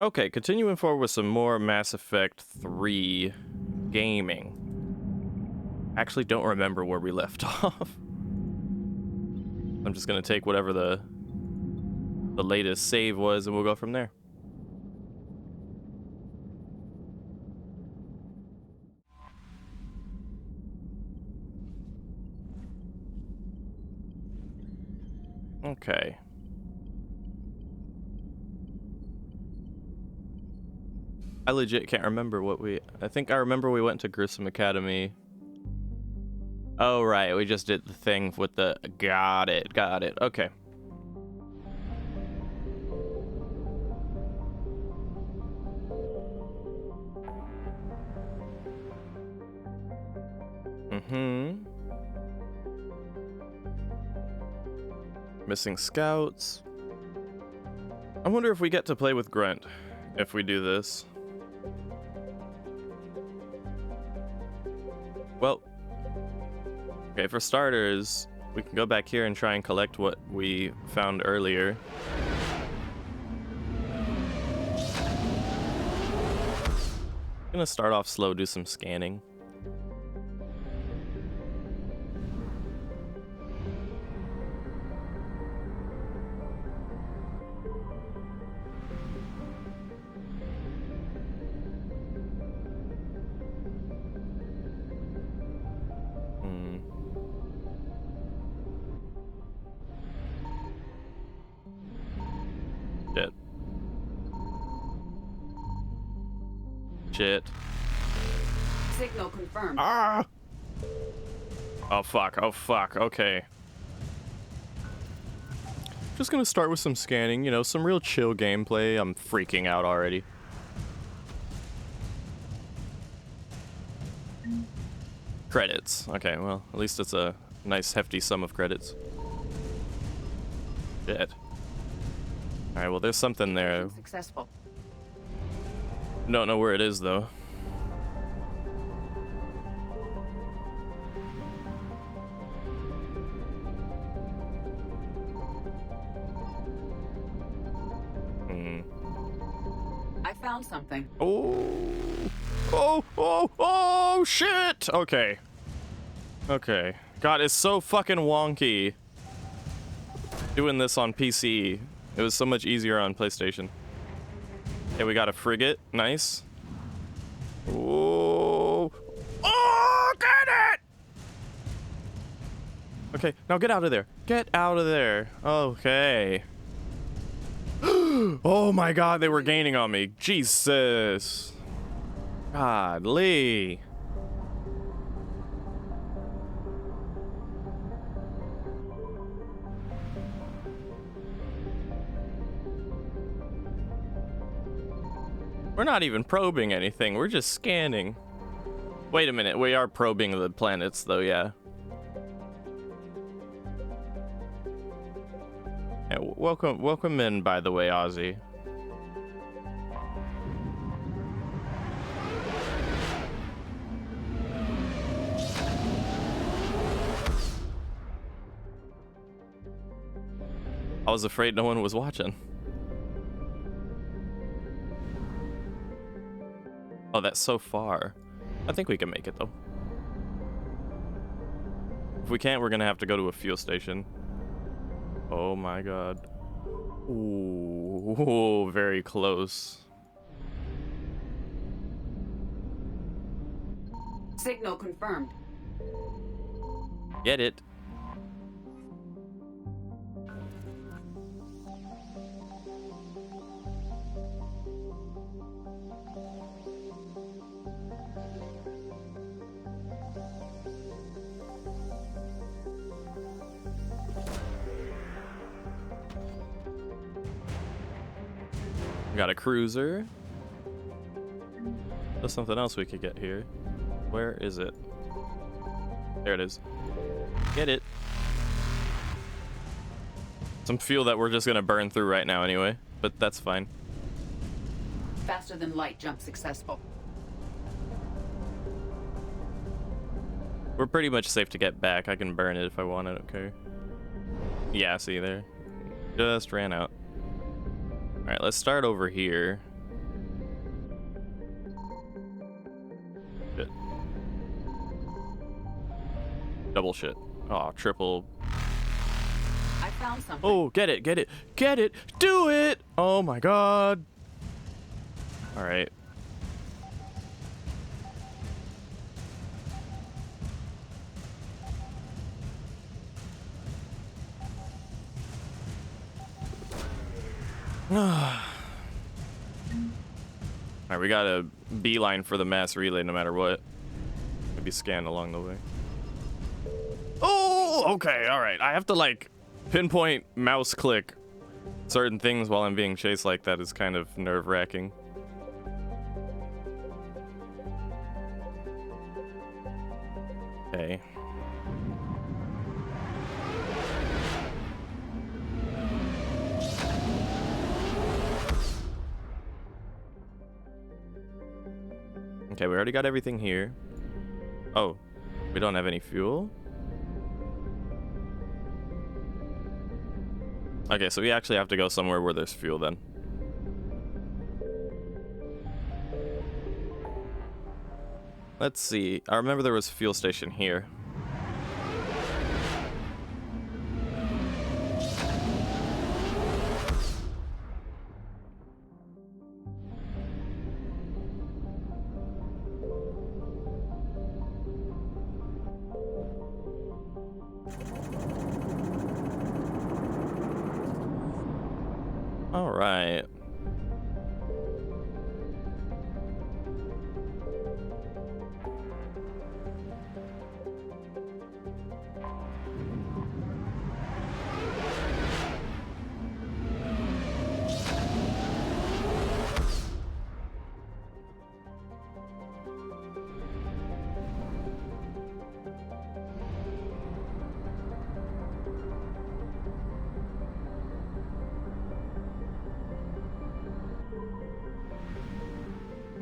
Okay, continuing forward with some more Mass Effect 3 gaming. Actually, don't remember where we left off. I'm just gonna take whatever the latest save was, and we'll go from there. Okay. I legit can't remember what I think I remember we went to Grissom Academy. Oh, right, we just did the thing with the... Got it, okay. Missing scouts. I wonder if we get to play with Grunt if we do this. Well, okay, for starters, we can go back here and try and collect what we found earlier. I'm gonna start off slow, do some scanning. Shit. Signal confirmed. Ah! Oh fuck, okay. Just gonna start with some scanning, you know, some real chill gameplay. I'm freaking out already. Credits. Okay, well, at least it's a nice hefty sum of credits. Shit. Alright, well, there's something there. Successful. Don't know where it is, though. I found something. Oh, shit! Okay. God, it's so fucking wonky doing this on PC. It was so much easier on PlayStation. Okay, we got a frigate. Nice. Oh, get it! Okay, now get out of there. Get out of there. Okay. Oh my god, they were gaining on me. Jesus. Godly. We're not even probing anything, we're just scanning. Wait a minute, we are probing the planets though, yeah. Yeah, welcome in, by the way, Ozzy. I was afraid no one was watching. Oh, that's so far. I think we can make it, though. If we can't, we're gonna have to go to a fuel station. Oh my god. Ooh, very close. Signal confirmed. Get it. Got a cruiser. There's something else we could get here. Where is it? There it is. Get it. Some fuel that we're just gonna burn through right now anyway, but that's fine. Faster than light jump successful. We're pretty much safe to get back. I can burn it if I want it, okay? Yeah, see there. Just ran out. Alright, let's start over here. Double shit. Oh, triple. I found something. Oh, get it, get it, get it, do it! Oh my god. Alright. Alright, we got a beeline for the mass relay no matter what. Maybe scan along the way. Oh, okay, alright. I have to, like, pinpoint mouse click certain things while I'm being chased like that is kind of nerve-wracking. Okay. Okay, we already got everything here. Oh, we don't have any fuel? Okay, so we actually have to go somewhere where there's fuel then. Let's see. I remember there was a fuel station here. All right.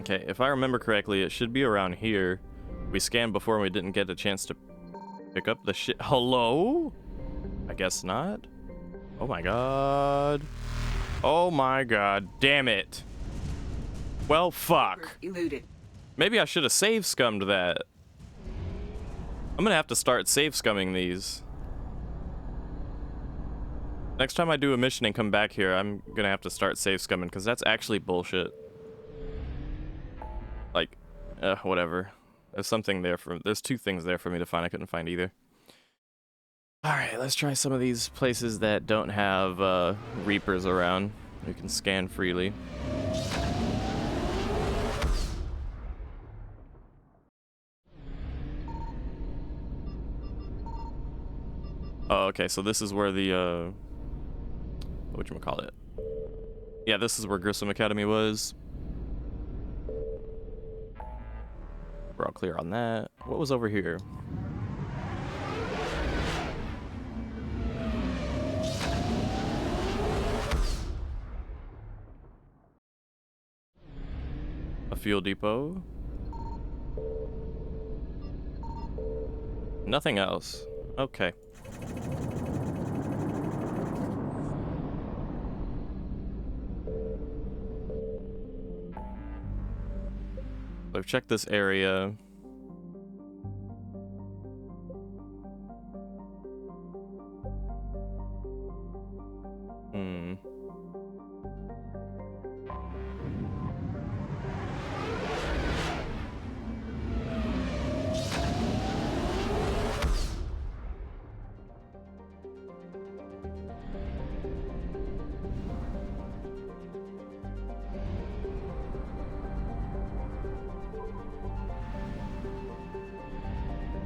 Okay, if I remember correctly, it should be around here. We scanned before and we didn't get a chance to pick up the shit. Hello? I guess not. Oh my god. Oh my god. Damn it. Well, fuck. Eluded. Maybe I should have save scummed that. I'm gonna have to start save scumming these. Next time I do a mission and come back here, I'm gonna have to start save scumming because that's actually bullshit. Like, whatever. There's something there for. There's two things there for me to find. I couldn't find either. All right, let's try some of these places that don't have Reapers around. We can scan freely. Oh, okay. So this is where the whatchamacallit? Yeah, this is where Grissom Academy was. We're all clear on that. What was over here? A fuel depot. Nothing else. Okay. So I've checked this area.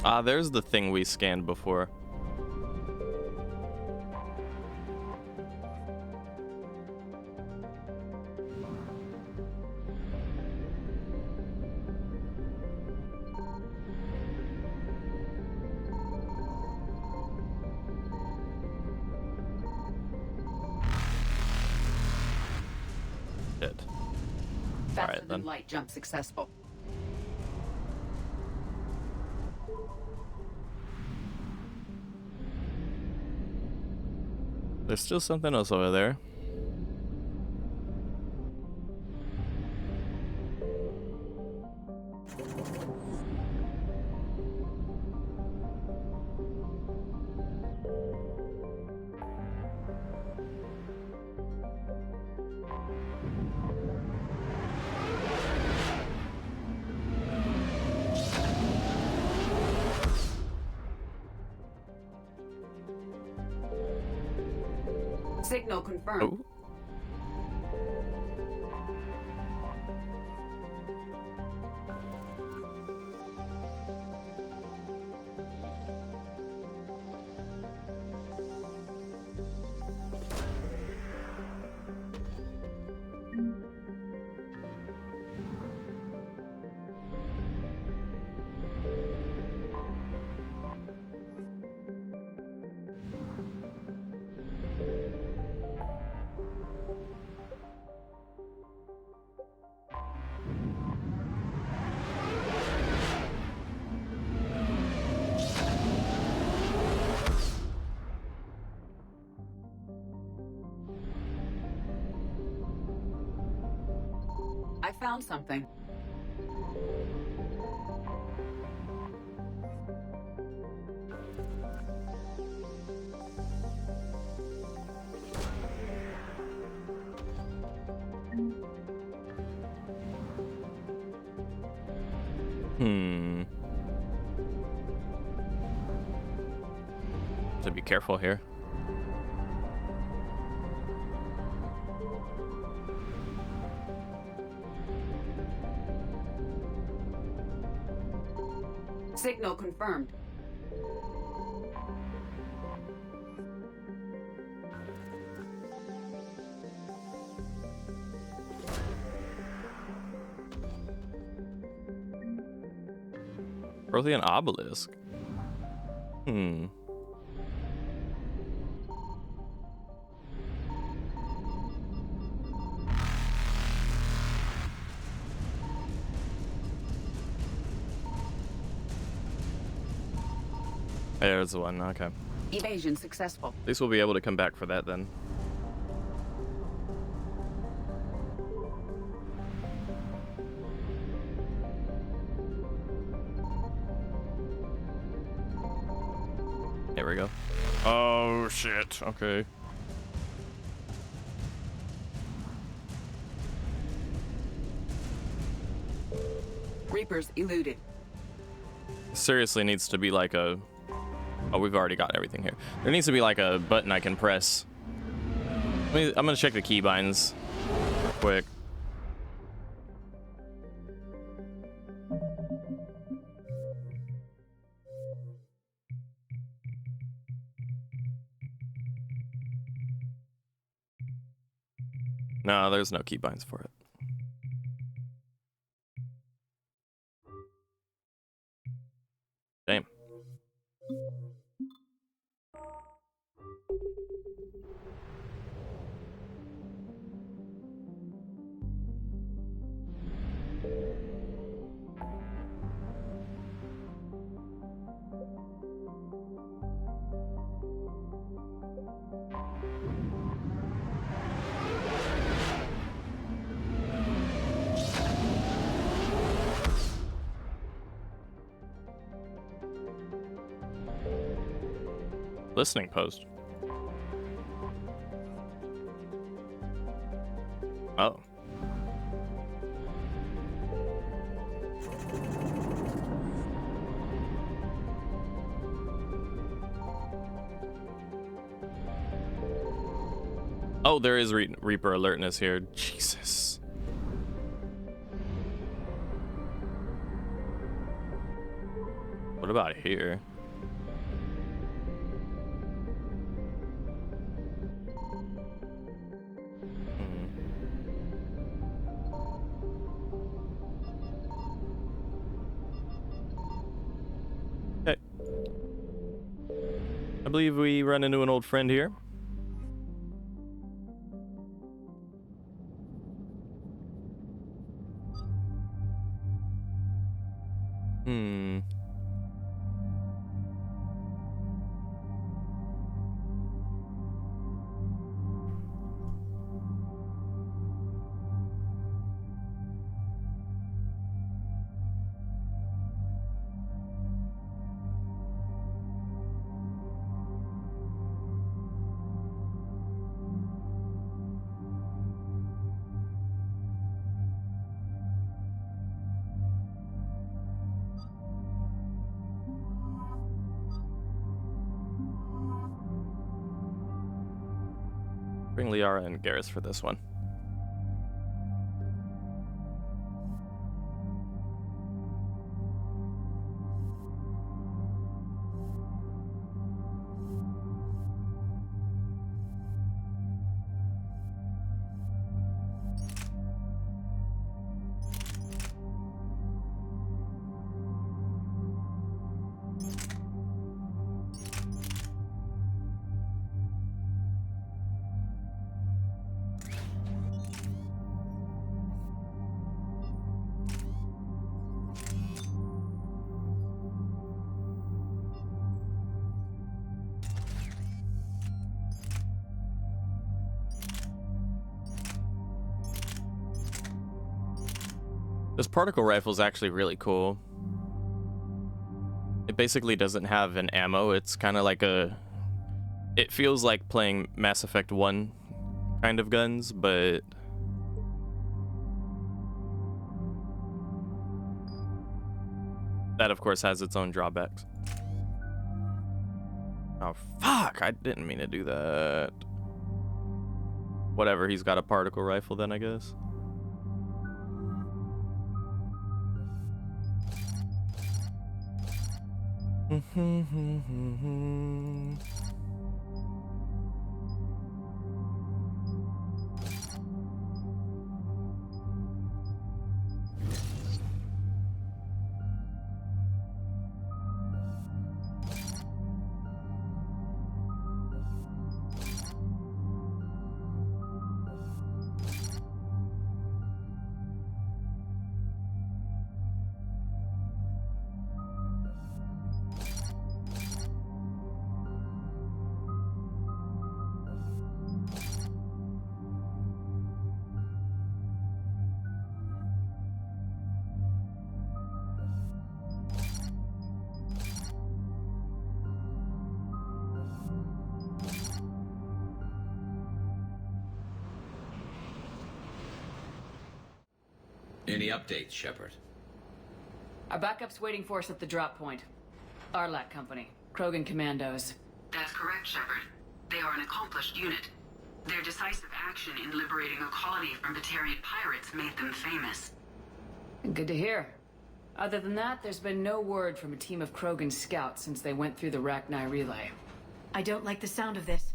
Ah, there's the thing we scanned before. Shit. Faster than light jump successful. There's still something else over there. Signal confirmed. Oh. I found something. So be careful here. Signal confirmed. Prothean obelisk. There's the one, okay. Evasion successful. At least we'll be able to come back for that then. There we go. Oh, shit. Okay. Reapers eluded. Seriously needs to be like a... Oh, we've already got everything here. There needs to be like a button I can press. I'm gonna check the keybinds real quick. No, there's no keybinds for it. Damn. Listening post. Oh. Oh, there is Reaper alertness here. Jesus. What about here? Okay. I believe we run into an old friend here. Bring Liara and Garrus for this one. This particle rifle is actually really cool. It basically doesn't have an ammo. It's kind of like a... It feels like playing Mass Effect 1 kind of guns, but... that, of course, has its own drawbacks. Oh, fuck! I didn't mean to do that. Whatever, he's got a particle rifle then, I guess. Any updates, Shepard? Our backup's waiting for us at the drop point. Arlac Company, Krogan Commandos. That's correct, Shepard. They are an accomplished unit. Their decisive action in liberating a colony from Batarian pirates made them famous. Good to hear. Other than that, there's been no word from a team of Krogan scouts since they went through the Rachni relay. I don't like the sound of this.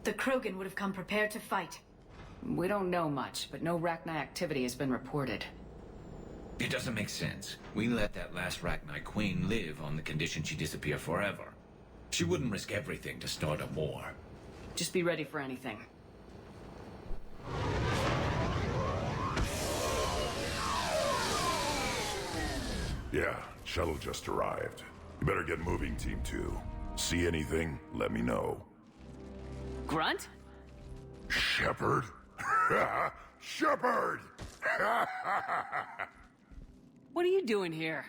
The Krogan would have come prepared to fight. We don't know much, but no Rachni activity has been reported. It doesn't make sense. We let that last Rachni queen live on the condition she disappear forever. She wouldn't risk everything to start a war. Just be ready for anything. Yeah, shuttle just arrived. You better get moving, Team 2. See anything, let me know. Grunt? Shepard? Shepard! What are you doing here?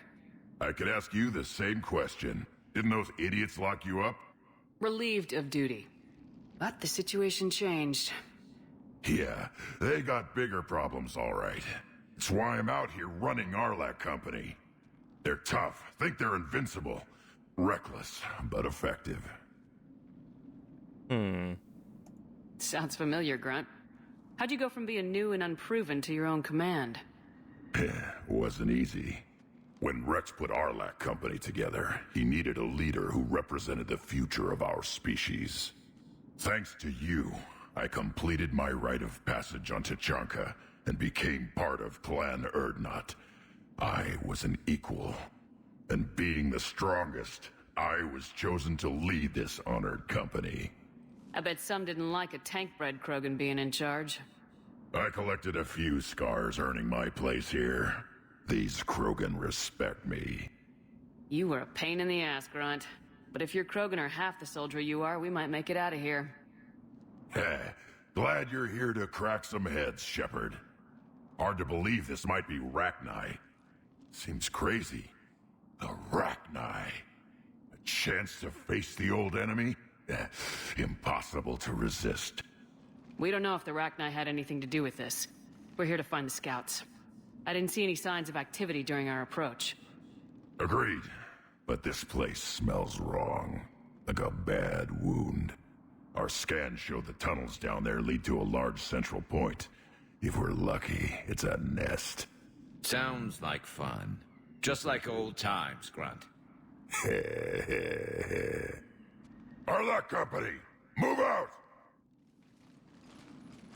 I could ask you the same question. Didn't those idiots lock you up? Relieved of duty. But the situation changed. Yeah, they got bigger problems, all right. It's why I'm out here running Arlac Company. They're tough, think they're invincible. Reckless, but effective. Sounds familiar, Grunt. How'd you go from being new and unproven to your own command? Wasn't easy. When Rex put Arlac Company together, he needed a leader who represented the future of our species. Thanks to you, I completed my rite of passage on Tachanka and became part of Clan Urdnot. I was an equal, and being the strongest, I was chosen to lead this honored company. I bet some didn't like a tank-bred Krogan being in charge. I collected a few scars earning my place here. These Krogan respect me. You were a pain in the ass, Grunt. But if your Krogan are half the soldier you are, we might make it out of here. Glad you're here to crack some heads, Shepard. Hard to believe this might be Rachni. Seems crazy. The Rachni. A chance to face the old enemy? Impossible to resist. We don't know if the Rachni had anything to do with this. We're here to find the scouts. I didn't see any signs of activity during our approach. Agreed. But this place smells wrong. Like a bad wound. Our scans show the tunnels down there lead to a large central point. If we're lucky, it's a nest. Sounds like fun. Just like old times, Grunt. Arlac Company, move out!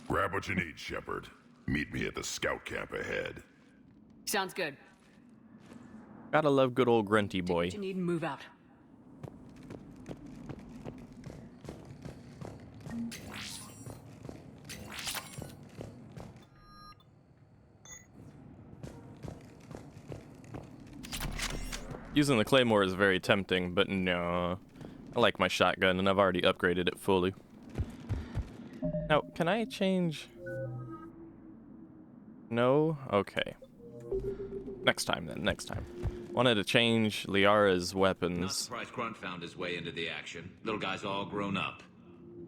Grab what you need, Shepard. Meet me at the scout camp ahead. Sounds good. Gotta love good old grunty Take boy. what you need and move out. Using the claymore is very tempting, but no. I like my shotgun, and I've already upgraded it fully. Now, can I change? No? Okay. Next time, then. Next time. Wanted to change Liara's Not weapons. surprised Grunt found his way into the action. Little guy's all grown up.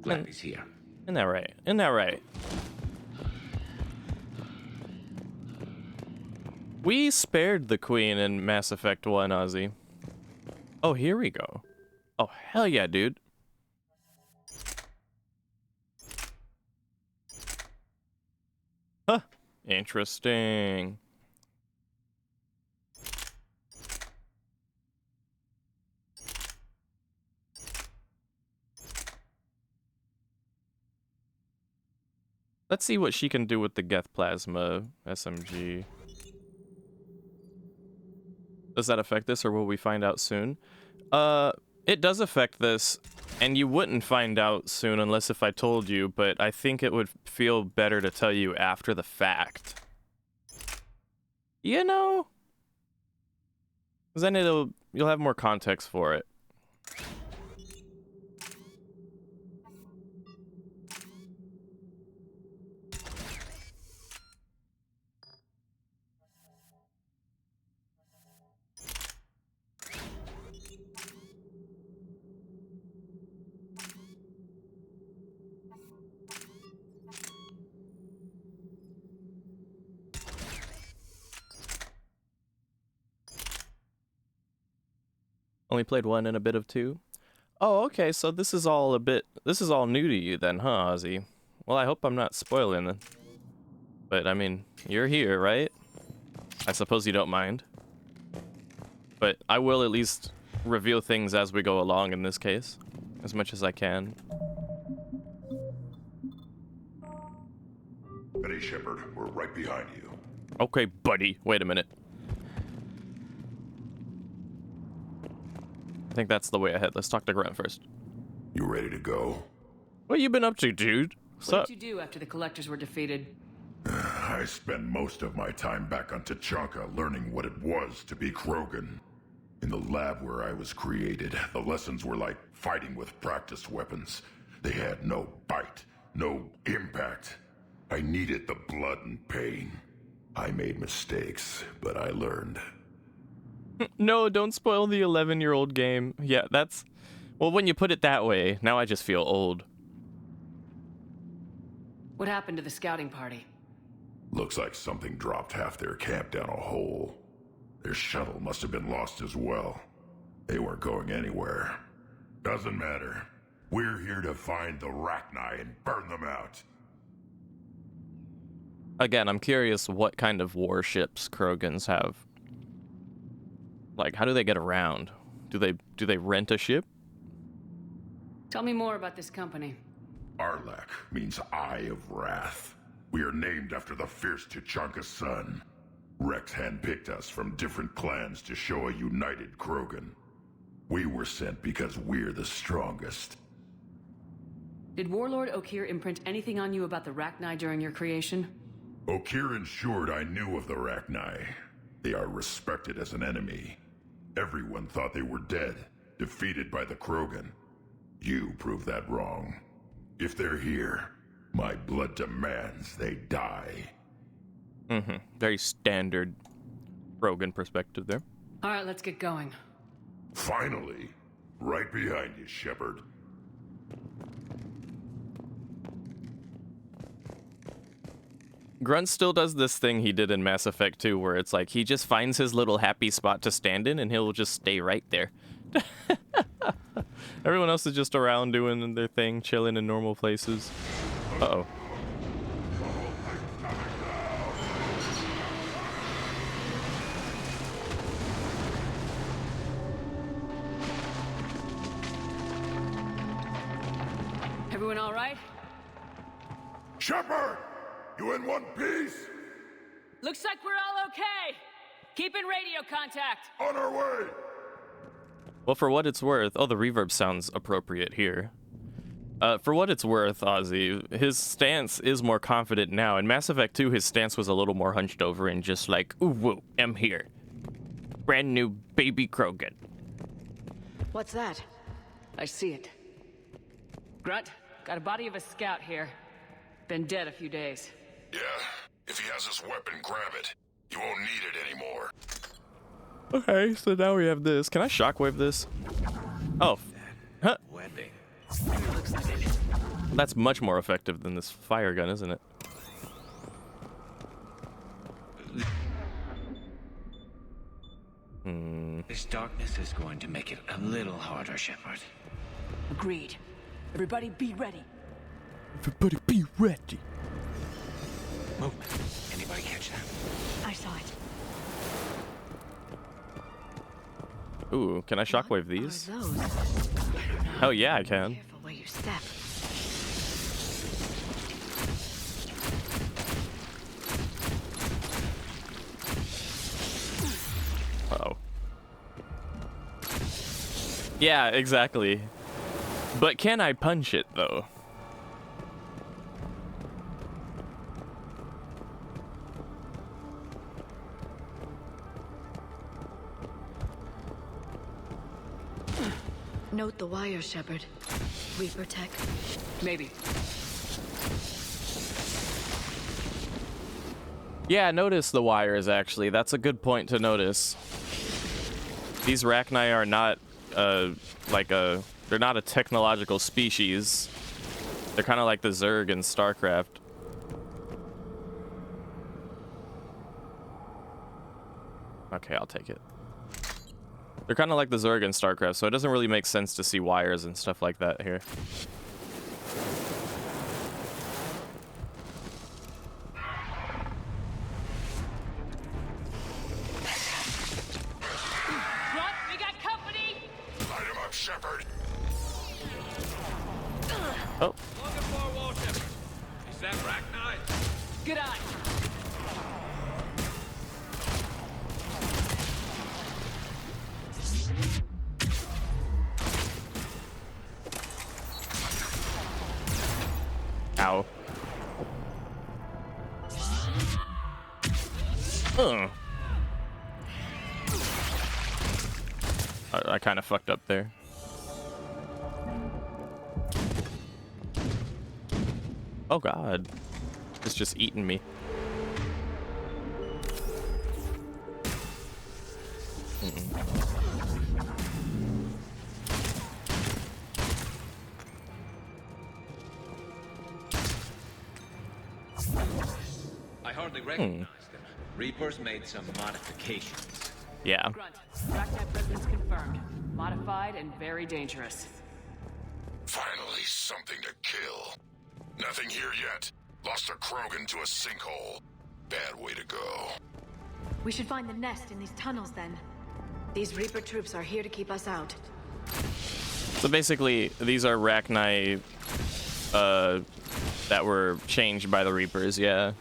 Glad he's here. Isn't that right? Isn't that right? We spared the Queen in Mass Effect 1, Ozzy. Oh, here we go. Oh, hell yeah, dude. Huh. Interesting. Let's see what she can do with the Geth Plasma SMG. Does that affect this, or will we find out soon? It does affect this, and you wouldn't find out soon unless if I told you, but I think it would feel better to tell you after the fact. You know? 'Cause then you'll have more context for it. Only played 1 and a bit of 2. Oh, okay, so this is all new to you then, huh, Ozzy? Well, I hope I'm not spoiling it. But, I mean, you're here, right? I suppose you don't mind. But I will at least reveal things as we go along in this case, as much as I can. Ready, Shepard, we're right behind you. Okay, buddy. Wait a minute. I think that's the way ahead. Let's talk to Grunt first. You ready to go? What you been up to, dude? What's What up? did you do after the collectors were defeated? I spent most of my time back on Tachanka learning what it was to be Krogan. In the lab where I was created, the lessons were like fighting with practice weapons. They had no bite, no impact. I needed the blood and pain. I made mistakes, but I learned. No, don't spoil the 11-year-old game. Yeah, that's... Well, when you put it that way, now I just feel old. What happened to the scouting party? Looks like something dropped half their camp down a hole. Their shuttle must have been lost as well. They weren't going anywhere. Doesn't matter. We're here to find the Rachni and burn them out. Again, I'm curious what kind of warships Krogans have. Like, how do they get around? Do they rent a ship? Tell me more about this company. Arlac means Eye of Wrath. We are named after the fierce Tachanka son. Rex handpicked us from different clans to show a united Krogan. We were sent because we're the strongest. Did Warlord Okeer imprint anything on you about the Rachni during your creation? Okeer ensured I knew of the Rachni. They are respected as an enemy. Everyone thought they were dead, defeated by the Krogan. You prove that wrong. If they're here, my blood demands they die. Very standard Krogan perspective there. All right, let's get going. Finally, right behind you, Shepard. Grunt still does this thing he did in Mass Effect 2 where it's like he just finds his little happy spot to stand in and he'll just stay right there. Everyone else is just around doing their thing, chilling in normal places. Uh-oh. Everyone all right? Shepard! You in one piece? Looks like we're all okay. Keep in radio contact. On our way! Well, for what it's worth... Oh, the reverb sounds appropriate here. For what it's worth, Ozzy, his stance is more confident now. In Mass Effect 2, his stance was a little more hunched over and just like, ooh, woo, I'm here. Brand new baby Krogan. What's that? I see it. Grunt, got a body of a scout here. Been dead a few days. Yeah, if he has his weapon, grab it. You won't need it anymore. Okay, so now we have this. Can I shockwave this? Oh. Huh. Webbing. Looks like it. That's much more effective than this fire gun, isn't it? This darkness is going to make it a little harder, Shepard. Agreed. Everybody be ready. Everybody be ready. Movement. Anybody catch that? I saw it. Ooh, can I shockwave What these? are those? Oh yeah, I can. Careful where you step. Uh-oh. Yeah, exactly. But can I punch it, though? Note the wire, Shepard. Reaper tech. Maybe. Yeah, notice the wires, actually. That's a good point to notice. These Rachni are not, they're not a technological species. They're kind of like the Zerg in StarCraft. Okay, I'll take it. They're kind of like the Zerg in StarCraft, so it doesn't really make sense to see wires and stuff like that here. Grunt, we got company! Light him up, Shepard. Oh, Looking for a wall, Shepard. Is that Rachni? Good eye. ow. I kind of fucked up there. Oh god. It's just eating me. I hardly recognize them. Reapers made some modifications. Yeah. Grunt, Rachni presence confirmed. Modified and very dangerous. Finally, something to kill. Nothing here yet. Lost a Krogan to a sinkhole. Bad way to go. We should find the nest in these tunnels then. These Reaper troops are here to keep us out. So basically, these are Rachni that were changed by the Reapers, yeah.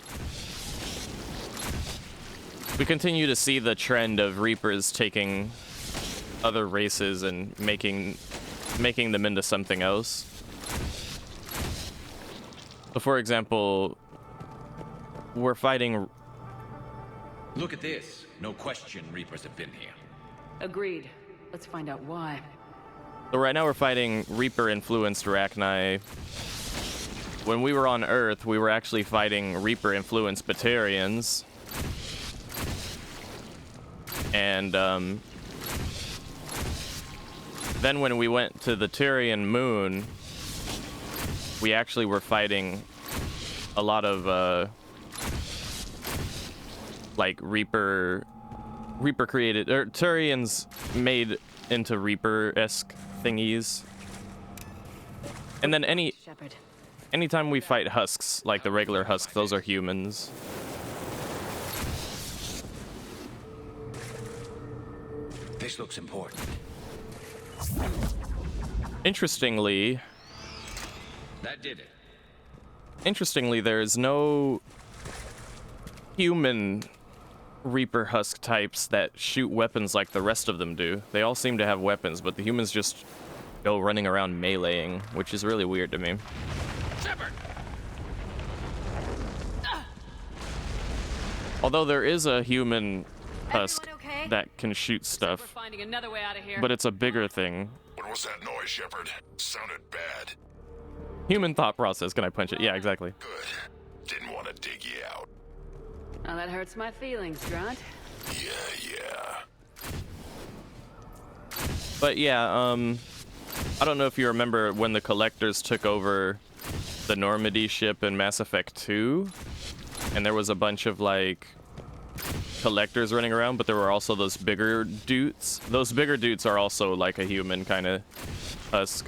We continue to see the trend of Reapers taking other races and making them into something else. So for example, we're fighting... Look at this. No question Reapers have been here. Agreed. Let's find out why. So right now we're fighting Reaper-influenced Rachni. When we were on Earth, we were actually fighting Reaper-influenced Batarians. And then when we went to the Tyrian moon, we actually were fighting a lot of like Reaper created, or Turians made into Reaper-esque thingies. And then Shepard. anytime we fight husks, like the regular husks, those are humans. This looks important. Interestingly, That did it. there's no human Reaper husk types that shoot weapons like the rest of them do. They all seem to have weapons, but the humans just go running around meleeing, which is really weird to me. Shepard! Although there is a human husk Everyone okay? that can shoot We're stuff, finding another way out of here. but it's a bigger thing. What was that noise, Shepard? Sounded bad. Human thought process. Can I punch it? Yeah, exactly. Good. Didn't want to dig you out. Oh, that hurts my feelings, Grunt. Yeah. But yeah, I don't know if you remember when the Collectors took over the Normandy ship in Mass Effect 2, and there was a bunch of like Collectors running around, but there were also those bigger dudes. Those bigger dudes are also like a human kind of husk.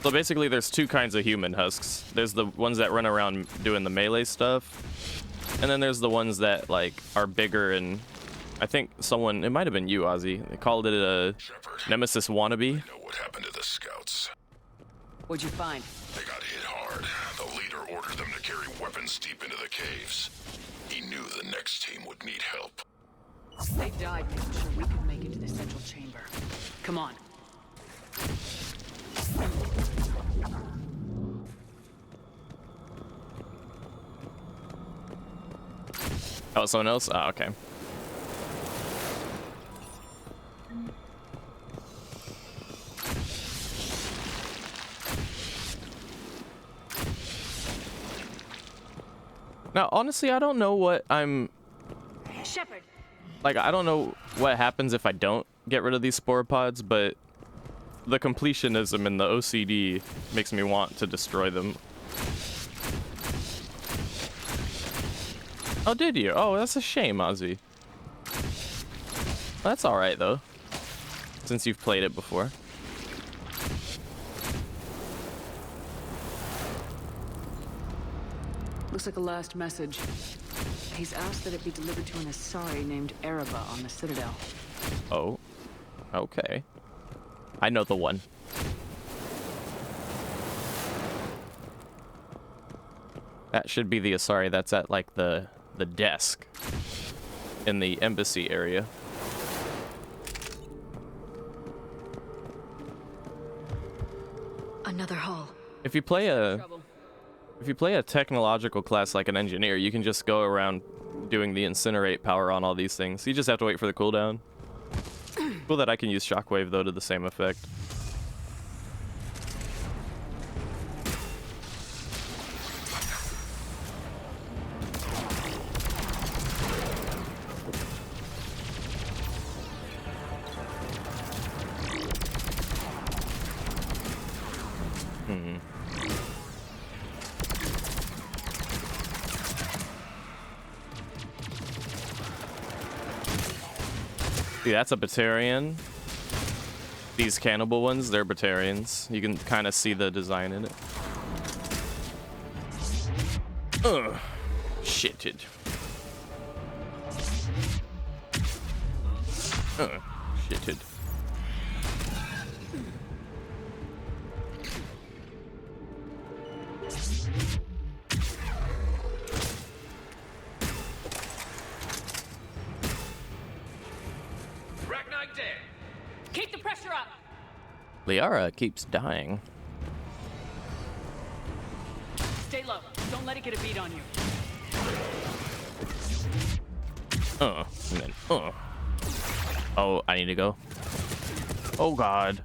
So basically there's two kinds of human husks. There's the ones that run around doing the melee stuff, and then there's the ones that like are bigger, and I think someone, it might have been you, Ozzy, they called it a Shepard, Nemesis wannabe. know what happened to the scouts. What'd you find? They got hit hard. The leader ordered them to carry weapons deep into the caves. He knew the next team would need help. They died making sure we could make it to the central chamber. Come on. Oh, someone else? Oh, okay. Now, honestly, I don't know what I'm... Shepard. Like, I don't know what happens if I don't get rid of these spore pods, but the completionism and the OCD makes me want to destroy them. Oh, did you? Oh, that's a shame, Ozzy. That's alright, though, since you've played it before. Looks like a last message. He's asked that it be delivered to an Asari named Ereba on the Citadel. Oh, okay. I know the one. That should be the Asari that's at, like, the desk in the embassy area. Another hull. If you play a... Trouble. If you play a technological class like an engineer, you can just go around doing the incinerate power on all these things. You just have to wait for the cooldown. Cool that I can use shockwave, though, to the same effect. See, that's a Batarian. These cannibal ones, they're Batarians. You can kind of see the design in it. Ugh. Shited. Shited. Keep the pressure up! Liara keeps dying. Stay low. Don't let it get a beat on you. And then, Oh, I need to go. Oh, God.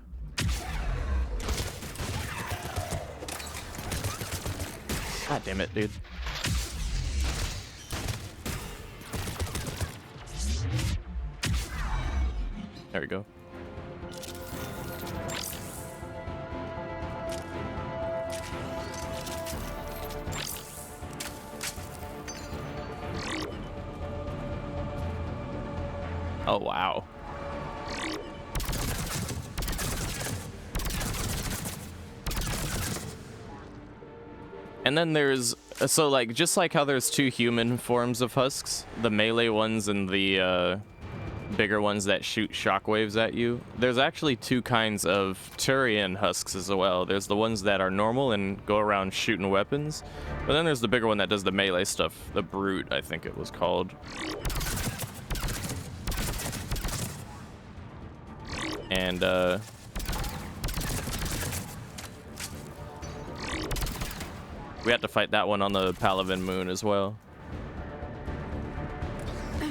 God damn it, dude. There we go. Oh, wow. And then there's, so like, just like how there's two human forms of husks, the melee ones and the bigger ones that shoot shockwaves at you, there's actually two kinds of Turian husks as well. There's the ones that are normal and go around shooting weapons, but then there's the bigger one that does the melee stuff, the Brute, I think it was called. And, we had to fight that one on the Palaven moon as well. Must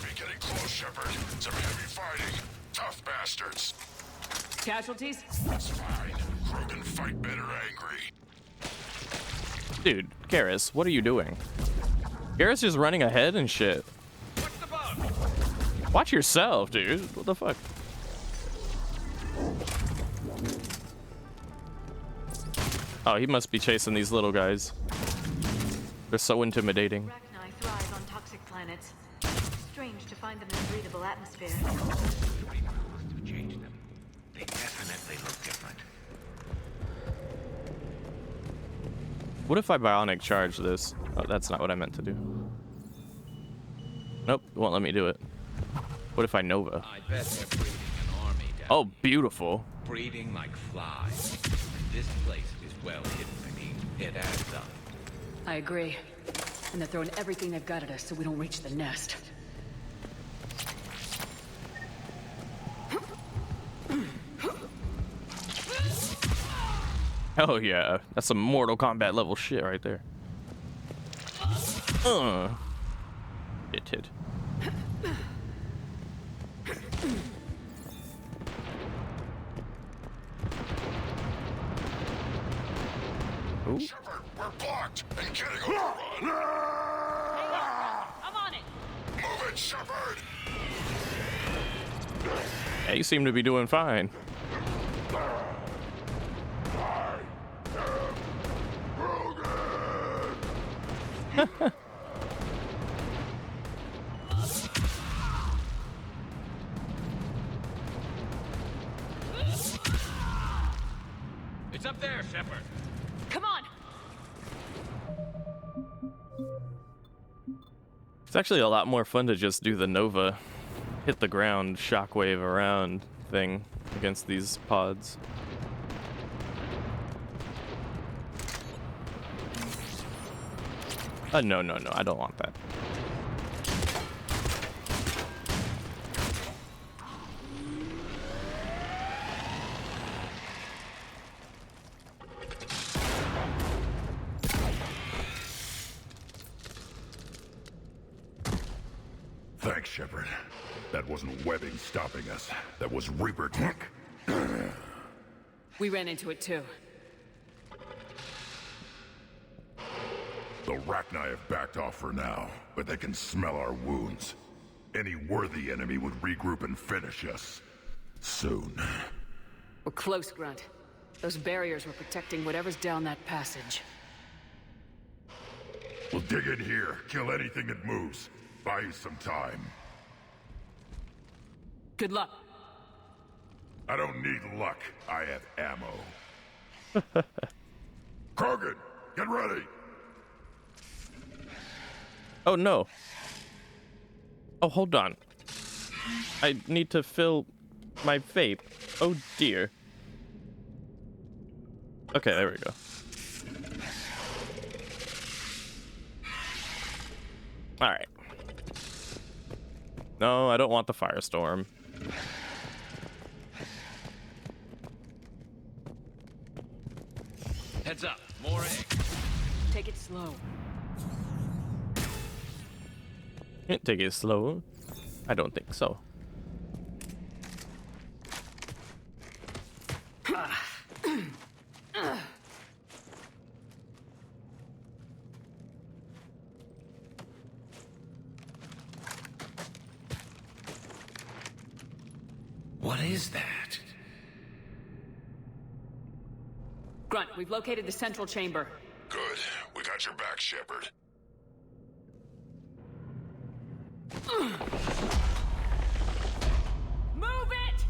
be getting close, Shepard. Some heavy fighting. Tough bastards. Casualties? That's fine. Crow can fight better angry. Dude, Garrus, what are you doing? Garrus just running ahead and shit. What's the bug? Watch yourself, dude. What the fuck? Oh, he must be chasing these little guys. They're so intimidating. Arachni thrive on toxic planets. Strange to find them in a breathable atmosphere. We must have changed them. They definitely look different. What if I bionic charge this? Oh, that's not what I meant to do. Nope, it won't let me do it. What if I Nova? I bet they're breeding an army down Oh, beautiful. breeding like flies. This place is well hidden beneath. It adds up. I agree. And they're throwing everything they've got at us so we don't reach the nest. Oh yeah, that's some Mortal Kombat level shit right there. It did. Ooh. Shepard, we're blocked and getting overrun. I'm on it! Move it, Shepard. Yeah, you seem to be doing fine. It's up there, Shepard. Come on! It's actually a lot more fun to just do the Nova, hit the ground, shockwave around thing against these pods. No, I don't want that. Thanks, Shepard. That wasn't webbing stopping us. That was Reaper tech. We ran into it too. The Arachni have backed off for now, but they can smell our wounds. Any worthy enemy would regroup and finish us. Soon. We're close, Grunt. Those barriers were protecting whatever's down that passage. We'll dig in here, kill anything that moves. Buy you some time. Good luck. I don't need luck. I have ammo. Krogan, get ready! Oh no. Oh, hold on. I need to fill my vape. Oh dear. Okay, there we go. Alright. No, I don't want the firestorm. Heads up. More eggs. Take it slow. Take it slow. I don't think so. What is that? Grunt, we've located the central chamber. Good. We got your back, Shepard. Move it!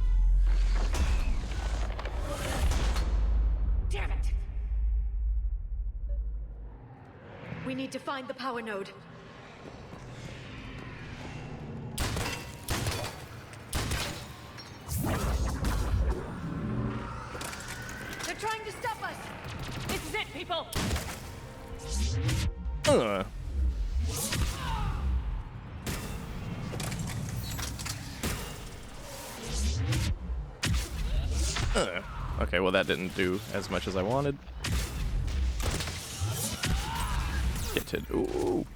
We need to find the power node. They're trying to stop us! This is it, people! Okay, well that didn't do as much as I wanted. Get it. Ooh.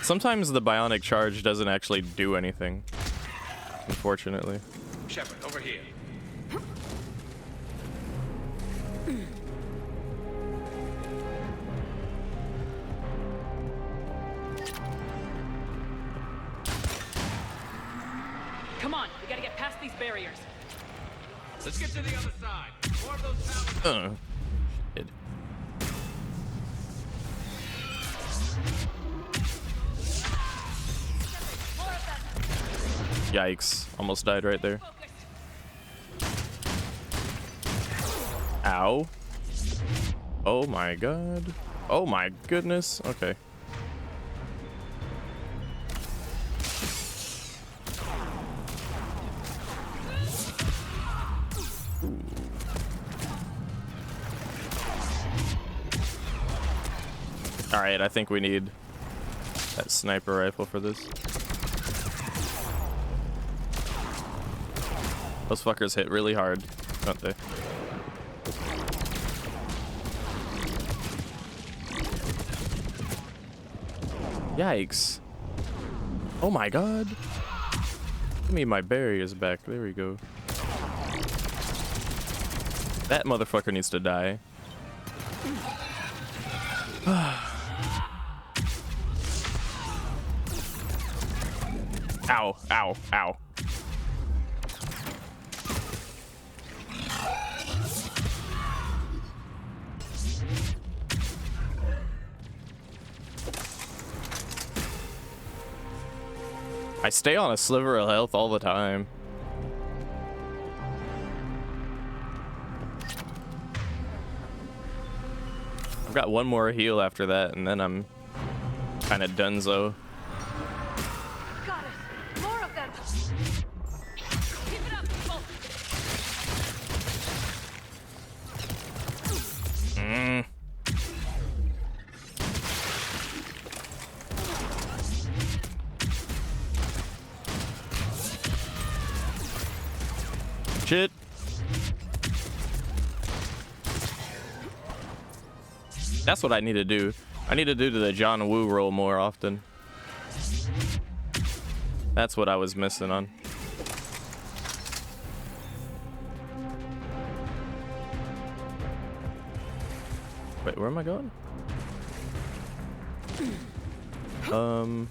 Sometimes the bionic charge doesn't actually do anything, unfortunately. Shepard, over here. Come on, we gotta get past these barriers. Let's get to the other side. More of those towers. Shit. Yikes. Almost died right there. Ow. Oh my god. Oh my goodness. Okay. Alright, I think we need that sniper rifle for this. Those fuckers hit really hard, don't they? Yikes. Oh my god. Give me my barriers back. There we go. That motherfucker needs to die. Ow, ow, ow. I stay on a sliver of health all the time. I've got one more heal after that, and then I'm kind of donezo. Got it! More of them! Keep it up, people! Shit. That's what I need to do. I need to do the John Woo roll more often. That's what I was missing on. Wait, where am I going? Oh.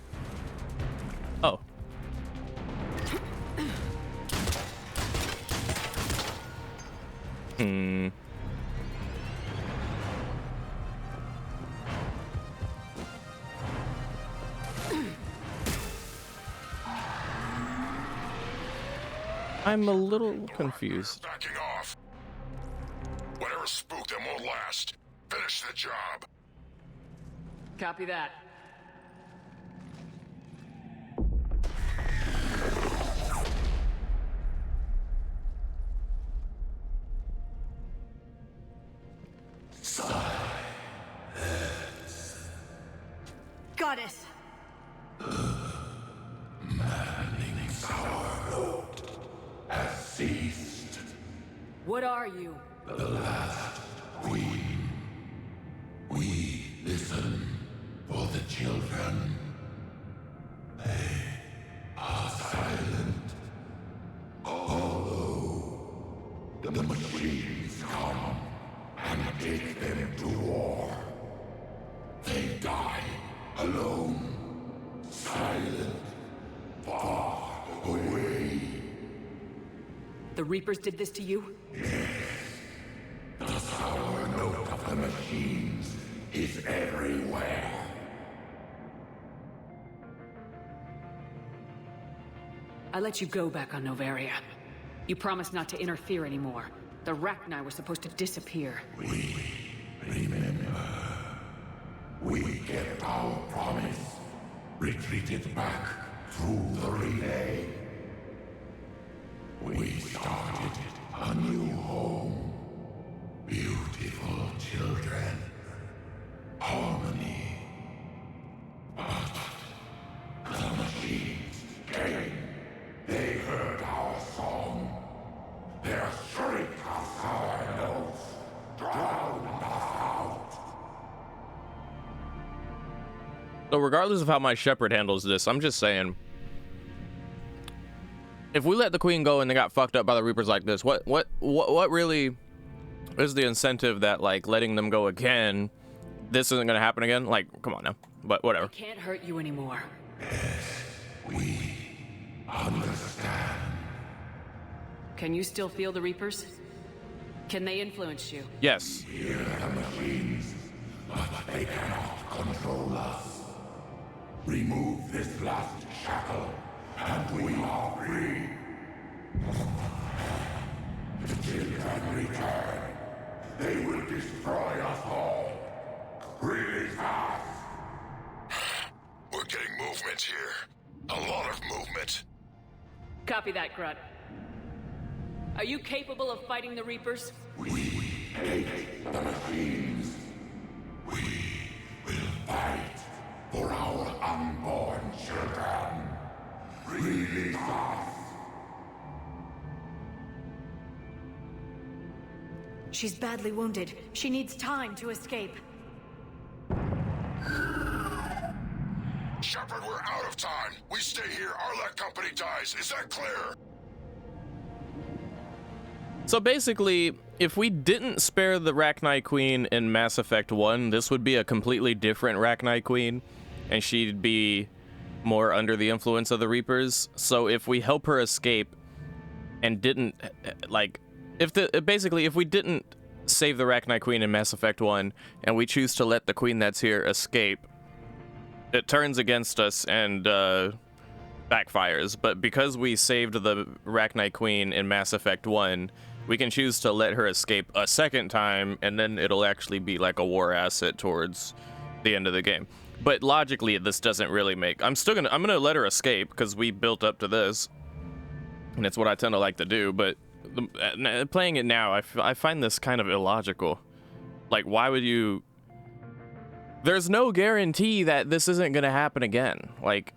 I'm a little confused. Backing off. Whatever spooked them won't last. Finish the job. Copy that. Goddess! Ceased. What are you? The last queen. We listen for the children. They are silent. Although the machines come and take them to war, they die alone, silent, far away. The Reapers did this to you? The sour note of the machines is everywhere. I let you go back on Novaria. You promised not to interfere anymore. The Rachni were supposed to disappear. We remember. We kept our promise. Retreated back through the relay. We started a new home. Beautiful children. Harmony. But the machines came. They heard our song. Their shriek of sour notes drowned us out. So regardless of how my shepherd handles this, I'm just saying, if we let the queen go and they got fucked up by the Reapers like this, what really is the incentive that, like, letting them go again, this isn't gonna happen again? Like, come on now. But whatever. They can't hurt you anymore. We understand. Can you still feel the Reapers? Can they influence you? Yes. Hear the machines, but they cannot control us. Remove this last shackle, and we are free. The children return. They will destroy us all. Release us. We're getting movement here. A lot of movement. Copy that, Grunt. Are you capable of fighting the Reapers? We hate the machines. We will fight for our unborn children. Release us. She's badly wounded. She needs time to escape. Shepard, we're out of time. We stay here, Arlec Company dies. Is that clear? So basically, if we didn't spare the Rachni Queen in Mass Effect 1, this would be a completely different Rachni Queen, and she'd be more under the influence of the Reapers. So if we help her escape and didn't, like, if we didn't save the Rachni Queen in Mass Effect 1, and we choose to let the queen that's here escape, it turns against us and backfires. But because we saved the Rachni Queen in Mass Effect 1, we can choose to let her escape a second time, and then it'll actually be like a war asset towards the end of the game. But logically, this doesn't really make... I'm gonna let her escape, because we built up to this, and it's what I tend to like to do, but playing it now, I find this kind of illogical. Like, why would you... There's no guarantee that this isn't gonna happen again. Like,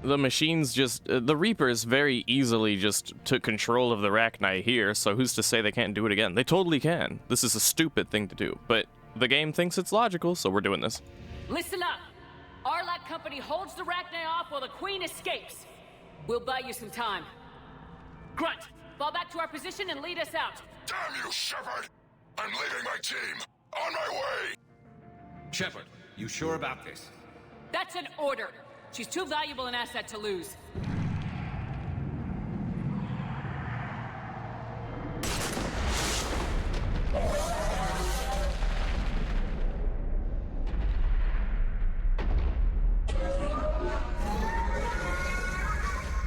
the machines just... the Reapers very easily just took control of the Rachni here, so who's to say they can't do it again? They totally can. This is a stupid thing to do, but the game thinks it's logical, so we're doing this. Listen up! Arlec Company holds the Rachni off while the Queen escapes. We'll buy you some time. Grunt, fall back to our position and lead us out. Damn you, Shepard! I'm leaving my team. On my way! Shepard, you sure about this? That's an order. She's too valuable an asset to lose.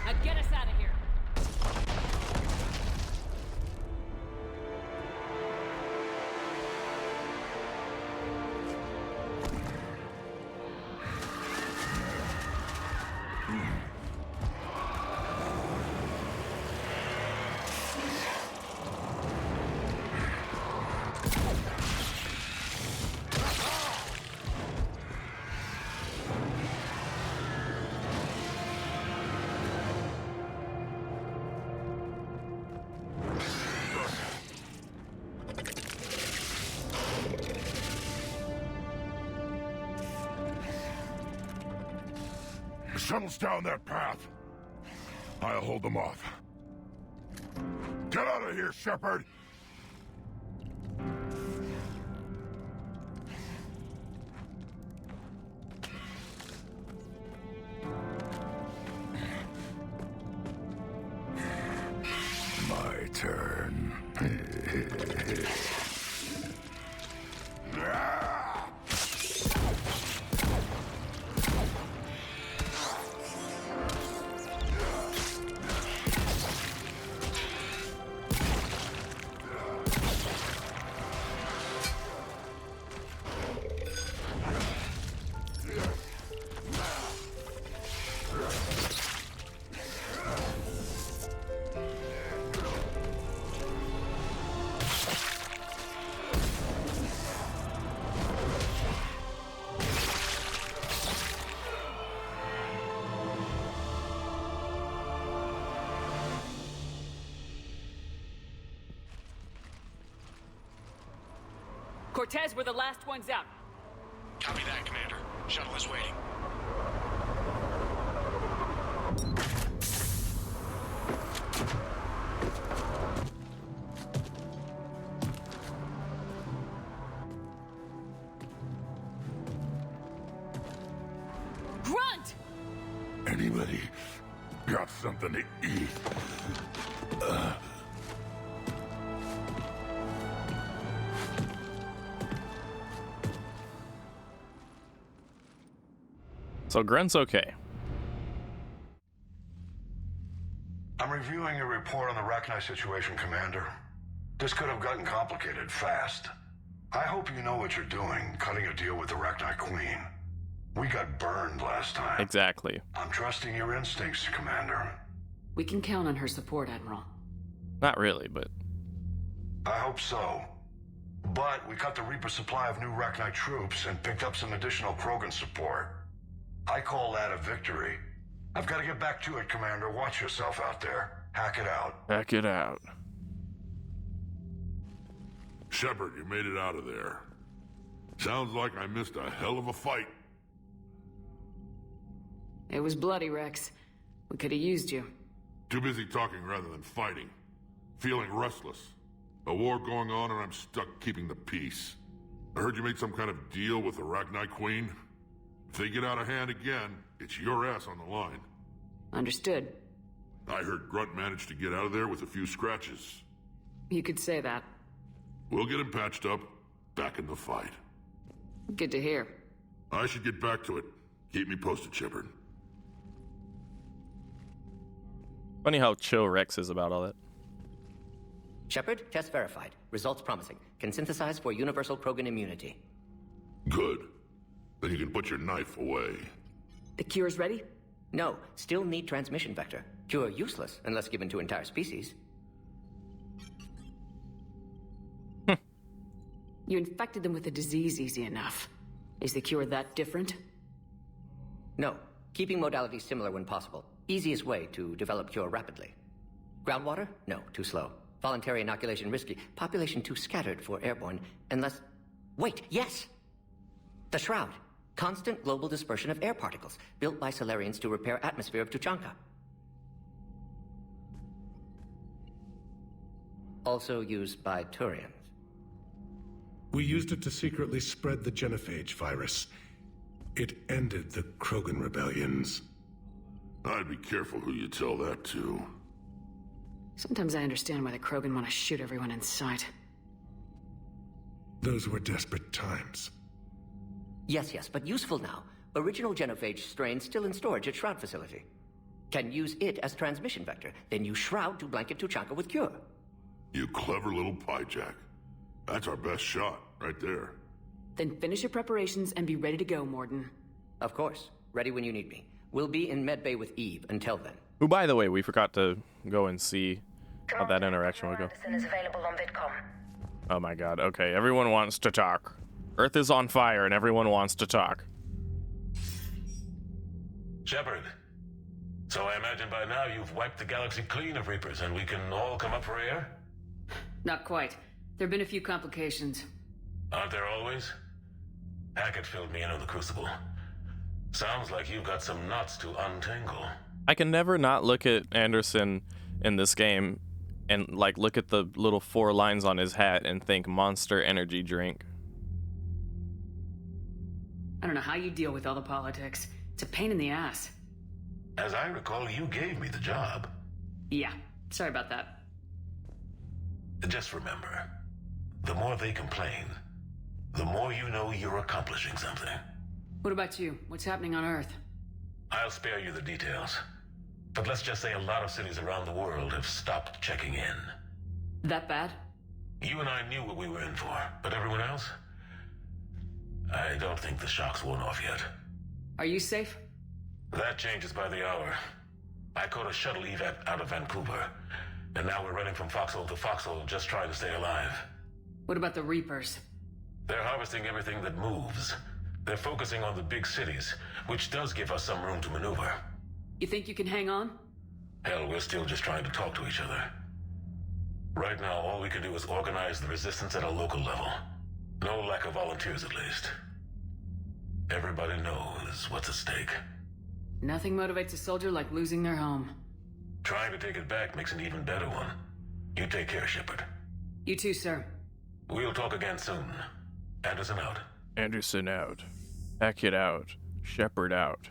Now get us out of here. The shuttle's down that path. I'll hold them off. Get out of here, Shepard! My turn. Cortez, we're the last ones out. Copy that, Commander. Shuttle is waiting. Grunt! Anybody got something to eat? So Grunt's okay. I'm reviewing your report on the Rachni situation, Commander. This could have gotten complicated fast. I hope you know what you're doing, cutting a deal with the Rachni Queen. We got burned last time. Exactly. I'm trusting your instincts, Commander. We can count on her support, Admiral. Not really, but... I hope so. But we cut the Reaper supply of new Rachni troops and picked up some additional Krogan support. I call that a victory. I've got to get back to it, Commander. Watch yourself out there. Hack it out. Hack it out. Shepard, you made it out of there. Sounds like I missed a hell of a fight. It was bloody, Rex. We could have used you. Too busy talking rather than fighting. Feeling restless. A war going on and I'm stuck keeping the peace. I heard you made some kind of deal with the Rachni Queen. If they get out of hand again, it's your ass on the line. Understood. I heard Grunt managed to get out of there with a few scratches. You could say that. We'll get him patched up, back in the fight. Good to hear. I should get back to it. Keep me posted, Shepard. Funny how chill Rex is about all that. Shepard, test verified. Results promising. Can synthesize for universal Krogan immunity. Good. Then you can put your knife away. The cure's ready? No, still need transmission vector. Cure useless unless given to entire species. You infected them with a disease easy enough. Is the cure that different? No, keeping modalities similar when possible. Easiest way to develop cure rapidly. Groundwater? No, too slow. Voluntary inoculation risky. Population too scattered for airborne, unless... Wait, yes! The Shroud. Constant global dispersion of air particles, built by Solarians to repair atmosphere of Tuchanka. Also used by Turians. We used it to secretly spread the genophage virus. It ended the Krogan rebellions. I'd be careful who you tell that to. Sometimes I understand why the Krogan want to shoot everyone in sight. Those were desperate times. Yes, but useful now. Original genophage strain still in storage at Shroud facility. Can use it as transmission vector, then use Shroud to blanket Tuchanka with cure. You clever little piejack. That's our best shot, right there. Then finish your preparations and be ready to go, Morden. Of course. Ready when you need me. We'll be in medbay with Eve until then. Who, by the way, we forgot to go and see how that interaction would go. Is available on VidCom. Oh my god, okay, everyone wants to talk. Earth is on fire and everyone wants to talk. Shepard, so I imagine by now you've wiped the galaxy clean of Reapers and we can all come up for air? Not quite. There've been a few complications. Aren't there always? Hackett filled me in on the Crucible. Sounds like you've got some knots to untangle. I can never not look at Anderson in this game and like look at the little 4 lines on his hat and think Monster Energy drink. I don't know how you deal with all the politics. It's a pain in the ass. As I recall, you gave me the job. Yeah, sorry about that. Just remember, the more they complain, the more you know you're accomplishing something. What about you? What's happening on Earth? I'll spare you the details. But let's just say a lot of cities around the world have stopped checking in. That bad? You and I knew what we were in for, but everyone else? I don't think the shock's worn off yet. Are you safe? That changes by the hour. I caught a shuttle evac out of Vancouver, and now we're running from foxhole to foxhole just trying to stay alive. What about the Reapers? They're harvesting everything that moves. They're focusing on the big cities, which does give us some room to maneuver. You think you can hang on? Hell, we're still just trying to talk to each other. Right now, all we can do is organize the resistance at a local level. No lack of volunteers, at least. Everybody knows what's at stake. Nothing motivates a soldier like losing their home. Trying to take it back makes an even better one. You take care, Shepard. You too, sir. We'll talk again soon. Anderson out. Anderson out. Hackett out. Shepard out.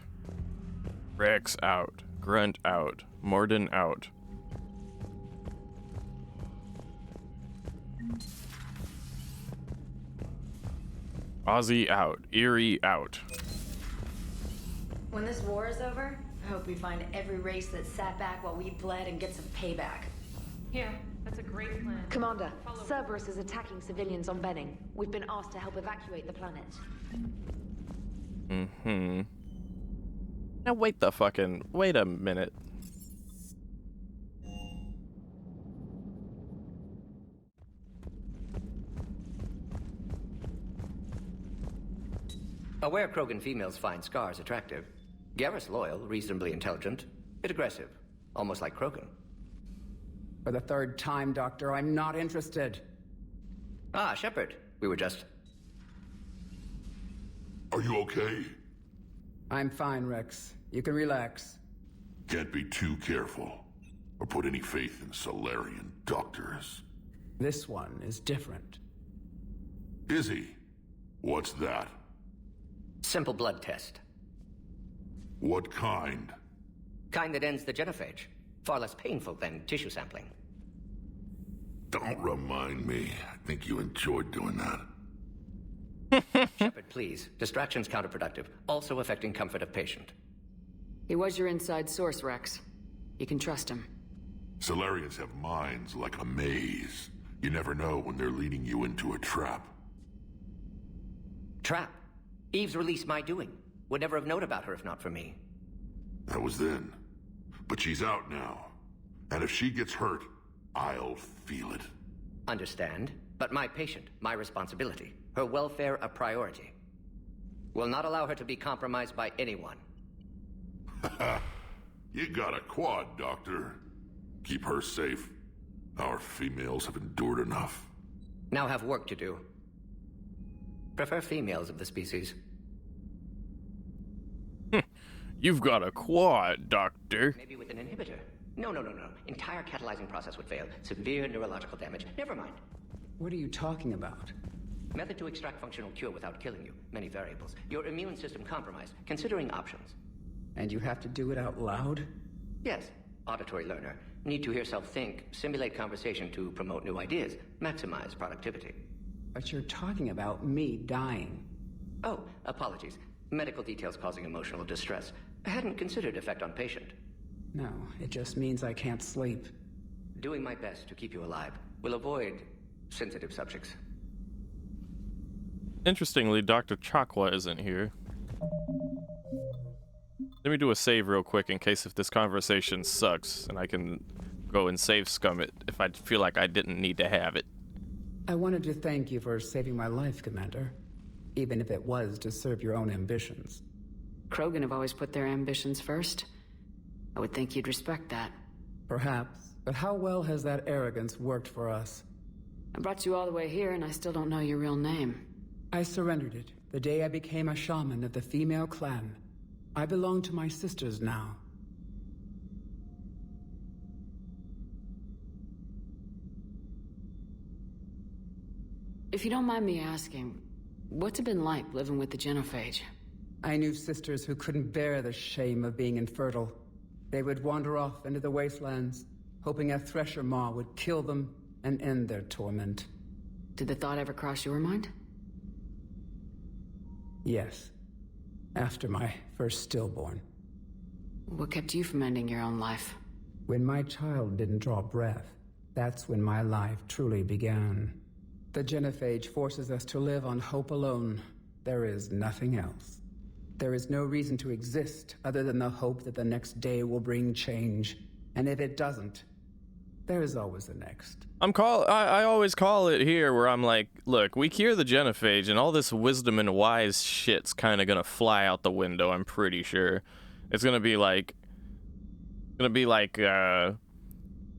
Rex out. Grunt out. Morden out. Ozzy out. Eerie out. When this war is over, I hope we find every race that sat back while we bled and get some payback. Yeah, that's a great plan. Commander, Cerberus is attacking civilians on Benning. We've been asked to help evacuate the planet. Mm-hmm. Now wait a minute. Aware Krogan females find scars attractive. Garrus loyal, reasonably intelligent, bit aggressive, almost like Krogan. For the third time, Doctor, I'm not interested. Ah, Shepard. We were just... Are you okay? I'm fine, Rex. You can relax. Can't be too careful, or put any faith in Solarian doctors. This one is different. Is he? What's that? Simple blood test. What kind? Kind that ends the genophage. Far less painful than tissue sampling. Don't remind me. I think you enjoyed doing that. Shepard, please. Distraction's counterproductive, also affecting comfort of patient. He was your inside source, Rex. You can trust him. Solarians have minds like a maze. You never know when they're leading you into a trap. Trap? Eve's release my doing. Would never have known about her if not for me. That was then. But she's out now. And if she gets hurt, I'll feel it. Understand. But my patient, my responsibility. Her welfare a priority. Will not allow her to be compromised by anyone. You got a quad, Doctor. Keep her safe. Our females have endured enough. Now have work to do. Prefer females of the species. You've got a quad, Doctor. Maybe with an inhibitor. No. Entire catalyzing process would fail. Severe neurological damage. Never mind. What are you talking about? Method to extract functional cure without killing you. Many variables. Your immune system compromised. Considering options. And you have to do it out loud? Yes. Auditory learner. Need to hear self think. Simulate conversation to promote new ideas. Maximize productivity. But you're talking about me dying. Oh, apologies. Medical details causing emotional distress. I hadn't considered effect on patient. No, it just means I can't sleep. Doing my best to keep you alive. Will avoid sensitive subjects. Interestingly, Dr. Chakwa isn't here. Let me do a save real quick in case if this conversation sucks and I can go and save scum it if I feel like I didn't need to have it. I wanted to thank you for saving my life, Commander. Even if it was to serve your own ambitions. Krogan have always put their ambitions first. I would think you'd respect that. Perhaps. But how well has that arrogance worked for us? I brought you all the way here and I still don't know your real name. I surrendered it the day I became a shaman of the female clan. I belong to my sisters now. If you don't mind me asking, what's it been like living with the genophage? I knew sisters who couldn't bear the shame of being infertile. They would wander off into the wastelands, hoping a thresher maw would kill them and end their torment. Did the thought ever cross your mind? Yes. After my first stillborn. What kept you from ending your own life? When my child didn't draw breath, that's when my life truly began. The genophage forces us to live on hope alone. There is nothing else. There is no reason to exist other than the hope that the next day will bring change. And if it doesn't, there is always the next. I always call it here where I'm like, look, we cure the genophage and all this wisdom and wise shit's kind of gonna fly out the window, I'm pretty sure. It's gonna be like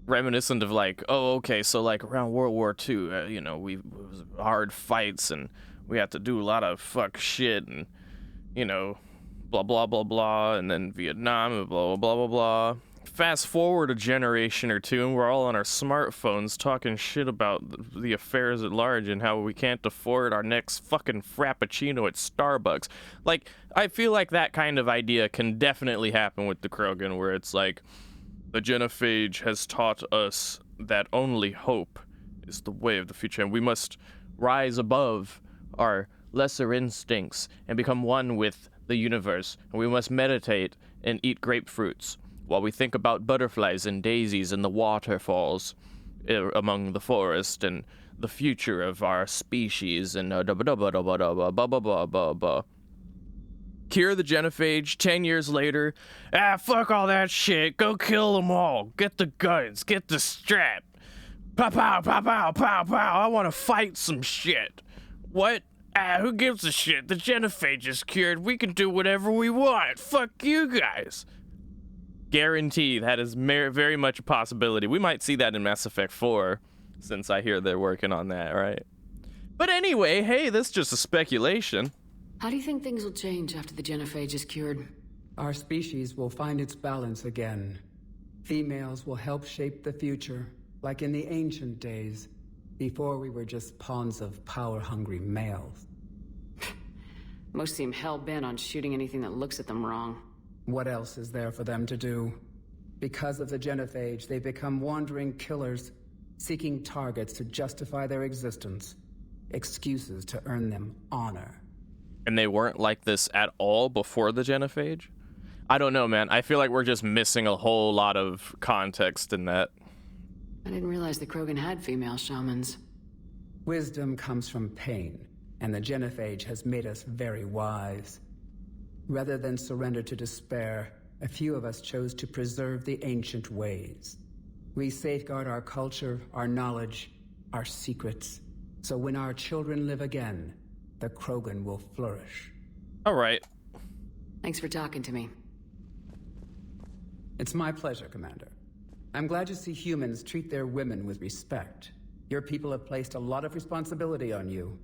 reminiscent of like, oh, okay, so like around World War II, you know, it was hard fights and we had to do a lot of fuck shit and, you know, blah, blah, blah, blah, and then Vietnam and blah, blah, blah, blah, blah. Fast forward a generation or two and we're all on our smartphones talking shit about the affairs at large and how we can't afford our next fucking frappuccino at Starbucks. Like, I feel like that kind of idea can definitely happen with the Krogan, where it's like, the genophage has taught us that only hope is the way of the future, and we must rise above our lesser instincts and become one with the universe, and we must meditate and eat grapefruits while we think about butterflies and daisies and the waterfalls among the forest and the future of our species and cure the genophage 10 years later. Fuck all that shit. Go kill them all. Get the guns. Get the strap. Pow, pow, pow, pow, pow, pow. I want to fight some shit. What? Who gives a shit? The genophage is cured. We can do whatever we want. Fuck you guys. Guarantee that is very much a possibility. We might see that in Mass Effect 4, since I hear they're working on that, right? But anyway, hey, this is just a speculation. How do you think things will change after the genophage is cured? Our species will find its balance again. Females will help shape the future, like in the ancient days, before we were just pawns of power-hungry males. Most seem hell-bent on shooting anything that looks at them wrong. What else is there for them to do? Because of the genophage, they become wandering killers, seeking targets to justify their existence, excuses to earn them honor. And they weren't like this at all before the genophage? I don't know, man. I feel like we're just missing a whole lot of context in that. I didn't realize the Krogan had female shamans. Wisdom comes from pain, and the genophage has made us very wise. Rather than surrender to despair, a few of us chose to preserve the ancient ways. We safeguard our culture, our knowledge, our secrets, so when our children live again, the Krogan will flourish. All right. Thanks for talking to me. It's my pleasure, Commander. I'm glad to see humans treat their women with respect. Your people have placed a lot of responsibility on you.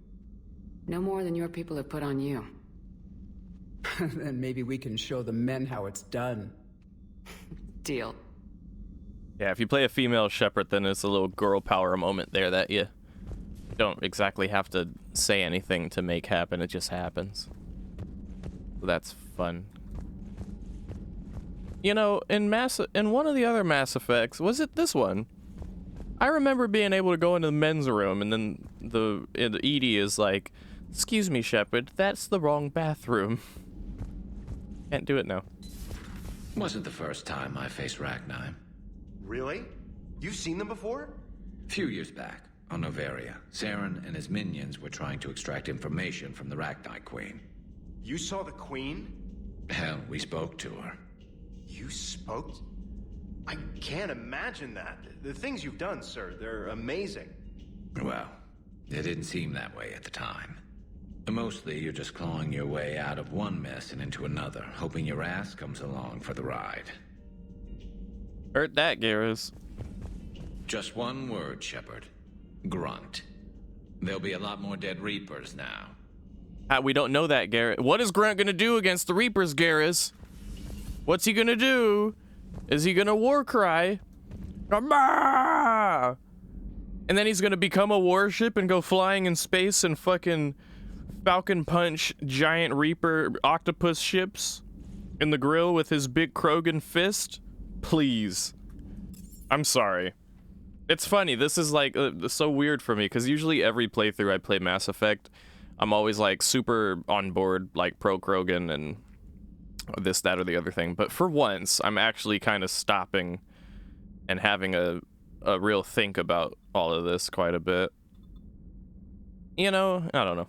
No more than your people have put on you. Then maybe we can show the men how it's done. Deal. Yeah, if you play a female Shepard, then it's a little girl power moment there that you don't exactly have to say anything to make happen. It just happens. So that's fun. You know, in one of the other Mass Effects, was it this one? I remember being able to go into the men's room, and then the Edie is like, "Excuse me, Shepard, that's the wrong bathroom." Can't do it now. Wasn't the first time I faced Rachni. Really? You've seen them before? A few years back, on Novaria, Saren and his minions were trying to extract information from the Rachni Queen. You saw the Queen? Hell, we spoke to her. You spoke? I can't imagine that. The things you've done, sir, they're amazing. Well, it didn't seem that way at the time. Mostly, you're just clawing your way out of one mess and into another, hoping your ass comes along for the ride. Heard that, Garrus. Just one word, Shepard. Grunt. There'll be a lot more dead Reapers now. We don't know that, Garrus. What is Grunt gonna do against the Reapers, Garrus? What's he gonna do? Is he gonna war cry? Ah! And then he's gonna become a warship and go flying in space and fucking Falcon punch giant Reaper octopus ships in the grill with his big Krogan fist? Please. I'm sorry. It's funny. This is like so weird for me because usually every playthrough I play Mass Effect, I'm always like super on board, like pro Krogan and this, that, or the other thing. But for once, I'm actually kind of stopping and having a real think about all of this quite a bit. You know, I don't know.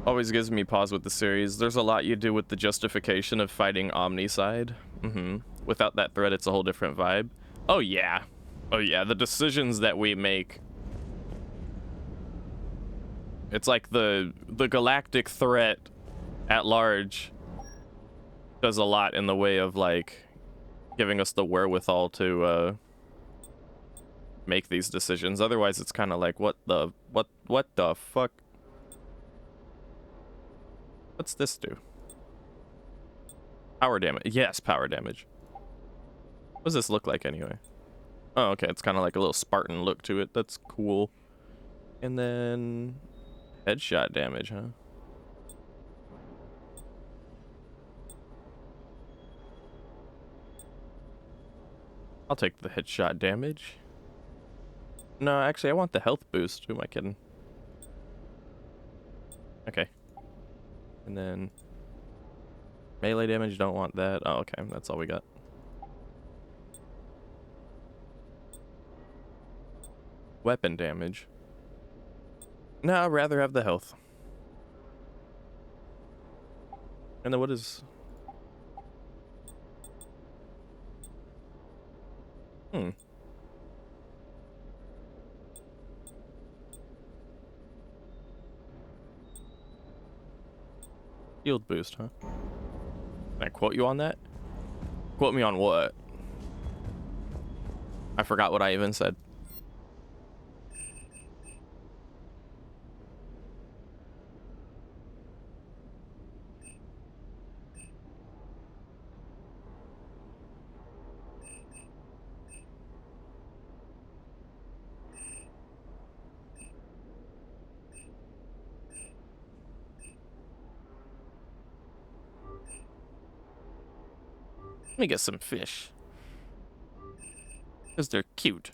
Always gives me pause with the series. There's a lot you do with the justification of fighting Omnicide. Without that threat, it's a whole different vibe. Oh yeah. Oh yeah, the decisions that we make. It's like the galactic threat at large does a lot in the way of like giving us the wherewithal to make these decisions. Otherwise it's kind of like what the fuck. What's this do? Power damage. Yes, power damage. What does this look like anyway? Oh, okay, it's kind of like a little Spartan look to it. That's cool. And then headshot damage, huh? I'll take the headshot damage. No, actually, I want the health boost. Who am I kidding? Okay. And then melee damage, don't want that. Oh, okay, that's all we got. Weapon damage. No, I'd rather have the health. And then what is... Shield boost, huh? Can I quote you on that? Quote me on what? I forgot what I even said. Let me get some fish. Because they're cute.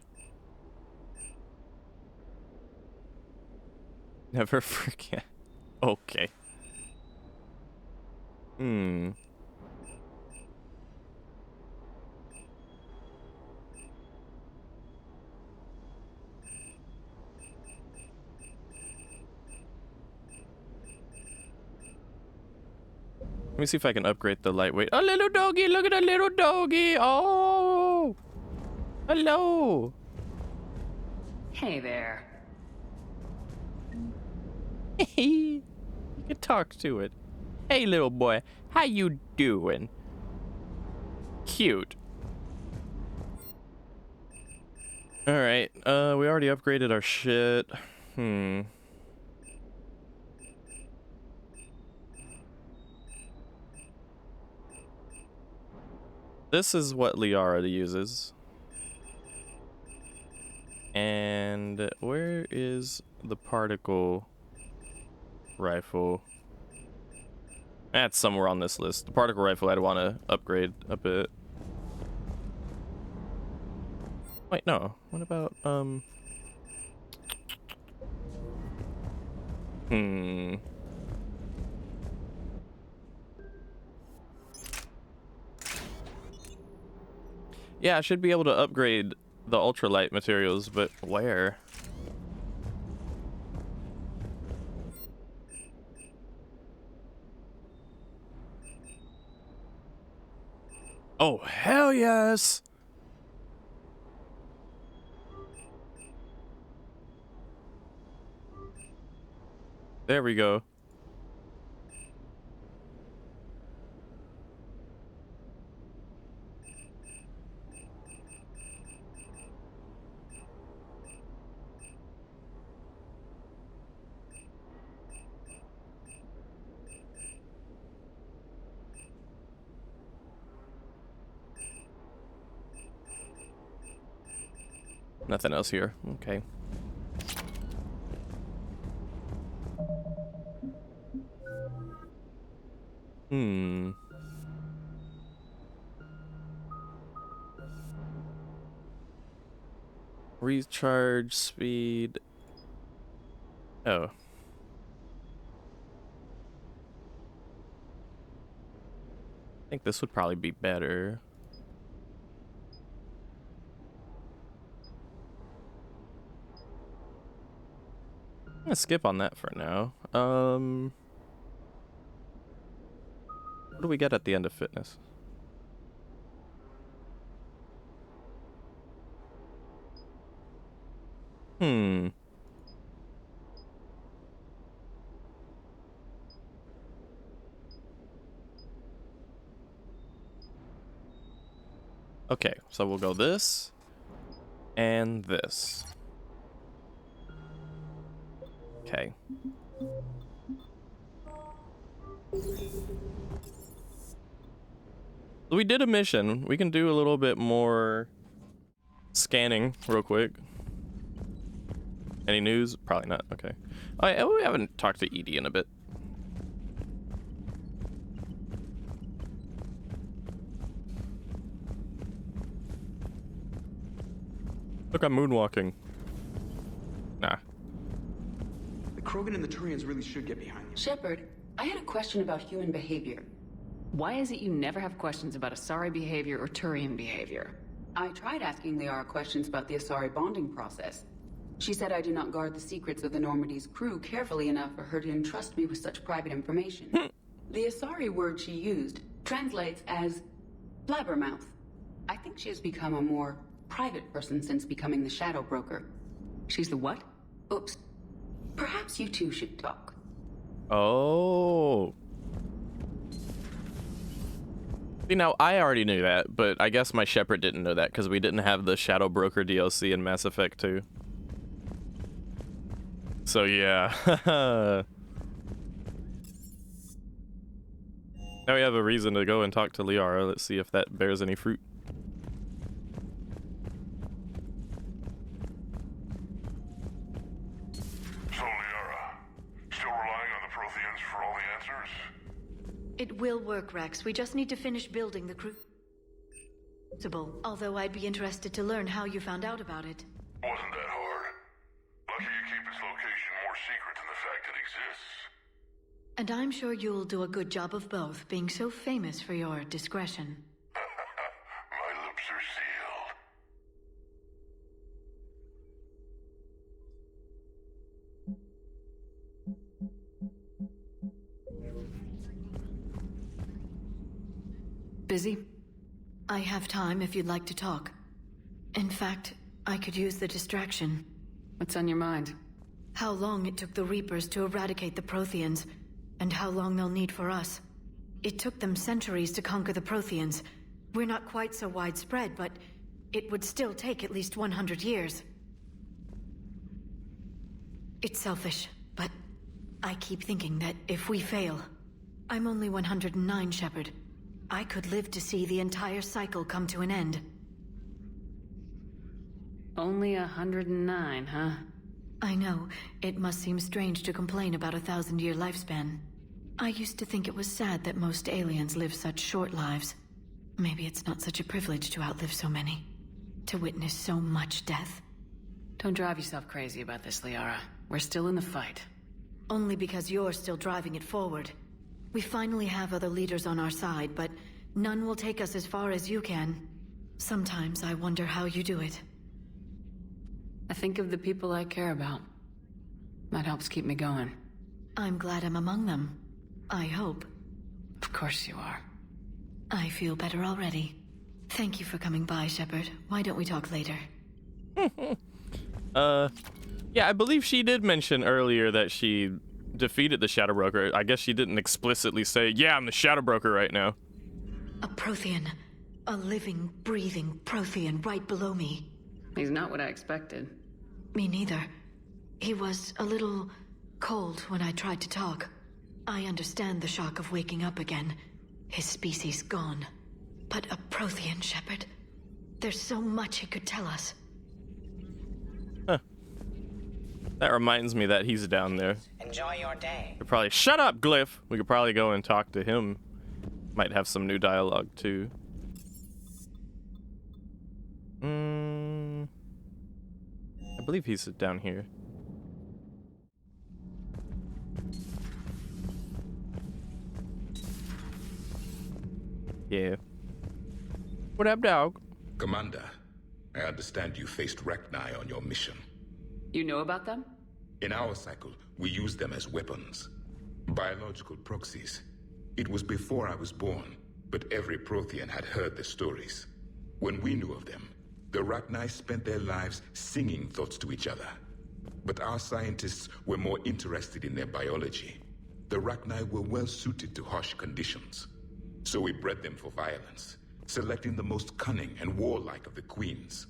Never forget. Okay. Let me see if I can upgrade the lightweight. A little doggy, look at a little doggy. Oh, hello. Hey there. You can talk to it. Hey, little boy, how you doing? Cute. All right. We already upgraded our shit. This is what Liara uses. And where is the particle rifle? That's somewhere on this list. The particle rifle I'd want to upgrade a bit. Wait, no. What about, Yeah, I should be able to upgrade the ultralight materials, but where? Oh, hell yes! There we go. Nothing else here. Okay. Recharge speed. Oh. I think this would probably be better. I'm gonna skip on that for now. What do we get at the end of fitness? Okay, so we'll go this and this. Okay. We did a mission. We can do a little bit more scanning real quick. Any news? Probably not. Okay. We haven't talked to Edie in a bit. Look, I'm moonwalking. Nah. The Krogan and the Turians really should get behind you. Shepard, I had a question about human behavior. Why is it you never have questions about Asari behavior or Turian behavior? I tried asking Liara questions about the Asari bonding process. She said I do not guard the secrets of the Normandy's crew carefully enough for her to entrust me with such private information. The Asari word she used translates as blabbermouth. I think she has become a more private person since becoming the Shadow Broker. She's the what? Oops. Perhaps you two should talk. Oh. See, now, I already knew that, but I guess my Shepard didn't know that because we didn't have the Shadow Broker DLC in Mass Effect 2. So, yeah. Now we have a reason to go and talk to Liara. Let's see if that bears any fruit. So, Liara, still relying on the Protheans for all the answers? It will work, Rex. We just need to finish building the crucible. Although I'd be interested to learn how you found out about it. Wasn't that hard? Lucky you keep its location more secret than the fact it exists. And I'm sure you'll do a good job of both, being so famous for your discretion. My lips are sealed. Busy? I have time if you'd like to talk. In fact, I could use the distraction. What's on your mind? How long it took the Reapers to eradicate the Protheans, and how long they'll need for us. It took them centuries to conquer the Protheans. We're not quite so widespread, but it would still take at least 100 years. It's selfish, but I keep thinking that if we fail... I'm only 109, Shepard. I could live to see the entire cycle come to an end. Only 109, huh? I know. It must seem strange to complain about a 1,000-year lifespan. I used to think it was sad that most aliens live such short lives. Maybe it's not such a privilege to outlive so many. To witness so much death. Don't drive yourself crazy about this, Liara. We're still in the fight. Only because you're still driving it forward. We finally have other leaders on our side, but none will take us as far as you can. Sometimes I wonder how you do it. I think of the people I care about. That helps keep me going. I'm glad I'm among them. I hope. Of course you are. I feel better already. Thank you for coming by, Shepard. Why don't we talk later? Yeah, I believe she did mention earlier that she defeated the Shadow Broker. I guess she didn't explicitly say, yeah, I'm the Shadow Broker right now. A Prothean. A living, breathing Prothean right below me. He's not what I expected. Me neither. He was a little cold when I tried to talk. I understand the shock of waking up again. His species gone. But a Prothean, Shepard. There's so much he could tell us. Huh. That reminds me that he's down there. Enjoy your day. Could probably shut up, Glyph. We could probably go and talk to him. Might have some new dialogue too. I believe he's down here. Yeah. What up, dog? Commander, I understand you faced Rachni on your mission. You know about them? In our cycle, we use them as weapons. Biological proxies. It was before I was born, but every Prothean had heard the stories. When we knew of them, the Rachni spent their lives singing thoughts to each other. But our scientists were more interested in their biology. The Rachni were well suited to harsh conditions. So we bred them for violence, selecting the most cunning and warlike of the queens.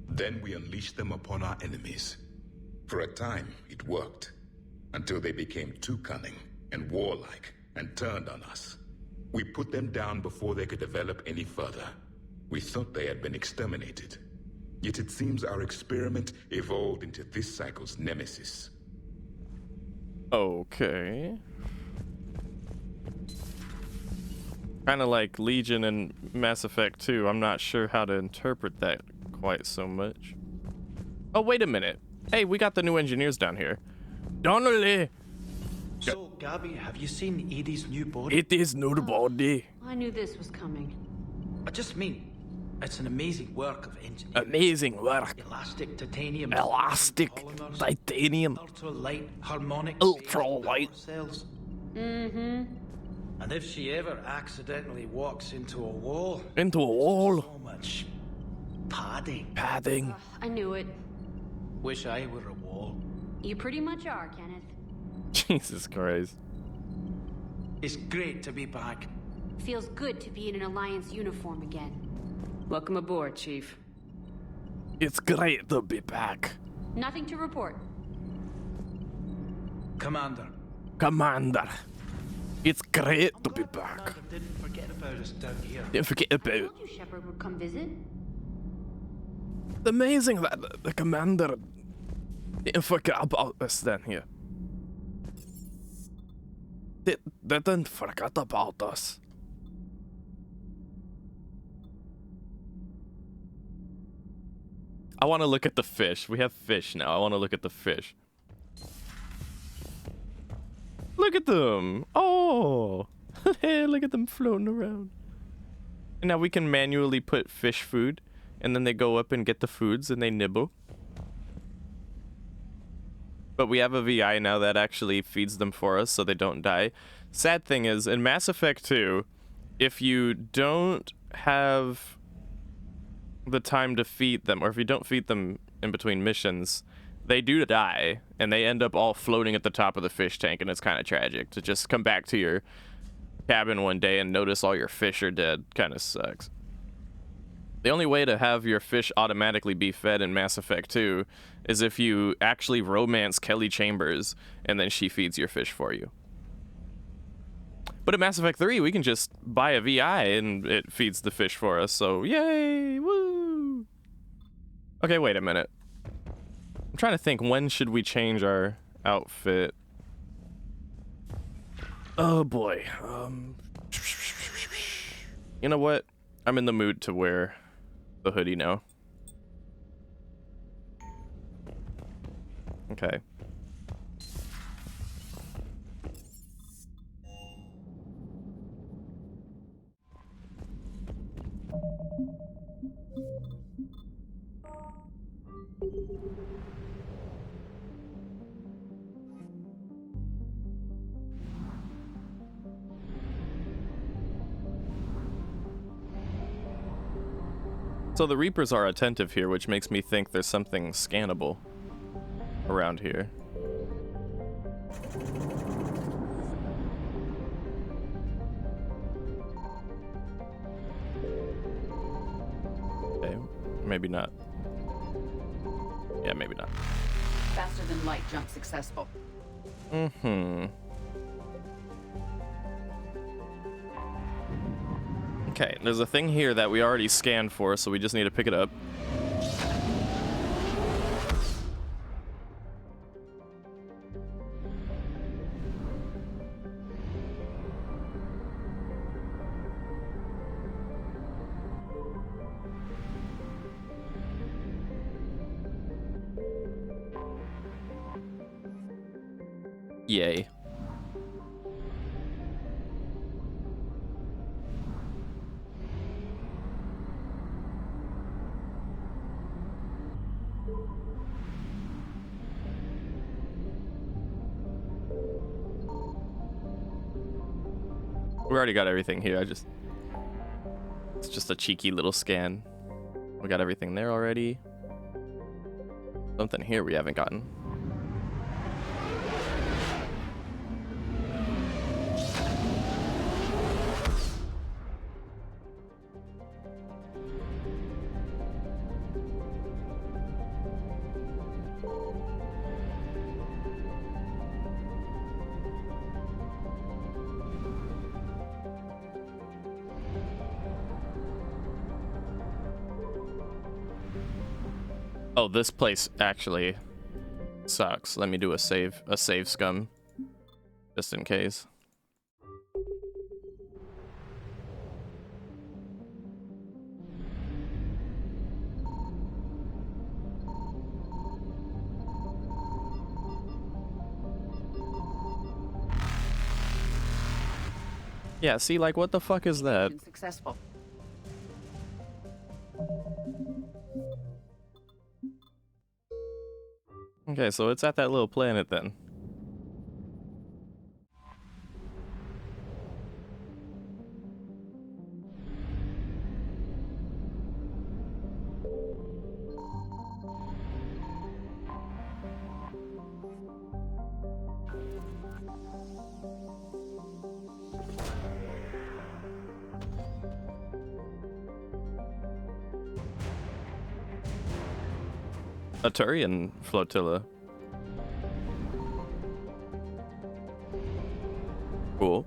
Then we unleashed them upon our enemies. For a time, it worked, until they became too cunning and warlike and turned on us. We put them down before they could develop any further. We thought they had been exterminated. Yet it seems our experiment evolved into this cycle's nemesis. Okay. Kind of like Legion and Mass Effect 2. I'm not sure how to interpret that quite so much. Oh, wait a minute. Hey, we got the new engineers down here. Donnelly! So, Gabby, have you seen Edie's new body? It is new body. I knew this was coming. I just mean, it's an amazing work of engineering. Amazing work. Elastic titanium. Elastic titanium. Ultra-light harmonic. Ultra-light. Cells. Mm-hmm. And if she ever accidentally walks into a wall... Into a wall? So much padding. Padding. I knew it. Wish I were a wall. You pretty much are, Kenneth. Jesus Christ. It's great to be back. Feels good to be in an Alliance uniform again. Welcome aboard, Chief. It's great to be back. Nothing to report. Commander. Commander. It's great to be back. Didn't forget about us down here. Didn't forget about... I told you Shepard would come visit. It's amazing that the commander didn't forget about us down here. They didn't forget about us. I want to look at the fish. We have fish now. I want to look at the fish. Look at them. Oh. Hey, look at them floating around. And now we can manually put fish food. And then they go up and get the foods and they nibble. But we have a VI now that actually feeds them for us so they don't die. Sad thing is, in Mass Effect 2, if you don't have the time to feed them, or if you don't feed them in between missions, they do die, and they end up all floating at the top of the fish tank, and it's kind of tragic. To just come back to your cabin one day and notice all your fish are dead kind of sucks. The only way to have your fish automatically be fed in Mass Effect 2 is if you actually romance Kelly Chambers, and then she feeds your fish for you. But in Mass Effect 3, we can just buy a VI, and it feeds the fish for us, so yay! Woo! Okay, wait a minute. I'm trying to think, when should we change our outfit? Oh boy. You know what? I'm in the mood to wear the hoodie now. Okay. So the Reapers are attentive here, which makes me think there's something scannable around here. Okay, maybe not. Yeah, maybe not. Faster than light jump successful. Mm-hmm. Okay, there's a thing here that we already scanned for, so we just need to pick it up. Yay. We already got everything here. It's just a cheeky little scan. We got everything there already. Something here we haven't gotten. Oh, this place actually sucks. Let me do a save scum, just in case. Yeah, see, like, what the fuck is that? Successful. Okay, so it's at that little planet then. A Turian flotilla. Cool.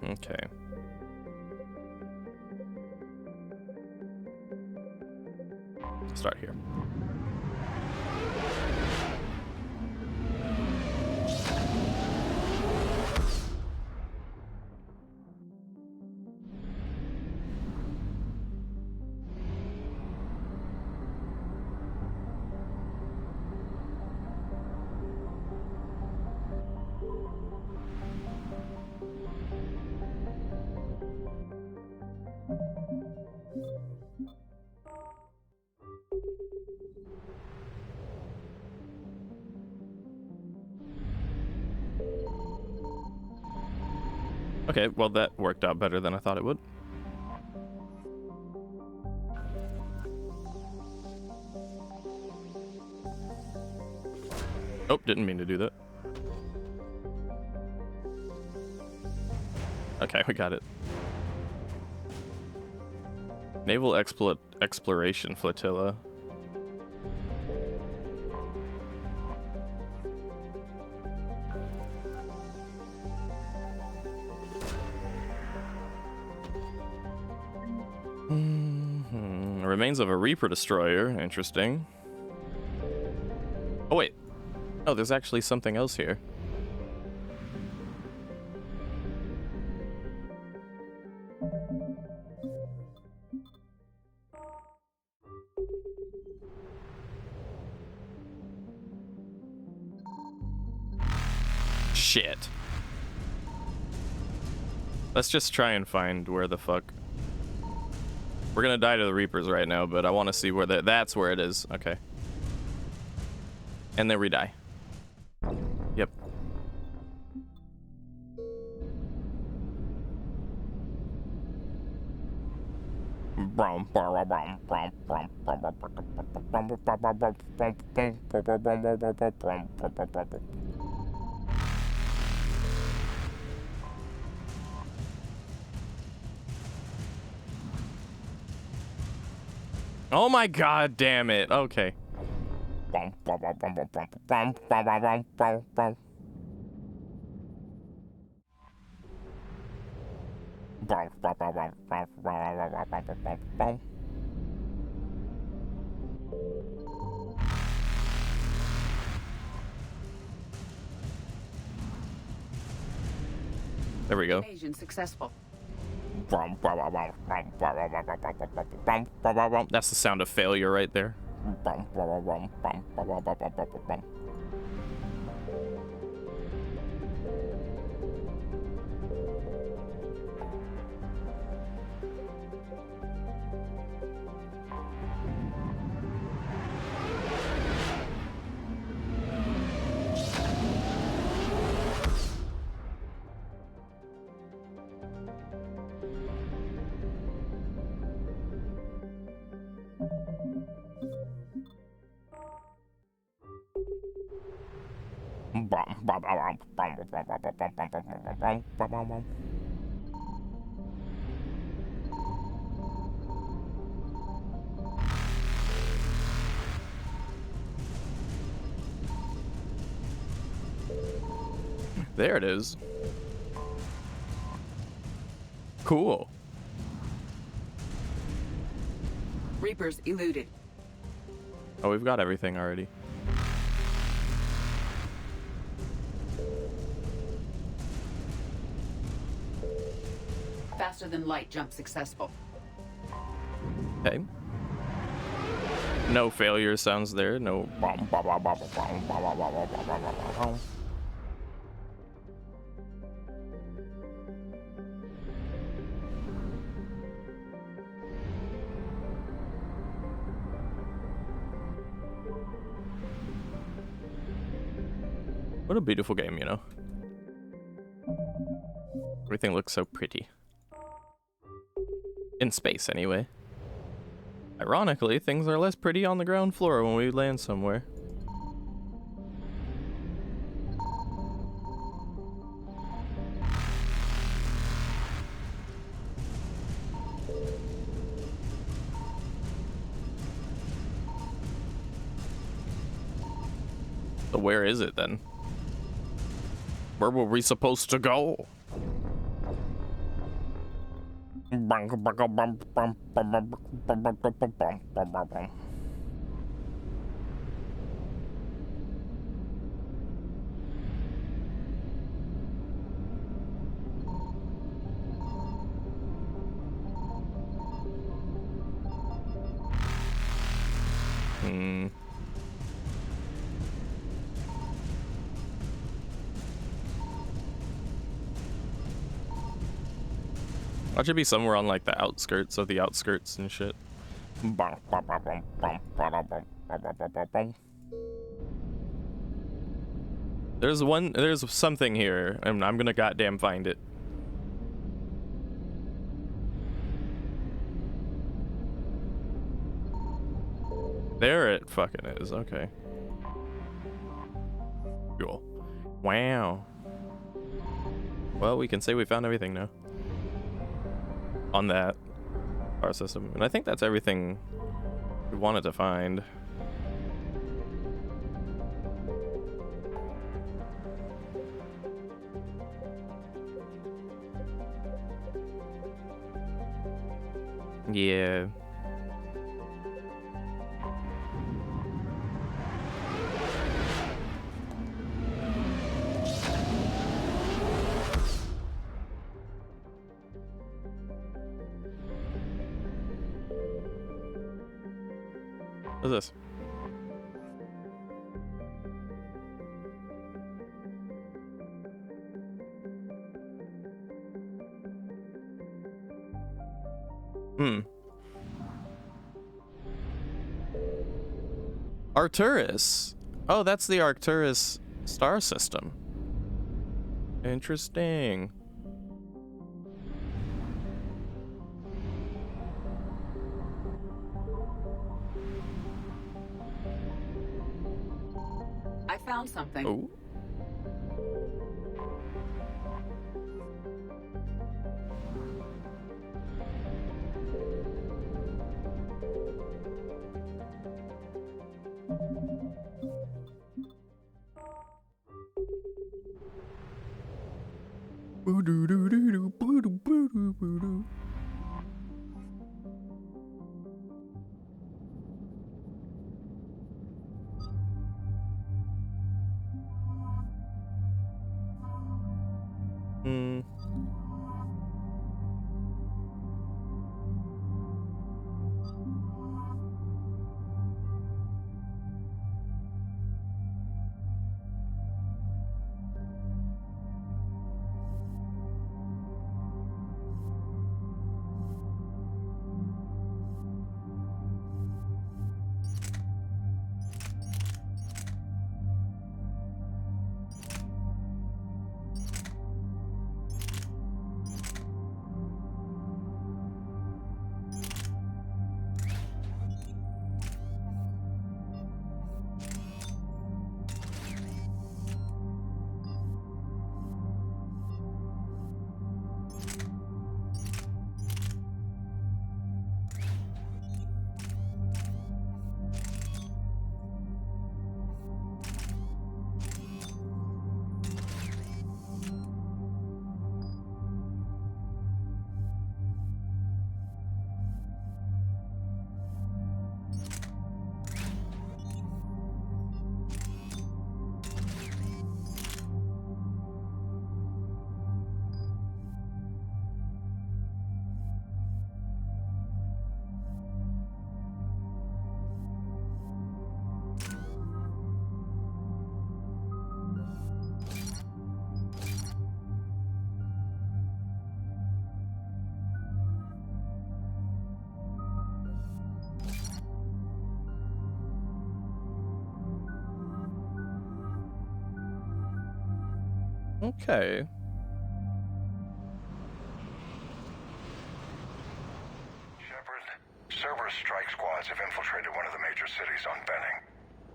Okay. Start here. Okay, well that worked out better than I thought it would. Oh, didn't mean to do that. Okay, we got it. Naval Exploration Flotilla. Remains of a Reaper destroyer. Interesting. Oh wait. Oh, there's actually something else here. Shit. Let's just try and find where the fuck... We're gonna die to the Reapers right now, but I want to see where that's where it is. Okay. And then we die. Yep. Oh my god damn it. Okay. There we go. Invasion successful. That's the sound of failure right there. There it is. Cool. Reapers eluded. Oh, we've got everything already. Faster than light jump successful. Okay. No failure sounds there. No. What a beautiful game, you know? Everything looks so pretty. In space, anyway. Ironically, things are less pretty on the ground floor when we land somewhere. So where is it then? Where were we supposed to go? That should be somewhere on like the outskirts of the outskirts and shit. There's something here, and I'm gonna goddamn find it. There it fucking is, okay. Cool. Wow. Well, we can say we found everything now. On that star system. And I think that's everything we wanted to find. Yeah. What's this? Arcturus. Oh, that's the Arcturus star system. Interesting. I found something. Oh. Okay. Shepard, Cerberus strike squads have infiltrated one of the major cities on Benning.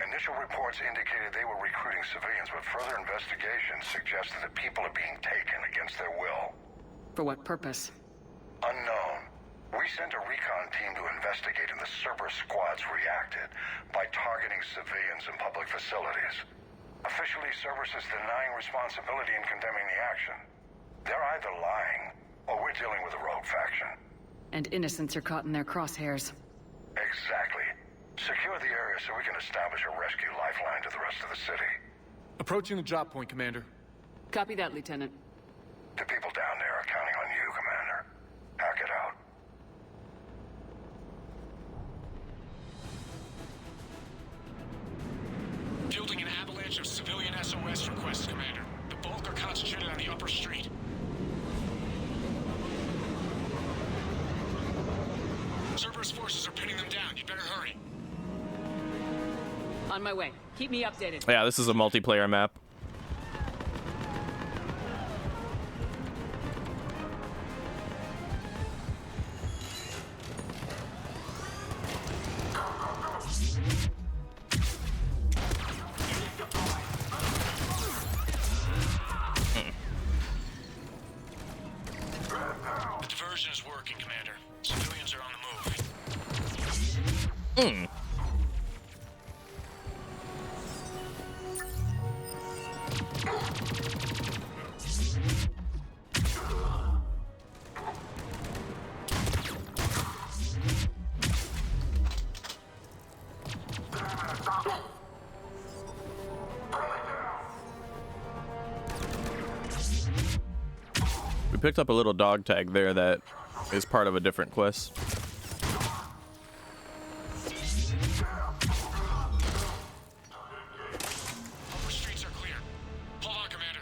Initial reports indicated they were recruiting civilians, but further investigation suggested that people are being taken against their will. For what purpose? Unknown. We sent a recon team to investigate, and the Cerberus squads reacted by targeting civilians in public facilities. Officially, Cerberus is denying responsibility and condemning the action. They're either lying, or we're dealing with a rogue faction. And innocents are caught in their crosshairs. Exactly. Secure the area so we can establish a rescue lifeline to the rest of the city. Approaching the drop point, Commander. Copy that, Lieutenant. The people down there are counting on you, Commander. Hack it out. Fielding an avalanche of civilian SOS requests, Commander. The bulk are concentrated on the upper street. Cerberus forces are pinning them down. You'd better hurry. On my way. Keep me updated. Yeah, this is a multiplayer map. The diversion is working, Commander. Civilians are on the move. We picked up a little dog tag there that is part of a different quest. Upper streets are clear. Hold on, Commander.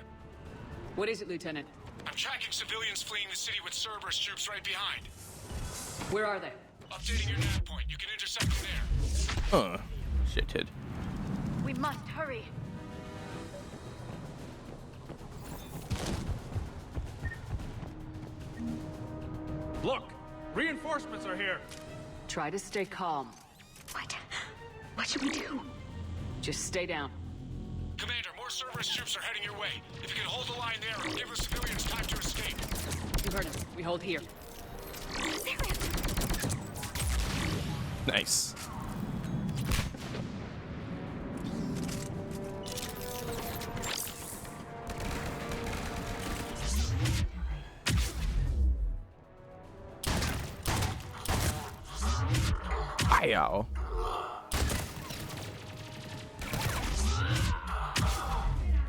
What is it, Lieutenant? I'm tracking civilians fleeing the city with Cerberus troops right behind. Where are they? Updating your nav point. You can intercept them there. Shithead. We must hurry. Look! Reinforcements are here! Try to stay calm. What should we do? Just stay down. Commander, more Cerberus troops are heading your way. If you can hold the line there, it'll give the civilians time to escape. You heard him. We hold here. Nice. Hi-yow.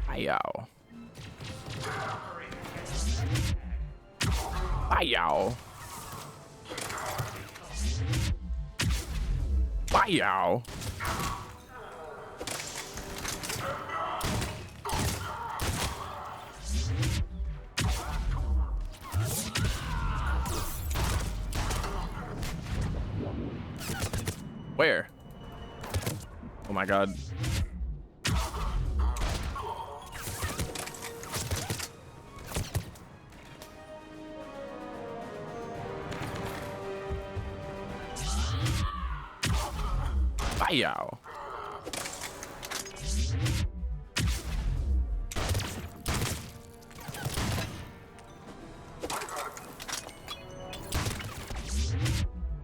Hi-yow. Hi-yow. Hi-yow. Where? Oh my god. Hi-yow.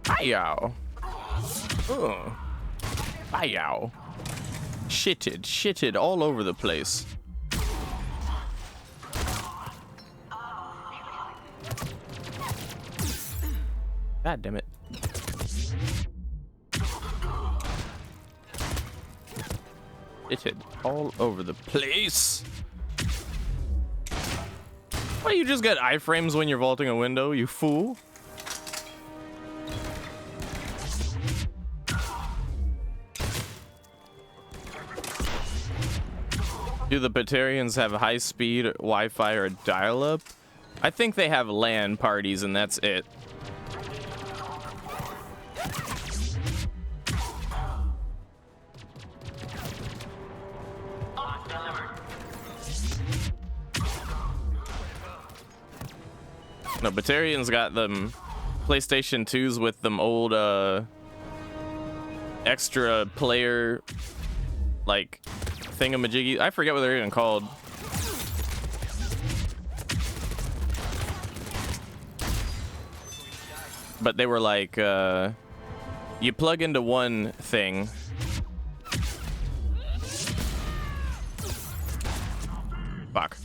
Hi-yow. Hi-yow. Shitted all over the place. God damn it. Shitted all over the place. Why you just get iframes when you're vaulting a window, you fool? Do the Batarians have high-speed Wi-Fi or dial-up? I think they have LAN parties and that's it. No, Batarian's got them PlayStation 2s with them old extra player like thingamajiggy. I forget what they're even called. But they were like you plug into one thing. Fuck.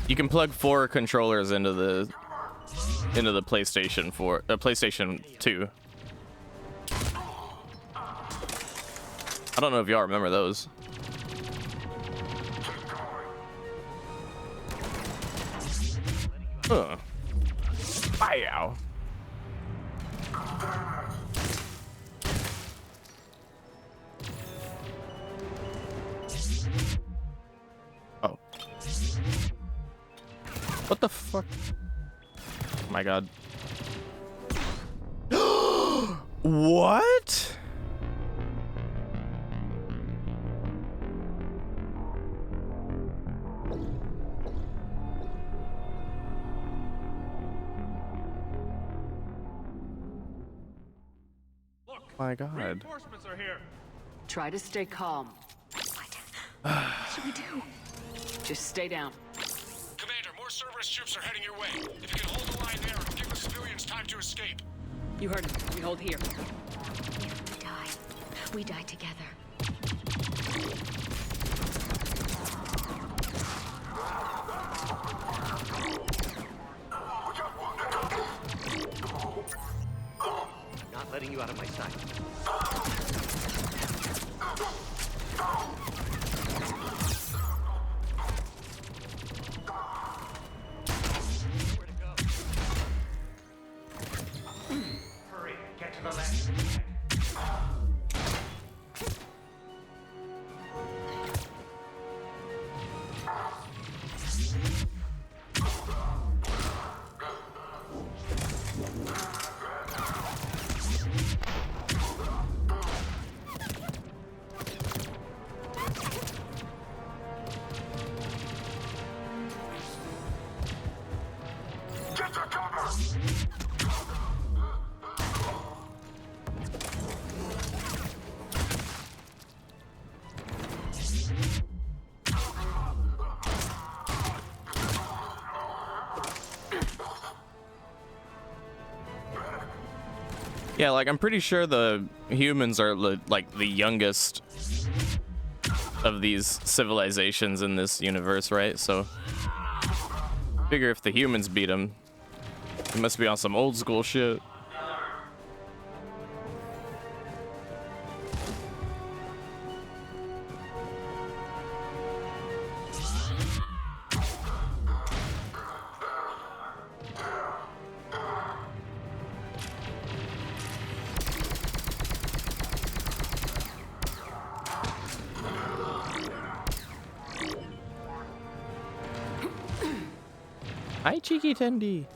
You can plug 4 controllers into the PlayStation 4, PlayStation 2. I don't know if y'all remember those. Wow. Oh. What the fuck? Oh my god. What? My god. Reinforcements are here. Try to stay calm. What should we do? Just stay down. Commander, more Cerberus troops are heading your way. If you can hold the line there, it'll give the civilians time to escape. You heard me. We hold here. We die together. I'm not letting you out of my sight. Hurry, get to the left. Yeah, like I'm pretty sure the humans are like the youngest of these civilizations in this universe, right? So figure if the humans beat them, it must be on some old school shit. Hi, Cheeky Tendy.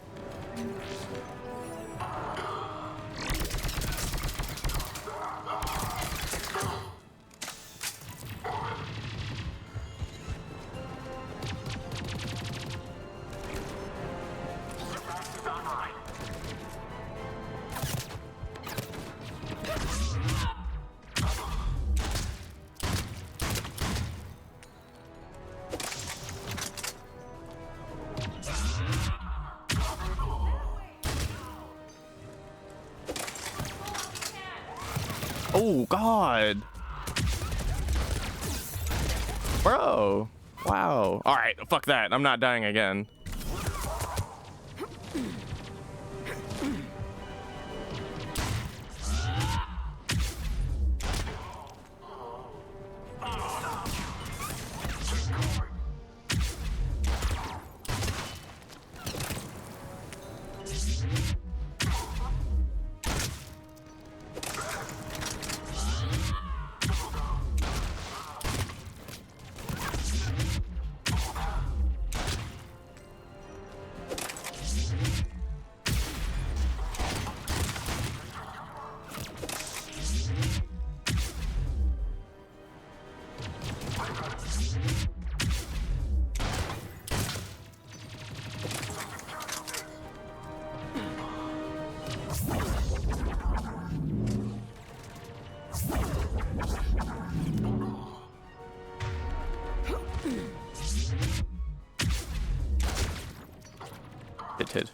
Oh, God. Bro. Wow. All right. Fuck that. I'm not dying again. Hit.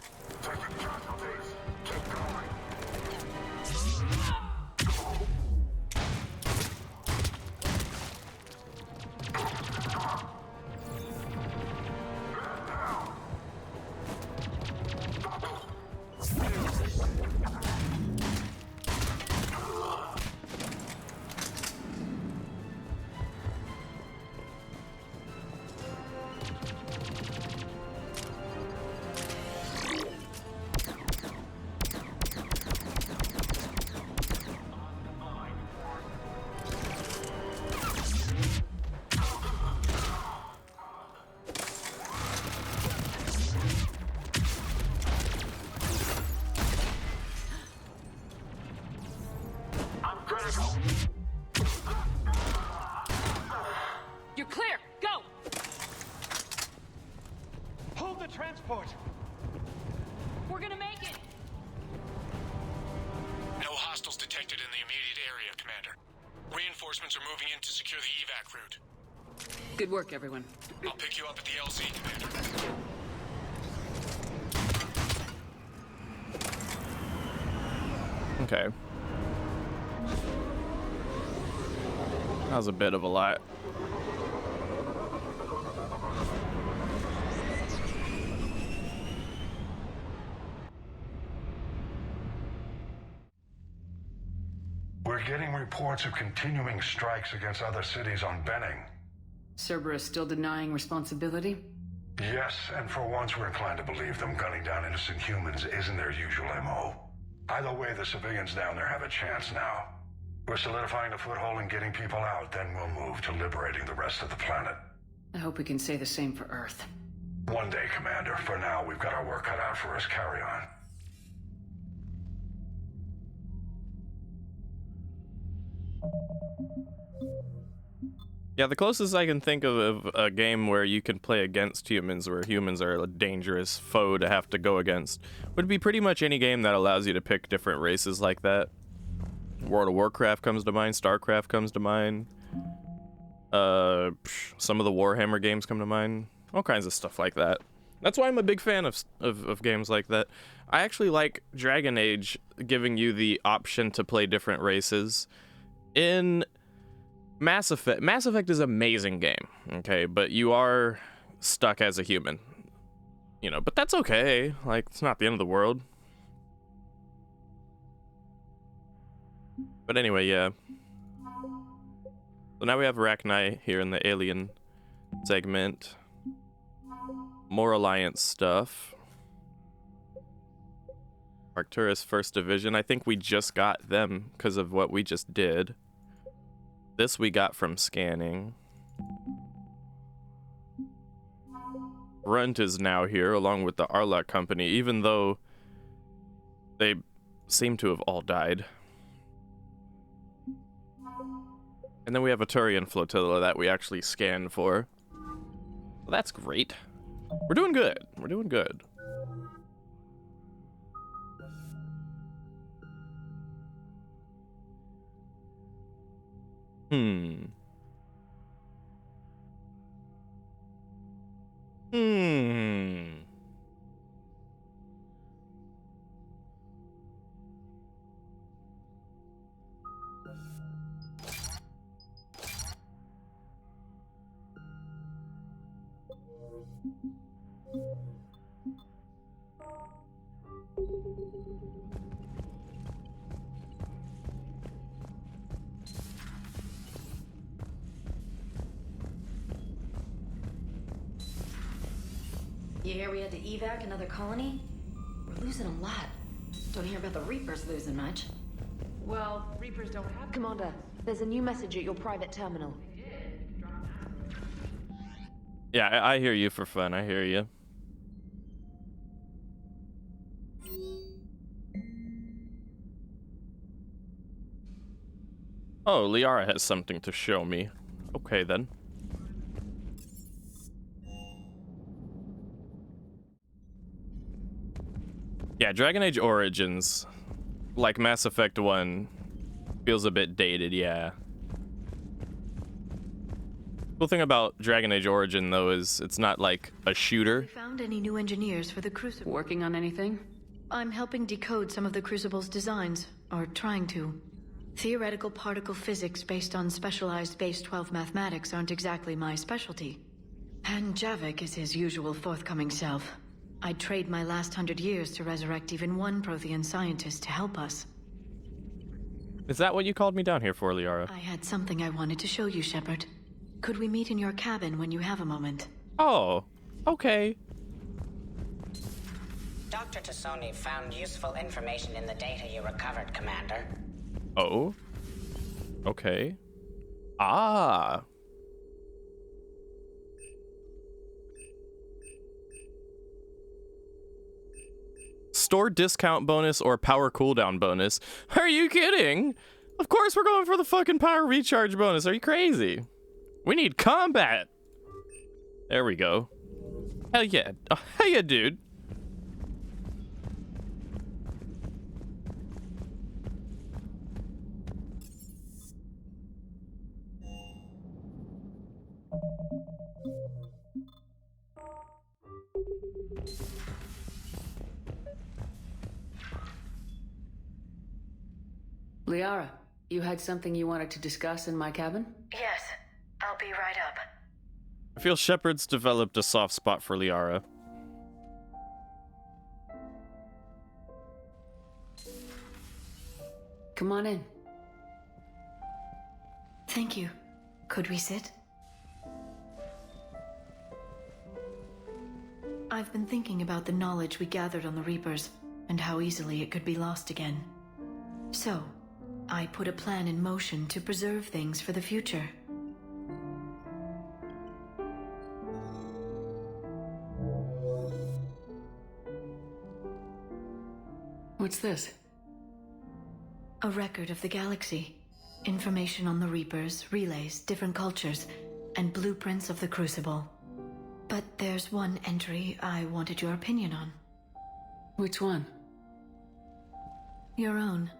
You're clear. Go. Hold the transport. We're gonna make it. No hostiles detected in the immediate area, Commander. Reinforcements are moving in to secure the evac route. Good work, everyone. I'll pick you up at the LZ, Commander. Okay. That was a bit of a lot. We're getting reports of continuing strikes against other cities on Benning. Cerberus still denying responsibility? Yes, and for once we're inclined to believe them. Gunning down innocent humans isn't their usual MO. Either way, the civilians down there have a chance now. We're solidifying a foothold and getting people out, then we'll move to liberating the rest of the planet. I hope we can say the same for Earth. One day, Commander. For now, we've got our work cut out for us. Carry on. Yeah, the closest I can think of a game where you can play against humans, where humans are a dangerous foe to have to go against, would be pretty much any game that allows you to pick different races like that. World of Warcraft comes to mind, StarCraft comes to mind, some of the Warhammer games come to mind, all kinds of stuff like that. That's why I'm a big fan of games like that. I actually like Dragon Age giving you the option to play different races. In Mass Effect is an amazing game, okay, but you are stuck as a human, you know, but that's okay. Like, it's not the end of the world. But anyway, yeah. So now we have Arachni here in the alien segment. More Alliance stuff. Arcturus First Division. I think we just got them because of what we just did. This we got from scanning. Runt is now here along with the Arlok company, even though they seem to have all died. And then we have a Turian flotilla that we actually scanned for. Well, that's great. We're doing good. We're doing good. You hear we had to evac another colony? We're losing a lot. Don't hear about the Reapers losing much. Well, Reapers don't have... Commander, there's a new message at your private terminal. Yeah, I hear you for fun. I hear you. Oh, Liara has something to show me. Okay, then. Yeah, Dragon Age Origins, like Mass Effect 1, feels a bit dated, yeah. Cool thing about Dragon Age Origin, though, is it's not like a shooter. Found any new engineers for the Crucible? Working on anything? I'm helping decode some of the Crucible's designs, or trying to. Theoretical particle physics based on specialized base 12 mathematics aren't exactly my specialty. And Javik is his usual forthcoming self. I'd trade my last 100 years to resurrect even one Prothean scientist to help us. Is that what you called me down here for, Liara? I had something I wanted to show you, Shepard. Could we meet in your cabin when you have a moment? Oh, okay. Dr. Tassoni found useful information in the data you recovered, Commander. Oh? Okay. Ah. Store discount bonus or power cooldown bonus? Are you kidding? Of course we're going for the fucking power recharge bonus. Are you crazy? We need combat. There we go. Hell yeah. Oh, hell yeah, dude. Liara, you had something you wanted to discuss in my cabin? Yes, I'll be right up. I feel Shepard's developed a soft spot for Liara. Come on in. Thank you. Could we sit? I've been thinking about the knowledge we gathered on the Reapers, and how easily it could be lost again. So, I put a plan in motion to preserve things for the future. What's this? A record of the galaxy. Information on the Reapers, relays, different cultures, and blueprints of the Crucible. But there's one entry I wanted your opinion on. Which one? Your own.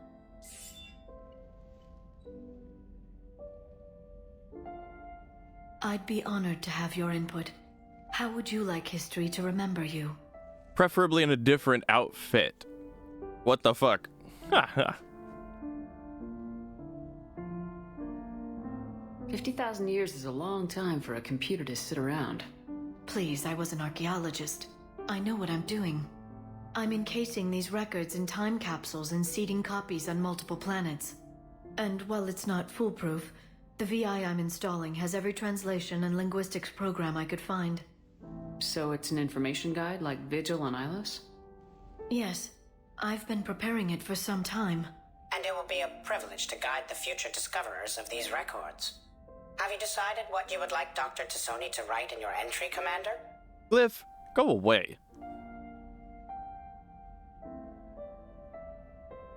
I'd be honored to have your input. How would you like history to remember you? Preferably in a different outfit. What the fuck? Haha. 50,000 years is a long time for a computer to sit around. Please, I was an archaeologist. I know what I'm doing. I'm encasing these records in time capsules and seeding copies on multiple planets. And while it's not foolproof, the VI I'm installing has every translation and linguistics program I could find. So it's an information guide like Vigil on Ilos? Yes. I've been preparing it for some time. And it will be a privilege to guide the future discoverers of these records. Have you decided what you would like Dr. Tassoni to write in your entry, Commander? Glyph, go away.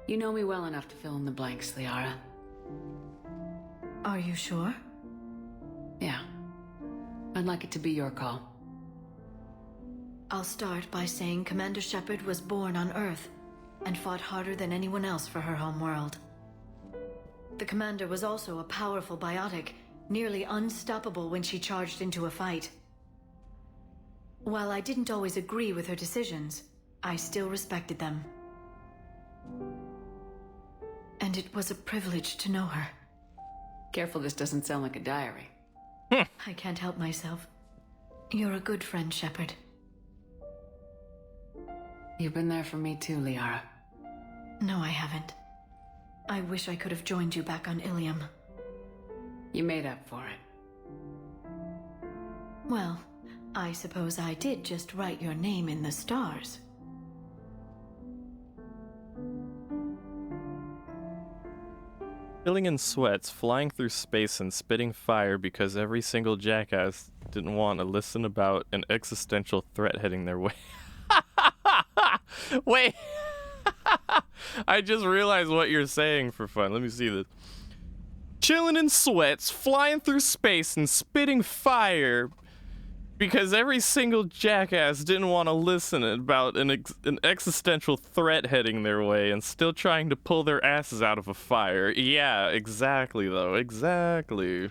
You know me well enough to fill in the blanks, Liara. Are you sure? Yeah. I'd like it to be your call. I'll start by saying Commander Shepard was born on Earth and fought harder than anyone else for her home world. The Commander was also a powerful biotic, nearly unstoppable when she charged into a fight. While I didn't always agree with her decisions, I still respected them. And it was a privilege to know her. Careful this doesn't sound like a diary. I can't help myself. You're a good friend, Shepard. You've been there for me too, Liara. No, I haven't. I wish I could have joined you back on Ilium. You made up for it. Well, I suppose I did just write your name in the stars. Filling in sweats, flying through space and spitting fire because every single jackass didn't want to listen about an existential threat heading their way. Wait. I just realized what you're saying for fun. Let me see this. Chilling in sweats, flying through space and spitting fire because every single jackass didn't want to listen about an existential threat heading their way and still trying to pull their asses out of a fire. Yeah, exactly though. Exactly.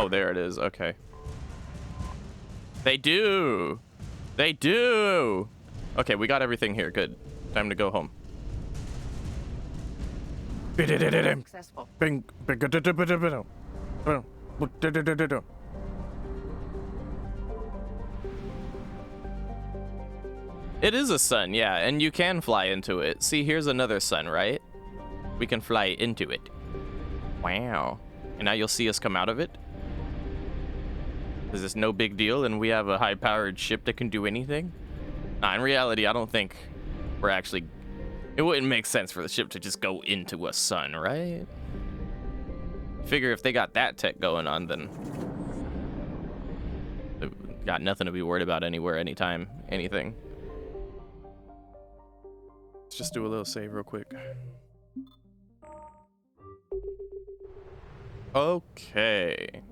Oh, there it is. Okay. They do. They do. Okay, we got everything here. Good. Time to go home. Successful. It is a sun, yeah, and you can fly into it. See, here's another sun, right? We can fly into it. Wow. And now you'll see us come out of it. Is this no big deal and we have a high-powered ship that can do anything? Nah, in reality, I don't think we're actually... It wouldn't make sense for the ship to just go into a sun, right? Figure if they got that tech going on, then... They've got nothing to be worried about anywhere, anytime, anything. Let's just do a little save real quick. Okay.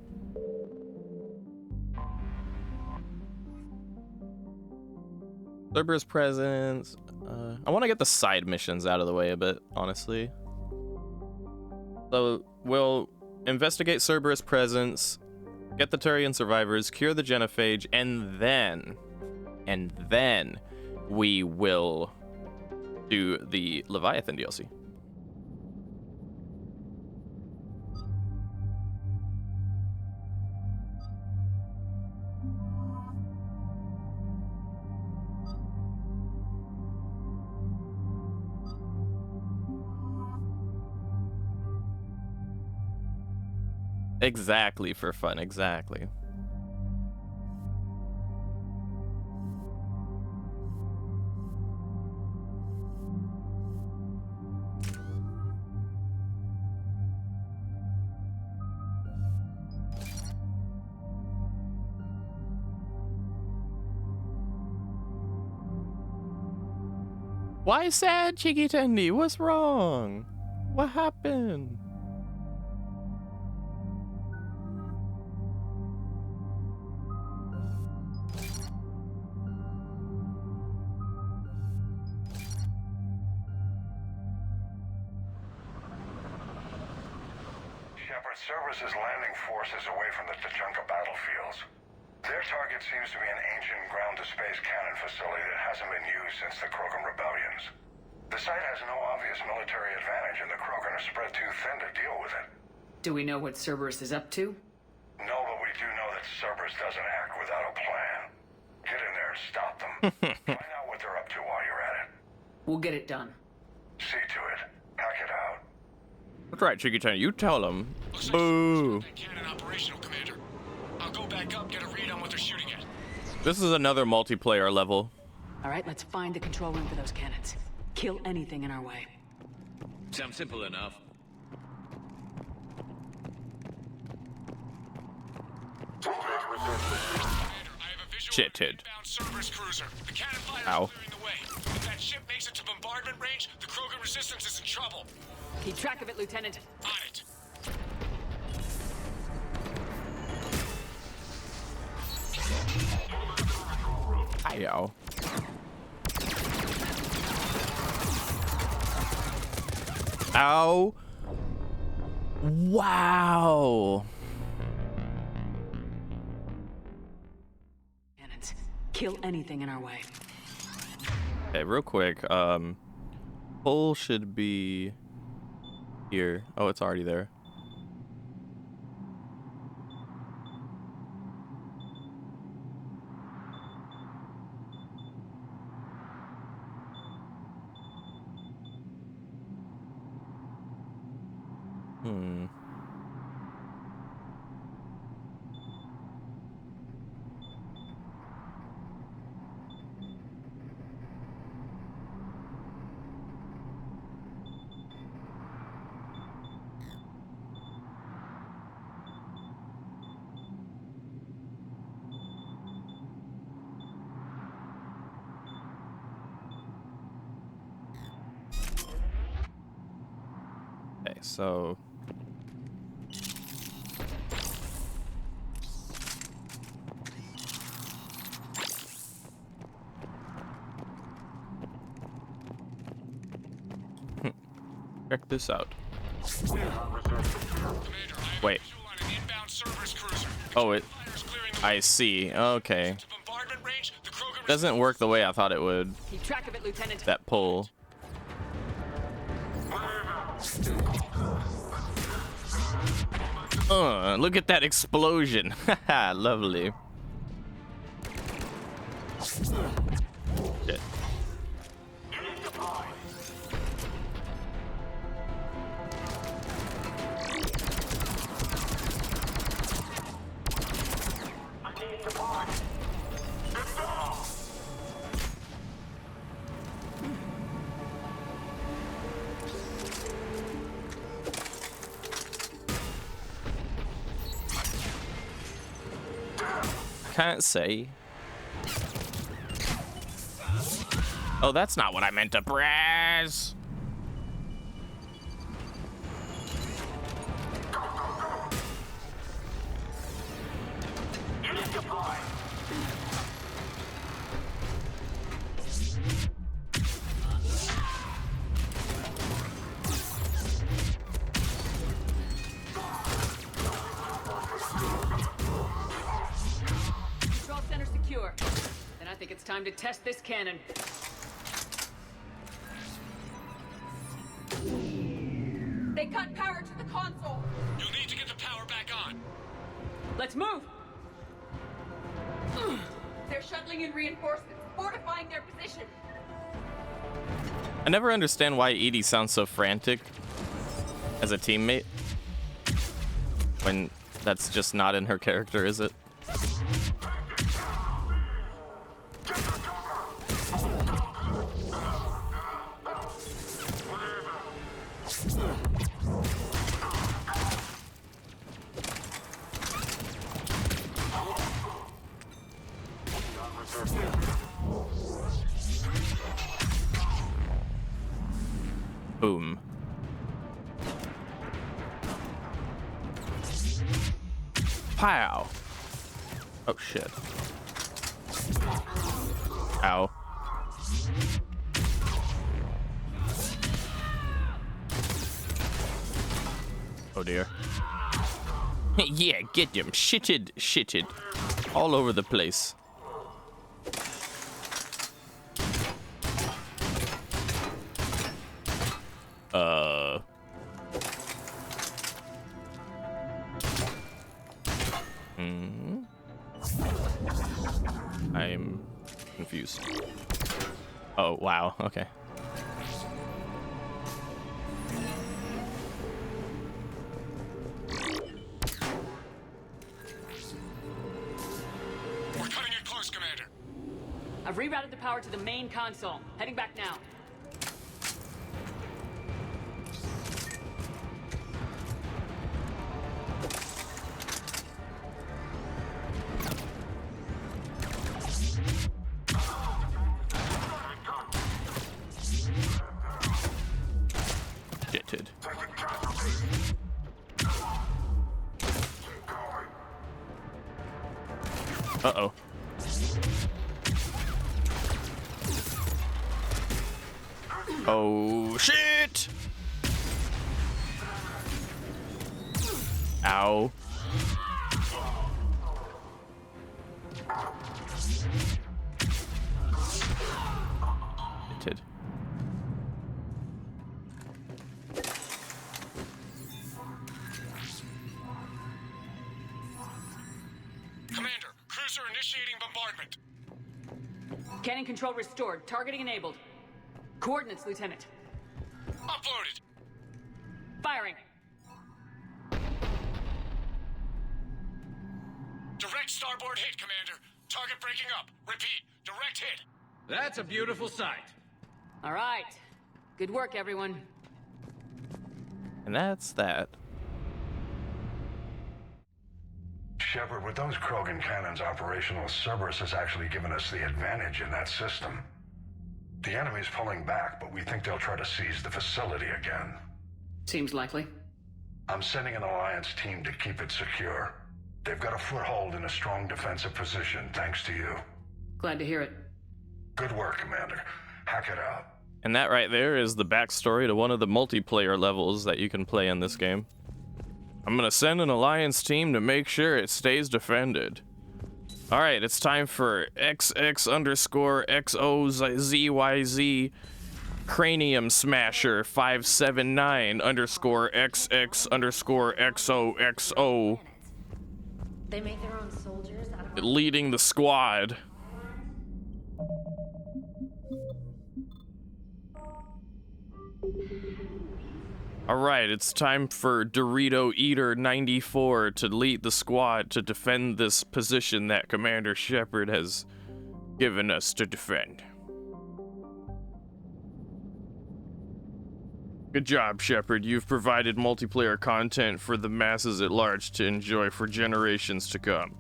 Cerberus presence. I want to get the side missions out of the way a bit, honestly. So we'll investigate Cerberus presence, get the Turian survivors, cure the genophage, and then we will do the Leviathan DLC. Exactly, for fun, exactly. Why sad, Cheeky Tendy? What's wrong? What happened? Cerberus' landing forces away from the Tachanka battlefields. Their target seems to be an ancient ground-to-space cannon facility that hasn't been used since the Krogan rebellions. The site has no obvious military advantage, and the Krogan are spread too thin to deal with it. Do we know what Cerberus is up to? No, but we do know that Cerberus doesn't act without a plan. Get in there and stop them. Find out what they're up to while you're at it. We'll get it done. See to it. Hack it out. That's right, Cheeky Tendy. You tell them. Looks Boo. like cannon operational, Commander. I'll go back up, get a read on what they're shooting at. This is another multiplayer level. All right, let's find the control room for those cannons. Kill anything in our way. Sounds simple enough. Shithead. Cerberus cruiser. The cannon fire Ow. is clearing the way. If that ship makes it to bombardment range, the Krogan resistance is in trouble. Keep track of it, Lieutenant. On it. Hi-yo. Ow. Wow. Cannons. Kill anything in our way. Okay, real quick. Pull should be here. Oh, it's already there. Okay, so check this out. Wait. Cerberus cruiser. Oh, I see. Okay. Bombardment range, the Krogan Doesn't work the way I thought it would. Keep track of it, Lieutenant. That pull. Look at that explosion. Haha, lovely. Shit. Can't say. Oh, that's not what I meant to press. Control center secure. Then I think it's time to test this cannon. They cut power to the console. You'll need to get the power back on. Let's move. They're shuttling in reinforcements, fortifying their position. I never understand why Edie sounds so frantic as a teammate when that's just not in her character, is it? Boom. Pow. Oh shit. Ow. Oh dear. Yeah, get him. Shitted. All over the place. I'm confused. Oh, wow. Okay. We're cutting it close, Commander. I've rerouted the power to the main console. Heading back now. Shitted. Uh-oh. Oh, shit! Ow. Shitted. Commander, cruiser initiating bombardment. Cannon control restored. Targeting enabled. Coordinates, Lieutenant. Uploaded. Firing. Direct starboard hit, Commander. Target breaking up. Repeat, direct hit. That's a beautiful sight. All right. Good work, everyone. And that's that. Shepard, with those Krogan cannons operational, Cerberus has actually given us the advantage in that system. The enemy's pulling back, but we think they'll try to seize the facility again. Seems likely. I'm sending an Alliance team to keep it secure. They've got a foothold in a strong defensive position, thanks to you. Glad to hear it. Good work, Commander. Hack it out. And that right there is the backstory to one of the multiplayer levels that you can play in this game. I'm gonna send an alliance team to make sure it stays defended. All right, it's time for XX_XOZYZ Cranium Smasher 579_XX_XOXO They make their own soldiers out of leading the squad. All right, it's time for Dorito Eater 94 to lead the squad to defend this position that Commander Shepard has given us to defend. Good job, Shepard. You've provided multiplayer content for the masses at large to enjoy for generations to come.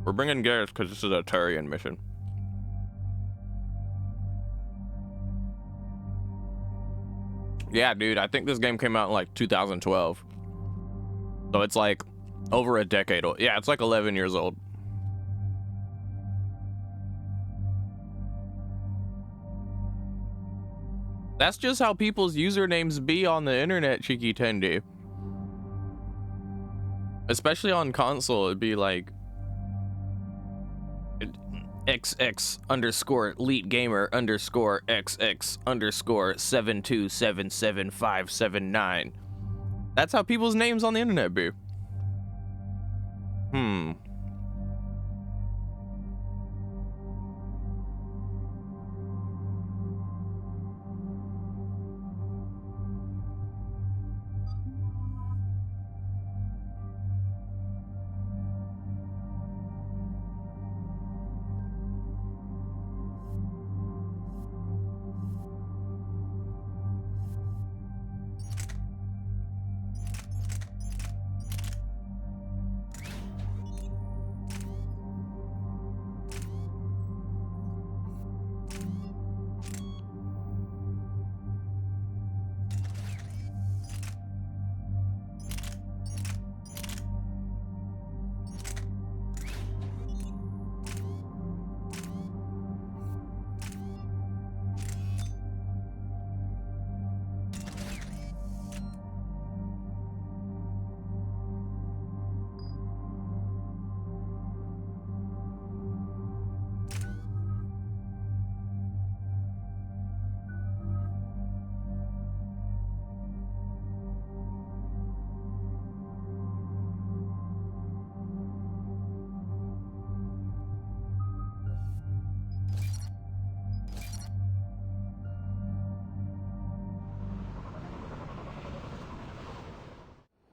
We're bringing Garrett because this is a Turian mission. Yeah, dude, I think this game came out in like 2012. So it's like over a decade old. Yeah, it's like 11 years old. That's just how people's usernames be on the internet, Cheeky Tendy. Especially on console, it'd be like XX_elite gamer_XX_7277579. That's how people's names on the internet be.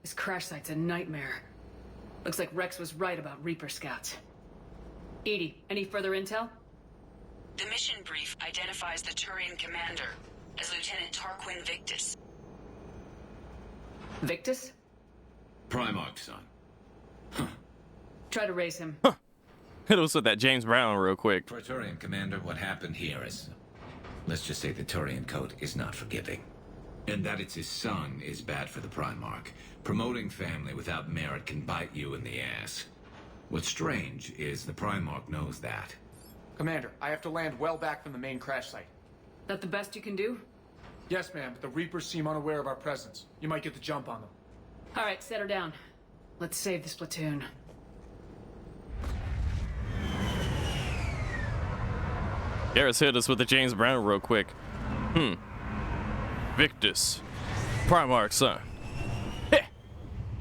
This crash site's a nightmare. Looks like Rex was right about Reaper scouts. Edie, any further intel? The mission brief identifies the Turian commander as Lieutenant Tarquin Victus. Victus? Primarch's son. Try to raise him. Hit us with that James Brown real quick. Praetorian Commander, what happened here is... let's just say the Turian code is not forgiving. And that it's his son is bad for the Primarch. Promoting family without merit can bite you in the ass. What's strange is the Primarch knows that. Commander, I have to land well back from the main crash site. That the best you can do? Yes, ma'am, but the Reapers seem unaware of our presence. You might get the jump on them. All right, set her down. Let's save this platoon. Garrus hit us with the James Brown real quick. Victus. Primarch's son.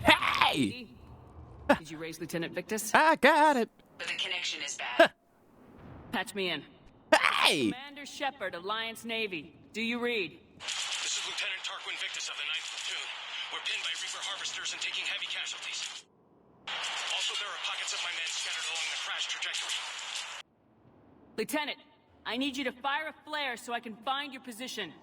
Hey! Did you raise Lieutenant Victus? I got it. But the connection is bad. Patch me in. Hey! Commander Shepard, Alliance Navy. Do you read? This is Lieutenant Tarquin Victus of the 9th Platoon. We're pinned by Reaper harvesters and taking heavy casualties. Also, there are pockets of my men scattered along the crash trajectory. Lieutenant, I need you to fire a flare so I can find your position.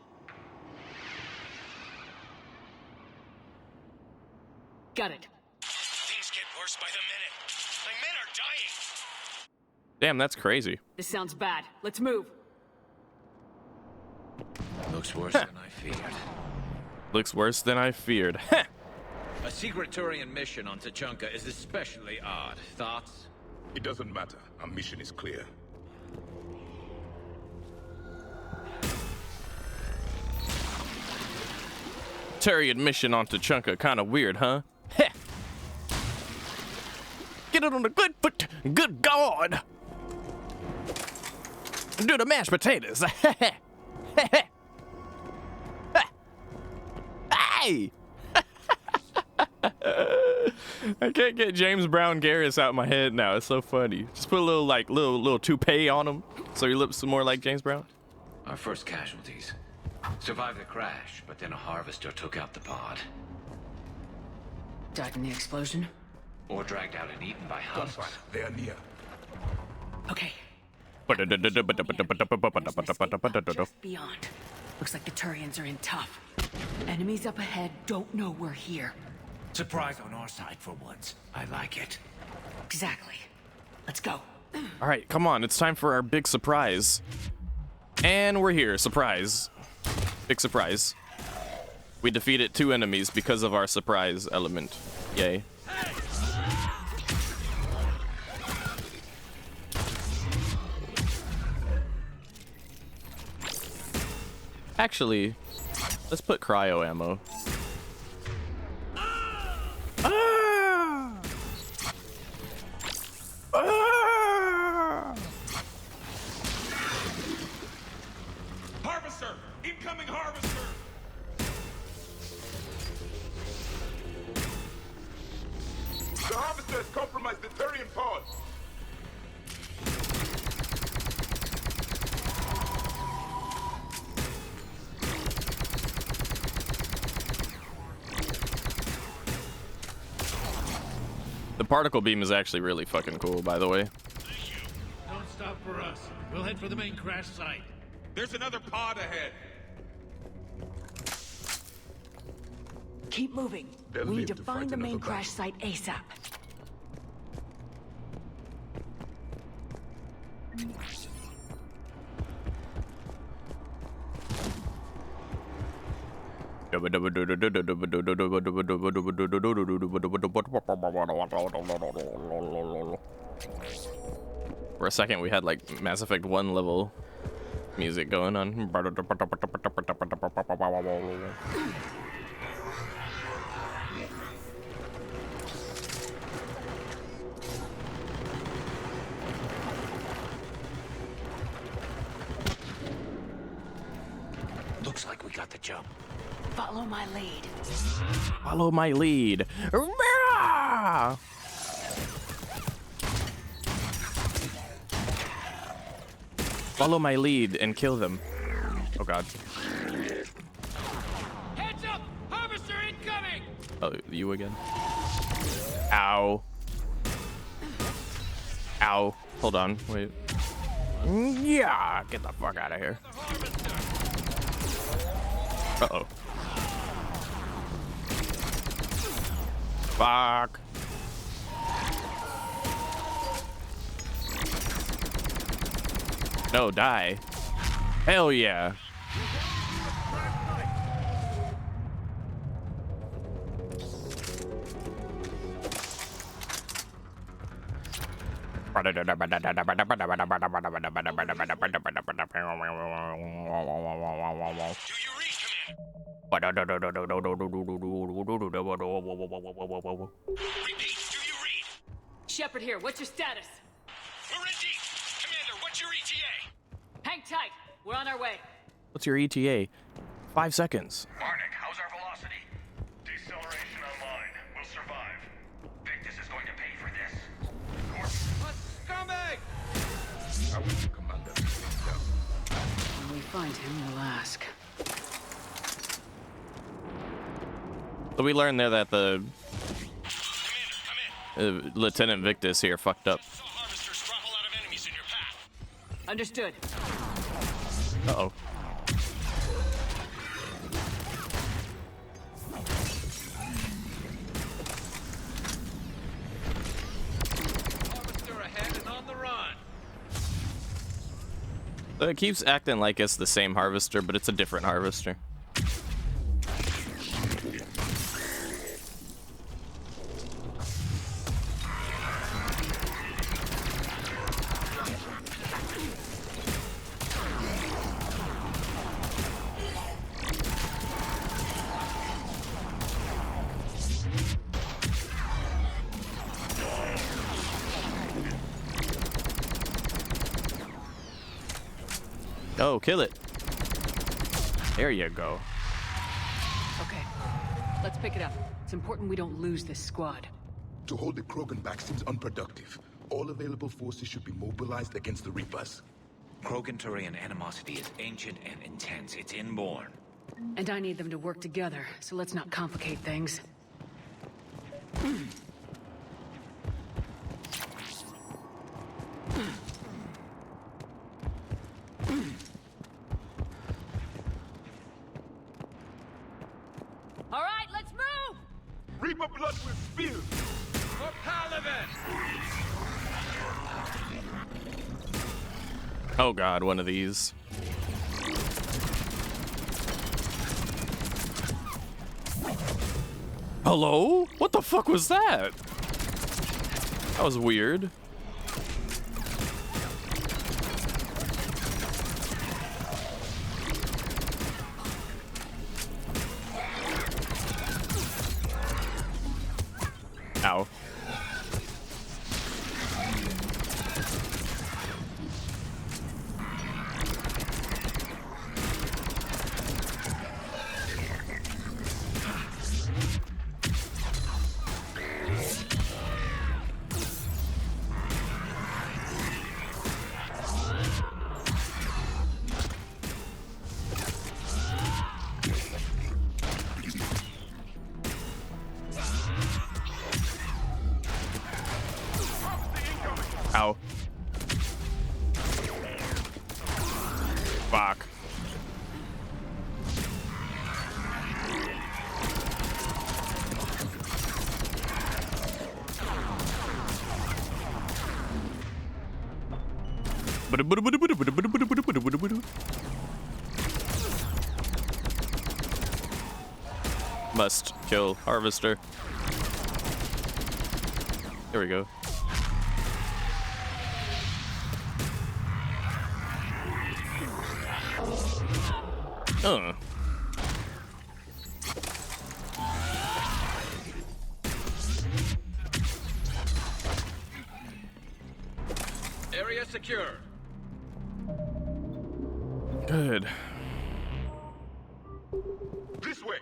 Got it. Things get worse by the minute. My men are dying. Damn, that's crazy. This sounds bad. Let's move. Looks worse than I feared. Looks worse than I feared. A secret Turian mission on Tachanka is especially odd. Thoughts? It doesn't matter. Our mission is clear. Turian mission onto Chunka kind of weird, huh? Heh. Get it on the good foot. Good God. Do the mashed potatoes. Hey. I can't get James Brown Garrus out of my head now. It's so funny. Just put a little like little toupee on him so he looks more like James Brown. Our first casualties survived the crash, but then a harvester took out the pod. Died in the explosion? Or dragged out and eaten by husks. They are near. Okay. Just beyond. Looks like the Turians are in tough. Enemies up ahead, don't know we're here. Surprise on our side for once. I like it. Exactly. Let's go. All right, come on. It's time for our big surprise. And we're here. Surprise. Big surprise. We defeated 2 enemies because of our surprise element. Yay. Actually, let's put cryo ammo. Harvester! Incoming harvester! The harvester has compromised the Turian pod. The particle beam is actually really fucking cool, by the way. Don't stop for us. We'll head for the main crash site. There's another pod ahead. Keep moving. They'll We need live to to fight find the main another crash site ASAP. For a second, we had like Mass Effect 1 level music going on. Looks like we got the jump. Follow my lead. Follow my lead. Follow my lead and kill them. Oh god. Heads up! Harvester incoming! Oh, you again? Ow. Ow. Hold on. Wait. Yeah, get the fuck out of here. Uh-oh. Fuck. No, die. Hell yeah. Shepard here, what's your status? We're in deep. Commander, what's your ETA? Hang tight, we're on our way. What's your ETA? 5 seconds. Barnick, how's our velocity? Deceleration online. We'll survive. Victus is going to pay for this. Scumbag! I will be commander. When we find him, we'll ask. So we learned there that the Lieutenant Victus here fucked up. Understood. Uh-oh. Harvester ahead and on the run. So it keeps acting like it's the same harvester, but it's a different harvester. Oh, kill it. There you go. Okay, let's pick it up. It's important we don't lose this squad. To hold the Krogan back seems unproductive. All available forces should be mobilized against the Reapers. Krogan-Turian animosity is ancient and intense. It's inborn. And I need them to work together, so let's not complicate things. All right, let's move! Reaper blood will spill! For Paladin! Oh god, one of these. Hello? What the fuck was that? That was weird. Ow. Ow. Fuck. Must kill Harvester. There we go. Area secure. Good. This way!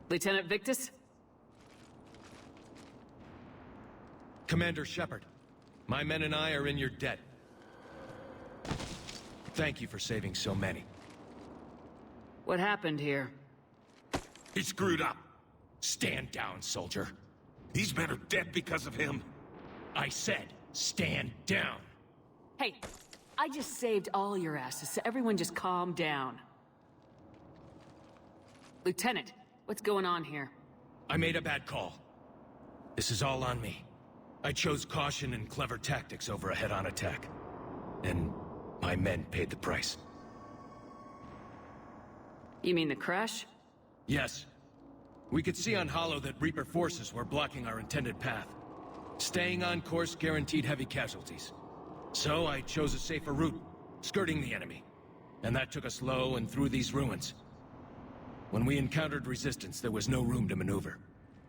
Lieutenant Victus? Commander Shepard, my men and I are in your debt. Thank you for saving so many. What happened here? He screwed up. Stand down, soldier. These men are dead because of him. I said, stand down. Hey, I just saved all your asses, so everyone just calm down. Lieutenant, what's going on here? I made a bad call. This is all on me. I chose caution and clever tactics over a head-on attack. And my men paid the price. You mean the crash? Yes. We could see on Hollow that Reaper forces were blocking our intended path. Staying on course guaranteed heavy casualties. So I chose a safer route, skirting the enemy. And that took us low and through these ruins. When we encountered resistance, there was no room to maneuver.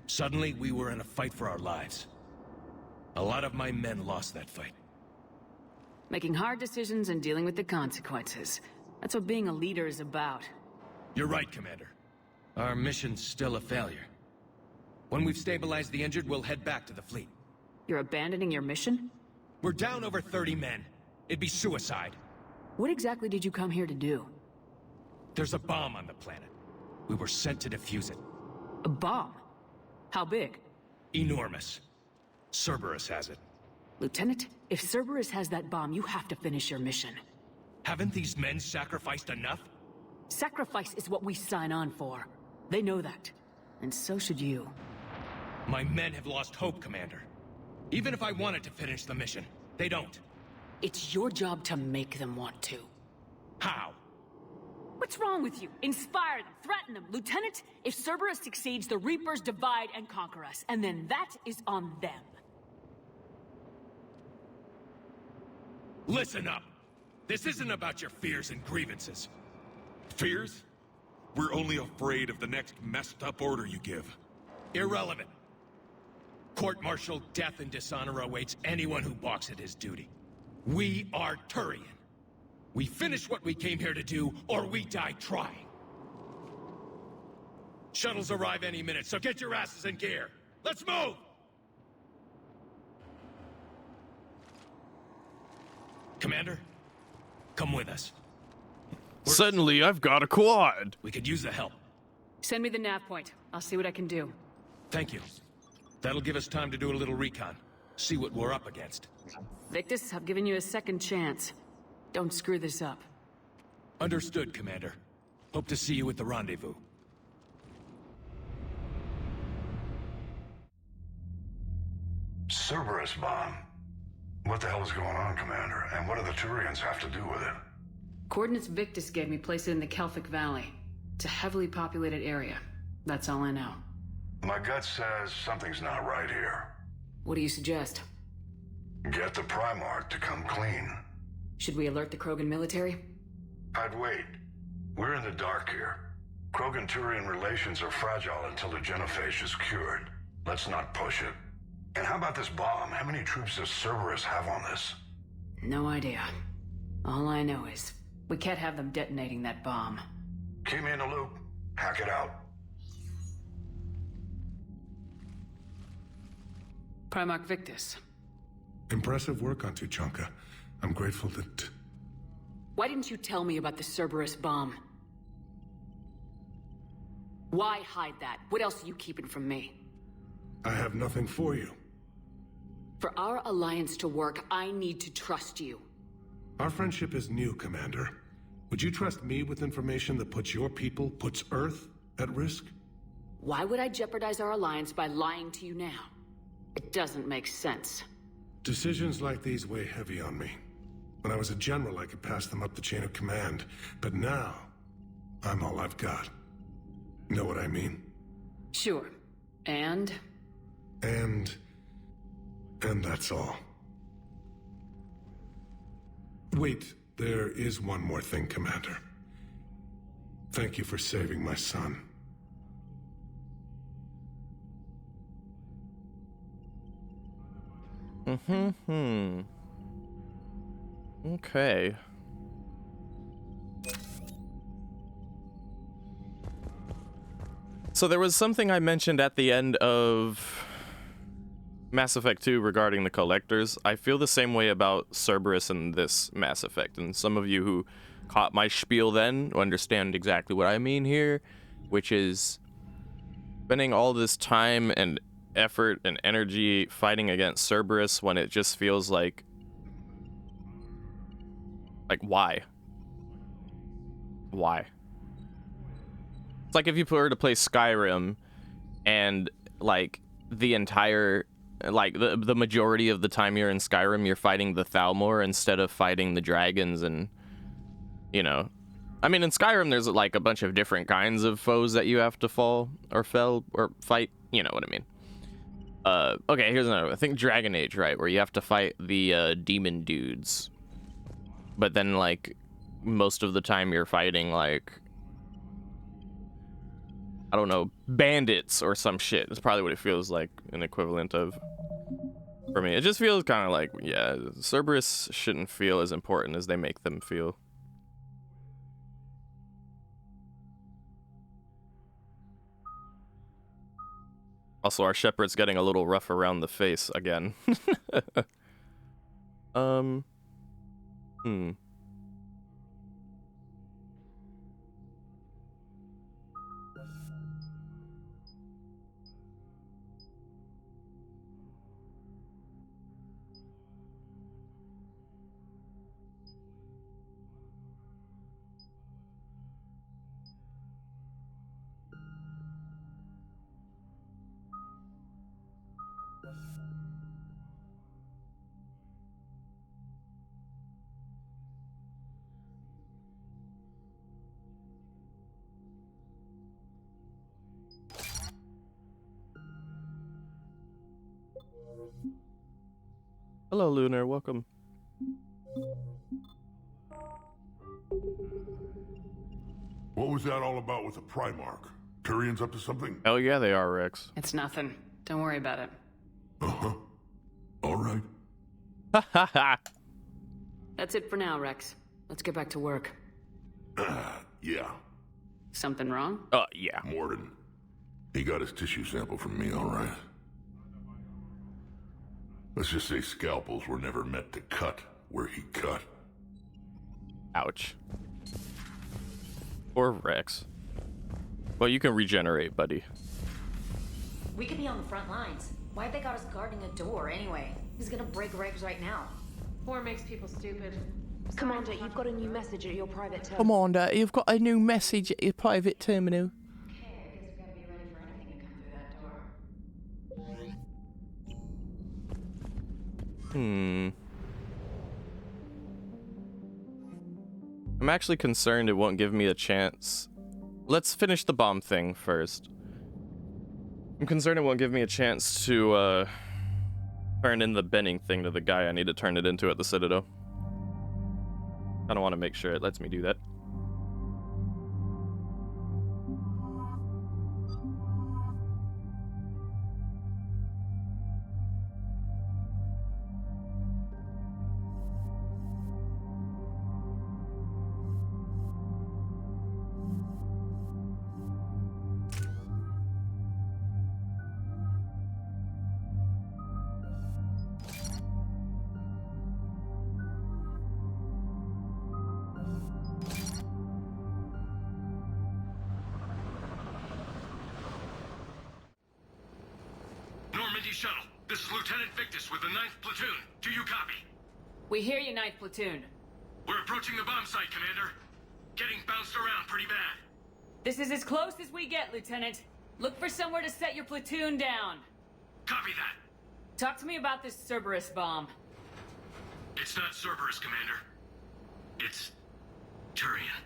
Suddenly, we were in a fight for our lives. A lot of my men lost that fight. Making hard decisions and dealing with the consequences. That's what being a leader is about. You're right, Commander. Our mission's still a failure. When we've stabilized the injured, we'll head back to the fleet. You're abandoning your mission? We're down over 30 men. It'd be suicide. What exactly did you come here to do? There's a bomb on the planet. We were sent to defuse it. A bomb? How big? Enormous. Cerberus has it. Lieutenant, if Cerberus has that bomb, you have to finish your mission. Haven't these men sacrificed enough? Sacrifice is what we sign on for. They know that. And so should you. My men have lost hope, Commander. Even if I wanted to finish the mission, they don't. It's your job to make them want to. How? What's wrong with you? Inspire them, threaten them. Lieutenant, if Cerberus succeeds, the Reapers divide and conquer us, and then that is on them. Listen up. This isn't about your fears and grievances. Fears? We're only afraid of the next messed up order you give. Irrelevant. Court-martial death and dishonor awaits anyone who balks at his duty. We are Turian. We finish what we came here to do, or we die trying. Shuttles arrive any minute, so get your asses in gear. Let's move! Commander, come with us. Suddenly, I've got a quad. We could use the help. Send me the nav point. I'll see what I can do. Thank you. That'll give us time to do a little recon. See what we're up against. Victus, I've given you a second chance. Don't screw this up. Understood, Commander. Hope to see you at the rendezvous. Cerberus bomb. What the hell is going on, Commander? And what do the Turians have to do with it? Coordinates Victus gave me place it in the Kelphic Valley. It's a heavily populated area. That's all I know. My gut says something's not right here. What do you suggest? Get the Primarch to come clean. Should we alert the Krogan military? I'd wait. We're in the dark here. Krogan-Turian relations are fragile until the genophage is cured. Let's not push it. And how about this bomb? How many troops does Cerberus have on this? No idea. All I know is, we can't have them detonating that bomb. Keep me in the loop. Hack it out. Primarch Victus. Impressive work on Tuchanka. I'm grateful that... Why didn't you tell me about the Cerberus bomb? Why hide that? What else are you keeping from me? I have nothing for you. For our alliance to work, I need to trust you. Our friendship is new, Commander. Would you trust me with information that puts your people, puts Earth, at risk? Why would I jeopardize our alliance by lying to you now? It doesn't make sense. Decisions like these weigh heavy on me. When I was a general, I could pass them up the chain of command. But now, I'm all I've got. Know what I mean? Sure. And that's all. Wait, there is one more thing, Commander. Thank you for saving my son. Okay. So there was something I mentioned at the end of Mass Effect 2 regarding the collectors. I feel the same way about Cerberus in this Mass Effect, and some of you who caught my spiel then understand exactly what I mean here, which is spending all this time and effort and energy fighting against Cerberus when it just feels like why? It's like if you were to play Skyrim and like the entire the majority of the time you're in Skyrim you're fighting the Thalmor instead of fighting the dragons, and you know, I mean in Skyrim there's like a bunch of different kinds of foes that you have to fight, you know what I mean. Okay, here's another one. I think Dragon Age, right, where you have to fight the demon dudes. But then, like, most of the time you're fighting, like, I don't know, bandits or some shit. That's probably what it feels like, an equivalent of, for me. It just feels kind of like, yeah, Cerberus shouldn't feel as important as they make them feel. Also, our shepherd's getting a little rough around the face again. Hello, Lunar. Welcome. What was that all about with the Primarch? Turian's up to something? Hell yeah, they are, Rex. It's nothing. Don't worry about it. Uh-huh. All right. Ha ha ha. That's it for now, Rex. Let's get back to work. Yeah. Something wrong? Yeah. Morden. He got his tissue sample from me, all right. Let's just say scalpels were never meant to cut where he cut. Ouch. Poor Rex. Well, you can regenerate, buddy. We could be on the front lines. Why'd they got us guarding a door anyway? He's gonna break regs right now. War makes people stupid. Commander, you've got a new message at your private terminal. Commander, you've got a new message at your private terminal. I'm actually concerned it won't give me a chance. Let's finish the bomb thing first. I'm concerned it won't give me a chance to turn in the bending thing to the guy I need to turn it into at the Citadel. I don't want to make sure it lets me do that. Shuttle. This is Lieutenant Victus with the 9th Platoon. Do you copy? We hear you, 9th Platoon. We're approaching the bomb site, Commander. Getting bounced around pretty bad. This is as close as we get, Lieutenant. Look for somewhere to set your platoon down. Copy that. Talk to me about this Cerberus bomb. It's not Cerberus, Commander. It's Turian.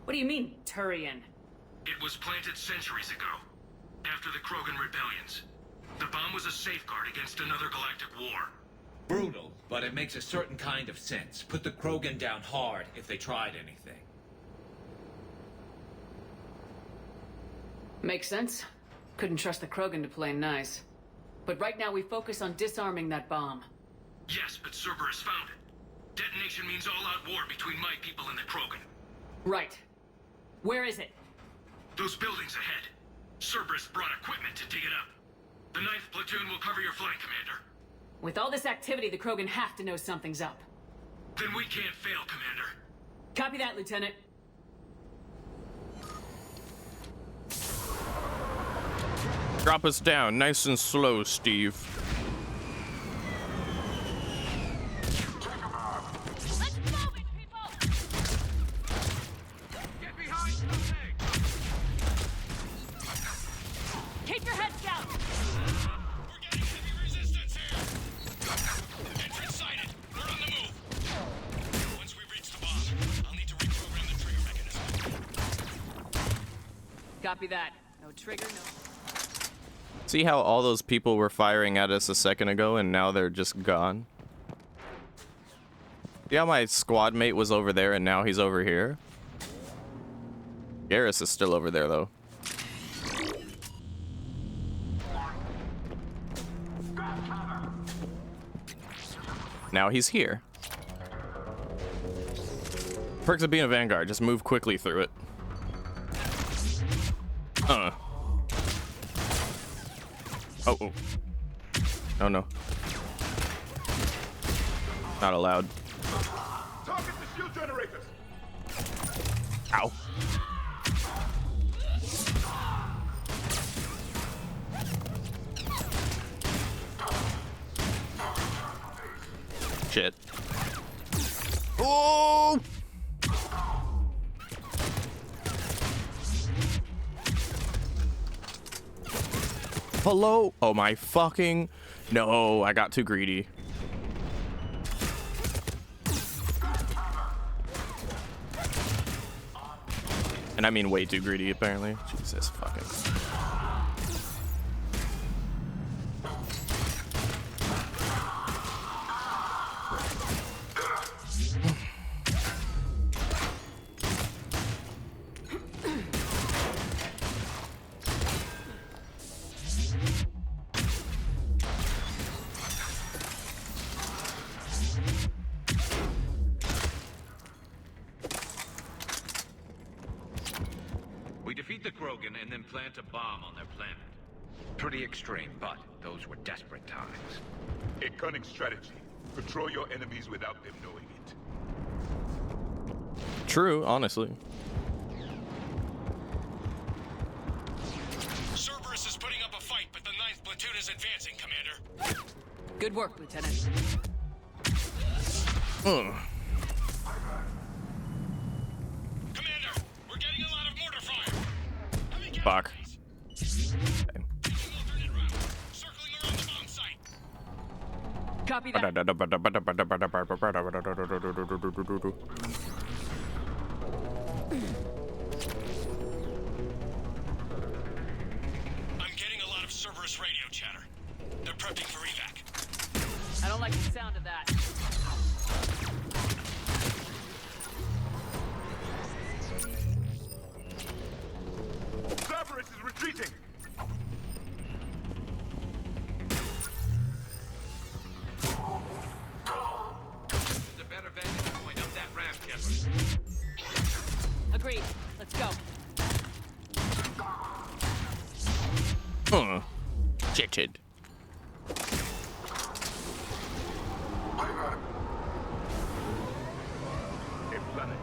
What do you mean, Turian? It was planted centuries ago, after the Krogan rebellions. The bomb was a safeguard against another galactic war. Brutal, but it makes a certain kind of sense. Put the Krogan down hard if they tried anything. Makes sense. Couldn't trust the Krogan to play nice. But right now we focus on disarming that bomb. Yes, but Cerberus found it. Detonation means all-out war between my people and the Krogan. Right. Where is it? Those buildings ahead. Cerberus brought equipment to dig it up. The 9th Platoon will cover your flank, Commander. With all this activity, the Krogan have to know something's up. Then we can't fail, Commander. Copy that, Lieutenant. Drop us down, nice and slow, Steve. Let's move it, people! Get behind something! Keep your heads down! We're getting heavy resistance here! Entrance sighted! We're on the move! Once we reach the bomb, I'll need to reprogram the trigger mechanism. Copy that. No trigger, no... See how all those people were firing at us a second ago and now they're just gone? See how my squad mate was over there and now he's over here? Garrus is still over there though. Now he's here. Perks of being a Vanguard, just move quickly through it. Oh. Oh no. Not allowed. Target the shield generators. Ow. Shit. Oh! Hello? Oh my fucking... No, I got too greedy. And I mean way too greedy, apparently. Jesus fucking... Krogan and then plant a bomb on their planet. Pretty extreme, but those were desperate times. A cunning strategy. Control your enemies without them knowing it. True, honestly. Cerberus is putting up a fight, but the 9th platoon is advancing, Commander. Good work, Lieutenant. Commander, we're getting a lot of mortar fire. Fuck. Copy that. I'm getting a lot of Cerberus radio chatter. They're prepping for evac. I don't like the sound of that. Cerberus is retreating! There's a better vantage point up that ramp, Shepard. Agreed. Let's go. Shitted. A planet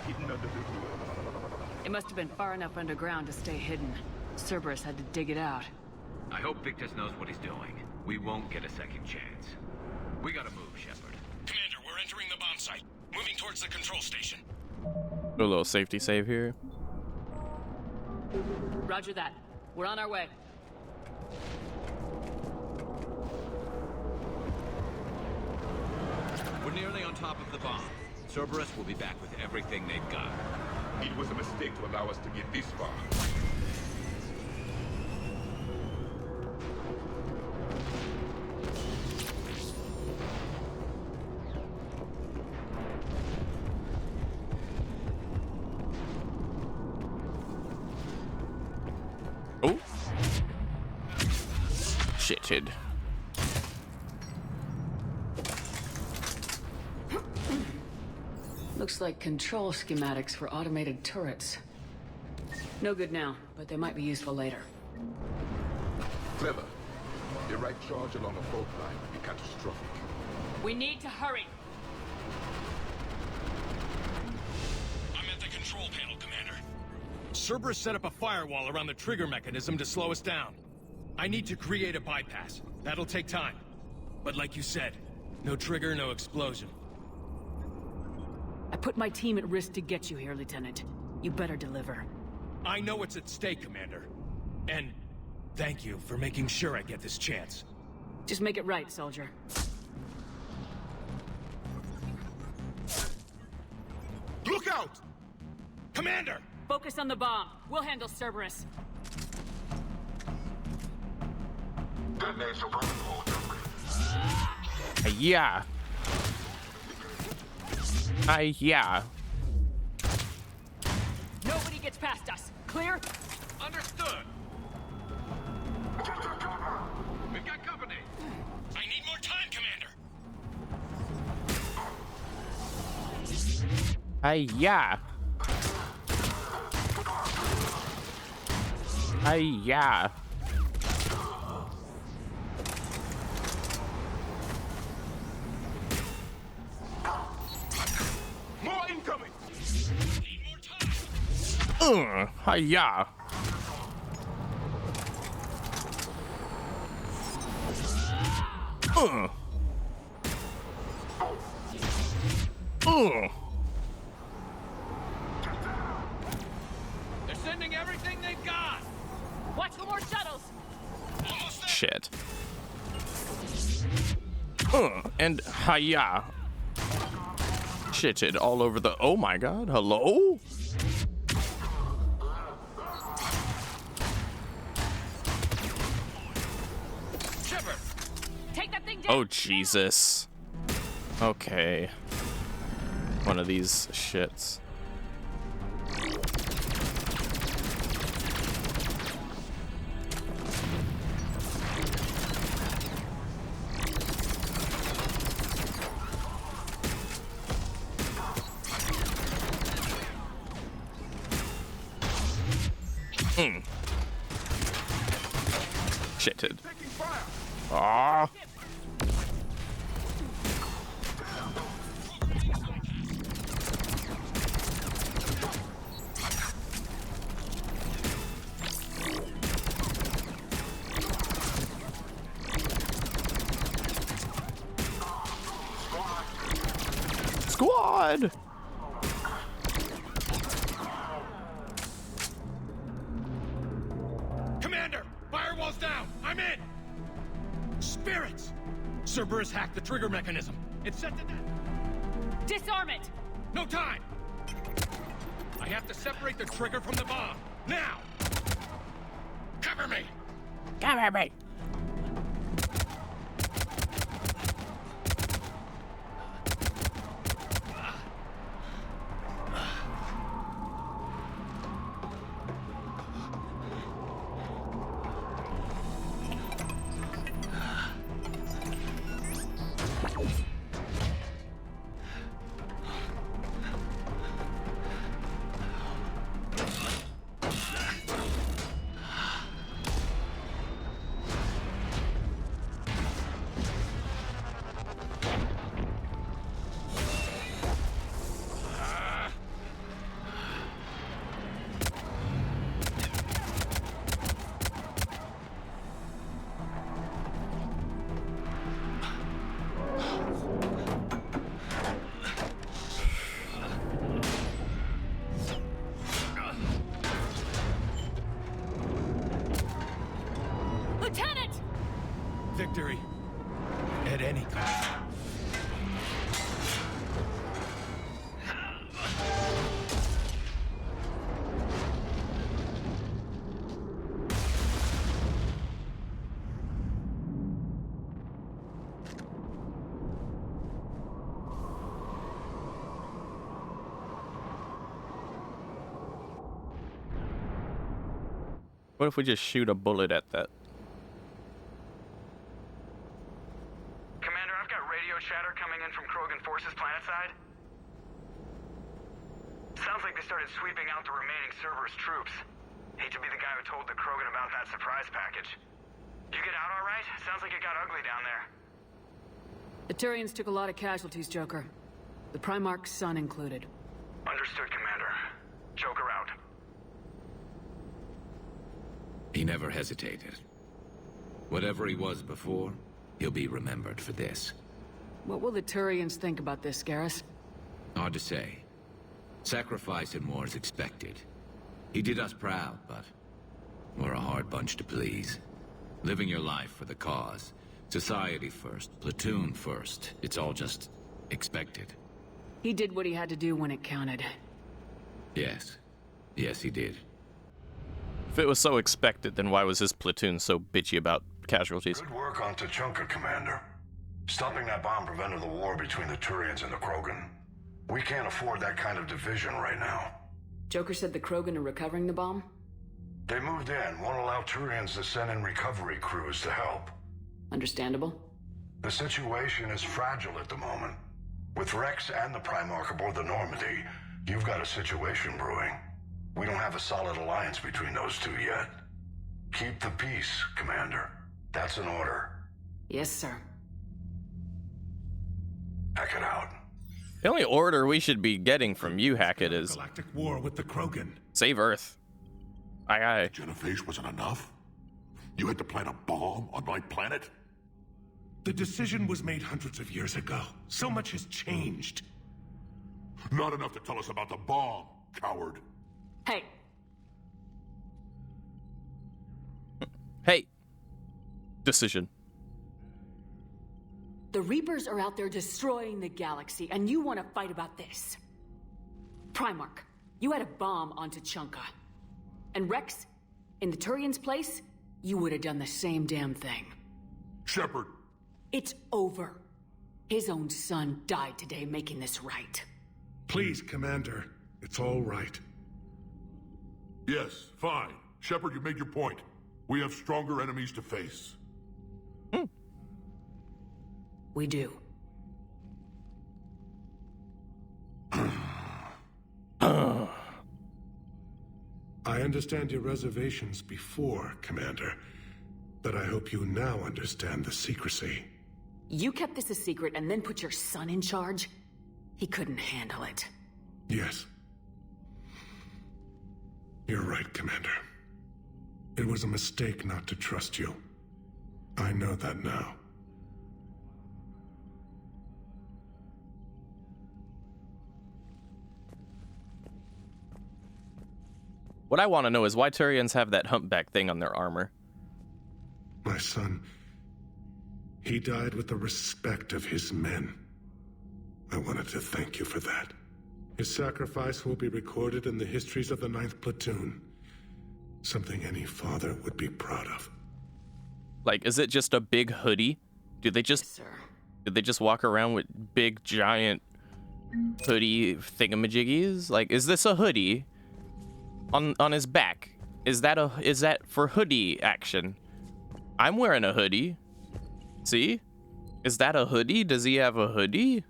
hidden under the roof. It must have been far enough underground to stay hidden. Cerberus had to dig it out. I hope Victus knows what he's doing. We won't get a second chance. We gotta move, Shepard. Commander, we're entering the bomb site. Moving towards the control station. Do a little safety save here. Roger that. We're on our way. We're nearly on top of the bomb. Cerberus will be back with everything they've got. It was a mistake to allow us to get this far. Oh. Shitted. Looks like control schematics for automated turrets. No good now, but they might be useful later. Clever. The right charge along a fault line would be catastrophic. We need to hurry. I'm at the control panel, Commander. Cerberus set up a firewall around the trigger mechanism to slow us down. I need to create a bypass. That'll take time. But like you said, no trigger, no explosion. I put my team at risk to get you here, Lieutenant. You better deliver. I know what's at stake, Commander. And thank you for making sure I get this chance. Just make it right, soldier. Look out! Commander! Focus on the bomb. We'll handle Cerberus. Yeah. Yeah. Nobody gets past us. Clear? Understood. We've got company. I need more time, Commander. Yeah. Yeah. More incoming! Need more time. Yeah. They're sending everything they've got. Watch for more shuttles. Shit. And hiya. Shitted all over the. Oh my god. Hello? Shepard. Take that thing down. Oh Jesus. Okay. One of these shits. Shithead. Ah. Squad! Commander! Firewall's down! I'm in! Spirits! Cerberus hacked the trigger mechanism. It's set to that. Disarm it! No time! I have to separate the trigger from the bomb. Now! Cover me! Cover me! Lieutenant! Victory. At any cost. What if we just shoot a bullet at that? Commander, I've got radio chatter coming in from Krogan forces planetside. Sounds like they started sweeping out the remaining Cerberus troops. Hate to be the guy who told the Krogan about that surprise package. You get out all right? Sounds like it got ugly down there. The Turians took a lot of casualties, Joker. The Primarch's son included. Understood, Commander. Joker out. He never hesitated. Whatever he was before, he'll be remembered for this. What will the Turians think about this, Garrus? Hard to say. Sacrifice in war is expected. He did us proud, but we're a hard bunch to please. Living your life for the cause. Society first, platoon first. It's all just expected. He did what he had to do when it counted. Yes. Yes, he did. If it was so expected, then why was his platoon so bitchy about casualties? Good work on Tuchanka, Commander. Stopping that bomb prevented the war between the Turians and the Krogan. We can't afford that kind of division right now. Joker said the Krogan are recovering the bomb? They moved in, won't allow Turians to send in recovery crews to help. Understandable. The situation is fragile at the moment. With Rex and the Primarch aboard the Normandy, you've got a situation brewing. We don't have a solid alliance between those two yet. Keep the peace, Commander. That's an order. Yes, sir. Hack it out. The only order we should be getting from you, Hackett, is Galactic war with the Krogan. save Earth. Aye, aye. Genophage wasn't enough? You had to plant a bomb on my planet? The decision was made hundreds of years ago. So much has changed. Not enough to tell us about the bomb, coward. Hey. Hey. Decision. The Reapers are out there destroying the galaxy, and you want to fight about this. Primarch, you had a bomb on Tuchanka. And Rex, in the Turian's place, you would have done the same damn thing. Shepard. It's over. His own son died today making this right. Please, Commander. It's all right. Yes, fine. Shepard, you made your point. We have stronger enemies to face. We do. I I understand your reservations before, Commander, but I hope you now understand the secrecy. You kept this a secret and then put your son in charge? He couldn't handle it. Yes. You're right, Commander. It was a mistake not to trust you. I know that now. What I want to know is why Turians have that humpback thing on their armor. My son, he died with the respect of his men. I wanted to thank you for that. His sacrifice will be recorded in the histories of the 9th Platoon. Something any father would be proud of. Like, is it just a big hoodie? Do they just walk around with big giant hoodie thingamajiggies? Like, is this a hoodie on his back? Is that for hoodie action? I'm wearing a hoodie. See? Is that a hoodie? Does he have a hoodie?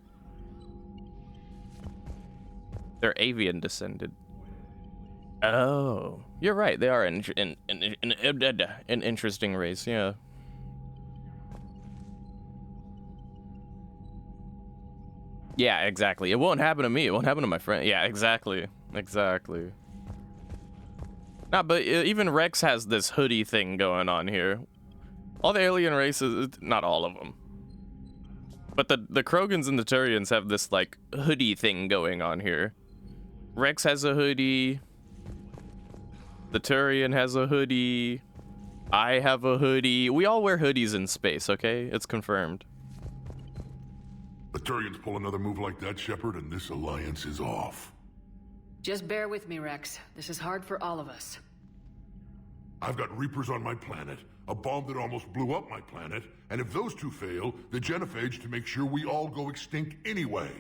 They're avian descended. Oh, you're right. They are an interesting race. Yeah. Yeah, exactly. It won't happen to me. It won't happen to my friend. Yeah, exactly. Exactly. Nah, but even Rex has this hoodie thing going on here. All the alien races, not all of them, but the Krogans and the Turians have this like hoodie thing going on here. Rex has a hoodie. The Turian has a hoodie. I have a hoodie. We all wear hoodies in space, okay? It's confirmed. The Turians pull another move like that, Shepard, and this alliance is off. Just bear with me, Rex. This is hard for all of us. I've got Reapers on my planet, a bomb that almost blew up my planet, and if those two fail, the genophage to make sure we all go extinct anyway.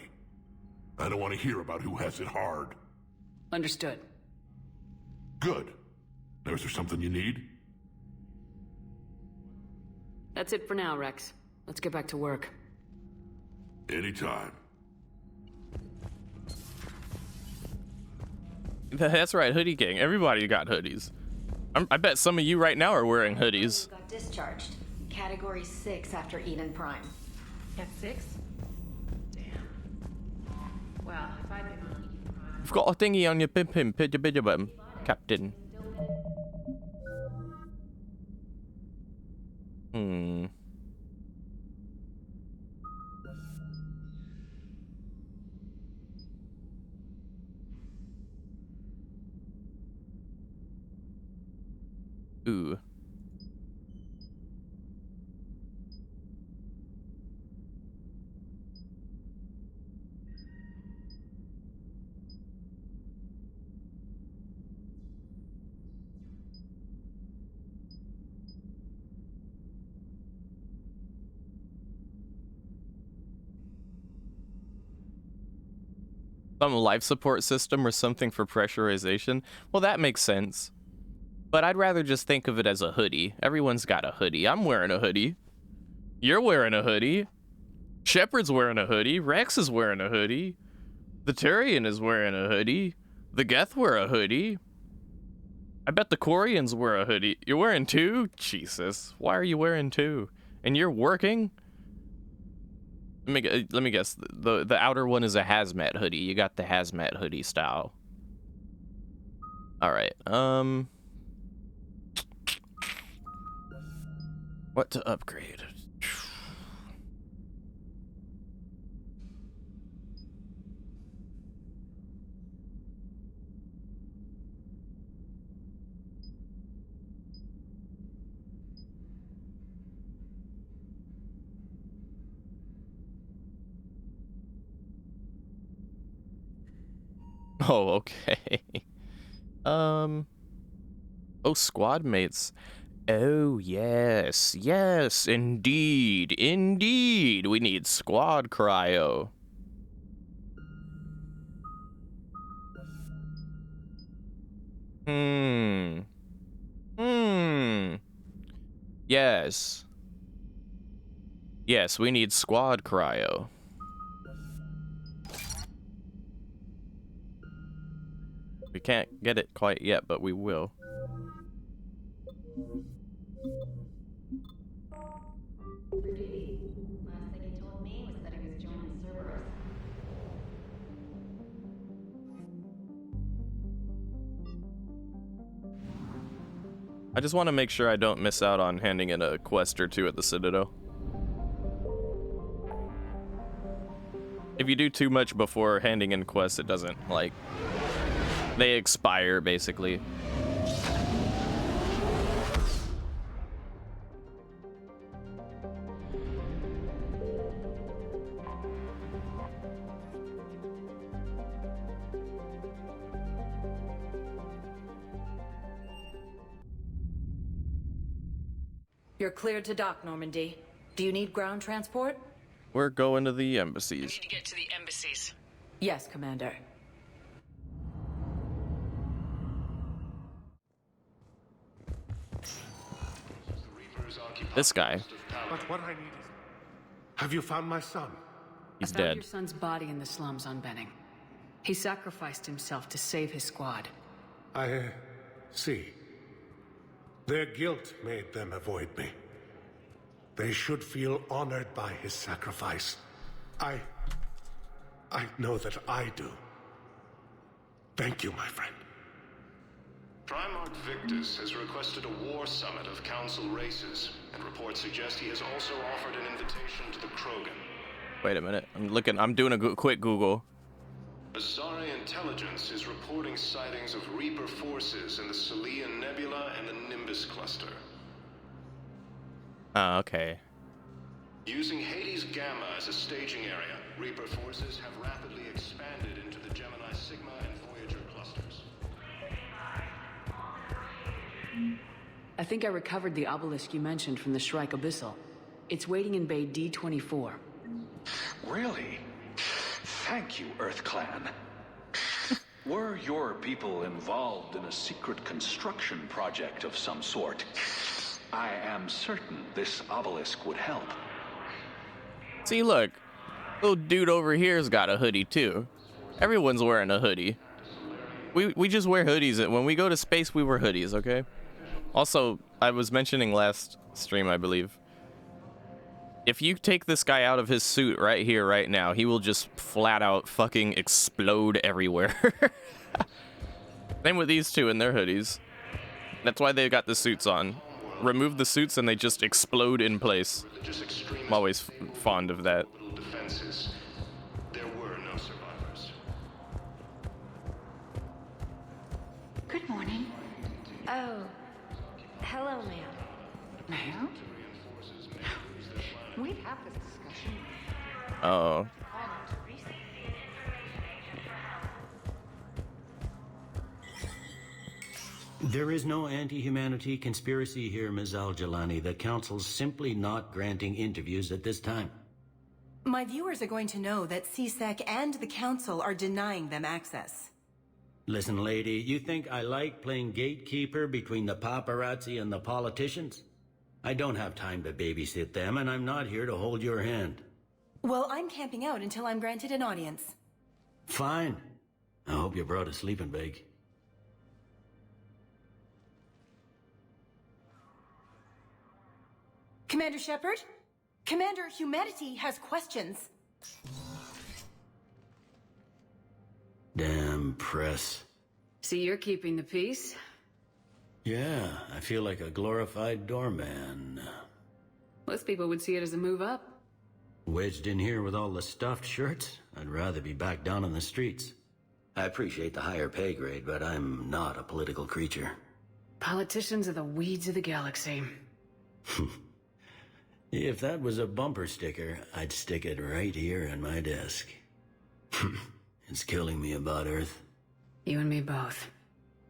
I don't want to hear about who has it hard. Understood. Good. Now, is there something you need? That's it for now, Rex. Let's get back to work. Anytime. That's right, Hoodie King. Everybody got hoodies. I bet some of you right now are wearing hoodies. Got discharged. Category 6 after Eden Prime. At 6? Damn. Well, if I'd been on Eden Prime... You've got a thingy on your bum, Captain. Ooh. Some life support system or something for pressurization. Well, that makes sense. But I'd rather just think of it as a hoodie. Everyone's got a hoodie. I'm wearing a hoodie. You're wearing a hoodie. Shepard's wearing a hoodie. Rex is wearing a hoodie. The Turian is wearing a hoodie. The Geth wear a hoodie. I bet the Quarians wear a hoodie. You're wearing two? Jesus. Why are you wearing two? And you're working? Let me guess. The outer one is a hazmat hoodie. You got the hazmat hoodie style. Alright. What to upgrade? Oh, okay. Oh, squad mates. Oh, yes. Yes, indeed. Indeed. We need squad cryo. Yes. Yes, we need squad cryo. We can't get it quite yet, but we will. Last thing he told me was that he was joining Cerberus. I just want to make sure I don't miss out on handing in a quest or two at the Citadel. If you do too much before handing in quests, it doesn't, like, they expire, basically. You're cleared to dock, Normandy. Do you need ground transport? We're going to the embassies. To get to the embassies. Yes, Commander. This guy. But what I need is... Have you found my son? He's I found dead. your son's body in the slums on Benning. He sacrificed himself to save his squad. I see. Their guilt made them avoid me. They should feel honored by his sacrifice. I know that I do. Thank you, my friend. Primarch Victus has requested a war summit of Council races, and reports suggest he has also offered an invitation to the Krogan. Wait a minute. I'm doing a quick Google. Asari intelligence is reporting sightings of Reaper forces in the Salian Nebula and the Nimbus cluster. Oh, okay. Using Hades Gamma as a staging area, Reaper forces have rapidly expanded into the Gemini Sigma and Voyager clusters. I think I recovered the obelisk you mentioned from the Shrike Abyssal. It's waiting in Bay D24. Really? Thank you, Earth Clan. Were your people involved in a secret construction project of some sort, I am certain this obelisk would help. See, look. Little dude over here's got a hoodie, too. Everyone's wearing a hoodie. We just wear hoodies. When we go to space, we wear hoodies, okay? Also, I was mentioning last stream, I believe. If you take this guy out of his suit right here, right now, he will just flat out fucking explode everywhere. Same with these two in their hoodies. That's why they got the suits on. Remove the suits and they just explode in place. I'm always fond of that. Defenses. There were no survivors. Good morning. Oh. Hello, ma'am. Ma'am? We've had this discussion. Uh-oh. There is no anti-humanity conspiracy here, Ms. Al-Jalani. The Council's simply not granting interviews at this time. My viewers are going to know that CSEC and the Council are denying them access. Listen, lady, you think I like playing gatekeeper between the paparazzi and the politicians? I don't have time to babysit them, and I'm not here to hold your hand. Well, I'm camping out until I'm granted an audience. Fine. I hope you brought a sleeping bag. Commander Shepard? Commander, humanity has questions. Damn press. See, you're keeping the peace. Yeah, I feel like a glorified doorman. Most people would see it as a move up. Wedged in here with all the stuffed shirts? I'd rather be back down on the streets. I appreciate the higher pay grade, but I'm not a political creature. Politicians are the weeds of the galaxy. If that was a bumper sticker, I'd stick it right here on my desk. It's killing me about Earth. You and me both.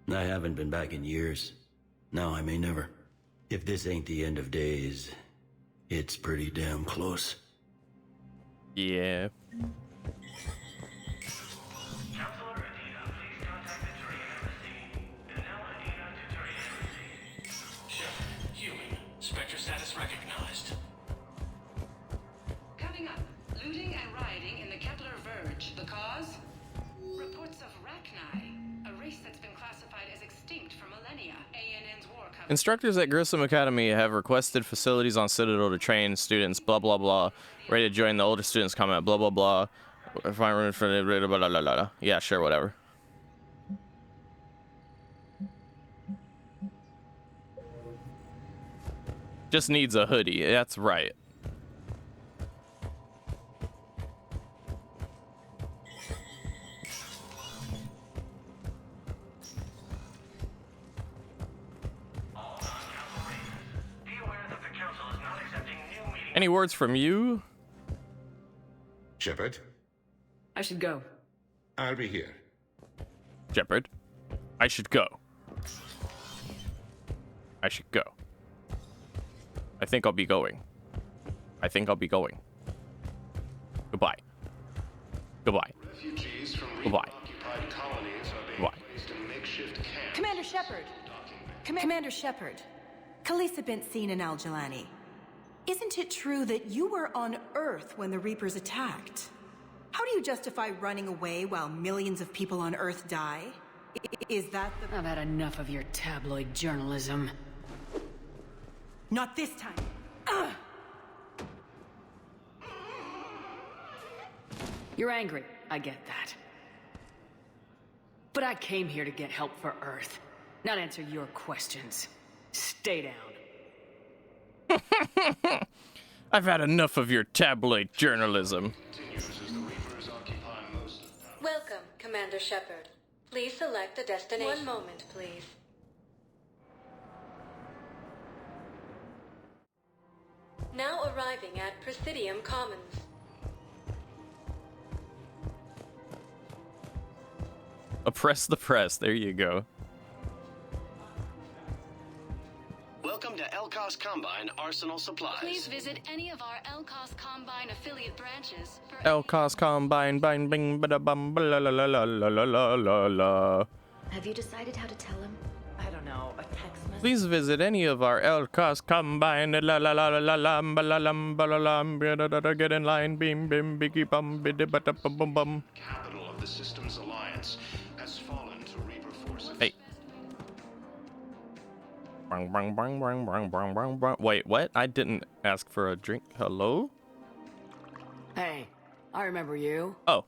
I haven't been back in years. Now I may never. If this ain't the end of days, it's pretty damn close. Yeah. Human. Spectre status recognized. Coming up, looting and rioting in the Kepler Verge. The cause? Reports of Rachni, a race that's Instructors at Grissom Academy have requested facilities on Citadel to train students, blah, blah, blah. Ready to join the older students comment, blah, blah, blah. If I run for the blah, blah, blah, blah. Yeah, sure, whatever. Just needs a hoodie. That's right. Any words from you? Shepard? I should go. I'll be here. Shepard, I should go. I should go. I think I'll be going. I think I'll be going. Goodbye. Goodbye. Refugees from Goodbye. occupied colonies are being Goodbye. placed in makeshift camps. Commander Shepard. Commander Shepard. Khaleesa bint Seen and Al-Jalani. Isn't it true that you were on Earth when the Reapers attacked? How do you justify running away while millions of people on Earth die? Is that the... I've had enough of your tabloid journalism. Not this time. Ugh. You're angry. I get that. But I came here to get help for Earth, not answer your questions. Stay down. I've had enough of your tabloid journalism. Welcome, Commander Shepard. Please select a destination. One moment, please. Now arriving at Presidium Commons. Oppress the press. There you go. Welcome to Elcos Combine Arsenal Supplies. Please visit any of our Elcos Combine affiliate branches for Elcos Combine, bing, bing, bada, bum, la, la, la, la, la, la, la, la. Have you decided how to tell him? I don't know, a text message? Please visit any of our Elcos Combine, la, la, la, la, la, la, la, la, la, la, get in line, beam, bim, biggie, bum, biddy, bada, bum, bum, bum. Capital of the Systems Alliance has fallen to Reaper forces. Hey. Wait, what? I didn't ask for a drink. Hello? Hey, I remember you. Oh.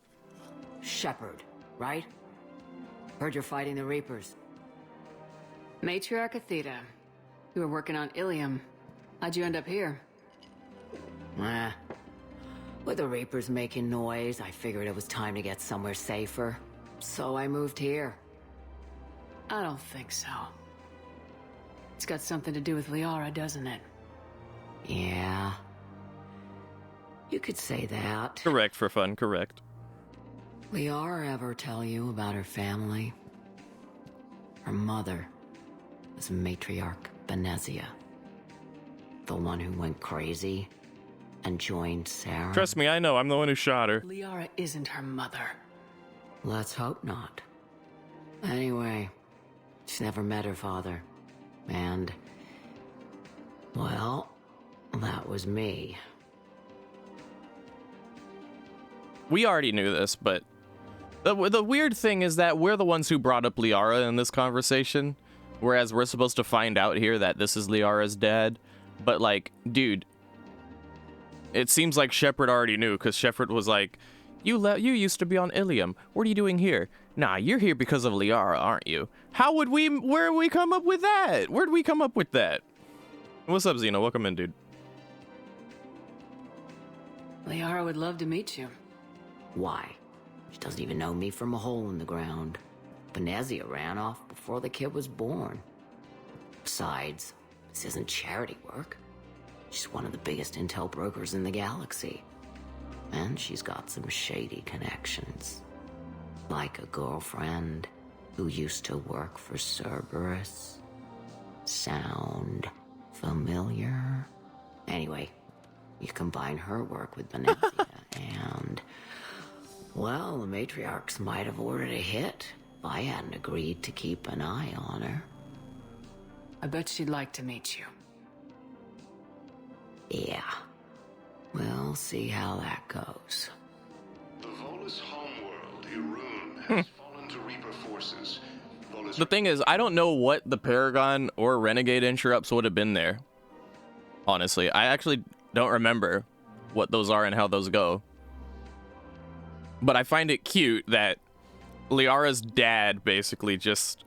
Shepard, right? Heard you're fighting the Reapers. Matriarch Athena. You were working on Ilium. How'd you end up here? With the Reapers making noise, I figured it was time to get somewhere safer. So I moved here. I don't think so. It's got something to do with Liara, doesn't it? Yeah. You could say that. Correct for fun, correct. Liara ever tell you about her family? Her mother was Matriarch Benezia. The one who went crazy and joined Sarah. Trust me, I know. I'm the one who shot her. Liara isn't her mother. Let's hope not. Anyway, she's never met her father. And, well, that was me. We already knew this, but the weird thing is that we're the ones who brought up Liara in this conversation, whereas we're supposed to find out here that this is Liara's dad. But, like, dude, it seems like Shepard already knew, because Shepard was like, you used to be on Ilium. What are you doing here? Nah, you're here because of Liara, aren't you? Where'd we come up with that? Where'd we come up with that? What's up, Xeno? Welcome in, dude. Liara would love to meet you. Why? She doesn't even know me from a hole in the ground. Benezia ran off before the kid was born. Besides, this isn't charity work. She's one of the biggest intel brokers in the galaxy. And she's got some shady connections. Like a girlfriend who used to work for Cerberus. Sound familiar? Anyway, you combine her work with Benezia and... well, the matriarchs might have ordered a hit if I hadn't agreed to keep an eye on her. I bet she'd like to meet you. Yeah. We'll see how that goes. The Volus homeworld, Irun, has fallen to Reaper forces. The thing is, I don't know what the Paragon or Renegade interrupts would have been there. Honestly, I actually don't remember what those are and how those go. But I find it cute that Liara's dad basically just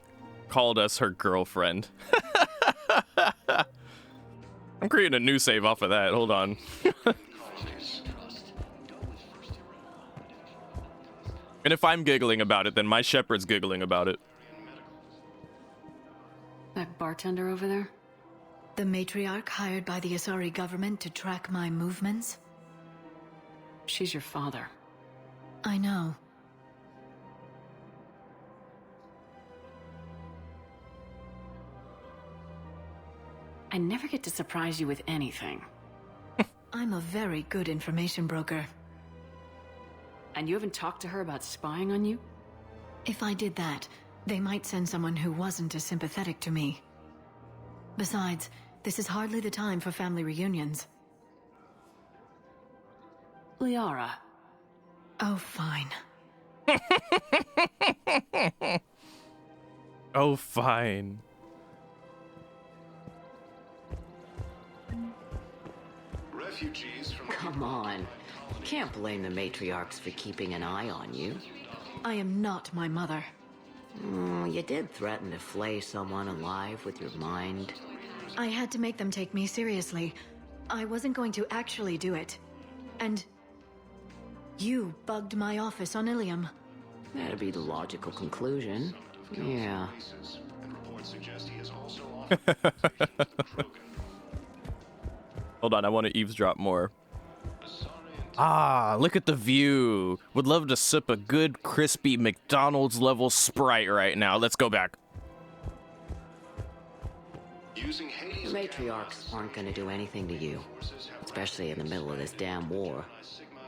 called us her girlfriend. I'm creating a new save off of that. Hold on. And if I'm giggling about it, then my shepherd's giggling about it. That bartender over there? The matriarch hired by the Asari government to track my movements? She's your father. I know. I never get to surprise you with anything. I'm a very good information broker. And you haven't talked to her about spying on you? If I did that, they might send someone who wasn't as sympathetic to me. Besides, this is hardly the time for family reunions. Liara. Oh, fine. Oh, fine. Refugees from... Come on. You can't blame the matriarchs for keeping an eye on you. I am not my mother. You did threaten to flay someone alive with your mind. I had to make them take me seriously. I wasn't going to actually do it. And you bugged my office on Ilium. That'd be the logical conclusion. Yeah. Hold on, I want to eavesdrop more. Ah, look at the view. Would love to sip a good, crispy McDonald's level Sprite right now. Let's go back. The matriarchs aren't gonna do anything to you. Especially in the middle of this damn war.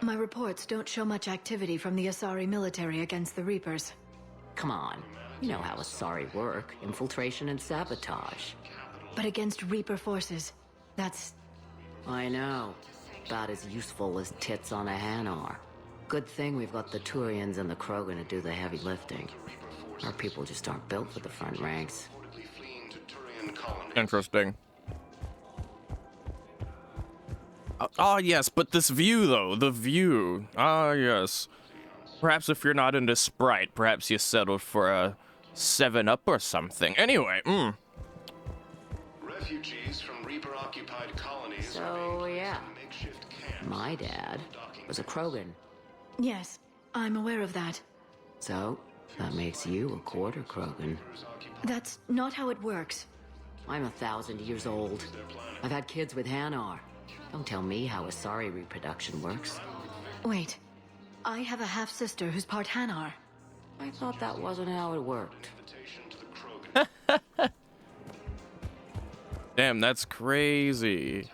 My reports don't show much activity from the Asari military against the Reapers. Come on. You know how Asari work. Infiltration and sabotage. But against Reaper forces, that's... I know. About as useful as tits on a hen are. Good thing we've got the Turians and the Krogan to do the heavy lifting. Our people just aren't built for the front ranks. Interesting. Ah, yes, but this view, though. The view. Ah, yes. Perhaps if you're not into Sprite, perhaps you settled for a 7-Up or something. Anyway, Refugees from Reaper-occupied colonies. So, yeah. My dad was a Krogan. Yes, I'm aware of that. So, that makes you a quarter Krogan. That's not how it works. I'm 1,000 years old. I've had kids with Hanar. Don't tell me how Asari reproduction works. Wait, I have a half-sister who's part Hanar. I thought that wasn't how it worked. damn, that's crazy.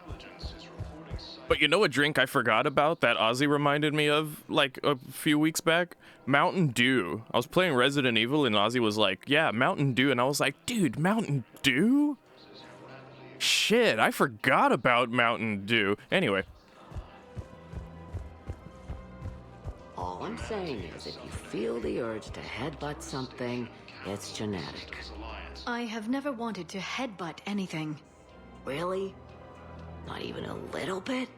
But you know a drink I forgot about that Ozzy reminded me of, like, a few weeks back? Mountain Dew. I was playing Resident Evil and Ozzy was like, yeah, Mountain Dew. And I was like, dude, Mountain Dew? Shit, I forgot about Mountain Dew. Anyway. All I'm saying is, if you feel the urge to headbutt something, it's genetic. I have never wanted to headbutt anything. Really? Not even a little bit?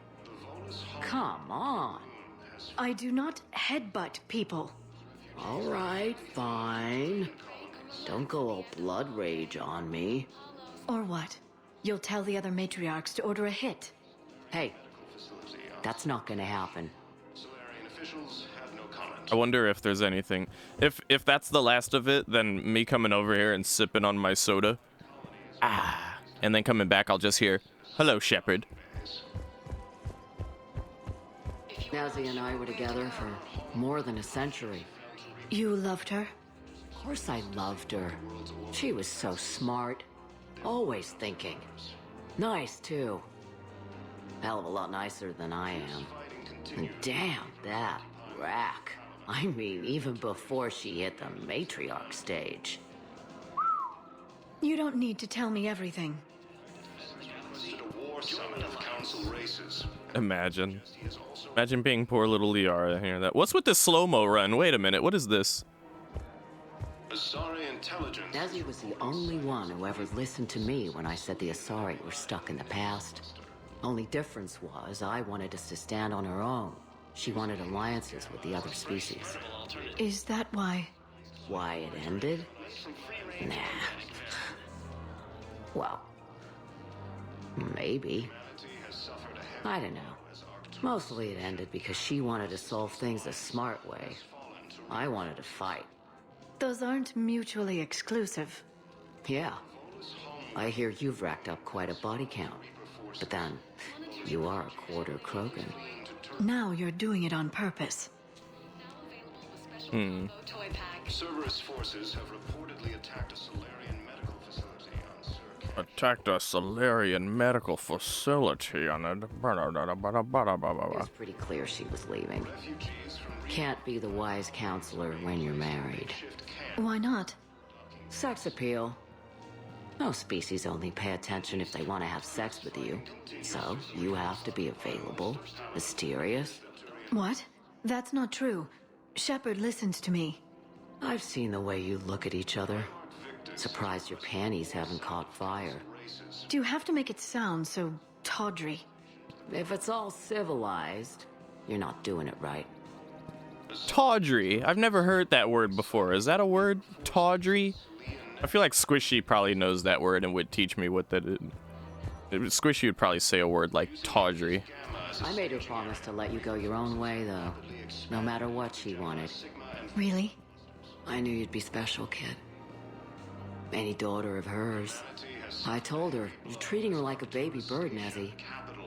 Come on. I do not headbutt people. All right, fine. Don't go all blood rage on me. Or what? You'll tell the other matriarchs to order a hit. Hey, that's not gonna happen. I wonder if there's anything. If that's the last of it, then me coming over here and sipping on my soda. And then coming back, I'll just hear, hello, Shepherd. Nazi and I were together for more than a century. You loved her? Of course I loved her. She was so smart. Always thinking. Nice, too. Hell of a lot nicer than I am. And damn, that rack. I mean, even before she hit the matriarch stage. You don't need to tell me everything. Imagine. Imagine being poor little Liara here. What's with this slow-mo run? Wait a minute, what is this? Asari intelligence. Desi was the only one who ever listened to me when I said the Asari were stuck in the past. Only difference was I wanted us to stand on our own. She wanted alliances with the other species. Is that why? Why it ended? Nah. Well, maybe. I don't know. Mostly it ended because she wanted to solve things the smart way. I wanted to fight. Those aren't mutually exclusive. Yeah. I hear you've racked up quite a body count. But then, you are a quarter Krogan. Now you're doing it on purpose. Cerberus forces have reportedly attacked a Solarian medical facility on Cirque. Attacked a Solarian medical facility on it. It's pretty clear she was leaving. Can't be the wise counselor when you're married. Why not? Sex appeal. Most species only pay attention if they want to have sex with you. So, you have to be available, mysterious. What? That's not true. Shepard listens to me. I've seen the way you look at each other. Surprised your panties haven't caught fire. Do you have to make it sound so tawdry? If it's all civilized, you're not doing it right. Tawdry. I've never heard that word before. Is that a word? Tawdry? I feel like Squishy probably knows that word and would teach me what that is. Squishy would probably say a word like tawdry. I made her promise to let you go your own way, though. No matter what she wanted. Really? I knew you'd be special, kid. Any daughter of hers. I told her, you're treating her like a baby bird, Nezzy.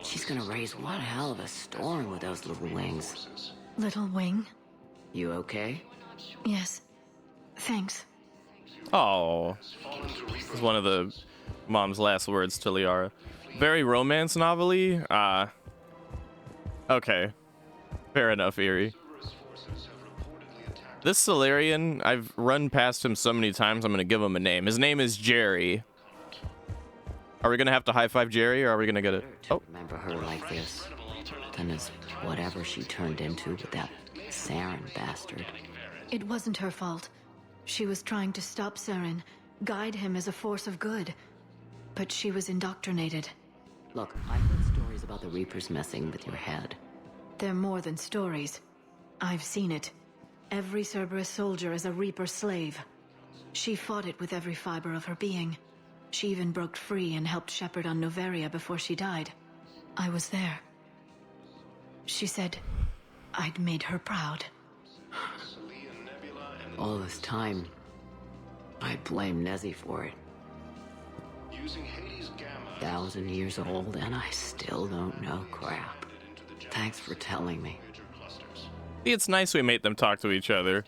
She's gonna raise one hell of a storm with those little wings. Little wing? You okay? Yes. Thanks. Oh. This is one of the mom's last words to Liara. Very romance novel-y? Okay. Fair enough, Eerie. This Solarian, I've run past him so many times, I'm gonna give him a name. His name is Jerry. Are we gonna have to high-five Jerry, or are we gonna get it? Oh. Remember her like this. Then as whatever she turned into with that Saren bastard. It wasn't her fault. She was trying to stop Saren, guide him as a force of good. But she was indoctrinated. Look, I heard stories about the Reapers messing with your head. They're more than stories. I've seen it. Every Cerberus soldier is a Reaper slave. She fought it with every fiber of her being. She even broke free and helped Shepard on Noveria before she died. I was there. She said I'd made her proud. All this time, I blame Nezzy for it. 1,000 years old and I still don't know crap. Thanks for telling me. It's nice we made them talk to each other.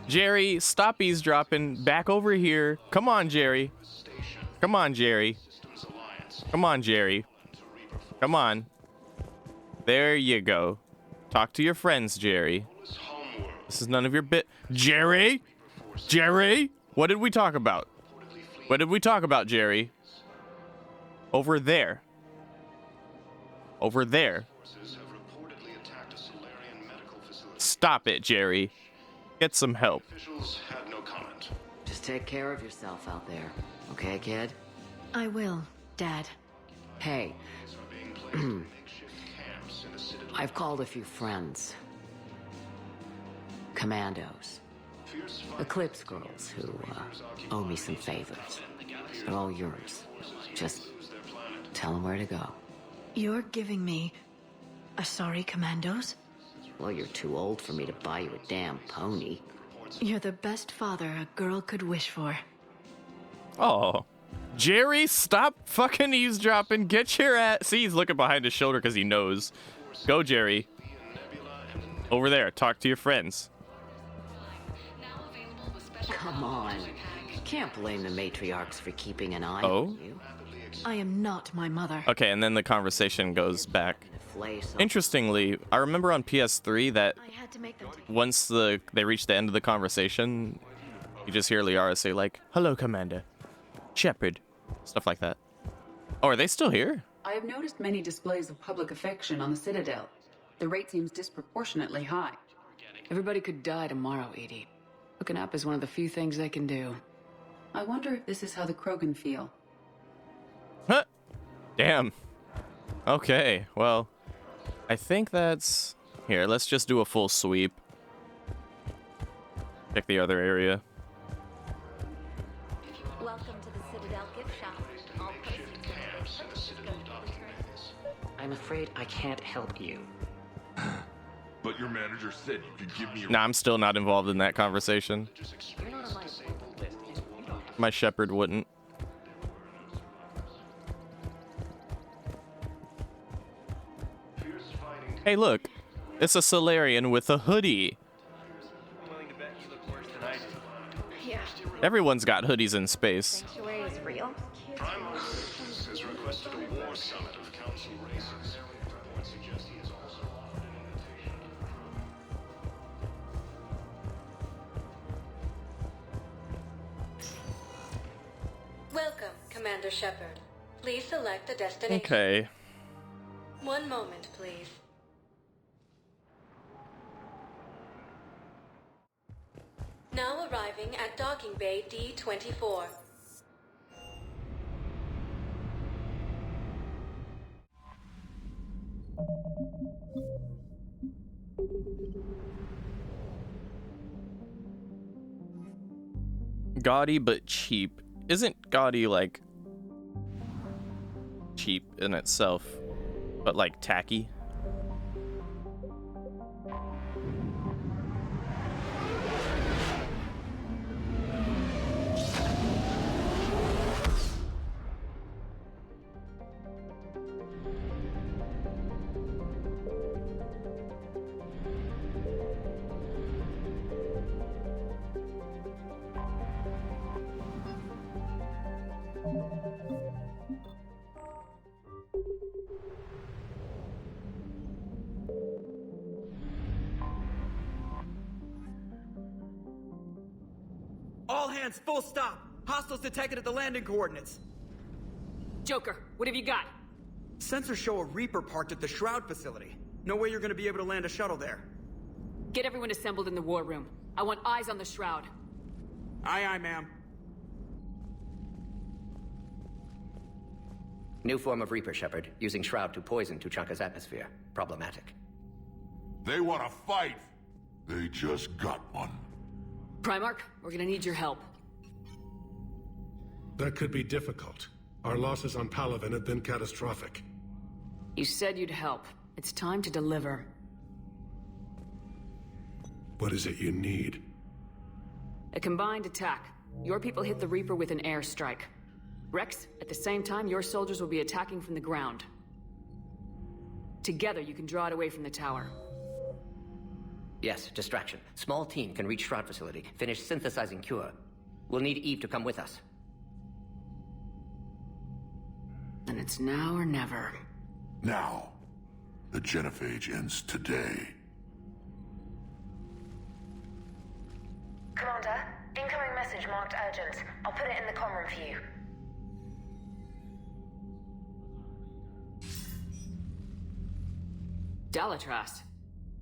Jerry, stop eavesdropping. Back over here. Come on, Jerry. Come on, Jerry. Come on, Jerry. Come on. There you go. Talk to your friends, Jerry. This is none of your Jerry? Jerry? What did we talk about? What did we talk about, Jerry? Over there. Over there. Stop it, Jerry. Get some help. Just take care of yourself out there. Okay, kid? I will, Dad. Hey. I've called a few friends. Commandos. Eclipse girls who owe me some favors. They're all yours. Just tell them where to go. You're giving me Asari commandos? Well, you're too old for me to buy you a damn pony. You're the best father a girl could wish for. Oh. Jerry, stop fucking eavesdropping. Get your ass. See, he's looking behind his shoulder because he knows. Go, Jerry. Over there. Talk to your friends. Come on. You can't blame the matriarchs for keeping an eye on you. I am not my mother. Okay, and then the conversation goes back. Interestingly, I remember on PS3 that once they reach the end of the conversation, you just hear Liara say, like, "Hello, Commander. Shepard." Stuff like that. Oh, are they still here? I have noticed many displays of public affection on the Citadel. The rate seems disproportionately high. Everybody could die tomorrow, Edie. A Looking up is one of the few things they can do. I wonder if this is how the Krogan feel. Huh. Damn. Okay, well, I think that's... Here, let's just do a full sweep. Check the other area. Welcome to the Citadel gift shop. All proceeds I'm afraid I can't help you. But your manager said you could give me... Nah, I'm still not involved in that conversation. You're not on my approval list. You don't... My shepherd wouldn't. Hey, look. It's a Solarian with a hoodie. I'm willing to bet you look worse than I do. Yeah. Everyone's got hoodies in space. Sanctuary is real. Primal Victus has requested a war summit of council races. Reports suggest he has also offered an invitation. Welcome, Commander Shepard. Please select a destination. Okay. One moment, please. Now arriving at Docking Bay D-24. Gaudy but cheap. Isn't gaudy like cheap in itself, but like tacky? All hands, full stop. Hostiles detected at the landing coordinates. Joker, what have you got? Sensors show a Reaper parked at the Shroud facility. No way you're gonna be able to land a shuttle there. Get everyone assembled in the war room. I want eyes on the Shroud. Aye, ma'am. New form of Reaper, Shepard, using Shroud to poison Tuchanka's atmosphere. Problematic. They want to fight. They just got one. Primarch, we're gonna need your help. That could be difficult. Our losses on Palaven have been catastrophic. You said you'd help. It's time to deliver. What is it you need? A combined attack. Your people hit the Reaper with an airstrike. Rex, at the same time, your soldiers will be attacking from the ground. Together, you can draw it away from the tower. Yes, distraction. Small team can reach Shroud facility, finish synthesizing cure. We'll need Eve to come with us. And it's now or never. Now. The genophage ends today. Commander, incoming message marked urgent. I'll put it in the comm room for you. Dalatras.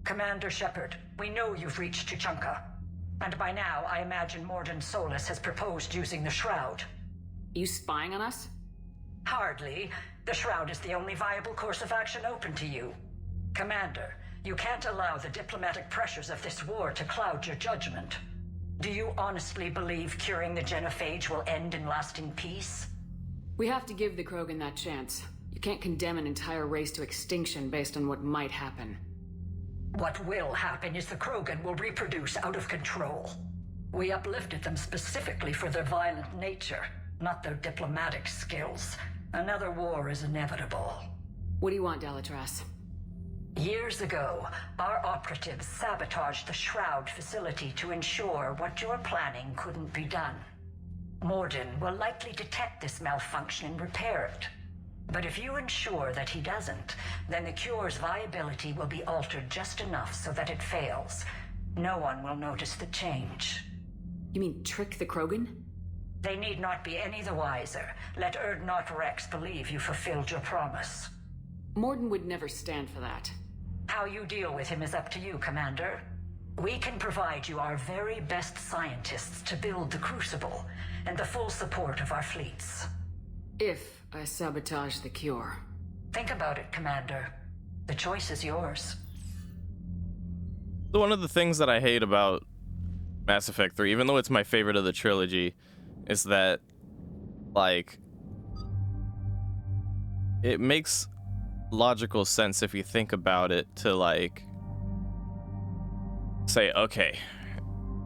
Commander Shepard, we know you've reached Tuchanka. And by now, I imagine Morden Solus has proposed using the Shroud. You spying on us? Hardly. The Shroud is the only viable course of action open to you. Commander, you can't allow the diplomatic pressures of this war to cloud your judgment. Do you honestly believe curing the genophage will end in lasting peace? We have to give the Krogan that chance. You can't condemn an entire race to extinction based on what might happen. What will happen is the Krogan will reproduce out of control. We uplifted them specifically for their violent nature, not their diplomatic skills. Another war is inevitable. What do you want, Dalatras? Years ago, our operatives sabotaged the Shroud facility to ensure what you're planning couldn't be done. Morden will likely detect this malfunction and repair it. But if you ensure that he doesn't, then the cure's viability will be altered just enough so that it fails. No one will notice the change. You mean trick the Krogan? They need not be any the wiser. Let Urdnot Rex believe you fulfilled your promise. Morden would never stand for that. How you deal with him is up to you, Commander. We can provide you our very best scientists to build the Crucible, and the full support of our fleets. If I sabotage the cure. Think about it, Commander. The choice is yours. So one of the things that I hate about Mass Effect 3, even though it's my favorite of the trilogy, is that, like, it makes logical sense if you think about it to, like, say, okay,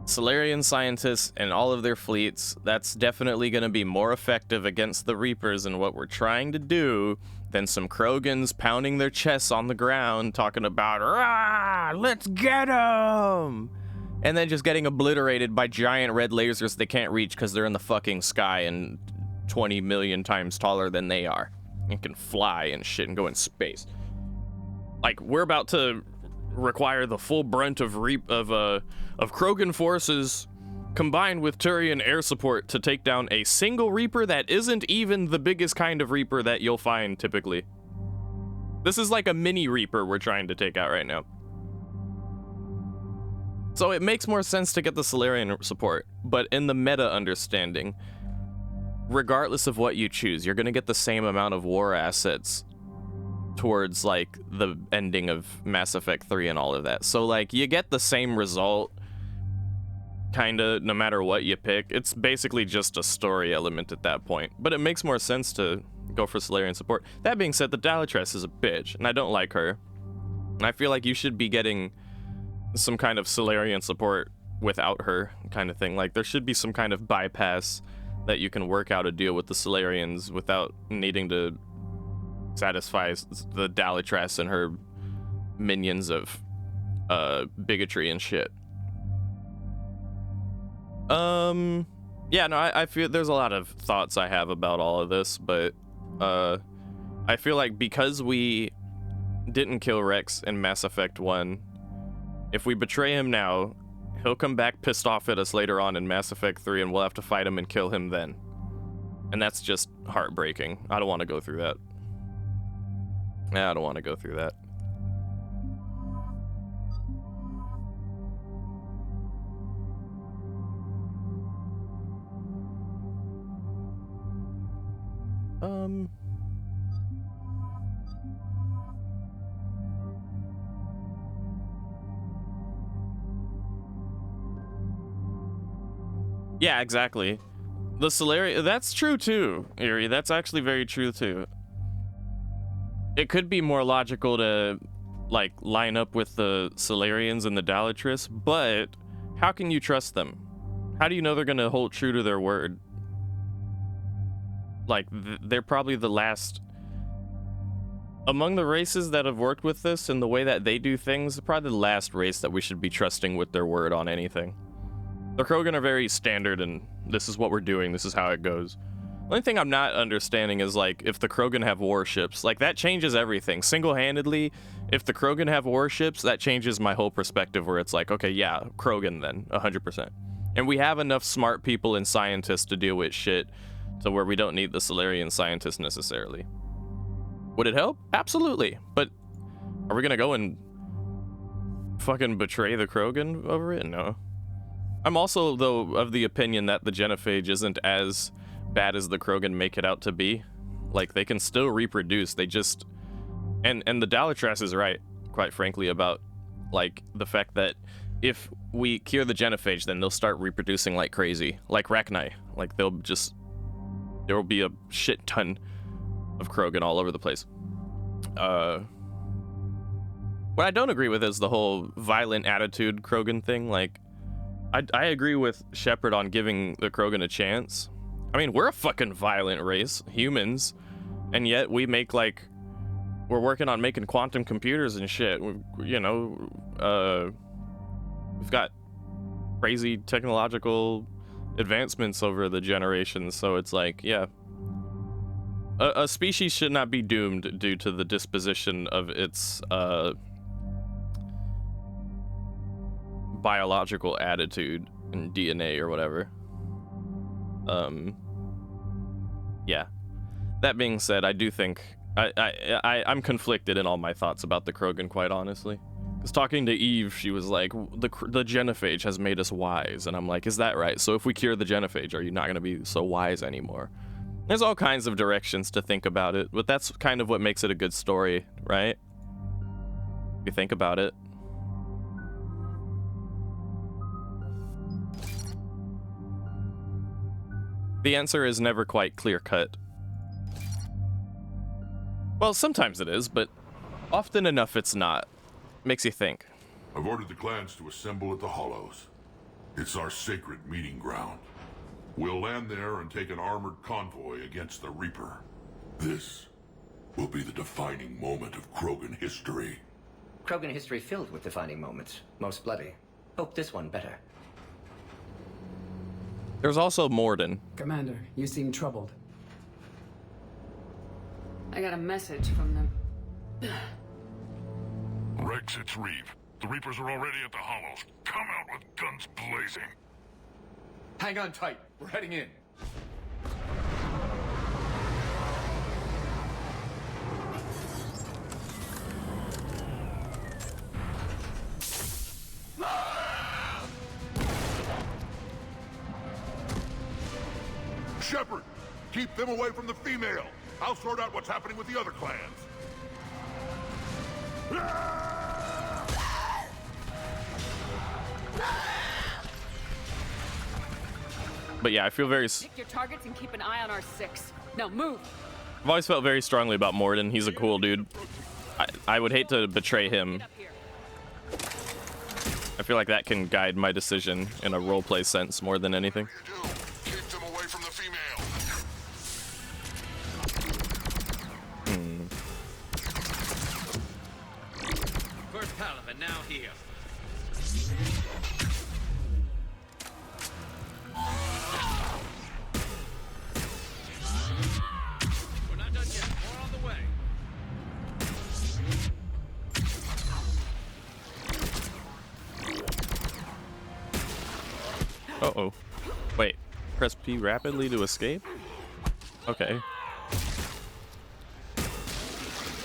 Solarian scientists and all of their fleets, that's definitely going to be more effective against the Reapers and what we're trying to do than some Krogans pounding their chests on the ground talking about, "Rah, let's get them!" And then just getting obliterated by giant red lasers they can't reach because they're in the fucking sky and 20 million times taller than they are and can fly and shit and go in space. Like, we're about to require the full brunt of Krogan forces combined with Turian air support to take down a single Reaper that isn't even the biggest kind of Reaper that you'll find typically. This is like a mini Reaper we're trying to take out right now. So it makes more sense to get the Solarian support, but in the meta understanding, regardless of what you choose, you're gonna get the same amount of war assets towards, like, the ending of Mass Effect 3 and all of that. So, like, you get the same result, kinda, no matter what you pick. It's basically just a story element at that point. But it makes more sense to go for Solarian support. That being said, the Dalatress is a bitch, and I don't like her. And I feel like you should be getting some kind of Solarian support without her, kind of thing. Like, there should be some kind of bypass that you can work out a deal with the Solarians without needing to satisfy the Dalatress and her minions of bigotry and shit. Yeah, no, I feel there's a lot of thoughts I have about all of this, but I feel like because we didn't kill Rex in Mass Effect 1, if we betray him now, he'll come back pissed off at us later on in Mass Effect 3, and we'll have to fight him and kill him then. And that's just heartbreaking. I don't want to go through that. I don't want to go through that. Yeah, exactly. The Solarian, that's true too, Erie. That's actually very true too. It could be more logical to, like, line up with the Solarians and the Dalatress, but how can you trust them? How do you know they're gonna hold true to their word? Like, they're probably the last among the races that have worked with this and the way that they do things, probably the last race that we should be trusting with their word on anything. The Krogan are very standard, and this is what we're doing, this is how it goes. The only thing I'm not understanding is, like, if the Krogan have warships, like, that changes everything. Single-handedly, if the Krogan have warships, that changes my whole perspective, where it's like, okay, yeah, Krogan then, 100%. And we have enough smart people and scientists to deal with shit to where we don't need the Solarian scientists necessarily. Would it help? Absolutely. But are we gonna go and fucking betray the Krogan over it? No. I'm also, though, of the opinion that the genophage isn't as bad as the Krogan make it out to be. Like, they can still reproduce, they just... And the Dalatress is right, quite frankly, about, like, the fact that if we cure the genophage, then they'll start reproducing like crazy. Like Rachni. Like, they'll just... There will be a shit ton of Krogan all over the place. What I don't agree with is the whole violent attitude Krogan thing. Like, I agree with Shepard on giving the Krogan a chance. I mean, we're a fucking violent race, humans, and yet we make, like, we're working on making quantum computers and shit. You know, we've got crazy technological advancements over the generations, so it's like, yeah. A species should not be doomed due to the disposition of its biological attitude and DNA or whatever. Yeah. That being said, I do think I'm conflicted in all my thoughts about the Krogan, quite honestly. Because talking to Eve, she was like, the genophage has made us wise. And I'm like, is that right? So if we cure the genophage, are you not going to be so wise anymore? There's all kinds of directions to think about it, but that's kind of what makes it a good story, right? If you think about it. The answer is never quite clear-cut. Well, sometimes it is, but often enough it's not. Makes you think. I've ordered the clans to assemble at the Hollows. It's our sacred meeting ground. We'll land there and take an armored convoy against the Reaper. This will be the defining moment of Krogan history. Krogan history filled with defining moments. Most bloody. Hope this one better. There's also Morden. Commander, you seem troubled. I got a message from them. Rex, it's Reeve. The Reapers are already at the Hollows. Come out with guns blazing. Hang on tight. We're heading in. Shepard, keep them away from the female. I'll sort out what's happening with the other clans. But yeah, I feel very... Pick your targets and keep an eye on our 6. Now move! I've always felt very strongly about Morden. He's a cool dude. I would hate to betray him. I feel like that can guide my decision in a roleplay sense more than anything. Keep them away from the female. First Palaven now here. We're not done yet. More on the way. Uh-oh. Wait. Press P rapidly to escape? Okay.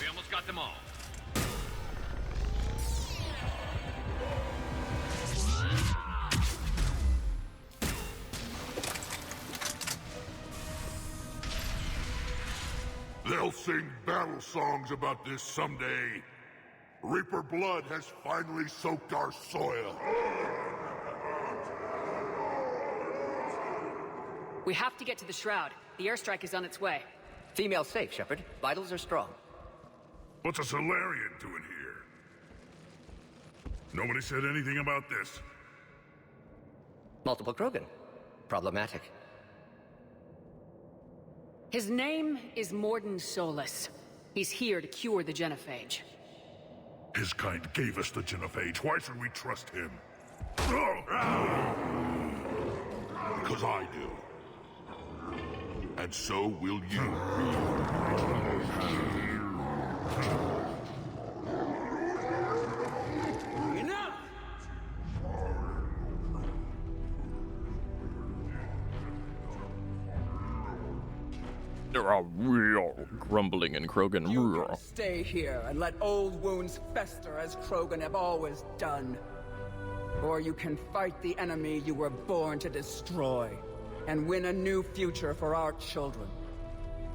We almost got them all. They'll sing battle songs about this someday. Reaper blood has finally soaked our soil. We have to get to the Shroud. The airstrike is on its way. Female safe, Shepard. Vitals are strong. What's a Solarian doing here? Nobody said anything about this. Multiple Krogan. Problematic. His name is Morden Solus. He's here to cure the genophage. His kind gave us the genophage. Why should we trust him? Because I do. And so will you. Enough! There are real grumbling in Krogan. You can stay here and let old wounds fester as Krogan have always done. Or you can fight the enemy you were born to destroy and win a new future for our children.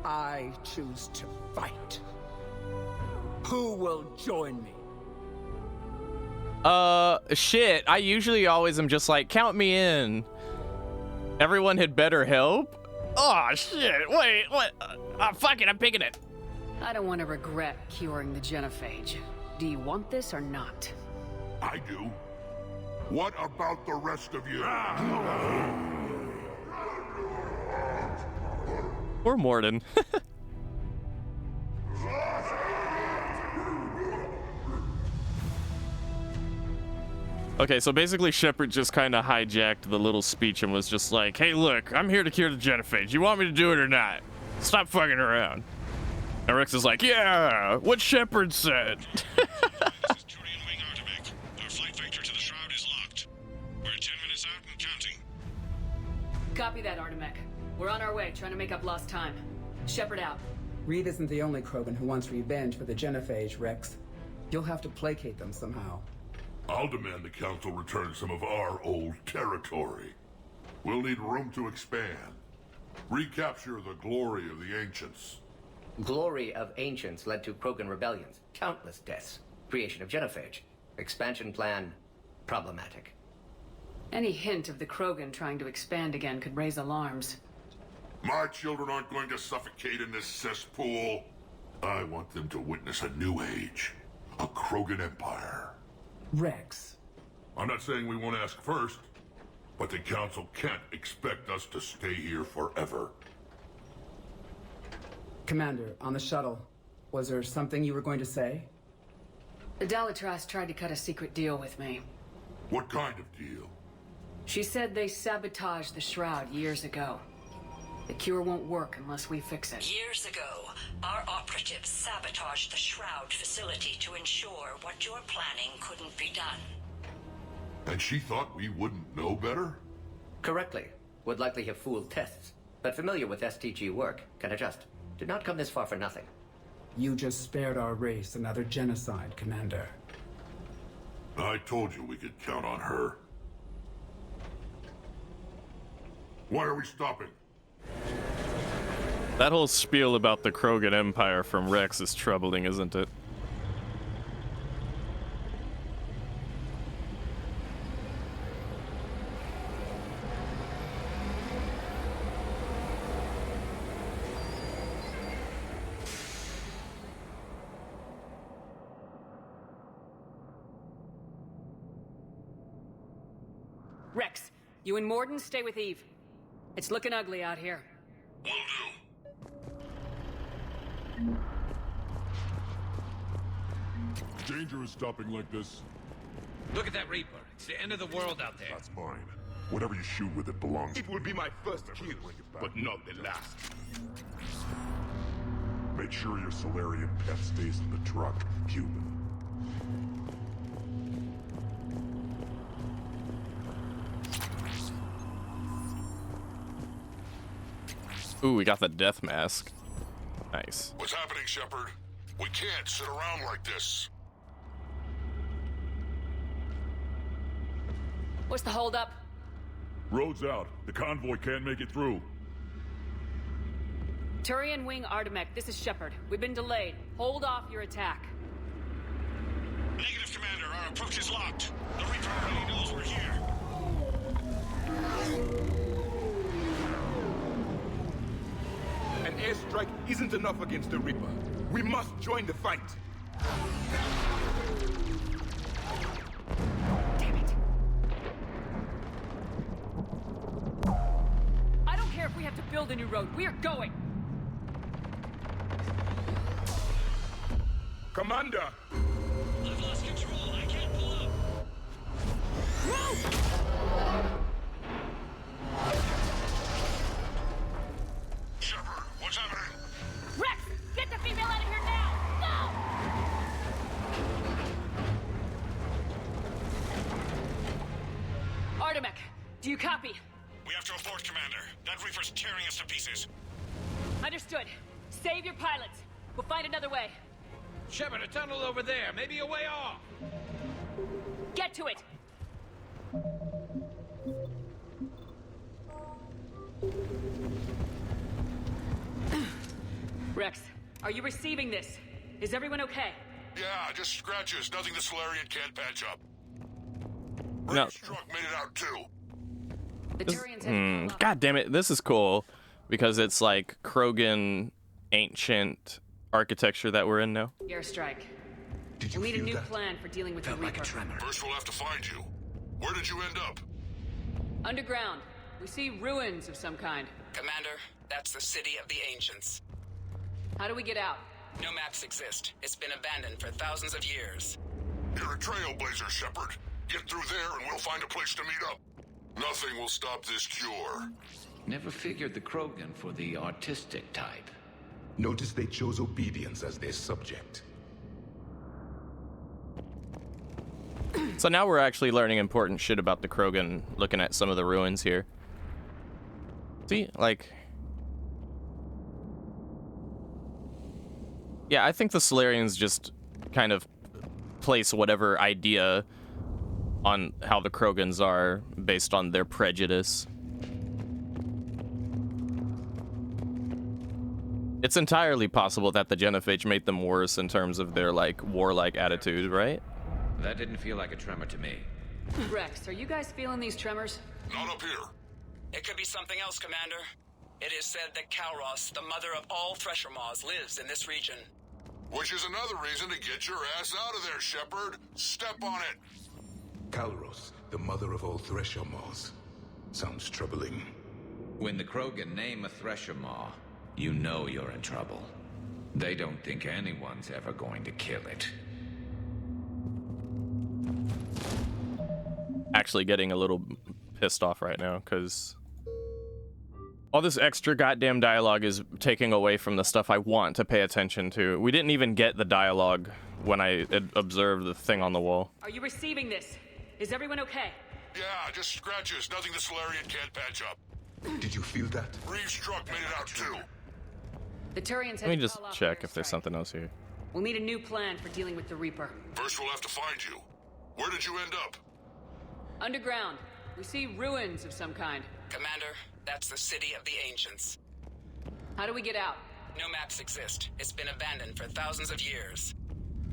I choose to fight. Who will join me? Shit. I usually always am just like, count me in. Everyone had better help? Oh, shit. Wait, what? Fuck it, I'm picking it. I don't want to regret curing the genophage. Do you want this or not? I do. What about the rest of you? Or Morden. Okay, so basically Shepard just kind of hijacked the little speech and was just like, hey, look, I'm here to cure the genophage. You want me to do it or not? Stop fucking around. And Rex is like, yeah, what Shepard said. Copy that, Artemech. We're on our way, trying to make up lost time. Shepard out. Reeve isn't the only Krogan who wants revenge for the genophage, Rex. You'll have to placate them somehow. I'll demand the Council return some of our old territory. We'll need room to expand. Recapture the glory of the Ancients. Glory of Ancients led to Krogan rebellions, countless deaths, creation of genophage. Expansion plan, problematic. Any hint of the Krogan trying to expand again could raise alarms. My children aren't going to suffocate in this cesspool. I want them to witness a new age. A Krogan empire. Rex. I'm not saying we won't ask first, but the Council can't expect us to stay here forever. Commander, on the shuttle, was there something you were going to say? Idalitras tried to cut a secret deal with me. What kind of deal? She said they sabotaged the Shroud years ago. The cure won't work unless we fix it. Years ago, our operatives sabotaged the Shroud facility to ensure what you're planning couldn't be done. And she thought we wouldn't know better? Correctly. Would likely have fooled tests, but familiar with STG work, can adjust. Did not come this far for nothing. You just spared our race another genocide, Commander. I told you we could count on her. Why are we stopping? That whole spiel about the Krogan Empire from Rex is troubling, isn't it? Rex, you and Morden stay with Eve. It's looking ugly out here. Will do. Danger is stopping like this. Look at that Reaper. It's the end of the world out there. That's mine. Whatever you shoot with it belongs. It will be my first kill, but not the last. Make sure your Solarian pet stays in the truck, human. Ooh, we got the death mask. Nice. What's happening, Shepard? We can't sit around like this. What's the holdup? Road's out. The convoy can't make it through. Turian Wing Artemek, this is Shepard. We've been delayed. Hold off your attack. Negative, Commander. Our approach is locked. The Reaper already knows we're here. An airstrike isn't enough against the Reaper. We must join the fight. Damn it. I don't care if we have to build a new road. We are going. Commander! I've lost control. I can't pull up. Move! Shepard, what's happening? Rex, get the female out of here now! No! Artemek, do you copy? We have to abort, Commander. That Reaper's tearing us to pieces. Understood. Save your pilots. We'll find another way. Shepard, a tunnel over there. Maybe a way off. Get to it! Rex, are you receiving this? Is everyone okay? Yeah, just scratches. Nothing the Solarian can't patch up. No. British truck made it out too. The Turians have God damn it, this is cool because it's like Krogan ancient architecture that we're in now. airstrike. We'll need a new plan for dealing with the Reaper. First we'll have to find you. Where did you end up? Underground. We see ruins of some kind. Commander, that's the city of the Ancients. How do we get out? No maps exist. It's been abandoned for thousands of years. You're a trailblazer, Shepard. Get through there and we'll find a place to meet up. Nothing will stop this cure. Never figured the Krogan for the artistic type. Notice they chose obedience as their subject. So now we're actually learning important shit about the Krogan, looking at some of the ruins here. See, like... Yeah, I think the Solarians just kind of place whatever idea on how the Krogans are based on their prejudice. It's entirely possible that the Genophage made them worse in terms of their, like, warlike attitude, right? That didn't feel like a tremor to me. Rex, are you guys feeling these tremors? Not up here. It could be something else, Commander. It is said that Kalros, the mother of all Thresher Maws, lives in this region. Which is another reason to get your ass out of there, Shepard. Step on it. Kalros, the mother of all Thresher Maws. Sounds troubling. When the Krogan name a Thresher Maw, you know you're in trouble. They don't think anyone's ever going to kill it. Actually getting a little pissed off right now, because all this extra goddamn dialogue is taking away from the stuff I want to pay attention to. We didn't even get the dialogue when I observed the thing on the wall. Are you receiving this? Is everyone okay? Yeah, just scratches. Nothing the Solarian can't patch up. Did you feel that? Reeves' truck made it out too. The Turians Let me just check if there's something else here. We'll need a new plan for dealing with the Reaper. First, we'll have to find you. Where did you end up? Underground. We see ruins of some kind. Commander, that's the City of the Ancients. How do we get out? No maps exist. It's been abandoned for thousands of years.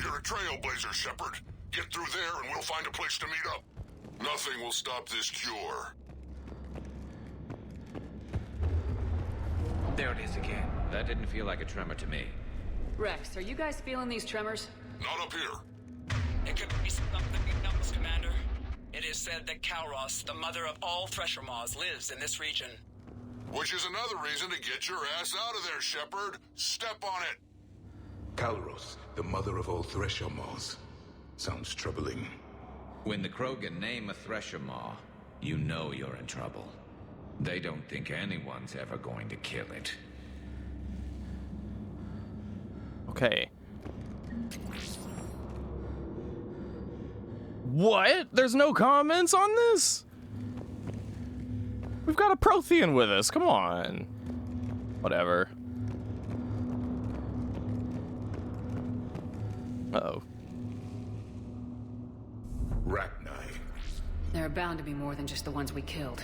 You're a trailblazer, Shepard. Get through there and we'll find a place to meet up. Nothing will stop this cure. There it is again. That didn't feel like a tremor to me. Rex, are you guys feeling these tremors? Not up here. It could be something else, Commander. It is said that Kalros, the mother of all Thresher Maws, lives in this region. Which is another reason to get your ass out of there, Shepard. Step on it. Kalros, the mother of all Thresher Maws. Sounds troubling. When the Krogan name a Thresher Maw, you know you're in trouble. They don't think anyone's ever going to kill it. Okay. What? There's no comments on this? We've got a Prothean with us. Come on. Whatever. Uh-oh. Rachni. There are bound to be more than just the ones we killed.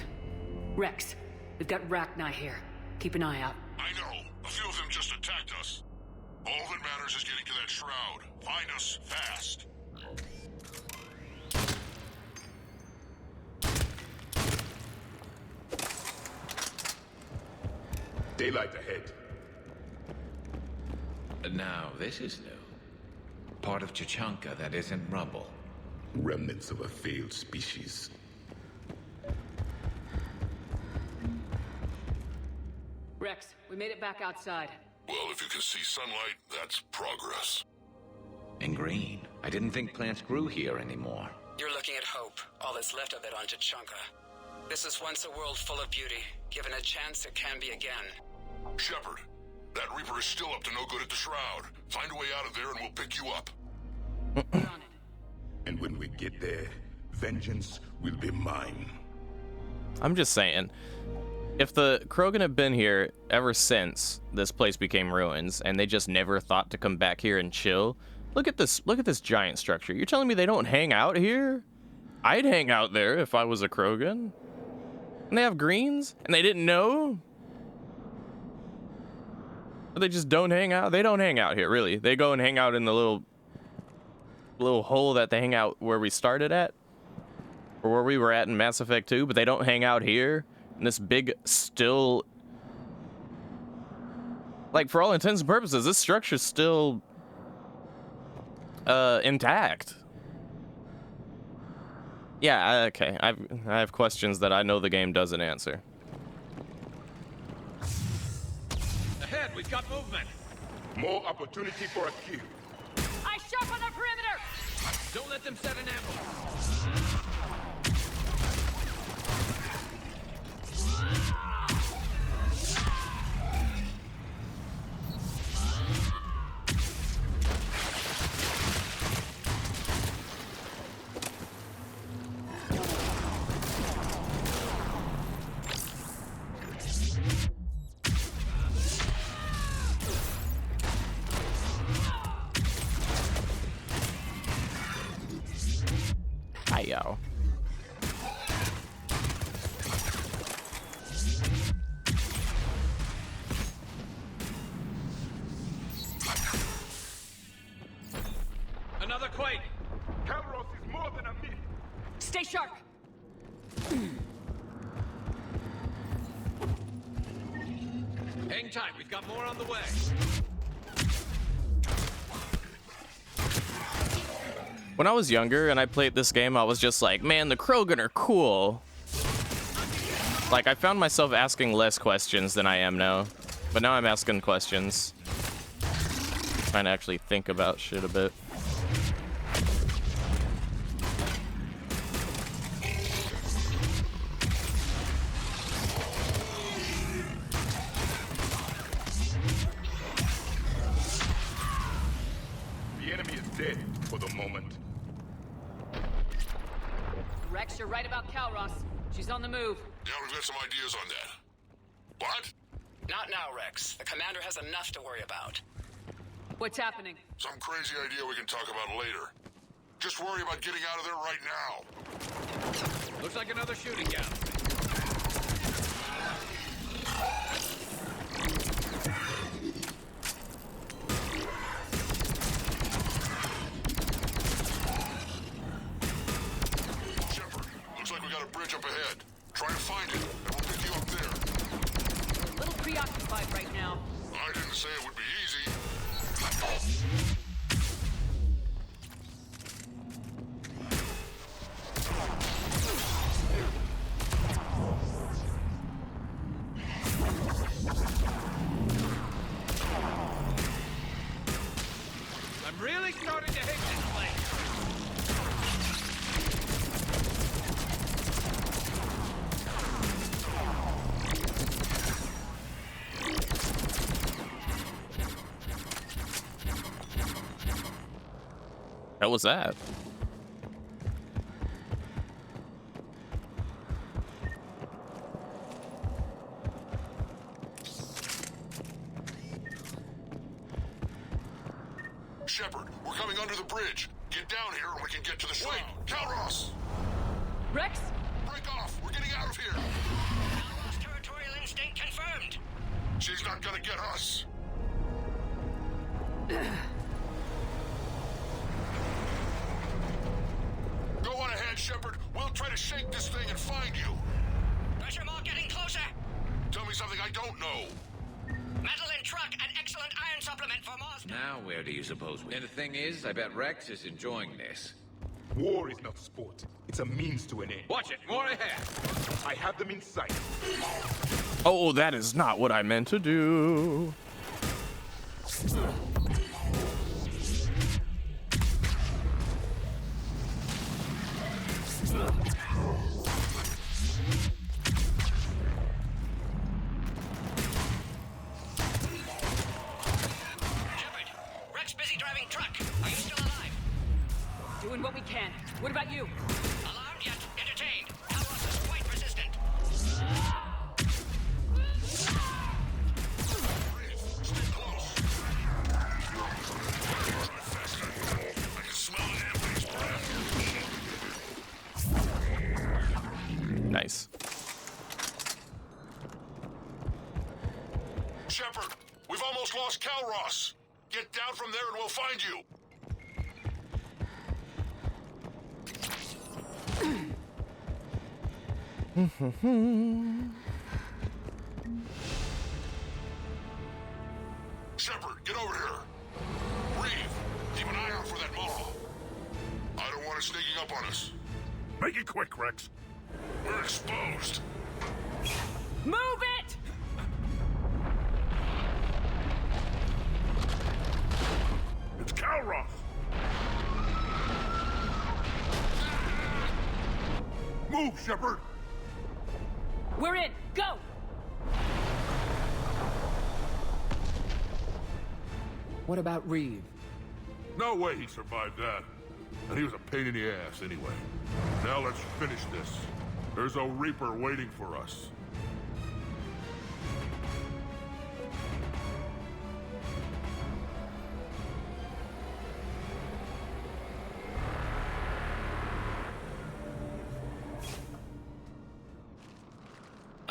Rex, we've got Rachni here. Keep an eye out. I know. A few of them just attacked us. All that matters is getting to that shroud. Find us fast. Daylight ahead. Now, this is new. Part of Chichanka that isn't rubble. Remnants of a failed species. Rex, we made it back outside. Well, if you can see sunlight, that's progress. And green. I didn't think plants grew here anymore. You're looking at hope, all that's left of it on Chichanka. This is once a world full of beauty. Given a chance, it can be again. Shepard, that Reaper is still up to no good at the Shroud. Find a way out of there and we'll pick you up. And when we get there, vengeance will be mine. I'm just saying, if the Krogan have been here ever since this place became ruins and they just never thought to come back here and chill, look at this giant structure. You're telling me they don't hang out here? I'd hang out there if I was a Krogan. And they have greens and they didn't know? Or they just don't hang out? They don't hang out here, really. They go and hang out in the little hole that they hang out where we started at, or where we were at in Mass Effect 2, but they don't hang out here in this big, still, like, for all intents and purposes, this structure's still intact. Yeah, okay. I have questions that I know the game doesn't answer. Ahead, we've got movement. More opportunity for a kill. I sharpen the perimeter! Don't let them set an ambush. Hiya. Another quake! Calros is more than a myth! Stay sharp! Hang tight, we've got more on the way. When I was younger and I played this game, I was just like, man, the Krogan are cool. Like, I found myself asking less questions than I am now. But now I'm asking questions. Trying to actually think about shit a bit. The enemy is dead for the moment. Rex, you're right about Calros. She's on the move. Yeah, we've got some ideas on that. What? Not now, Rex. The commander has enough to worry about. What's happening? Some crazy idea we can talk about later. Just worry about getting out of there right now. Looks like another shooting gallery. Shepard, looks like we got a bridge up ahead. Try to find it, and we'll pick you up there. A little preoccupied right now. I didn't say it would be easy. I'm really starting to hate this place. What was that? Shepard, we're coming under the bridge. Get down here and we can get to the shroud. Calros! Rex? Break off! We're getting out of here! Calros territorial instinct confirmed. She's not gonna get us! Go on ahead, Shepard. We'll try to shake this thing and find you. Pressure mark getting closer. Tell me something I don't know. Metal in truck and excellent iron supplement for Mars. Now, where do you suppose we... And the thing is, I bet Rex is enjoying this. War is not sport. It's a means to an end. Watch it, more ahead. I have them in sight. Oh, that is not what I meant to do. Shepard, Rex busy driving truck. Are you still alive? Doing what we can. What about you? Alarmed yet entertained. Calros is quite persistent. Stay close. Try faster. I can smell the enemy's breath. Nice. Shepard, we've almost lost Calros. Get down from there and we'll find you. Shepard, get over here. Reeve, keep an eye out for that maw. I don't want it sneaking up on us. Make it quick, Rex. We're exposed. Move it! It's Calros. Move, Shepard. We're in. Go! What about Reeve? No way he survived that. And he was a pain in the ass anyway. Now let's finish this. There's a Reaper waiting for us.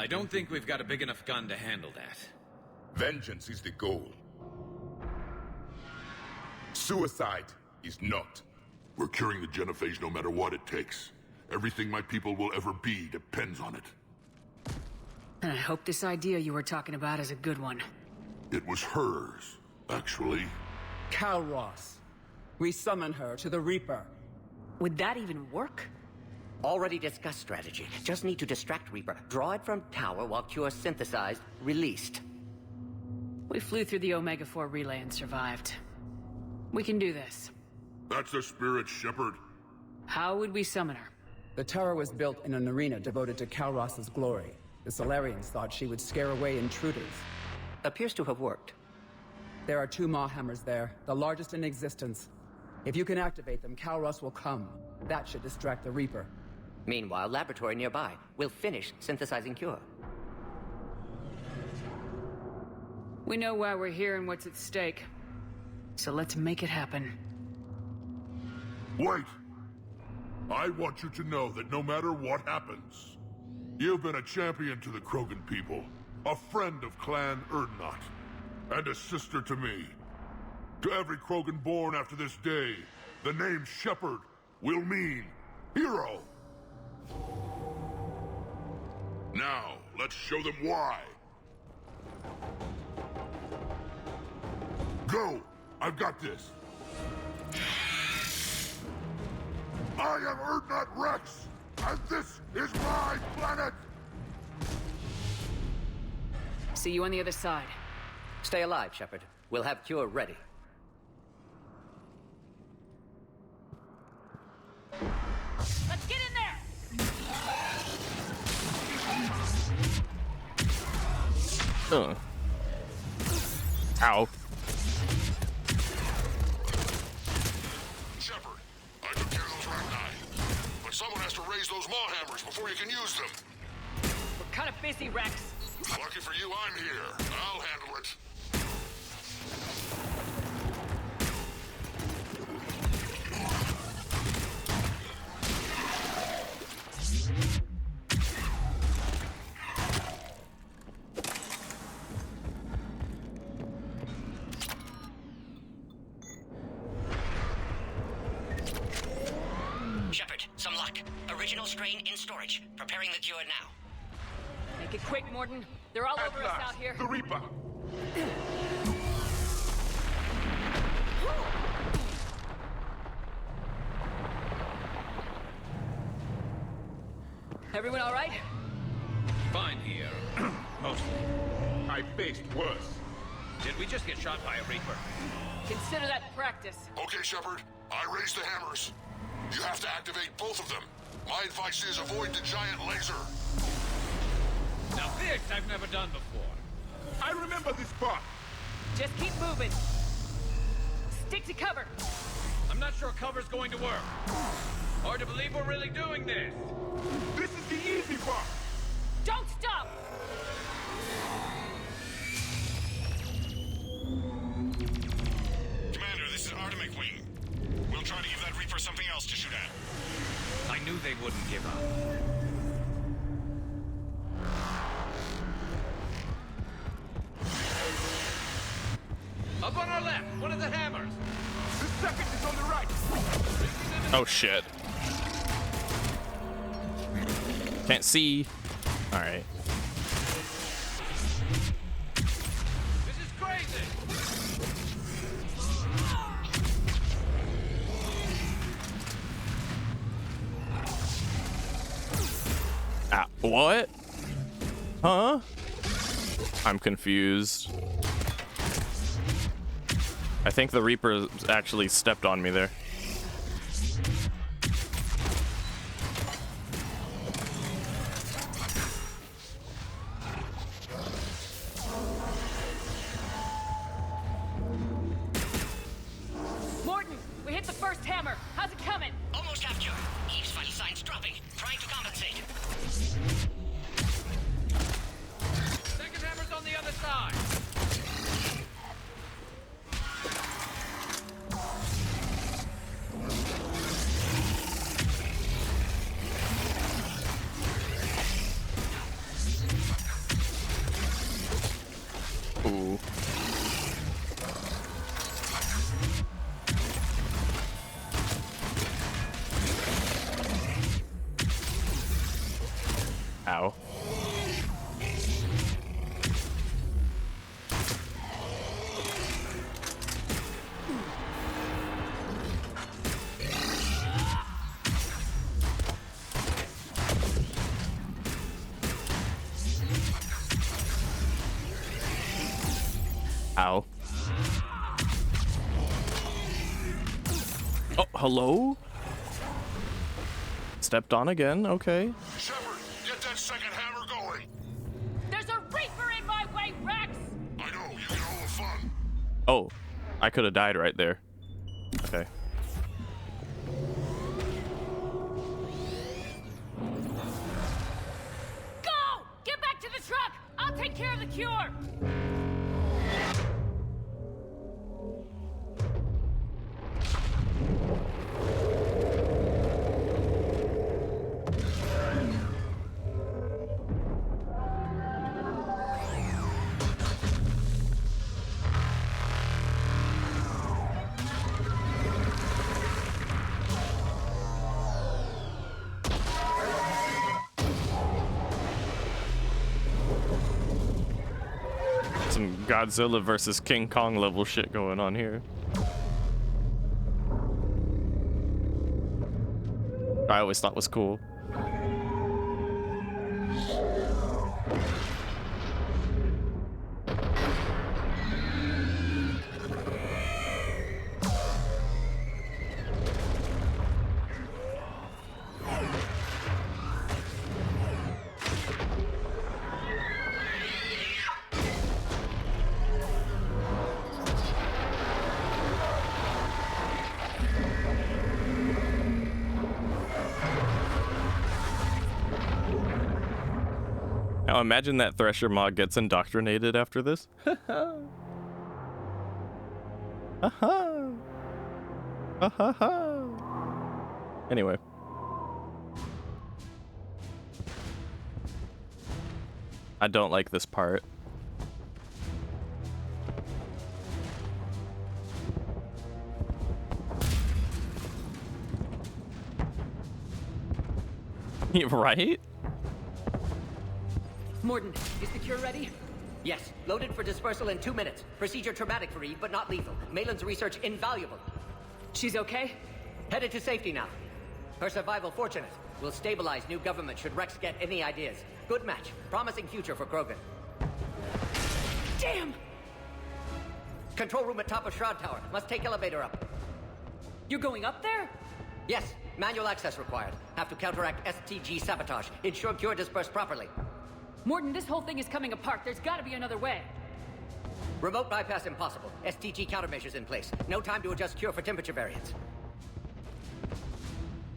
I don't think we've got a big enough gun to handle that. Vengeance is the goal. Suicide is not. We're curing the genophage no matter what it takes. Everything my people will ever be depends on it. And I hope this idea you were talking about is a good one. It was hers, actually. Kalros. We summon her to the Reaper. Would that even work? Already discussed strategy. Just need to distract Reaper. Draw it from tower while Cure synthesized, released. We flew through the Omega-4 relay and survived. We can do this. That's the spirit, Shepard. How would we summon her? The tower was built in an arena devoted to Kalros's glory. The Solarians thought she would scare away intruders. Appears to have worked. There are 2 Maw hammers there, the largest in existence. If you can activate them, Kalros will come. That should distract the Reaper. Meanwhile, laboratory nearby. We'll finish synthesizing Cure. We know why we're here and what's at stake. So let's make it happen. Wait! I want you to know that no matter what happens, you've been a champion to the Krogan people, a friend of Clan Erdnot, and a sister to me. To every Krogan born after this day, the name Shepard will mean hero. Now, let's show them why. Go! I've got this. I am Erdnot Rex, and this is my planet! See you on the other side. Stay alive, Shepard. We'll have Cure ready. Let's get in there! Ow. Shepard, I took care of those Ragni. But someone has to raise those Maw hammers before you can use them. We're kind of busy, Rex. Lucky for you, I'm here. I'll handle it. Shepard, some luck. Original strain in storage. Preparing the Cure now. Make it quick, Morden. They're all over us out here. The Reaper! Everyone all right? Fine here. Mostly. I faced worse. Did we just get shot by a Reaper? Consider that practice. Okay, Shepard. I raised the hammers. You have to activate both of them. My advice is avoid the giant laser. Now this I've never done before. I remember this part. Just keep moving. Stick to cover. I'm not sure cover's going to work. Hard to believe we're really doing this. This is the easy part. Don't stop! Commander, this is Artemis Wing. We'll try to give that Reaper something else to shoot at. I knew they wouldn't give up. Up on our left, one of the hammers. The second is on the right. Oh shit. Can't see. Alright. This is crazy. Ah, what? Huh? I'm confused. I think the Reaper actually stepped on me there. Morden, we hit the first hammer. How's it coming? Almost have Cure. Eve's vital signs dropping. Trying to compensate. Second hammer's on the other side. Ow. Oh, hello? Stepped on again, okay. Shepard, get that second hammer going. There's a Reaper in my way, Rex! I know, you get all the fun. Oh, I could have died right there. Okay. Go! Get back to the truck! I'll take care of the cure! Some Godzilla versus King Kong level shit going on here. I always thought was cool. Now imagine that Thresher mod gets indoctrinated after this. Anyway. I don't like this part. Right? Morden, is the cure ready? Yes, loaded for dispersal in 2 minutes. Procedure traumatic for Eve, but not lethal. Malin's research invaluable. She's okay? Headed to safety now. Her survival fortunate. Will stabilize new government should Rex get any ideas. Good match. Promising future for Krogan. Damn! Control room at top of Shroud Tower. Must take elevator up. You're going up there? Yes, manual access required. Have to counteract STG sabotage. Ensure cure dispersed properly. Morden, this whole thing is coming apart. There's gotta be another way. Remote bypass impossible. STG countermeasures in place. No time to adjust cure for temperature variance.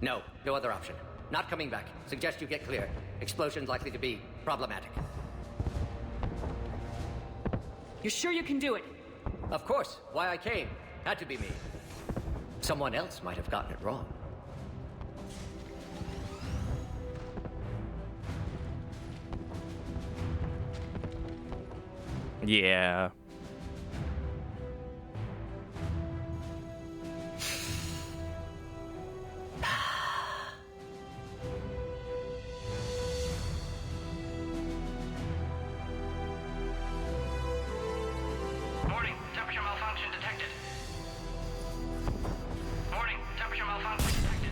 No other option. Not coming back. Suggest you get clear. Explosion's likely to be problematic. You sure you can do it? Of course. Why I came. Had to be me. Someone else might have gotten it wrong. Yeah. Warning, temperature malfunction detected. Warning, temperature malfunction detected.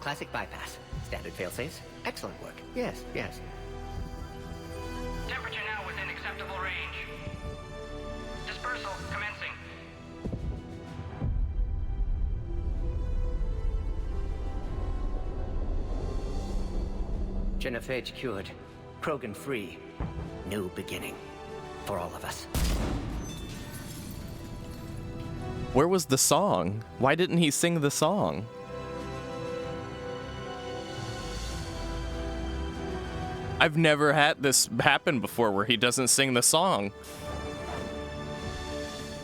Classic bypass. Standard failsafes. Excellent work. Yes. Temperature now within acceptable range. Dispersal commencing. Genophage cured. Krogan free. New beginning. For all of us. Where was the song? Why didn't he sing the song? I've never had this happen before where he doesn't sing the song.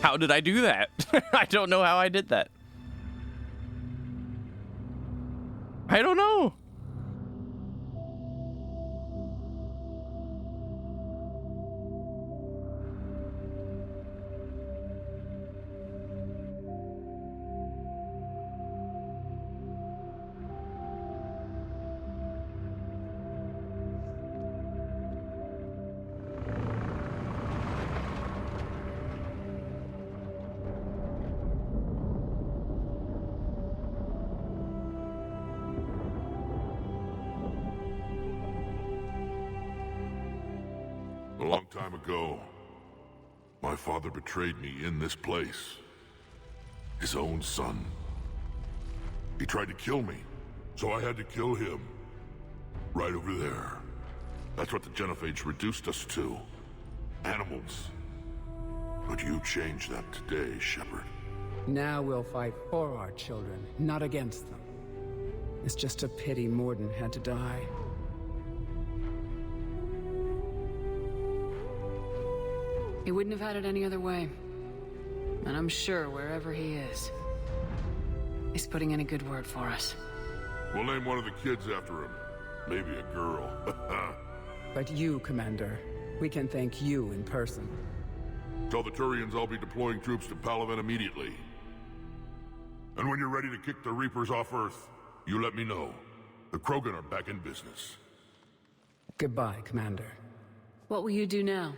How did I do that? I don't know how I did that. I don't know. long time ago, my father betrayed me in this place. His own son. He tried to kill me, so I had to kill him. Right over there. That's what the Genophage reduced us to. Animals. But you changed that today, Shepard. Now we'll fight for our children, not against them. It's just a pity Morden had to die. He wouldn't have had it any other way. And I'm sure wherever he is, he's putting in a good word for us. We'll name one of the kids after him. Maybe a girl. But you, Commander, we can thank you in person. Tell the Turians I'll be deploying troops to Palaven immediately. And when you're ready to kick the Reapers off Earth, you let me know. The Krogan are back in business. Goodbye, Commander. What will you do now?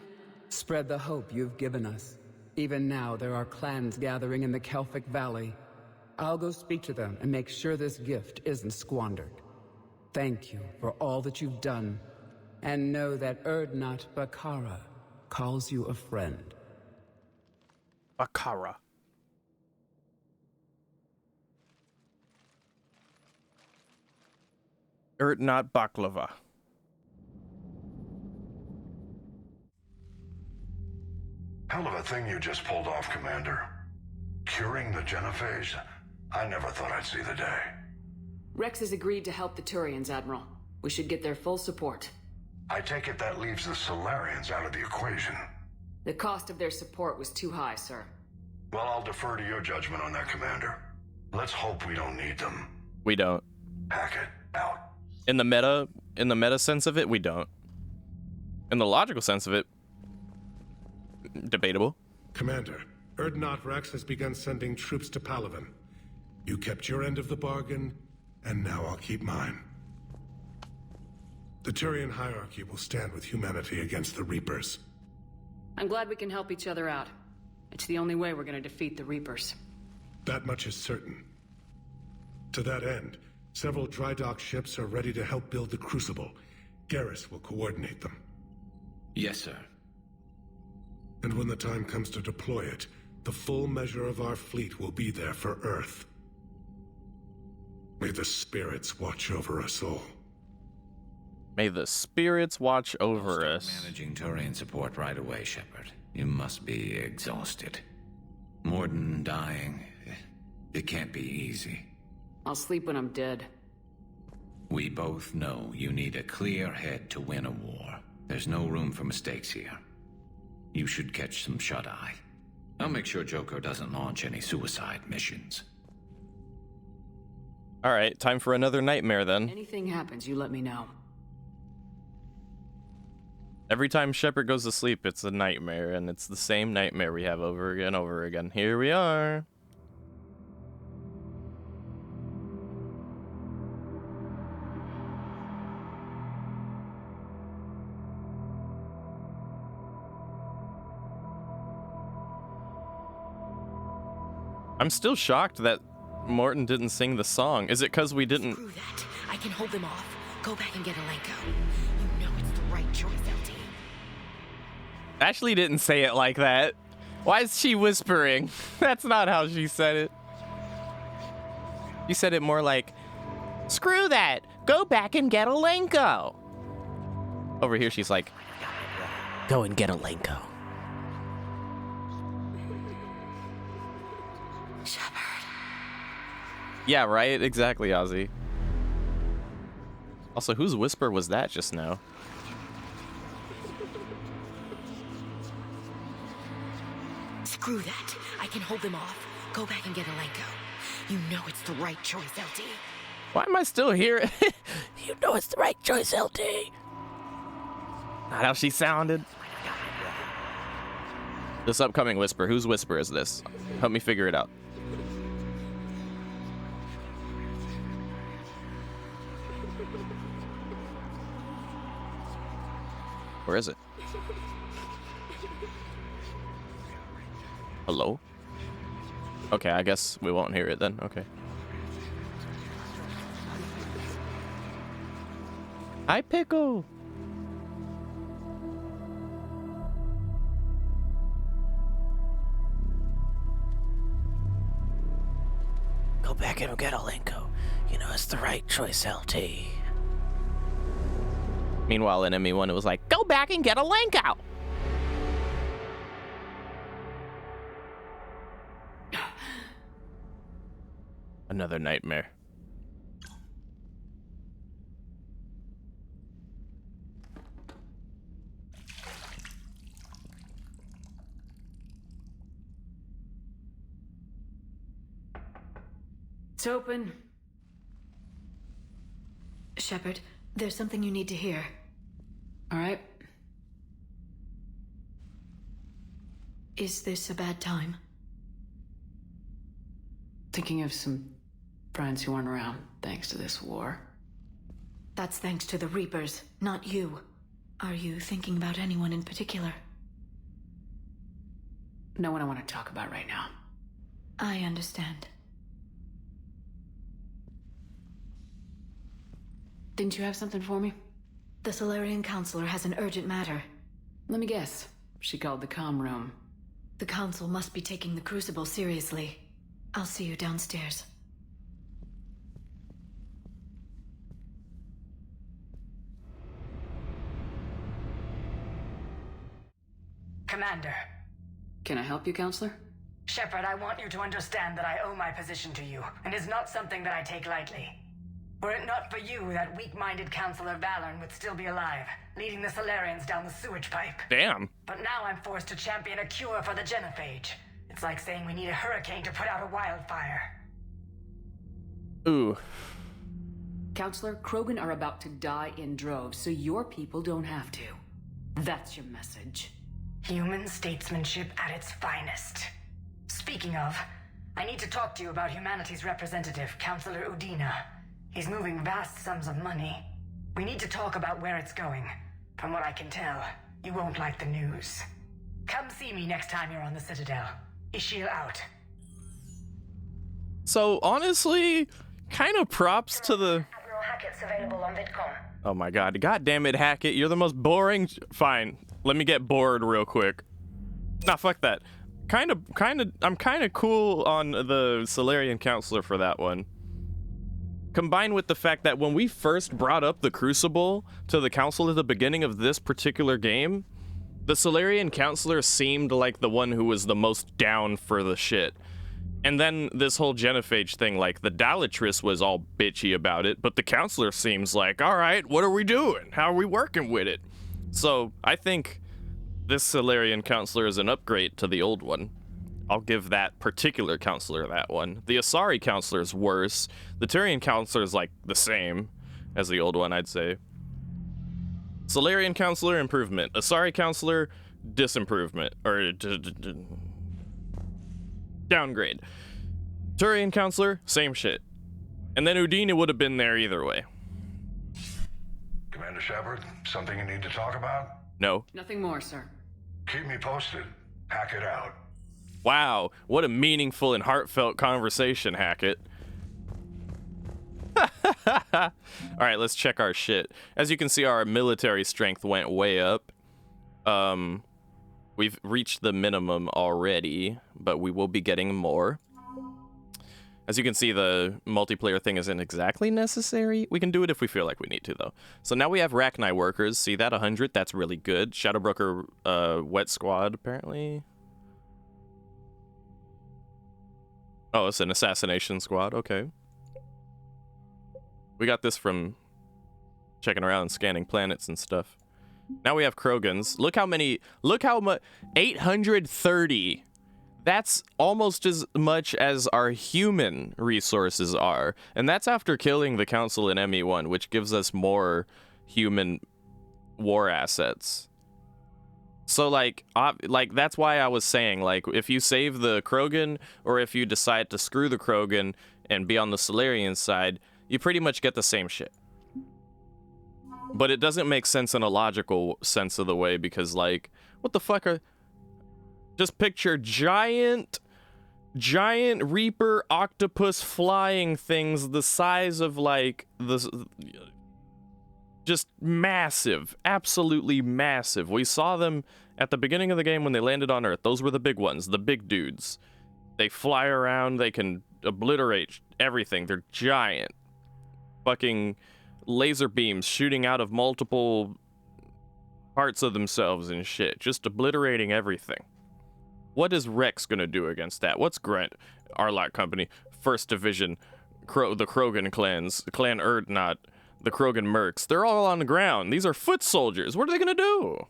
Spread the hope you've given us. Even now, there are clans gathering in the Kelphic Valley. I'll go speak to them and make sure this gift isn't squandered. Thank you for all that you've done. And know that Erdnot Bakara calls you a friend. Bakara. Erdnot Baklava. Hell of a thing you just pulled off, Commander. Curing the Genophage? I never thought I'd see the day. Rex has agreed to help the Turians, Admiral. We should get their full support. I take it that leaves the Solarians out of the equation. The cost of their support was too high, sir. Well, I'll defer to your judgment on that, Commander. Let's hope we don't need them. We don't. Hackett, out. In the meta sense of it, we don't. In the logical sense of it, debatable. Commander, Erdnot Rex has begun sending troops to Palaven. You kept your end of the bargain, and now I'll keep mine. The Turian hierarchy will stand with humanity against the Reapers. I'm glad we can help each other out. It's the only way we're going to defeat the Reapers. That much is certain. To that end, several dry dock ships are ready to help build the Crucible. Garrus will coordinate them. Yes, sir. And when the time comes to deploy it, the full measure of our fleet will be there for Earth. May the spirits watch over us all. May the spirits watch over us. Managing Turian support right away, Shepard. You must be exhausted. Morden dying. It can't be easy. I'll sleep when I'm dead. We both know you need a clear head to win a war. There's no room for mistakes here. You should catch some shut-eye. I'll make sure Joker doesn't launch any suicide missions. Alright, time for another nightmare then. Anything happens, you let me know. Every time Shepard goes to sleep, it's a nightmare, and it's the same nightmare we have over and over again. Here we are. I'm still shocked that Morton didn't sing the song. Is it because we didn't... Screw that. I can hold them off. Go back and get Alenko. You know it's the right choice, LT. Ashley didn't say it like that. Why is she whispering? That's not how she said it. She said it more like, screw that. Go back and get Alenko. Over here, she's like, go and get Alenko. Shepard. Yeah, right? Exactly, Ozzy. Also, whose whisper was that just now? Screw that. I can hold them off. Go back and get Alenko. You know it's the right choice, LT. Why am I still here? You know it's the right choice, LT. Not how she sounded. This upcoming whisper, whose whisper is this? Help me figure it out. Where is it? Hello? Okay, I guess we won't hear it then. Okay. Hi, Pickle. go back and get Olenko. You know, it's the right choice, LT. Meanwhile, in ME1, it was like, go back and get Olenko. Another nightmare. It's open. Shepard, there's something you need to hear. All right. Is this a bad time? Thinking of some friends who aren't around thanks to this war. That's thanks to the Reapers, not you. Are you thinking about anyone in particular? No one I want to talk about right now. I understand. Didn't you have something for me? The Solarian Counselor has an urgent matter. Let me guess. She called the comm room. The Council must be taking the Crucible seriously. I'll see you downstairs. Commander. Can I help you, Counselor? Shepard, I want you to understand that I owe my position to you, and it's not something that I take lightly. Were it not for you, that weak-minded Counselor Valorn would still be alive, leading the Solarians down the sewage pipe. Damn. But now I'm forced to champion a cure for the genophage. It's like saying we need a hurricane to put out a wildfire. Ooh. Counselor, Krogan are about to die in droves, so your people don't have to. That's your message. Human statesmanship at its finest. Speaking of, I need to talk to you about humanity's representative, Counselor Udina. He's moving vast sums of money. We need to talk about where it's going. From what I can tell, you won't like the news. Come see me next time you're on the Citadel. Ishil out. So, honestly, kind of props to the... Admiral Hackett's available on VidCom. Oh my god. God damn it, Hackett. You're the most boring... Fine. Let me get bored real quick. Nah, fuck that. I'm kind of cool on the Solarian Counselor for that one. Combined with the fact that when we first brought up the Crucible to the Council at the beginning of this particular game, the Solarian Counselor seemed like the one who was the most down for the shit. And then this whole genophage thing, like, the Dalatrus was all bitchy about it, but the Counselor seems like, alright, what are we doing? How are we working with it? So, I think this Solarian Counselor is an upgrade to the old one. I'll give that particular Counselor that one. The Asari Counselor is worse. The Turian Counselor is, like, the same as the old one, I'd say. Solarian Counselor, improvement. Asari Counselor, disimprovement. Or, downgrade. Turian Counselor, same shit. And then Udina would have been there either way. Commander Shepard, something you need to talk about? No. Nothing more, sir. Keep me posted. Hack it out. Wow, what a meaningful and heartfelt conversation, Hackett. Alright, let's check our shit. As you can see, our military strength went way up. We've reached the minimum already, but we will be getting more. As you can see, the multiplayer thing isn't exactly necessary. We can do it if we feel like we need to, though. So now we have Rachni workers. See that? 100? That's really good. Shadowbroker wet squad, apparently. Oh, it's an assassination squad. Okay. We got this from checking around and scanning planets and stuff. Now we have Krogans. Look how much, 830. That's almost as much as our human resources are. And that's after killing the Council in ME1, which gives us more human war assets. So, like, that's why I was saying, like, if you save the Krogan, or if you decide to screw the Krogan and be on the Solarian side, you pretty much get the same shit. But it doesn't make sense in a logical sense of the way, because, like, what the fuck are... Just picture giant Reaper octopus flying things the size of, like, just massive, absolutely massive. We saw them at the beginning of the game when they landed on Earth. Those were the big ones, the big dudes. They fly around, they can obliterate everything. They're giant. Fucking laser beams shooting out of multiple parts of themselves and shit. Just obliterating everything. What is Rex gonna do against that? What's Grunt, Arlot Company, 1st Division, the Krogan clans, Clan Erdnot, the Krogan Mercs? They're all on the ground. These are foot soldiers. What are they gonna do?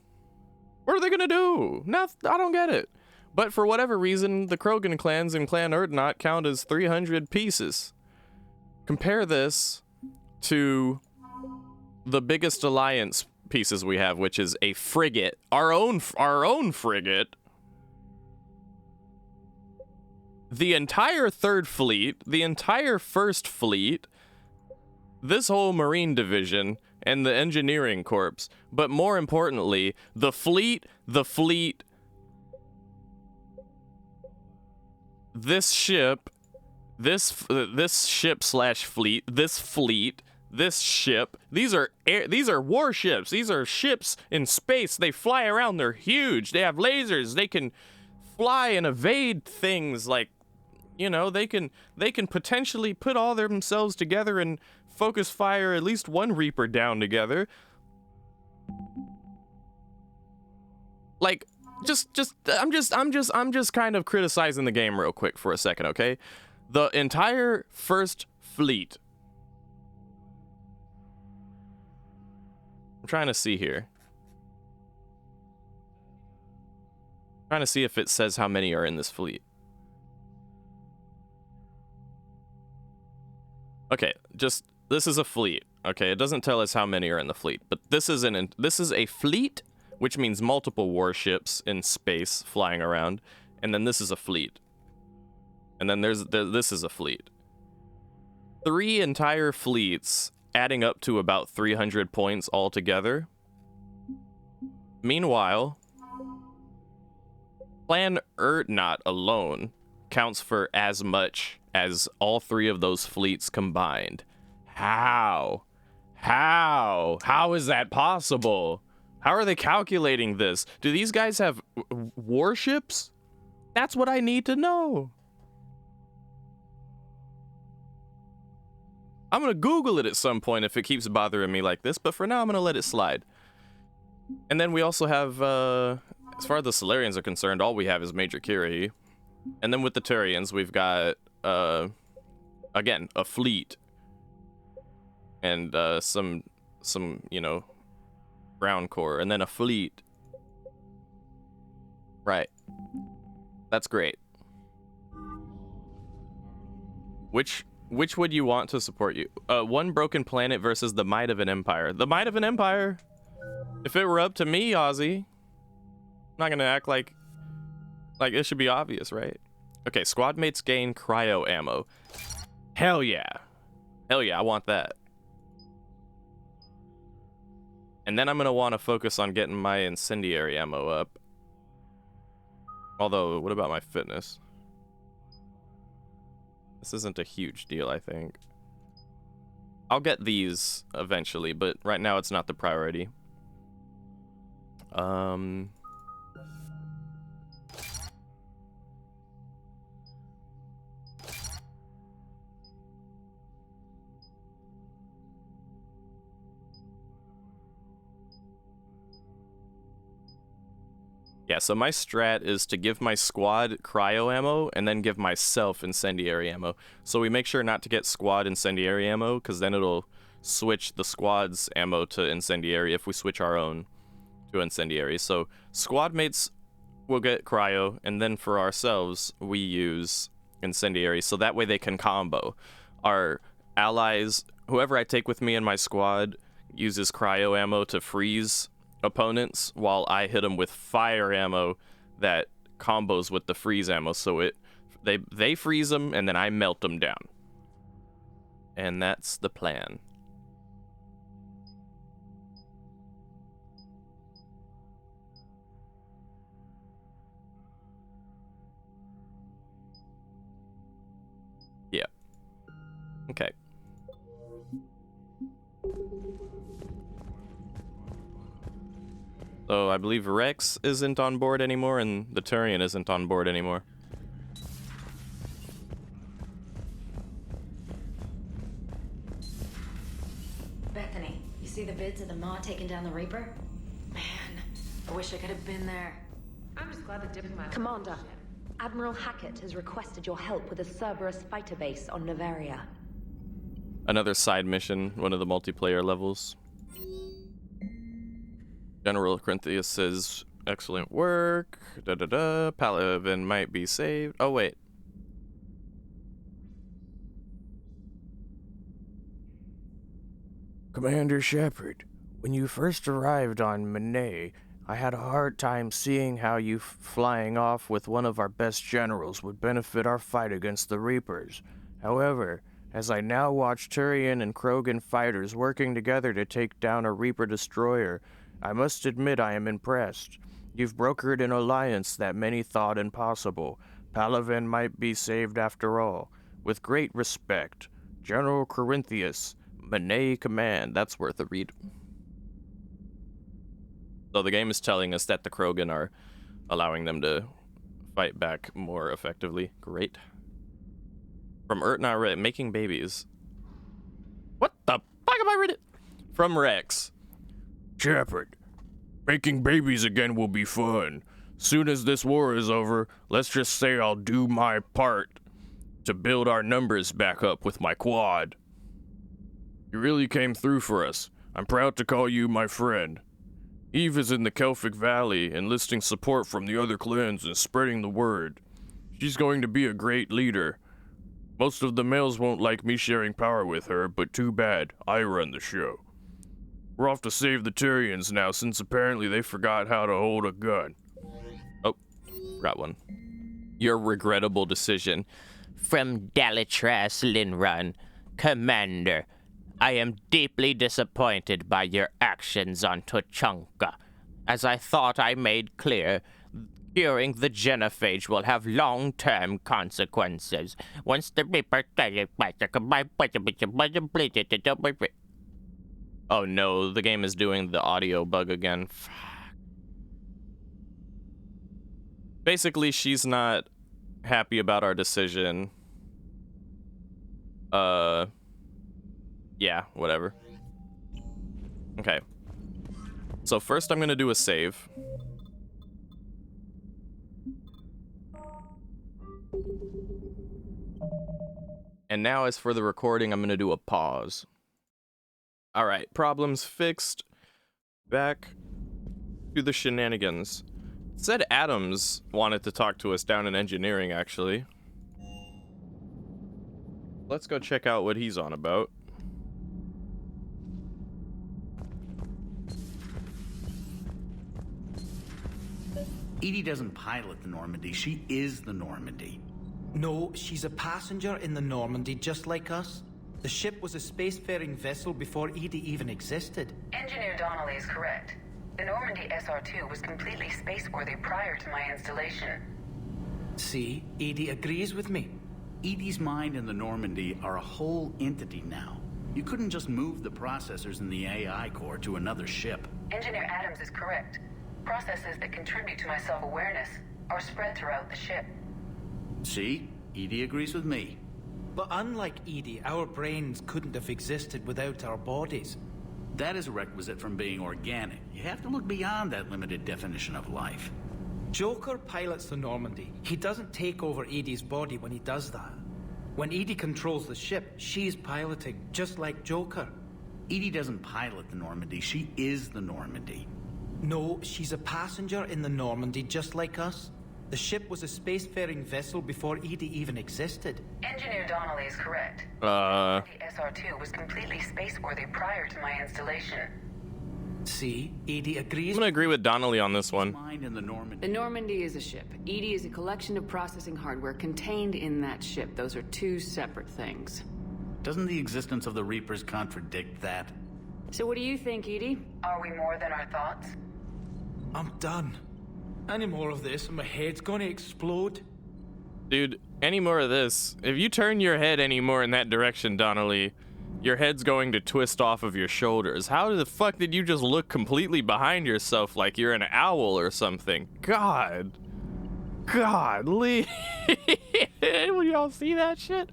What are they gonna do? I don't get it. But for whatever reason, the Krogan clans and Clan Erdnot count as 300 pieces. Compare this to the biggest alliance pieces we have, which is a frigate, our own frigate. The entire 3rd Fleet, the entire 1st Fleet, this whole Marine Division, and the Engineering Corps. But more importantly, the fleet, this ship, this ship slash fleet, this fleet, this ship. These are warships. These are ships in space. They fly around. They're huge. They have lasers. They can fly and evade things. Like, you know, they can potentially put all themselves together and focus fire at least one Reaper down together. Like, I'm just kind of criticizing the game real quick for a second, okay? The entire 1st Fleet. I'm trying to see here. I'm trying to see if it says how many are in this fleet. Okay, this is a fleet. Okay, it doesn't tell us how many are in the fleet, but this is a fleet, which means multiple warships in space flying around, and then this is a fleet. And then this is a fleet. 3 entire fleets adding up to about 300 points altogether. Meanwhile, Clan Erdnot alone counts for as much as all 3 of those fleets combined. How? How is that possible? How are they calculating this? Do these guys have warships? That's what I need to know. I'm gonna Google it at some point if it keeps bothering me like this, but for now I'm gonna let it slide. And then we also have, as far as the Solarians are concerned, all we have is Major Kirahi. And then with the Turians, we've got, again, a fleet. And some, you know, ground corps, and then a fleet. Right. That's great. Which would you want to support you? One broken planet versus the might of an empire. The might of an empire? If it were up to me, Ozzy, I'm not gonna act like it should be obvious, right? Okay, squad mates gain cryo ammo. Hell yeah. Hell yeah, I want that. And then I'm gonna want to focus on getting my incendiary ammo up. Although, what about my fitness? This isn't a huge deal, I think. I'll get these eventually, but right now it's not the priority. Yeah, so my strat is to give my squad cryo ammo and then give myself incendiary ammo. So we make sure not to get squad incendiary ammo, because then it'll switch the squad's ammo to incendiary if we switch our own to incendiary. So squad mates will get cryo, and then for ourselves, we use incendiary, so that way they can combo. Our allies, whoever I take with me in my squad, uses cryo ammo to freeze opponents, while I hit them with fire ammo that combos with the freeze ammo, so they freeze them and then I melt them down. And that's the plan. Yeah. Okay. So I believe Rex isn't on board anymore, and the Turian isn't on board anymore. see the vids of the Maw taking down the Reaper? Man, I wish I could have been there. I'm just glad the diplomat... Commander, Admiral Hackett has requested your help with a Cerberus fighter base on Novaria. Another side mission, one of the multiplayer levels. General Corinthius says, excellent work. Palavin might be saved. Oh, wait. Commander Shepard, when you first arrived on Manet, I had a hard time seeing how you flying off with one of our best generals would benefit our fight against the Reapers. However, as I now watch Turian and Krogan fighters working together to take down a Reaper destroyer, I must admit I am impressed. You've brokered an alliance that many thought impossible. Palavin might be saved after all. With great respect, General Corinthius, Manet Command. That's worth a read. So the game is telling us that the Krogan are allowing them to fight back more effectively. Great. From Urtna, making babies. What the fuck am I reading? From Rex. Shepard, making babies again will be fun. Soon as this war is over, let's just say I'll do my part to build our numbers back up with my quad. You really came through for us. I'm proud to call you my friend. Eve is in the Kelphic Valley, enlisting support from the other clans and spreading the word. She's going to be a great leader. Most of the males won't like me sharing power with her, but too bad, I run the show. We're off to save the Turians now, since apparently they forgot how to hold a gun. Oh, got one. Your regrettable decision. From Dalitras Linrun, Commander, I am deeply disappointed by your actions on Tuchanka. As I thought I made clear, curing the genophage will have long-term consequences. Once the Reaper... Oh no, the game is doing the audio bug again. Basically, she's not happy about our decision. Yeah, whatever. Okay. So first I'm gonna do a save. And now as for the recording, I'm gonna do a pause. Alright, problems fixed. Back to the shenanigans. It said Adams wanted to talk to us down in engineering, actually. Let's go check out what he's on about. Edie doesn't pilot the Normandy, she is the Normandy. No, she's a passenger in the Normandy just like us. The ship was a spacefaring vessel before Edie even existed. Engineer Donnelly is correct. The Normandy SR-2 was completely spaceworthy prior to my installation. See, Edie agrees with me. Edie's mind and the Normandy are a whole entity now. You couldn't just move the processors in the AI core to another ship. Engineer Adams is correct. Processes that contribute to my self-awareness are spread throughout the ship. See? Edie agrees with me. But unlike Edie, our brains couldn't have existed without our bodies. That is a requisite from being organic. You have to look beyond that limited definition of life. Joker pilots the Normandy. He doesn't take over Edie's body when he does that. When Edie controls the ship, she's piloting, just like Joker. Edie doesn't pilot the Normandy, she is the Normandy. No, she's a passenger in the Normandy just like us. The ship was a spacefaring vessel before Edie even existed. Engineer Donnelly is correct. The SR-2 was completely spaceworthy prior to my installation. See, Edie agrees. I'm gonna agree with Donnelly on this one. The Normandy is a ship. Edie is a collection of processing hardware contained in that ship. Those are two separate things. Doesn't the existence of the Reapers contradict that? So what do you think, Edie? Are we more than our thoughts? I'm done. Any more of this and my head's gonna explode. Dude, any more of this. If you turn your head any more in that direction, Donnelly, your head's going to twist off of your shoulders. How the fuck did you just look completely behind yourself like you're an owl or something? God. Godly. Will y'all see that shit?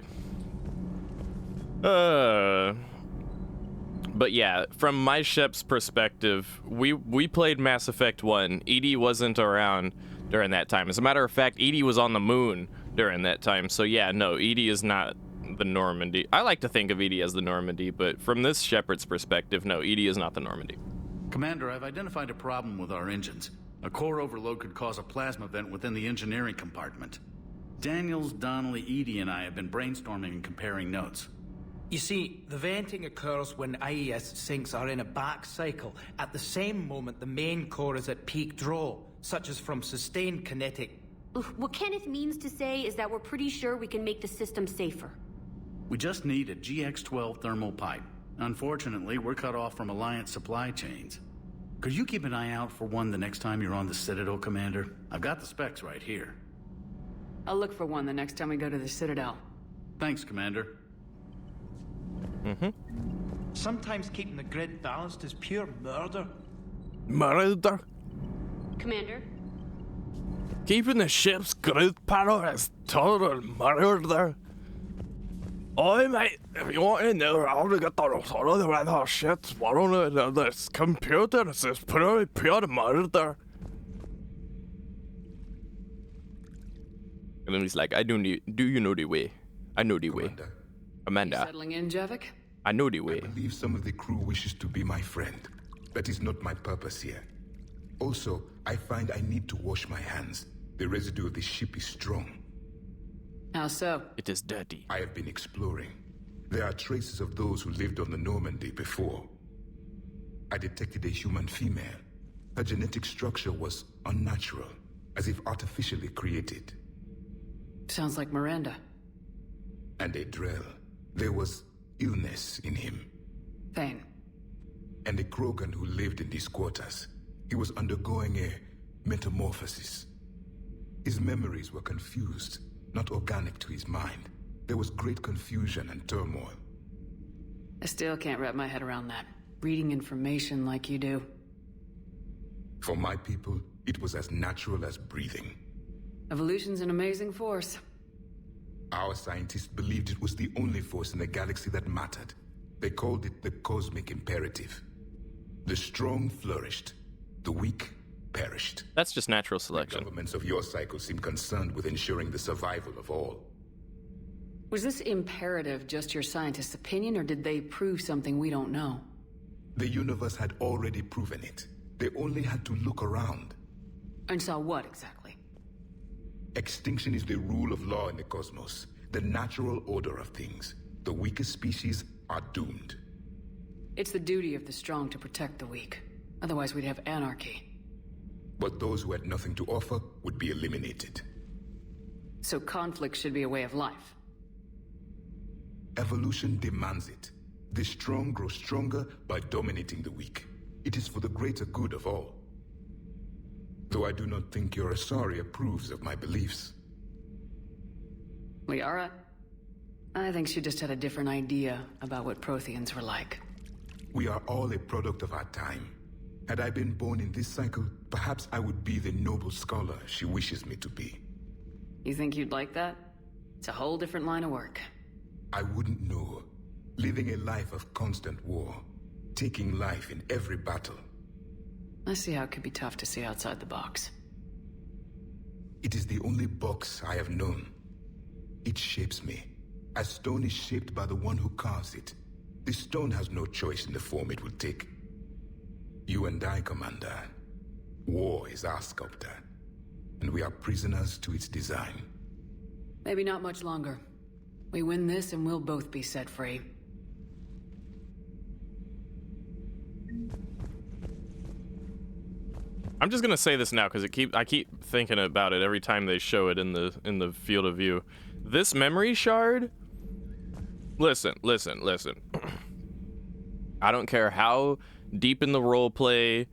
But yeah, from my ship's perspective, we played Mass Effect 1. EDI wasn't around during that time. As a matter of fact, EDI was on the moon during that time. So yeah, no, EDI is not the Normandy. I like to think of EDI as the Normandy, but from this Shepard's perspective, no, EDI is not the Normandy. Commander, I've identified a problem with our engines. A core overload could cause a plasma vent within the engineering compartment. Daniels, Donnelly, Edie, and I have been brainstorming and comparing notes. You see, the venting occurs when IES sinks are in a back cycle. At the same moment, the main core is at peak draw, such as from sustained kinetic. What Kenneth means to say is that we're pretty sure we can make the system safer. We just need a GX-12 thermal pipe. Unfortunately, we're cut off from Alliance supply chains. Could you keep an eye out for one the next time you're on the Citadel, Commander? I've got the specs right here. I'll look for one the next time we go to the Citadel. Thanks, Commander. Sometimes keeping the grid balanced is pure murder. Murder? Commander? Keeping the ship's grid panel is total murder. Oi, mate, if you want to know how to get the sort of with our shit's running this computer, it's pretty pure murder. And then he's like, do you know the way? I know the way. Amanda. Settling in, Javik? I know the way. I believe some of the crew wishes to be my friend. That is not my purpose here. Also, I find I need to wash my hands. The residue of the ship is strong. How so? It is dirty. I have been exploring. There are traces of those who lived on the Normandy before. I detected a human female. Her genetic structure was unnatural, as if artificially created. Sounds like Miranda. And a Drell. There was illness in him. Thane. And a Krogan who lived in these quarters. He was undergoing a metamorphosis. His memories were confused, not organic to his mind. There was great confusion and turmoil. I still can't wrap my head around that. Reading information like you do. For my people, it was as natural as breathing. Evolution's an amazing force. Our scientists believed it was the only force in the galaxy that mattered. They called it the cosmic imperative. The strong flourished. The weak perished. That's just natural selection. The governments of your cycle seem concerned with ensuring the survival of all. Was this imperative just your scientists' opinion, or did they prove something we don't know? The universe had already proven it. They only had to look around. And saw what exactly? Extinction is the rule of law in the cosmos, the natural order of things. The weakest species are doomed. It's the duty of the strong to protect the weak. Otherwise we'd have anarchy. But those who had nothing to offer would be eliminated. So conflict should be a way of life. Evolution demands it. The strong grow stronger by dominating the weak. It is for the greater good of all. Though I do not think your Asari approves of my beliefs. Liara? I think she just had a different idea about what Protheans were like. We are all a product of our time. Had I been born in this cycle, perhaps I would be the noble scholar she wishes me to be. You think you'd like that? It's a whole different line of work. I wouldn't know. Living a life of constant war. Taking life in every battle. I see how it could be tough to see outside the box. It is the only box I have known. It shapes me, as stone is shaped by the one who carves it. The stone has no choice in the form it will take. You and I, Commander. War is our sculptor, and we are prisoners to its design. Maybe not much longer. We win this and we'll both be set free. I'm just gonna say this now because I keep thinking about it every time they show it in the field of view. This memory shard. Listen. I don't care how deep in the role play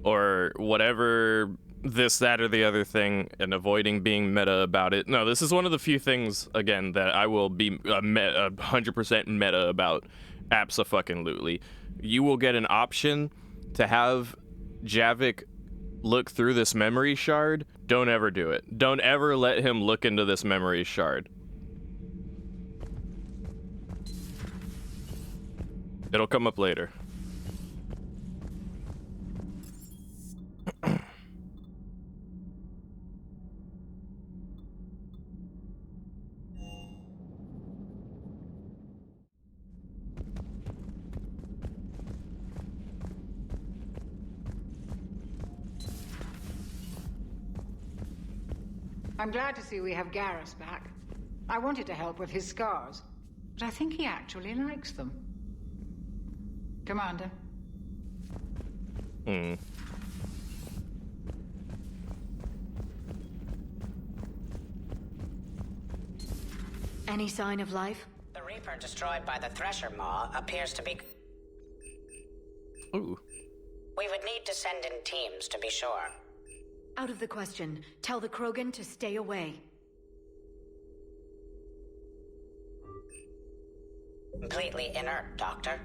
or whatever this, that, or the other thing, and avoiding being meta about it. No, this is one of the few things again that I will be 100% meta about. Abso-fucking-lutely. You will get an option to have Javik look through this memory shard. Don't ever do it. Don't ever let him look into this memory shard. It'll come up later. I'm glad to see we have Garrus back. I wanted to help with his scars, but I think he actually likes them. Commander. Any sign of life? The Reaper destroyed by the Thresher Maw appears to be... Ooh. We would need to send in teams to be sure. Out of the question. Tell the Krogan to stay away. Completely inert, Doctor.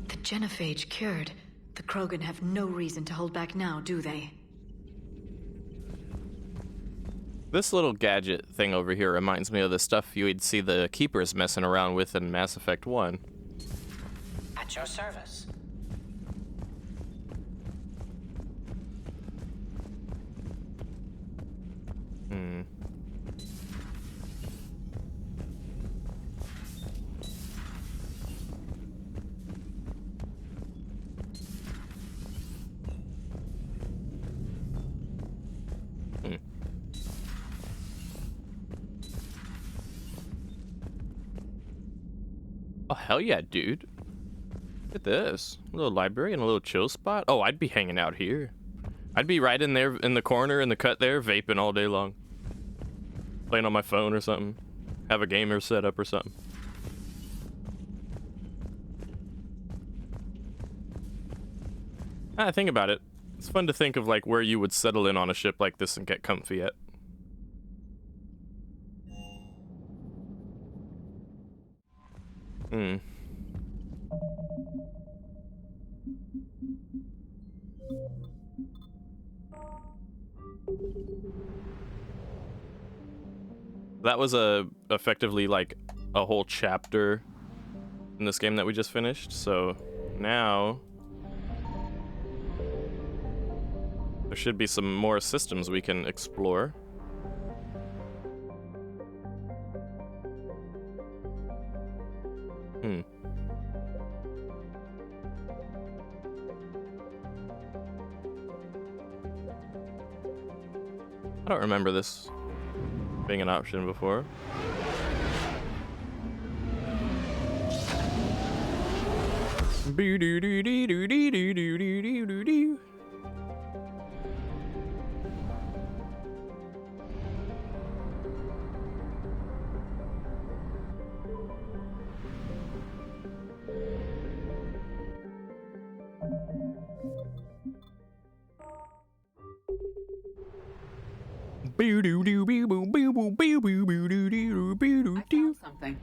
The genophage cured. The Krogan have no reason to hold back now, do they? This little gadget thing over here reminds me of the stuff you would see the Keepers messing around with in Mass Effect 1. At your service. Oh, hell yeah, dude. Look at this. A little library and a little chill spot. Oh, I'd be hanging out here. I'd be right in there in the corner in the cut there, vaping all day long. Playing on my phone or something. Have a gamer set up or something. Think about it. It's fun to think of like where you would settle in on a ship like this and get comfy at. That was effectively like a whole chapter in this game that we just finished. So now there should be some more systems we can explore. I don't remember this being an option before. I found something.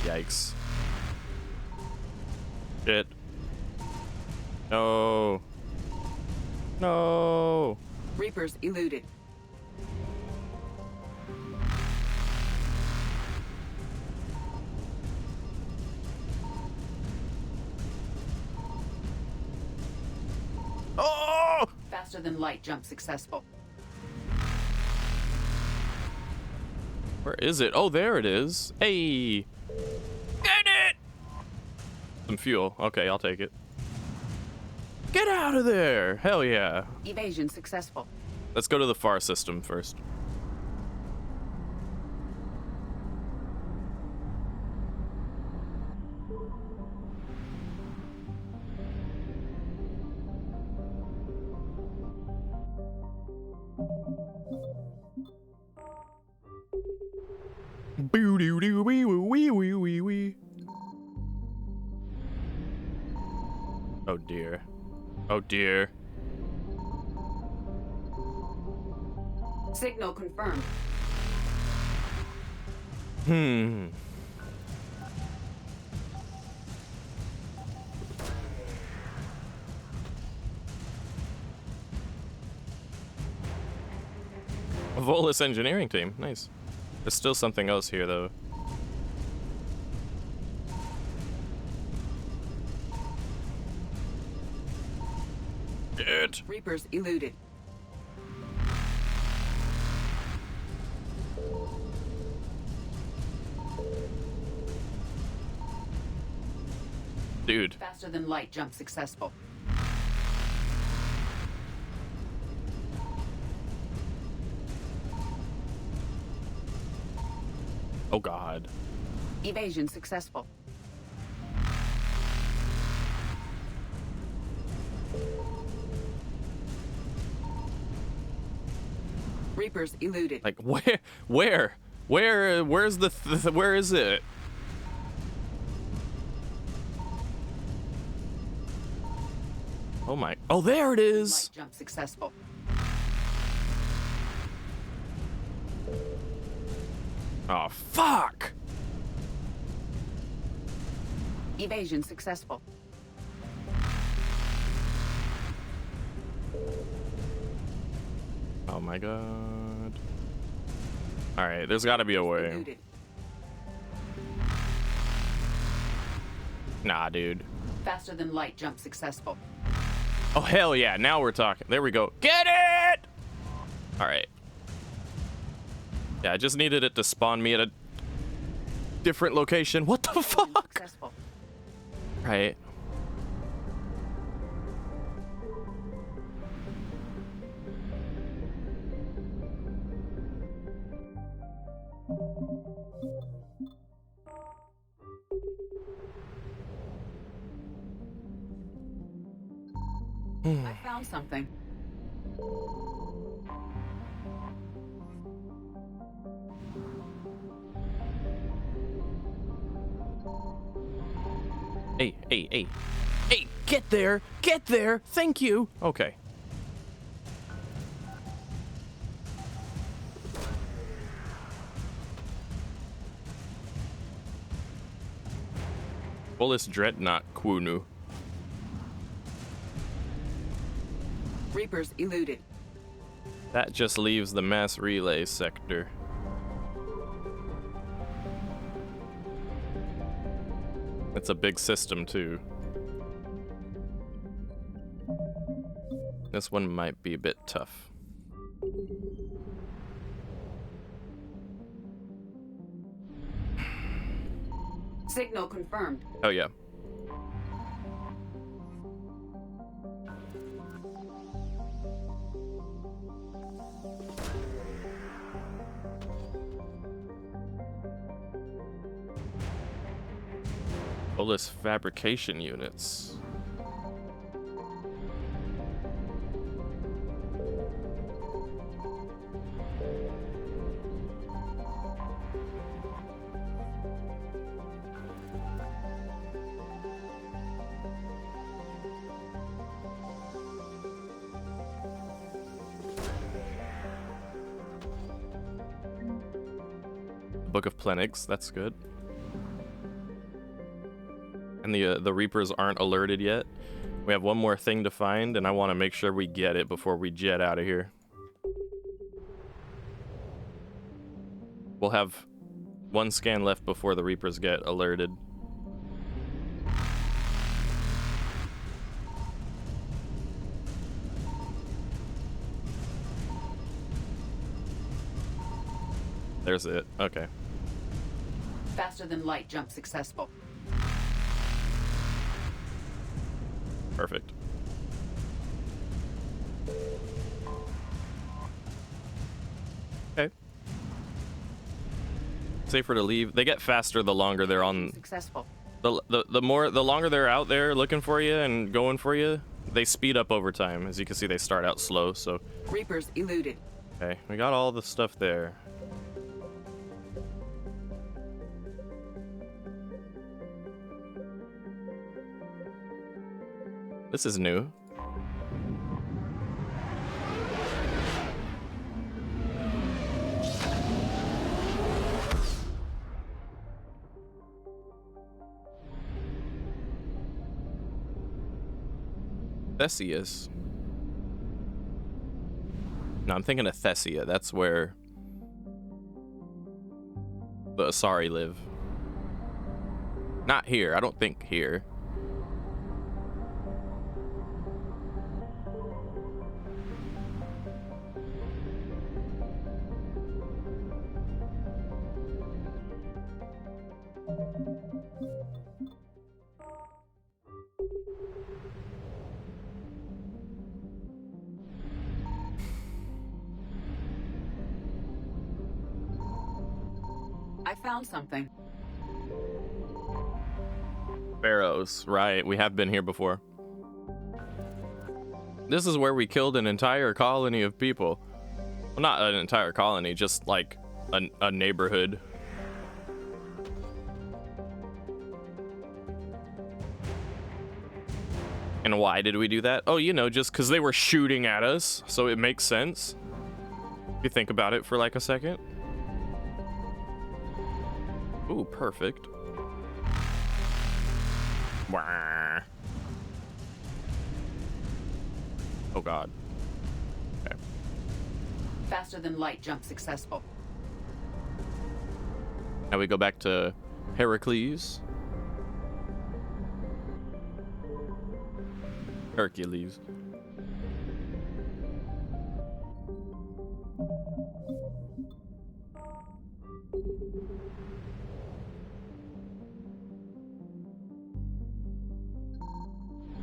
Yikes. Shit. No. No. Reapers eluded. Oh! Faster than light jump successful. Where is it? Oh, there it is. Hey. Get it! Some fuel. Okay, I'll take it. Get out of there! Hell yeah. Evasion successful. Let's go to the FAR system first. Boo doo doo wee woo wee wee wee wee. Oh dear. Oh dear. Signal confirmed. Volus engineering team. Nice. There's still something else here, though. It. Reapers eluded. Dude. Faster than light jump successful. Oh god. Evasion successful. Reapers eluded. Like where's the where is it? Oh my. Oh, there it is. Light jump successful. Oh, fuck. Evasion successful. Oh my god. All right, there's got to be a way. Eluded. Nah, dude. Faster than light jump successful. Oh, hell yeah. Now we're talking. There we go. Get it! All right. Yeah, I just needed it to spawn me at a different location. What the fuck? Successful. Right. I found something. Hey, hey, hey. Hey, get there! Get there! Thank you! Okay. Bolus Dreadnought Kwunu. Reapers eluded. That just leaves the mass relay sector. It's a big system, too. This one might be a bit tough. Signal confirmed. Oh, yeah. Bolus fabrication units. Book of Plenix, that's good. And the Reapers aren't alerted yet. We have one more thing to find, and I want to make sure we get it before we jet out of here. We'll have one scan left before the Reapers get alerted. There's it. Okay. Faster than light jump successful. Perfect. Okay. Safer to leave. They get faster the longer they're on. Successful. The longer they're out there looking for you and going for you, they speed up over time. As you can see, they start out slow. So. Reapers eluded. Okay, we got all the stuff there. This is new. Theseus. No, I'm thinking of Thessia. That's where the Asari live. Not here. I don't think here. I found something. Pharaohs, right. We have been here before. This is where we killed an entire colony of people. Well, not an entire colony, just like a neighborhood. And why did we do that? Oh, you know, just because they were shooting at us, so it makes sense. If you think about it for like a second. Ooh, perfect. Wah. Oh god. Okay. Faster than light jump successful. Now we go back to Heracles. Hercules.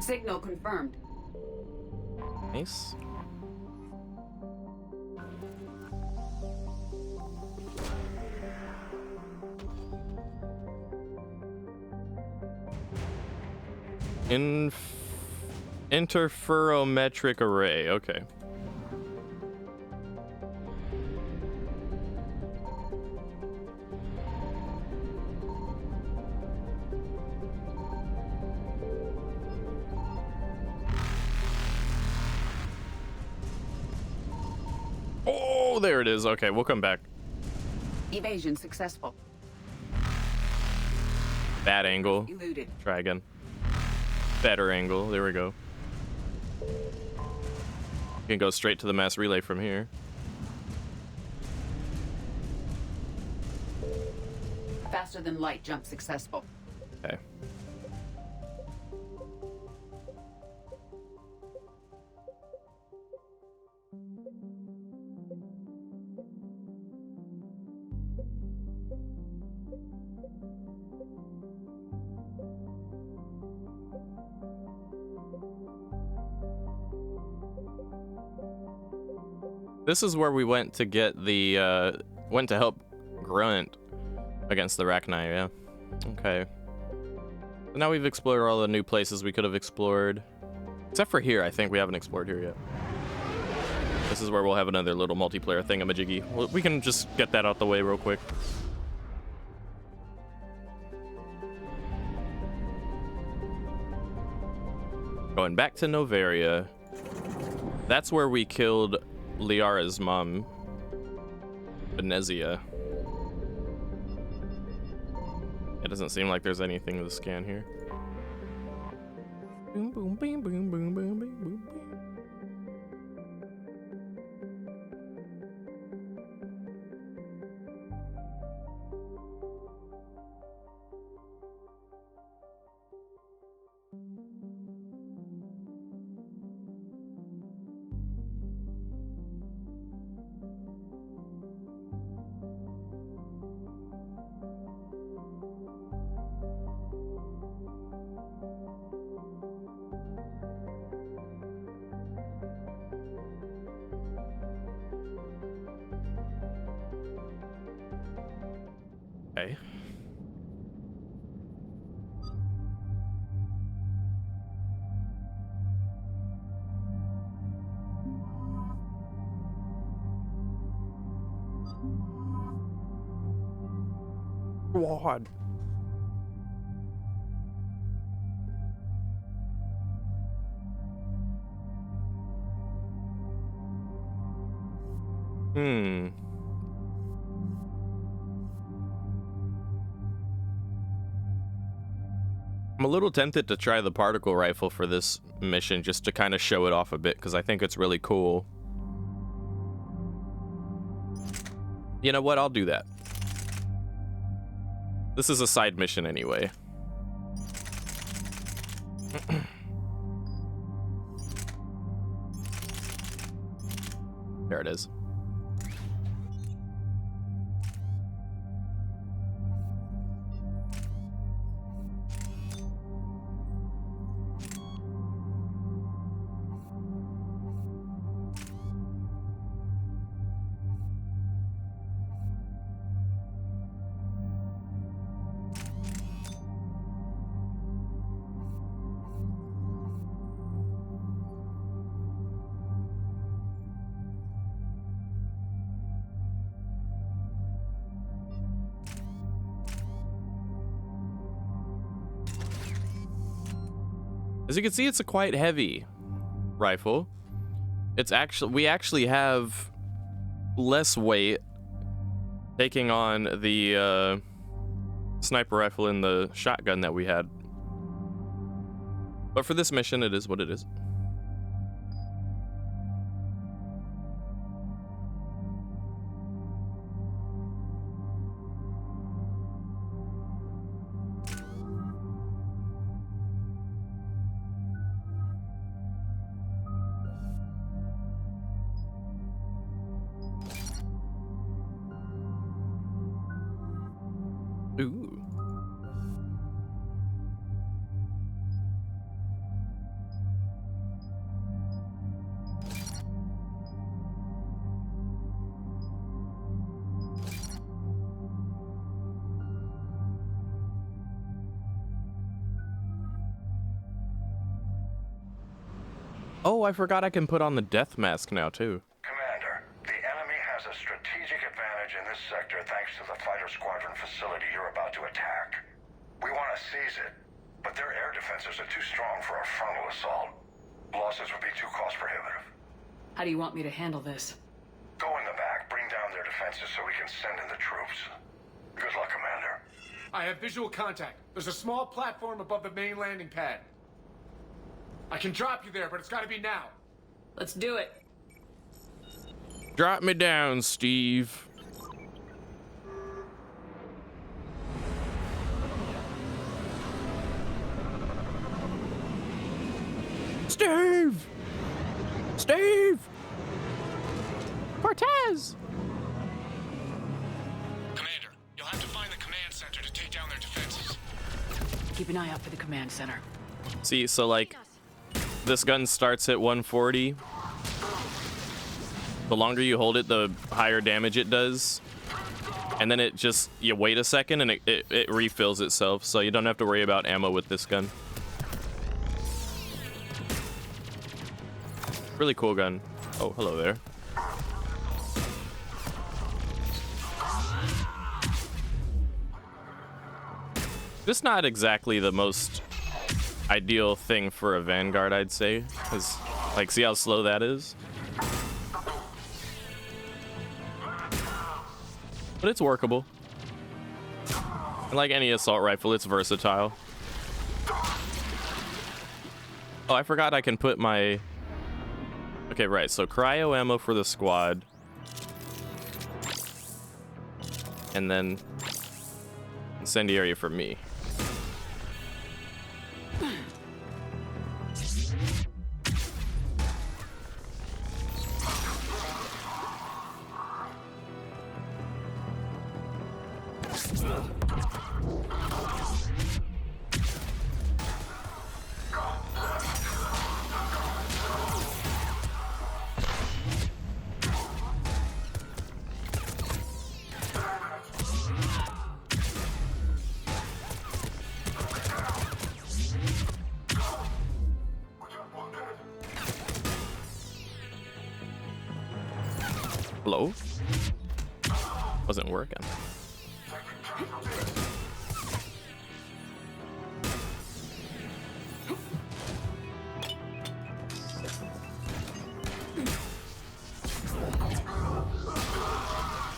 Signal confirmed. Nice. Interferometric array. Okay. Oh, there it is. Okay, we'll come back. Evasion successful. Bad angle. Eluded. Try again. Better angle. There we go. You can go straight to the mass relay from here. Faster than light jump successful. Okay. This is where we went to get the, went to help Grunt against the Rachni, yeah. Okay. So now we've explored all the new places we could have explored. Except for here, I think we haven't explored here yet. This is where we'll have another little multiplayer thingamajiggy. We can just get that out the way real quick. Going back to Novaria. That's where we killed Liara's mom, Venezia. It doesn't seem like there's anything to scan here. Boom, boom, boom, boom, boom, boom, boom, boom. Okay. Squad. I'm a little tempted to try the particle rifle for this mission just to kind of show it off a bit because I think it's really cool. You know what? I'll do that. This is a side mission anyway. There it is. As you can see, it's a quite heavy rifle. We actually have less weight taking on the sniper rifle and the shotgun that we had. But for this mission, it is what it is. Ooh. Oh, I forgot I can put on the death mask now, too. Commander, the enemy has a strategic advantage in this sector thanks to the fighter squadron facility you're about to attack. We want to seize it, but their air defenses are too strong for a frontal assault. Losses would be too cost prohibitive. How do you want me to handle this? Go in the back, bring down their defenses so we can send in the troops. Good luck, Commander. I have visual contact. There's a small platform above the main landing pad. I can drop you there, but it's gotta be now. Let's do it. Drop me down, Steve. Steve! Steve! Cortez! Commander, you'll have to find the command center to take down their defenses. Keep an eye out for the command center. See, so like, this gun starts at 140. The longer you hold it, the higher damage it does. And then it just, you wait a second and it refills itself, so you don't have to worry about ammo with this gun. Really cool gun. Oh, hello there. This is not exactly the most ideal thing for a Vanguard, I'd say. Because, like, see how slow that is? But it's workable. And like any assault rifle, it's versatile. Oh, I forgot I can put my... Okay, right, so cryo ammo for the squad. And then incendiary for me. Hello? Wasn't working.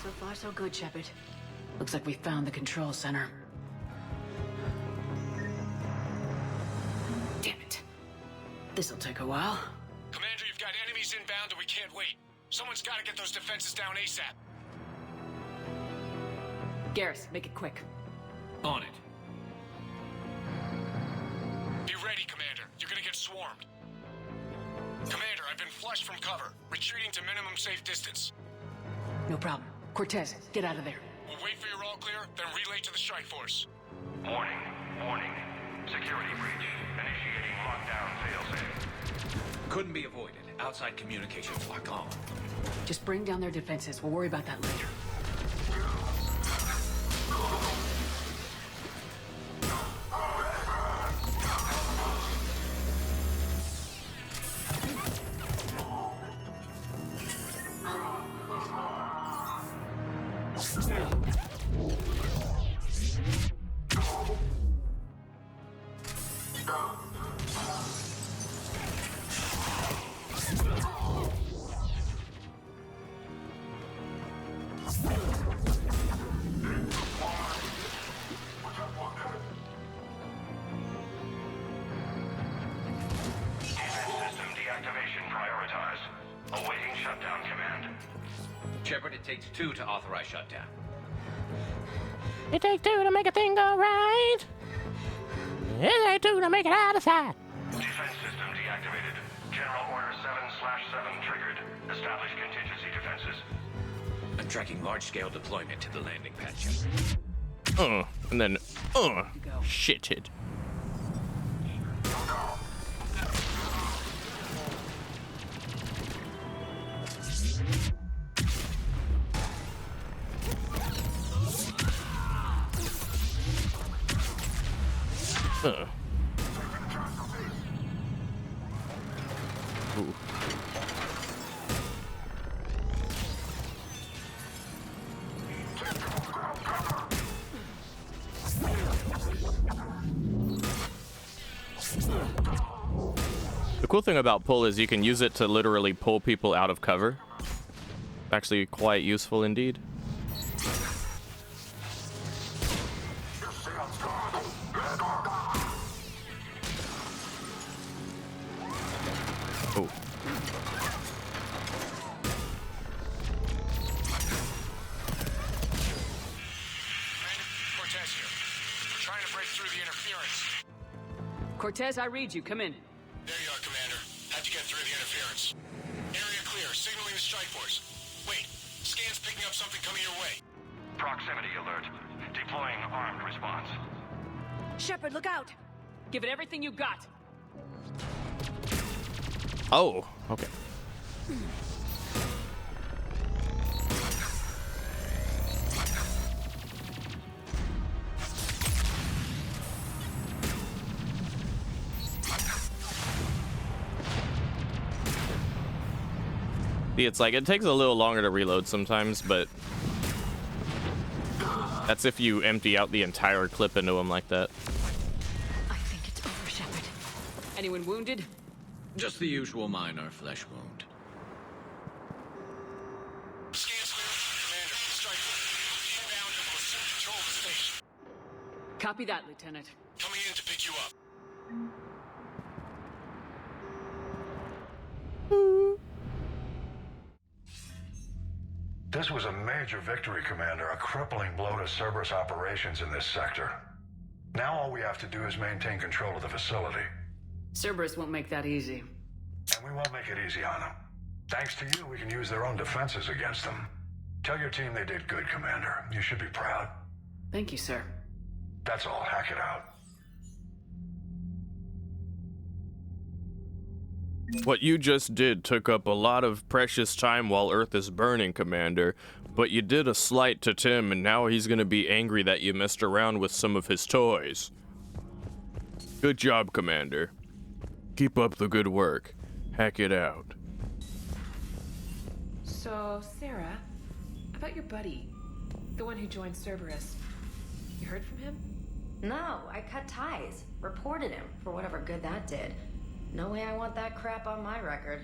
So far, so good, Shepard. Looks like we found the control center. Damn it. This'll take a while. Commander, you've got enemies inbound and we can't wait. Someone's gotta get those defenses down ASAP. Garrus, make it quick. On it. Be ready, Commander. You're gonna get swarmed. Commander, I've been flushed from cover. Retreating to minimum safe distance. No problem. Cortez, get out of there. We'll wait for your all clear, then relay to the strike force. Warning. Warning. Security breach. Initiating lockdown failsafe. Couldn't be avoided. Outside communications lock on. Just bring down their defenses. We'll worry about that later. Shepard, it takes 2 to authorize shutdown. It takes 2 to make a thing go right. It takes 2 to make it out of sight. Defense system deactivated. General Order 7/7 triggered. Establish contingency defenses. I'm tracking large-scale deployment to the landing pad, Shepard. And then, shithead. Ooh. The cool thing about pull is you can use it to literally pull people out of cover. Actually quite useful indeed. Oh. Cortez here. We're trying to break through the interference. Cortez, I read you. Come in. There you are, Commander. How'd you get through the interference? Area clear. Signaling the strike force. Wait. Scan's picking up something coming your way. Proximity alert. Deploying armed response. Shepard, look out! Give it everything you got. Oh, okay. See, it's like it takes a little longer to reload sometimes, but that's if you empty out the entire clip into him like that. I think it's over, Shepard. Anyone wounded? Just the usual minor flesh wound. Scan's clear. Commander, strike force. Inbound and will assume control of the station. Copy that, Lieutenant. Coming in to pick you up. This was a major victory, Commander. A crippling blow to Cerberus operations in this sector. Now all we have to do is maintain control of the facility. Cerberus won't make that easy. And we won't make it easy on them. Thanks to you, we can use their own defenses against them. Tell your team they did good, Commander. You should be proud. Thank you, sir. That's all. Hack it out. What you just did took up a lot of precious time while Earth is burning, Commander. But you did a slight to Tim, and now he's gonna be angry that you messed around with some of his toys. Good job, Commander. Keep up the good work. Hack it out. So, Sarah, about your buddy, the one who joined Cerberus, you heard from him? No, I cut ties. Reported him for whatever good that did. No way I want that crap on my record.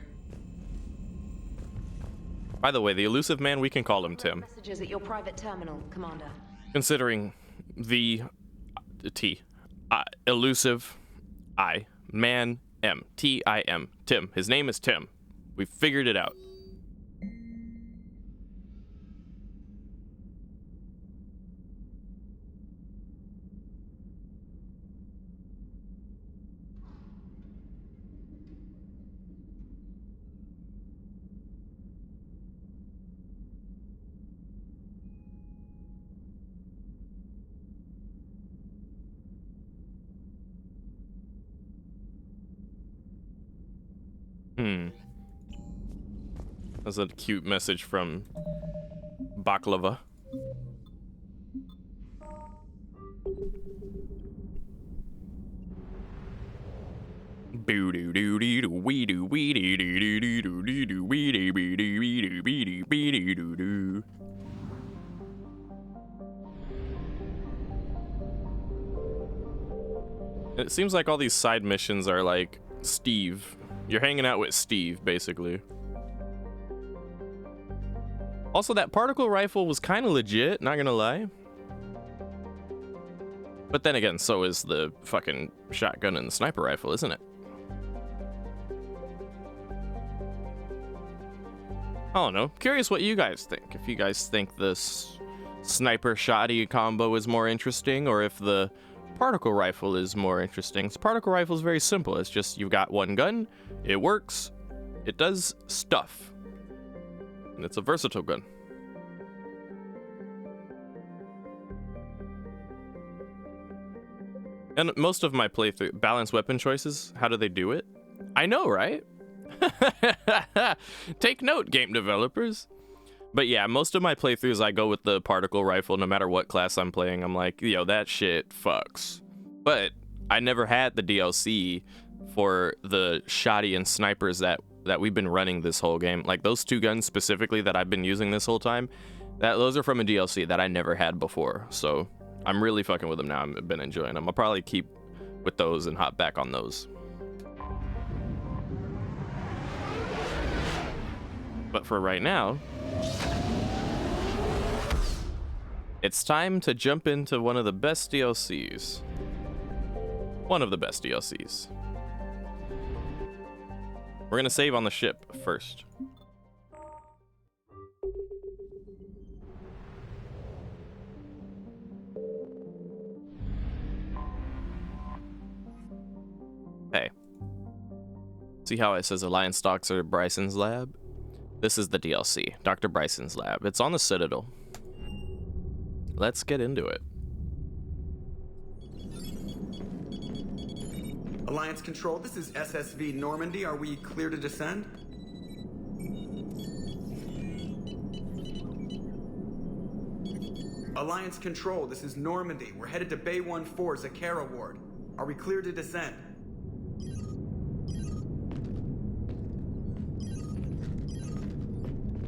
By the way, the elusive man, we can call him Tim. Messages at your private terminal, Commander. Considering the elusive man M Tim. Tim. His name is Tim. We figured it out. That's a cute message from Baklava. Boo doo doo doo doo wee doo wee doo doo doo doo doo doo doo wee doo wee doo wee doo wee doo wee doo doo doo. It seems like all these side missions are like Steve. You're hanging out with Steve, basically. Also, that particle rifle was kind of legit, not gonna lie. But then again, so is the fucking shotgun and the sniper rifle, isn't it? I don't know. Curious what you guys think. If you guys think this sniper shotty combo is more interesting, or if the particle rifle is more interesting. The particle rifle is very simple. It's just you've got one gun, it works, it does stuff, and it's a versatile gun. And most of my playthrough, balanced weapon choices, how do they do it? I know, right? Take note, game developers. But yeah, most of my playthroughs, I go with the particle rifle no matter what class I'm playing. I'm like, yo, that shit fucks. But I never had the DLC for the shotty and snipers that we've been running this whole game. Like those two guns specifically that I've been using this whole time, those are from a DLC that I never had before. So I'm really fucking with them now. I've been enjoying them. I'll probably keep with those and hop back on those. But for right now, it's time to jump into one of the best DLCs. One of the best DLCs. We're gonna save on the ship first. Hey. See how it says Alliance Docks are Bryson's lab? This is the DLC, Dr. Bryson's lab. It's on the Citadel. Let's get into it. Alliance Control, this is SSV Normandy. Are we clear to descend? Alliance Control, this is Normandy. We're headed to Bay 1-4, Zakara Ward. Are we clear to descend?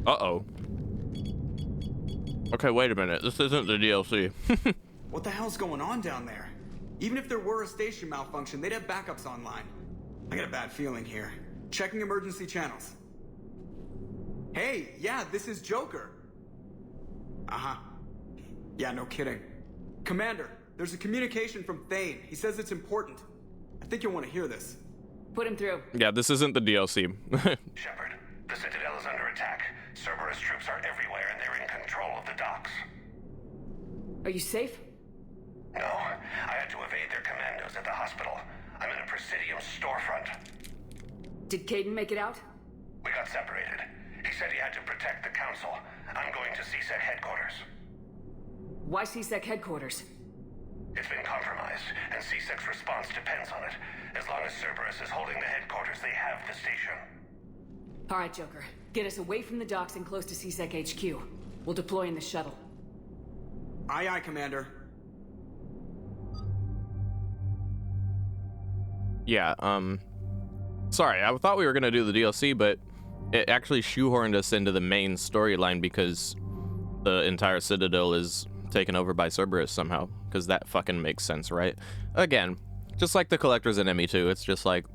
Uh-oh. Okay, wait a minute. This isn't the DLC. What the hell's going on down there? Even if there were a station malfunction, they'd have backups online. I got a bad feeling here. Checking emergency channels. Hey, yeah, this is Joker. Uh-huh. Yeah, no kidding. Commander, there's a communication from Thane. He says it's important. I think you'll want to hear this. Put him through. Yeah, this isn't the DLC. Shepard, the Citadel is under attack. Cerberus troops are everywhere and they're in control of the docks. Are you safe? No, I had to evade their commandos at the hospital. I'm in a Presidium storefront. Did Caden make it out? We got separated. He said he had to protect the Council. I'm going to CSEC headquarters. Why CSEC headquarters? It's been compromised, and CSEC's response depends on it. As long as Cerberus is holding the headquarters, they have the station. All right, Joker. Get us away from the docks and close to CSEC HQ. We'll deploy in the shuttle. Aye, aye, Commander. Yeah, sorry, I thought we were gonna do the DLC, but it actually shoehorned us into the main storyline because the entire Citadel is taken over by Cerberus somehow, because that fucking makes sense, right? Again, just like the Collectors in ME2, it's just like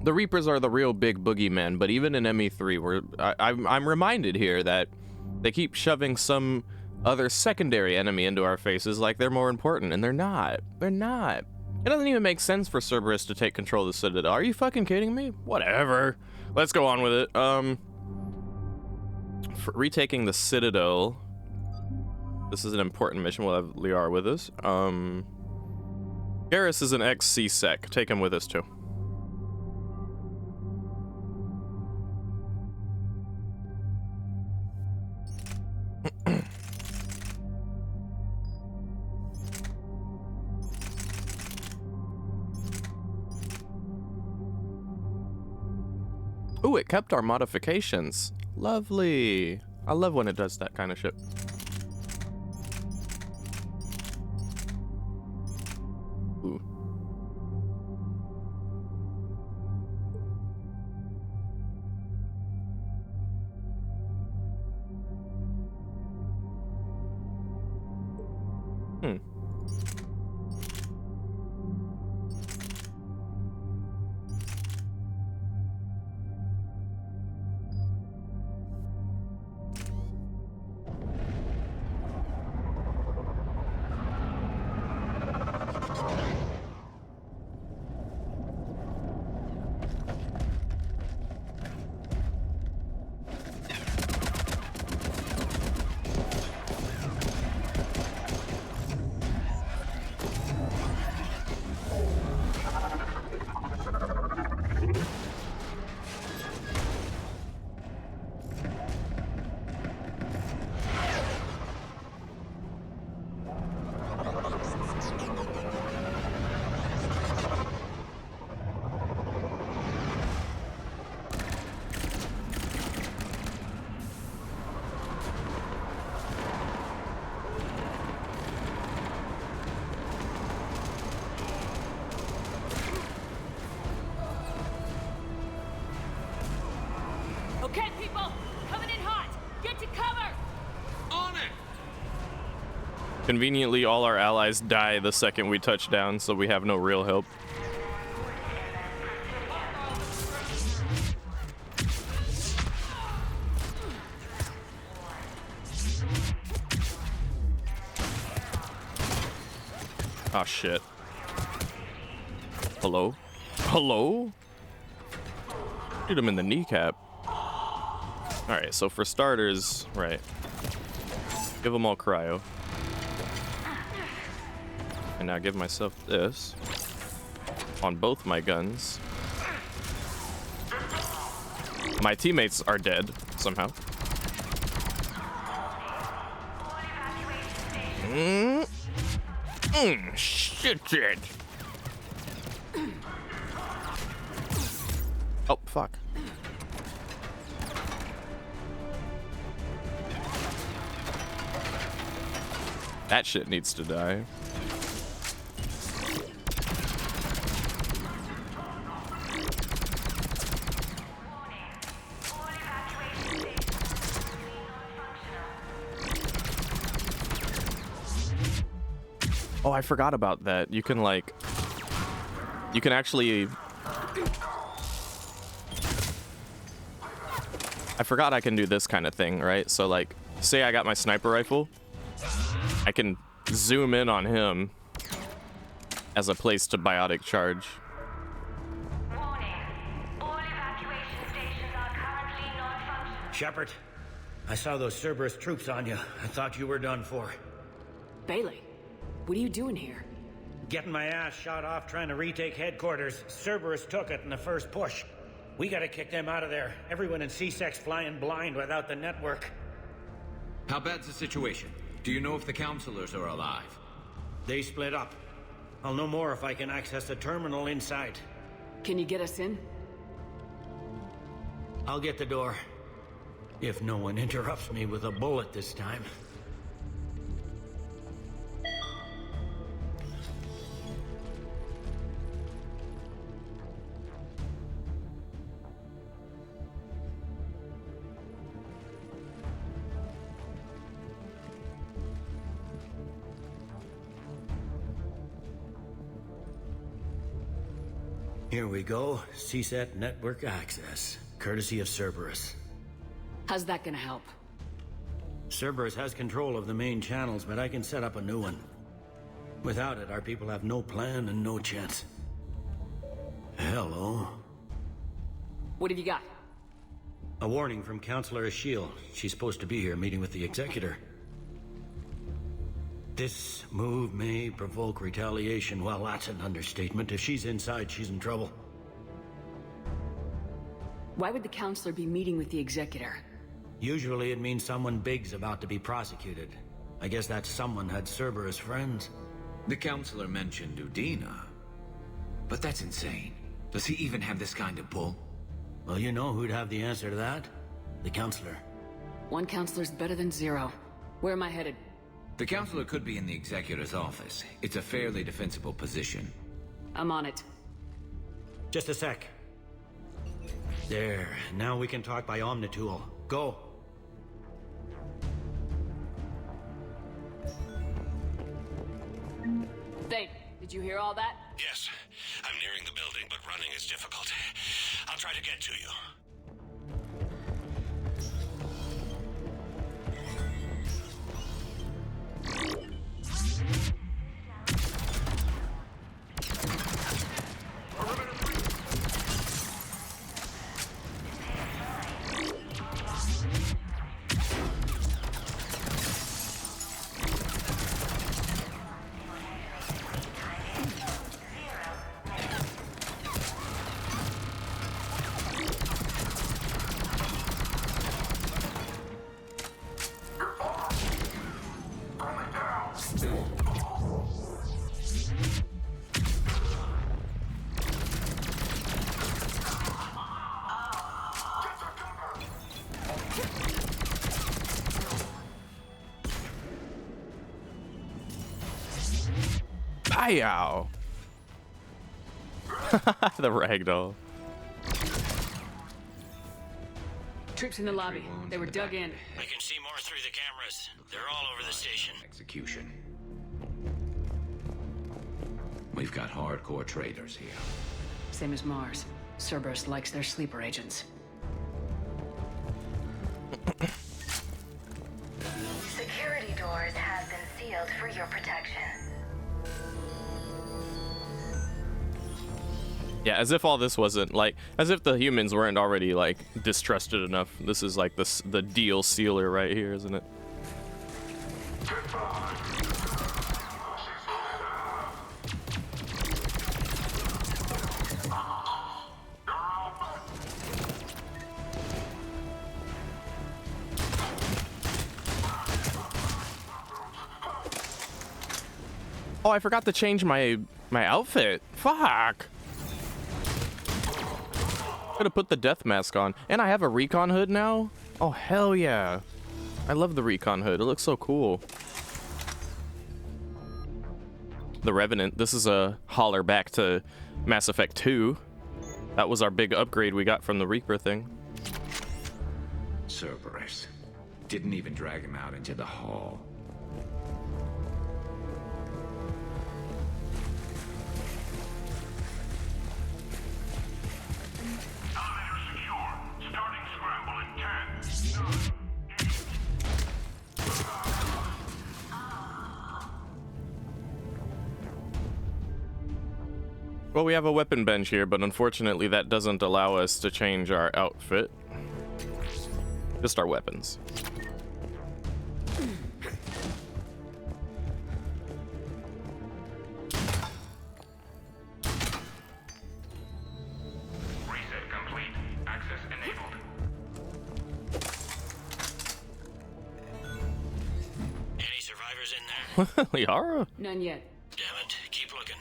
the Reapers are the real big boogeyman, but even in ME3, I'm reminded here that they keep shoving some other secondary enemy into our faces like they're more important, and they're not. They're not. It doesn't even make sense for Cerberus to take control of the Citadel. Are you fucking kidding me? Whatever. Let's go on with it. For retaking the Citadel, this is an important mission. We'll have Liar with us. Garrus is an ex-CSEC. Take him with us too. Ooh, it kept our modifications. Lovely. I love when it does that kind of shit. Ooh. Okay, people, coming in hot. Get to cover. On it. Conveniently, all our allies die the second we touch down, so we have no real help. Oh shit. Hello? Hello? Shoot him in the kneecap. Alright, so for starters, right. Give them all cryo. And now give myself this. On both my guns. My teammates are dead, somehow. Shit. Oh, fuck. That shit needs to die. Oh, I forgot about that. You can like... You can actually... I forgot I can do this kind of thing, right? So like, say I got my sniper rifle. I can zoom in on him as a place to biotic charge. Shepard, I saw those Cerberus troops on you. I thought you were done for. Bailey, what are you doing here? Getting my ass shot off trying to retake headquarters. Cerberus took it in the first push. We gotta kick them out of there. Everyone in C-Sec's flying blind without the network. How bad's the situation? Do you know if the counselors are alive? They split up. I'll know more if I can access the terminal inside. Can you get us in? I'll get the door. If no one interrupts me with a bullet this time. Here we go. CSAT network access, courtesy of Cerberus. How's that gonna help? Cerberus has control of the main channels, but I can set up a new one. Without it, our people have no plan and no chance. Hello. What have you got? A warning from Counselor Ashiel. She's supposed to be here meeting with the Executor. This move may provoke retaliation. Well, that's an understatement. If she's inside, she's in trouble. Why would the Counselor be meeting with the Executor? Usually it means someone big's about to be prosecuted. I guess that someone had Cerberus friends. The counselor mentioned Udina. But that's insane. Does he even have this kind of pull? Well, you know who'd have the answer to that? The counselor. One counselor's better than zero. Where am I headed? The counselor could be in the executor's office. It's a fairly defensible position. I'm on it. Just a sec. There. Now we can talk by Omnitool. Go. Thane, did you hear all that? Yes. I'm nearing the building, but running is difficult. I'll try to get to you. Pow! The ragdoll. Troops in the lobby. They were dug in. I can see more through the cameras. They're all over the station. Execution. We've got hardcore traitors here. Same as Mars. Cerberus likes their sleeper agents. Security doors have been sealed for your protection. Yeah, as if all this wasn't like, as if the humans weren't already like distrusted enough. This is like the deal sealer right here, isn't it? Oh, I forgot to change my outfit. Fuck. Gotta put the death mask on. And I have a recon hood now? Oh, hell yeah. I love the recon hood. It looks so cool. The Revenant. This is a holler back to Mass Effect 2. That was our big upgrade we got from the Reaper thing. Cerberus. Didn't even drag him out into the hall. Well, we have a weapon bench here, but unfortunately that doesn't allow us to change our outfit. Just our weapons. Reset complete. Access enabled. Any survivors in there? Liara? None yet. Damn it. Keep looking.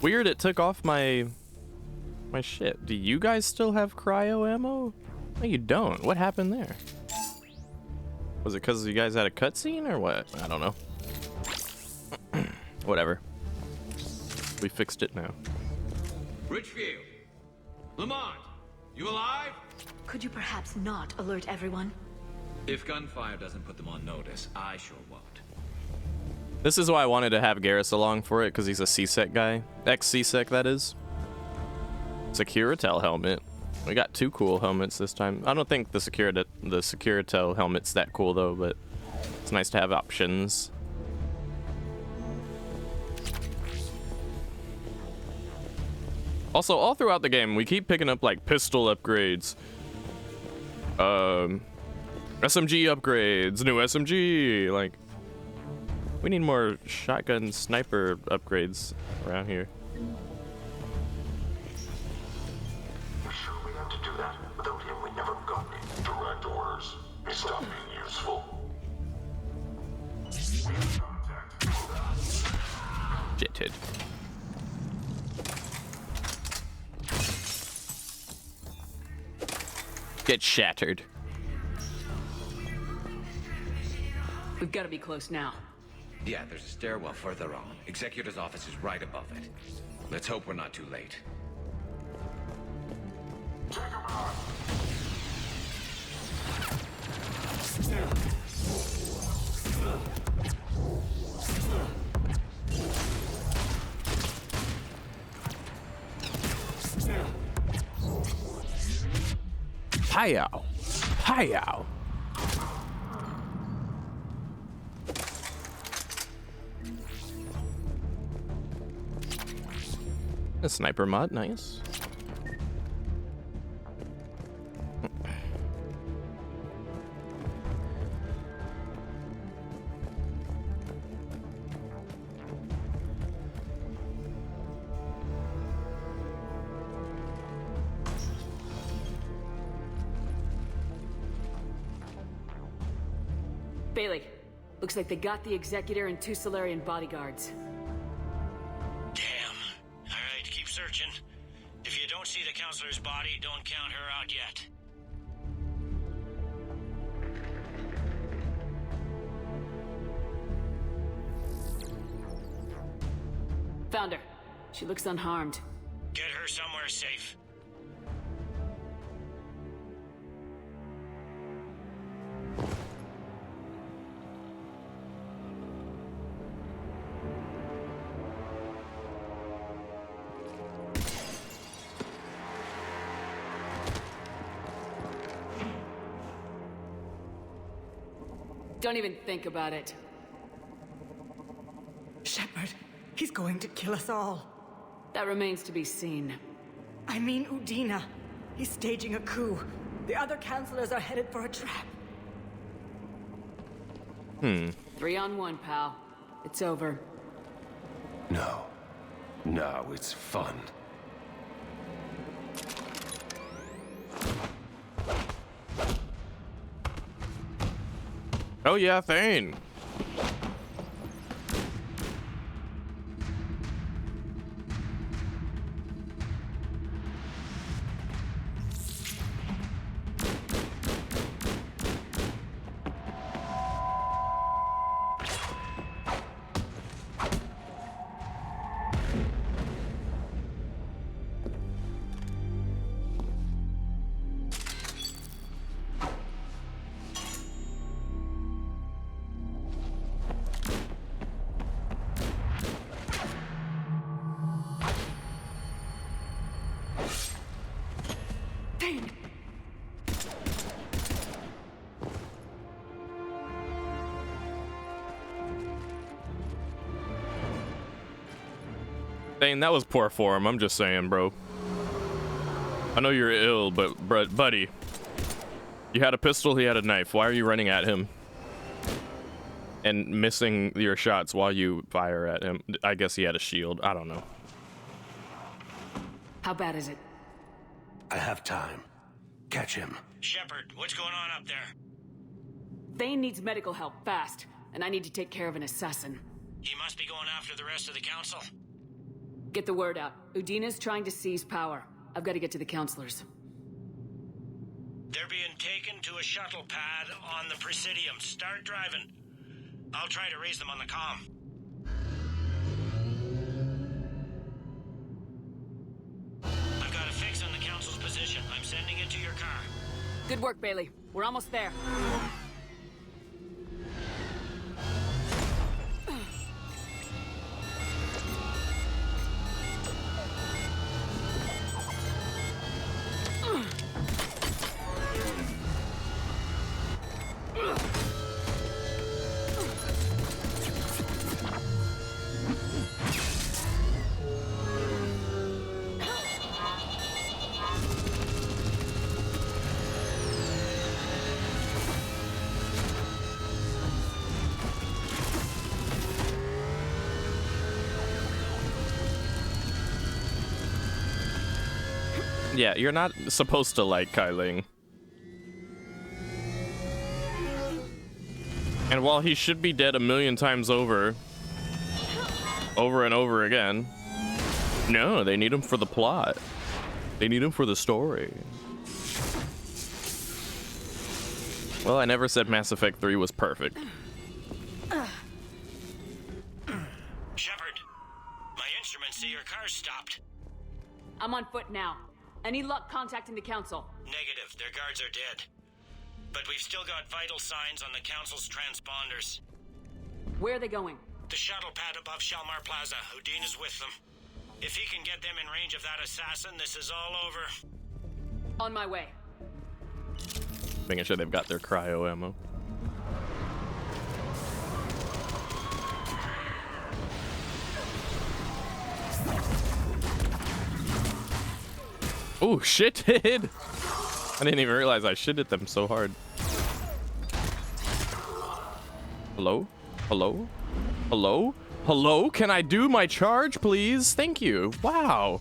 Weird, it took off my shit. Do you guys still have cryo ammo? No, you don't. What happened there? Was it because you guys had a cutscene or what? I don't know. Whatever. We fixed it now. Richfield! Lamont! You alive? Could you perhaps not alert everyone? If gunfire doesn't put them on notice, I sure won't. This is why I wanted to have Garrus along for it, because he's a C-Sec guy. Ex-C-Sec, that is. Securitel helmet. We got two cool helmets this time. I don't think the Securitel helmet's that cool, though, but it's nice to have options. Also, all throughout the game, we keep picking up, like, pistol upgrades. SMG upgrades, new SMG, like... We need more shotgun sniper upgrades around here. You're sure we have to do that? Without him, we never go. completed. Get shattered. We've got to be close now. Yeah, there's a stairwell further on. Executor's office is right above it. Let's hope we're not too late. Hi-yow. Hi-yow. A sniper mod, nice. Bailey, looks like they got the Executor and 2 Solarian bodyguards. Damn. Alright, keep searching. If you don't see the counselor's body, don't count her out yet. Found her. She looks unharmed. Get her somewhere safe. Don't even think about it. Shepard, he's going to kill us all. That remains to be seen. I mean Udina. He's staging a coup. The other counselors are headed for a trap. 3 on 1, pal. It's over. No. No, it's fun. Oh yeah, Thane. Dang, that was poor form. I'm just saying, bro. I know you're ill, but buddy, you had a pistol, he had a knife. Why are you running at him and missing your shots while you fire at him? I guess he had a shield. I don't know. How bad is it? I have time. Catch him. Shepard, what's going on up there? Thane needs medical help fast, and I need to take care of an assassin. He must be going after the rest of the council. Get the word out. Udina's trying to seize power. I've got to get to the counselors. They're being taken to a shuttle pad on the Presidium. Start driving. I'll try to raise them on the comm. I've got a fix on the council's position. I'm sending it to your car. Good work, Bailey. We're almost there. Yeah, you're not supposed to like Kai Ling. And while he should be dead a million times over, over and over again. No, they need him for the plot. They need him for the story. Well, I never said Mass Effect 3 was perfect. Shepard, my instruments say your car's stopped. I'm on foot now. Any luck contacting the Council? Negative, their guards are dead. But we've still got vital signs on the Council's transponders. Where are they going? The shuttle pad above Shalmar Plaza. Udine is with them. If he can get them in range of that assassin, this is all over. On my way. Making sure they've got their cryo ammo. Oh, shit! I didn't even realize I shitted them so hard. Hello? Hello? Hello? Hello? Can I do my charge, please? Thank you. Wow.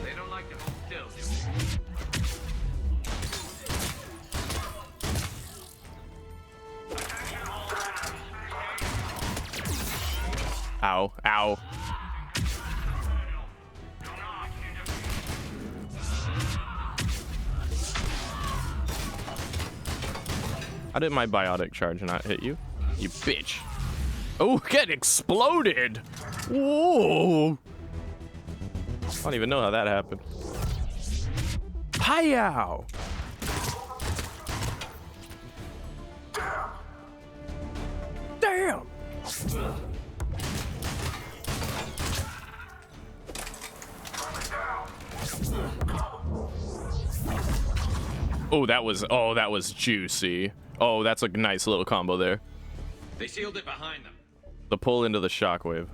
They don't like to hold still, do they? Ow. Ow. How did my biotic charge not hit you? You bitch. Oh, get exploded! Whoa! I don't even know how that happened. Hi-yow! Damn! Oh, that was juicy. Oh, that's a nice little combo there. They sealed it behind them. The pull into the shockwave.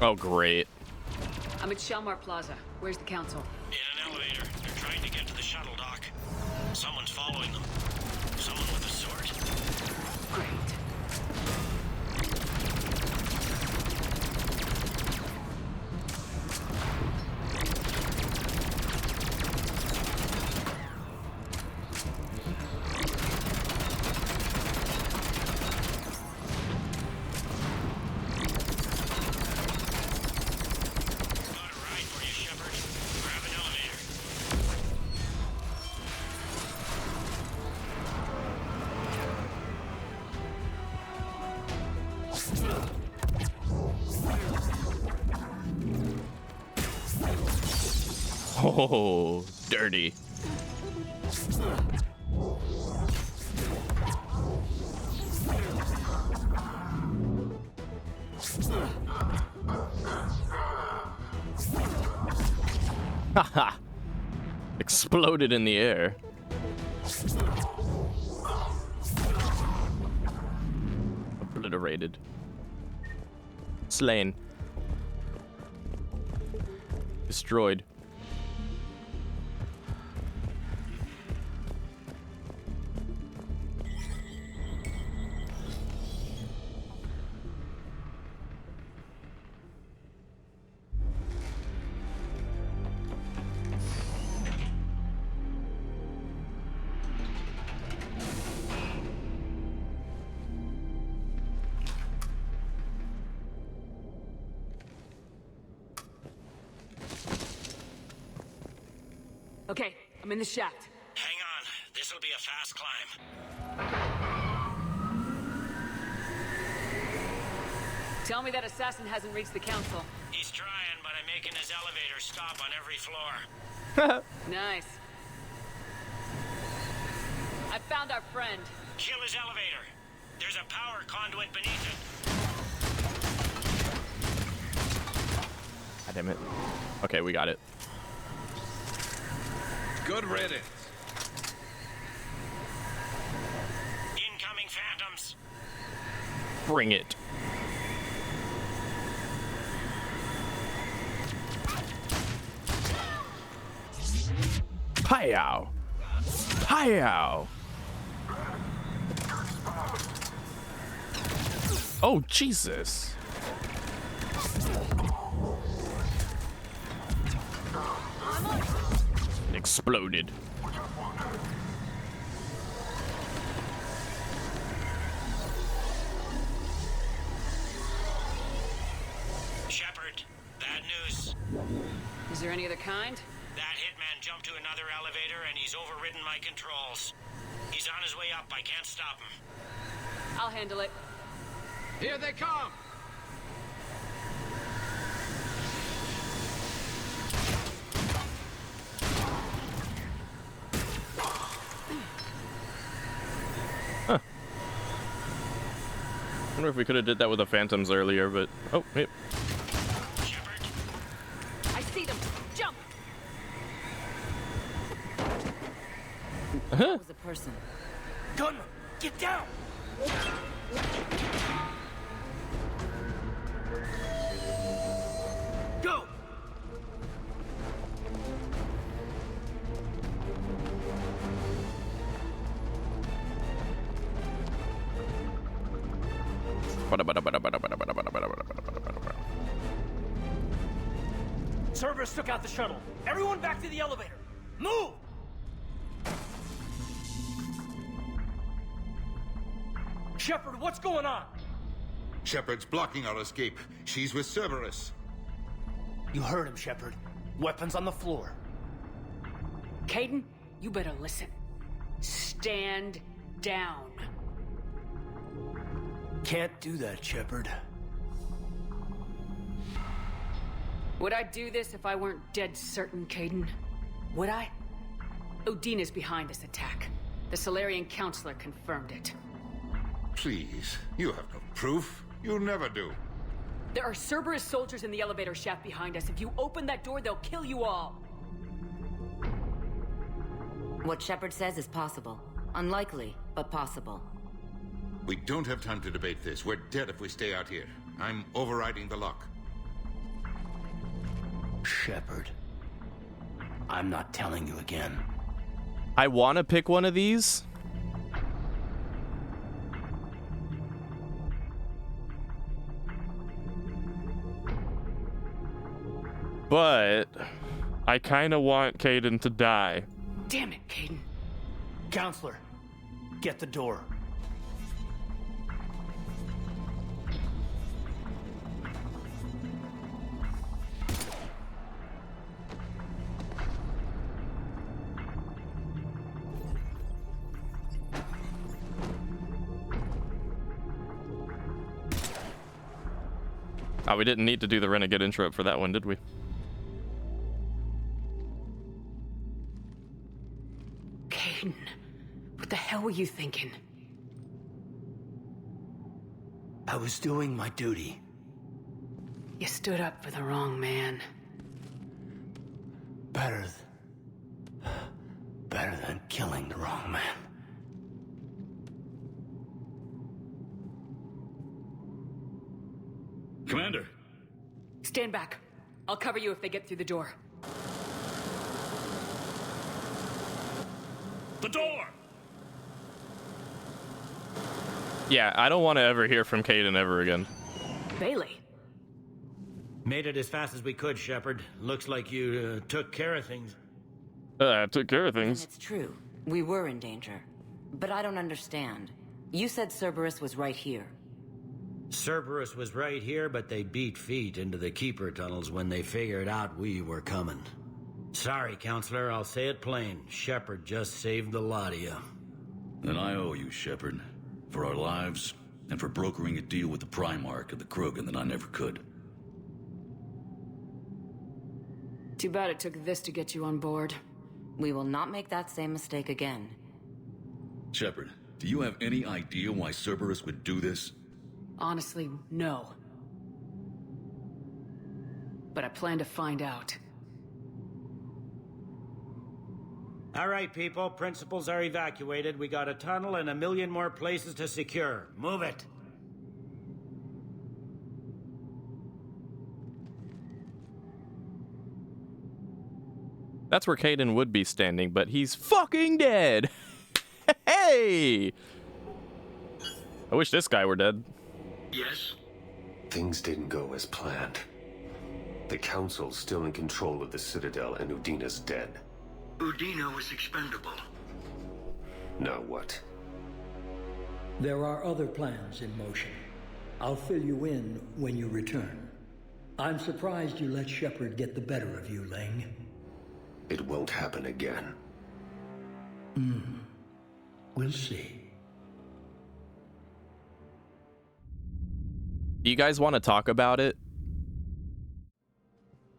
Oh, great. I'm at Shalmar Plaza. Where's the Council? In an elevator. They're trying to get to the shuttle dock. Someone's following them. Someone with a sword. Great. Oh, dirty. Haha. Exploded in the air. Obliterated. Slain. Destroyed. Okay, I'm in the shaft. Hang on. This'll be a fast climb. Tell me that assassin hasn't reached the Council. He's trying, but I'm making his elevator stop on every floor. Nice. I found our friend. Kill his elevator. There's a power conduit beneath it. God damn it. Okay, we got it. Good riddance. Bring it. Hi-yow. Hi-yow. Oh, Jesus. Exploded. Shepard, bad news. Is there any other kind? That hitman jumped to another elevator and he's overridden my controls. He's on his way up. I can't stop him. I'll handle it. Here they come! Huh. I wonder if we could have did that with the Phantoms earlier, but... Oh, yep. I see them. Jump! That was a person. Gunman, get down! Go! Cerberus took out the shuttle. Everyone back to the elevator. Move! Shepard, what's going on? Shepard's blocking our escape. She's with Cerberus. You heard him, Shepard. Weapons on the floor. Caden, you better listen. Stand down. Can't do that, Shepard. Would I do this if I weren't dead certain, Caden? Would I? Udina's behind this attack. The Solarian Counselor confirmed it. Please, you have no proof. You never do. There are Cerberus soldiers in the elevator shaft behind us. If you open that door, they'll kill you all. What Shepard says is possible. Unlikely, but possible. We don't have time to debate this. We're dead if we stay out here. I'm overriding the lock. Shepard. I'm not telling you again. I want to pick one of these. But I kind of want Caden to die. Damn it, Caden. Counselor, get the door. Oh, we didn't need to do the Renegade intro for that one, did we? Caden, what the hell were you thinking? I was doing my duty. You stood up for the wrong man. Better than killing the wrong man. Commander! Stand back. I'll cover you if they get through the door. The door! Yeah, I don't want to ever hear from Caden ever again. Bailey. Made it as fast as we could, Shepard. Looks like you took care of things. I took care of things. It's true. We were in danger. But I don't understand. You said Cerberus was right here. Cerberus was right here, but they beat feet into the Keeper tunnels when they figured out we were coming. Sorry, Counselor, I'll say it plain. Shepard just saved the lot of you. Then I owe you, Shepard. For our lives, and for brokering a deal with the Primarch and the Krogan that I never could. Too bad it took this to get you on board. We will not make that same mistake again. Shepard, do you have any idea why Cerberus would do this? Honestly, no. But I plan to find out. All right, people. Principals are evacuated. We got a tunnel and 1 million more places to secure. Move it. That's where Caden would be standing, but he's fucking dead. Hey! I wish this guy were dead. Yes? Things didn't go as planned. The Council's still in control of the Citadel and Udina's dead. Udina was expendable. Now what? There are other plans in motion. I'll fill you in when you return. I'm surprised you let Shepard get the better of you, Ling. It won't happen again. We'll see. Do you guys want to talk about it?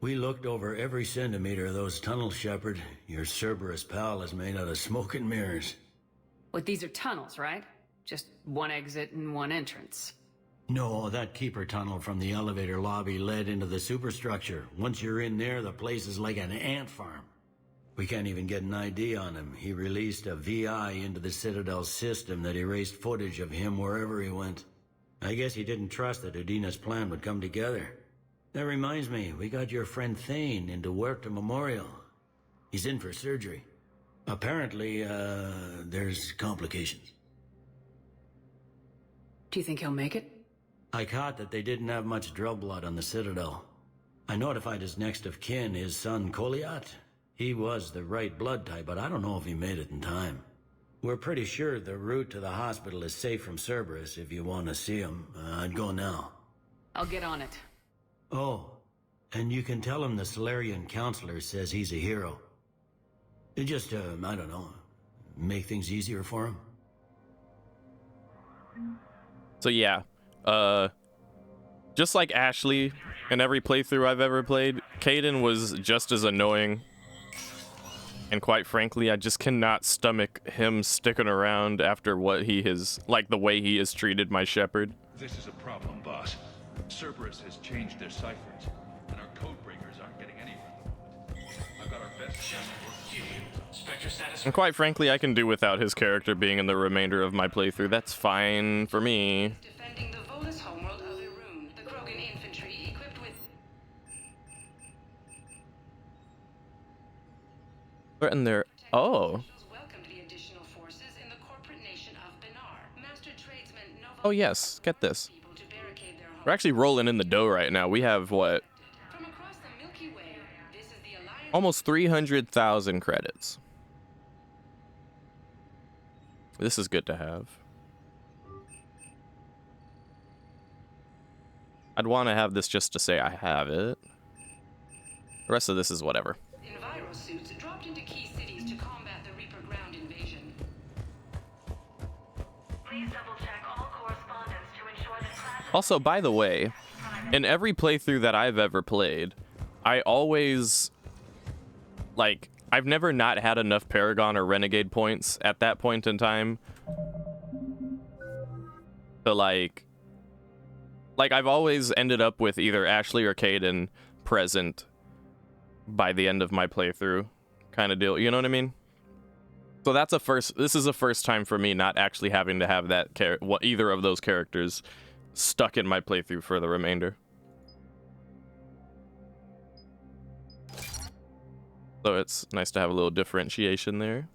We looked over every centimeter of those tunnels, Shepard. Your Cerberus pal is made out of smoke and mirrors. Wait, these are tunnels, right? Just one exit and one entrance. No, that keeper tunnel from the elevator lobby led into the superstructure. Once you're in there, the place is like an ant farm. We can't even get an ID on him. He released a VI into the Citadel system that erased footage of him wherever he went. I guess he didn't trust that Udina's plan would come together. That reminds me, we got your friend Thane into Huerta Memorial. He's in for surgery. Apparently, there's complications. Do you think he'll make it? I caught that they didn't have much drill blood on the Citadel. I notified his next of kin, his son Koliat. He was the right blood type, but I don't know if he made it in time. We're pretty sure the route to the hospital is safe from Cerberus. If you want to see him, I'd go now. I'll get on it. Oh, and you can tell him the Solarian counselor says he's a hero. It just, I don't know, make things easier for him. So yeah, just like Ashley in every playthrough I've ever played, Caden was just as annoying. And quite frankly, I just cannot stomach him sticking around after what he has, like the way he has treated my Shepard. This is a problem, boss. Cerberus has changed their ciphers, and our code breakers aren't getting anywhere. I've got our best shot to work. Spectre status. And quite frankly, I can do without his character being in the remainder of my playthrough. That's fine for me. Defending the Volus homeworld of Irun, the Krogan infantry equipped with... Threaten their... Oh. welcomed the additional forces in the corporate nation of Benar. Master tradesman Nova... Oh yes, get this. We're actually rolling in the dough right now. We have, what? Almost 300,000 credits. This is good to have. I'd want to have this just to say I have it. The rest of this is whatever. Envirosuits dropped into key cities to combat the Reaper ground invasion. Please double-check all correspondence to ensure that class... Also, by the way, in every playthrough that I've ever played, I always, like, I've never not had enough Paragon or Renegade points at that point in time to, like I've always ended up with either Ashley or Caden present by the end of my playthrough kind of deal, you know what I mean? So that's this is a first time for me not actually having to have that either of those characters stuck in my playthrough for the remainder. So it's nice to have a little differentiation there.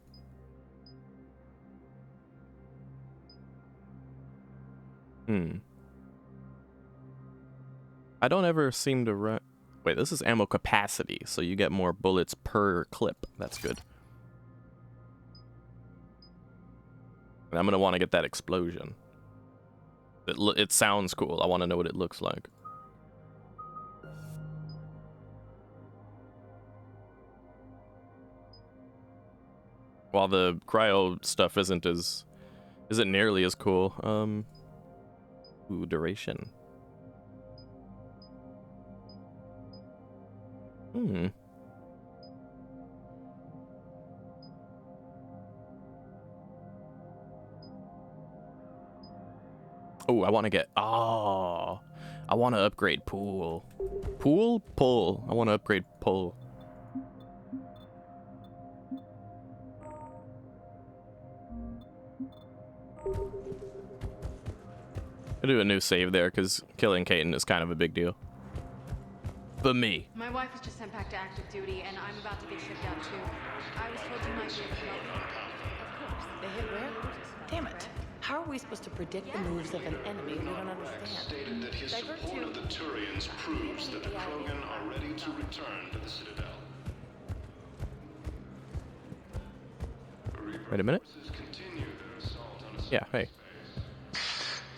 I don't ever seem to run... Wait, this is ammo capacity, so you get more bullets per clip. That's good. And I'm going to want to get that explosion. It sounds cool. I want to know what it looks like. While the cryo stuff isn't nearly as cool. Ooh, duration. Oh, I want to get... Oh, I want to upgrade pool. Pool? Pull. I want to upgrade pull. I'll do a new save there, because killing Caden is kind of a big deal. But me. My wife was just sent back to active duty, and I'm about to get shipped out too. I was told you might be able to help. Of course. They hit where? Damn it. How are we supposed to predict the moves of an enemy we don't understand? Stated that his support of the Turians proves that the Krogan are ready to return to the Citadel. Wait a minute. Yeah, hey.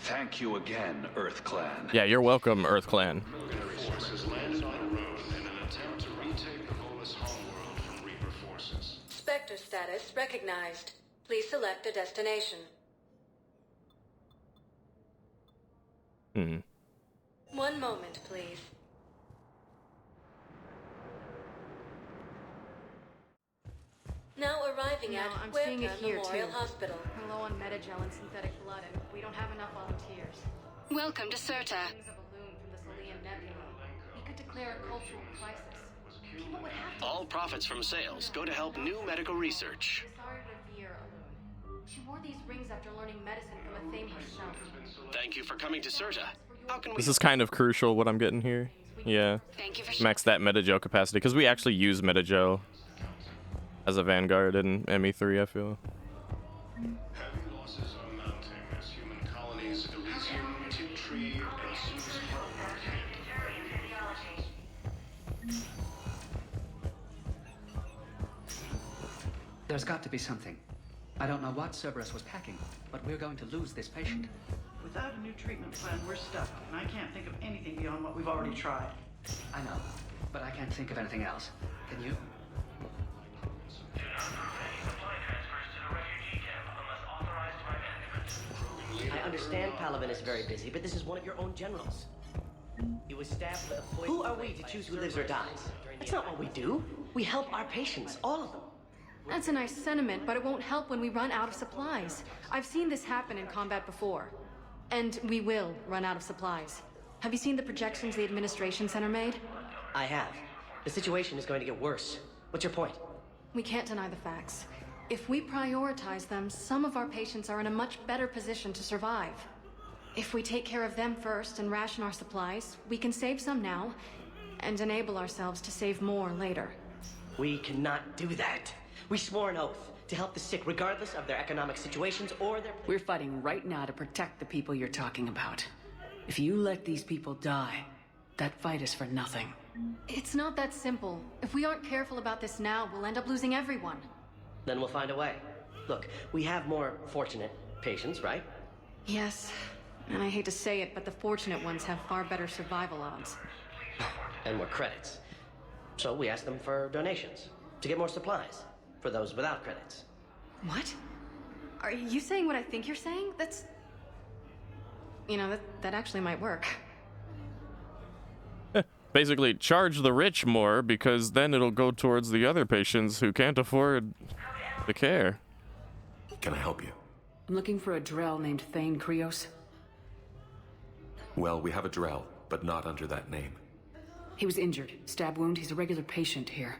Thank you again, Earth Clan. Yeah, you're welcome, Earth Clan. Military forces landed on Arun in an attempt to retake the Volus homeworld from Reaper forces. Spectre status recognized. Please select a destination. Hmm. 1 moment, please. Now arriving at I'm seeing it Huerta here Memorial too. Hospital. We're low on metagel and synthetic blood, and we don't have enough volunteers. Welcome to Serta. Rings of a loon from the Salian Nebula. He could declare a cultural crisis. People would have to. All profits from sales go to help new medical research. Sorry, Revere a loon. She wore these rings after learning medicine from a theme herself. Thank you for coming to Serta. How can we... This is kind of crucial what I'm getting here. Yeah. Thank you for Max that metajo capacity, because we actually use metajo as a Vanguard in ME3, I feel. Heavy losses are mounting as human colonies Elysium, Tiptree, and Zeus There's got to be something. I don't know what Cerberus was packing, but we're going to lose this patient. Without a new treatment plan, we're stuck, and I can't think of anything beyond what we've already tried. I know, but I can't think of anything else. Can you? I understand Palavin is very busy, but this is one of your own generals. He was stabbed with a poison. Who are we to choose who lives or dies? That's not what we do. We help our patients, all of them. That's a nice sentiment, but it won't help when we run out of supplies. I've seen this happen in combat before. And we will run out of supplies. Have you seen the projections the administration center made? I have. The situation is going to get worse. What's your point? We can't deny the facts. If we prioritize them, some of our patients are in a much better position to survive. If we take care of them first and ration our supplies, we can save some now, and enable ourselves to save more later. We cannot do that. We swore an oath to help the sick regardless of their economic situations or their... We're fighting right now to protect the people you're talking about. If you let these people die, that fight is for nothing. It's not that simple. If we aren't careful about this now, we'll end up losing everyone. Then we'll find a way. Look, we have more fortunate patients, right? Yes, and I hate to say it, but the fortunate ones have far better survival odds. And more credits. So we ask them for donations to get more supplies for those without credits. What? Are you saying what I think you're saying? That's... You know, that actually might work. Basically, charge the rich more, because then it'll go towards the other patients who can't afford the care. Can I help you? I'm looking for a Drell named Thane Krios. Well, we have a Drell, but not under that name. He was injured. Stab wound. He's a regular patient here.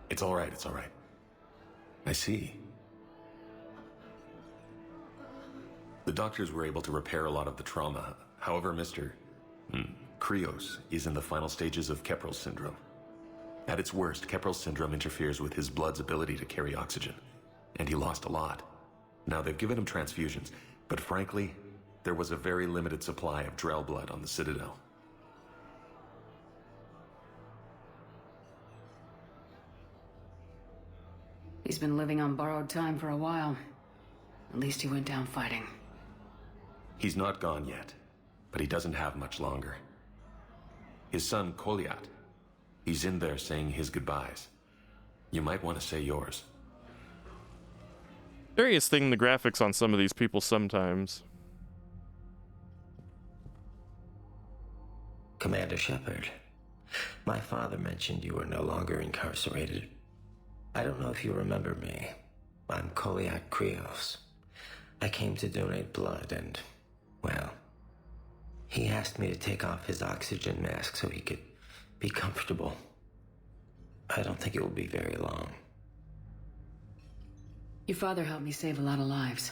It's all right, it's all right. I see. The doctors were able to repair a lot of the trauma. However, Mr. Krios is in the final stages of Keprel's syndrome. At its worst, Keprel's syndrome interferes with his blood's ability to carry oxygen, and he lost a lot. Now, they've given him transfusions, but frankly, there was a very limited supply of Drell blood on the Citadel. He's been living on borrowed time for a while. At least he went down fighting. He's not gone yet, but he doesn't have much longer. His son, Koliat, he's in there saying his goodbyes. You might want to say yours. Various thing, the graphics on some of these people sometimes. Commander Shepard, my father mentioned you were no longer incarcerated. I don't know if you remember me. I'm Koliak Krios. I came to donate blood and, well, he asked me to take off his oxygen mask so he could be comfortable. I don't think it will be very long. Your father helped me save a lot of lives.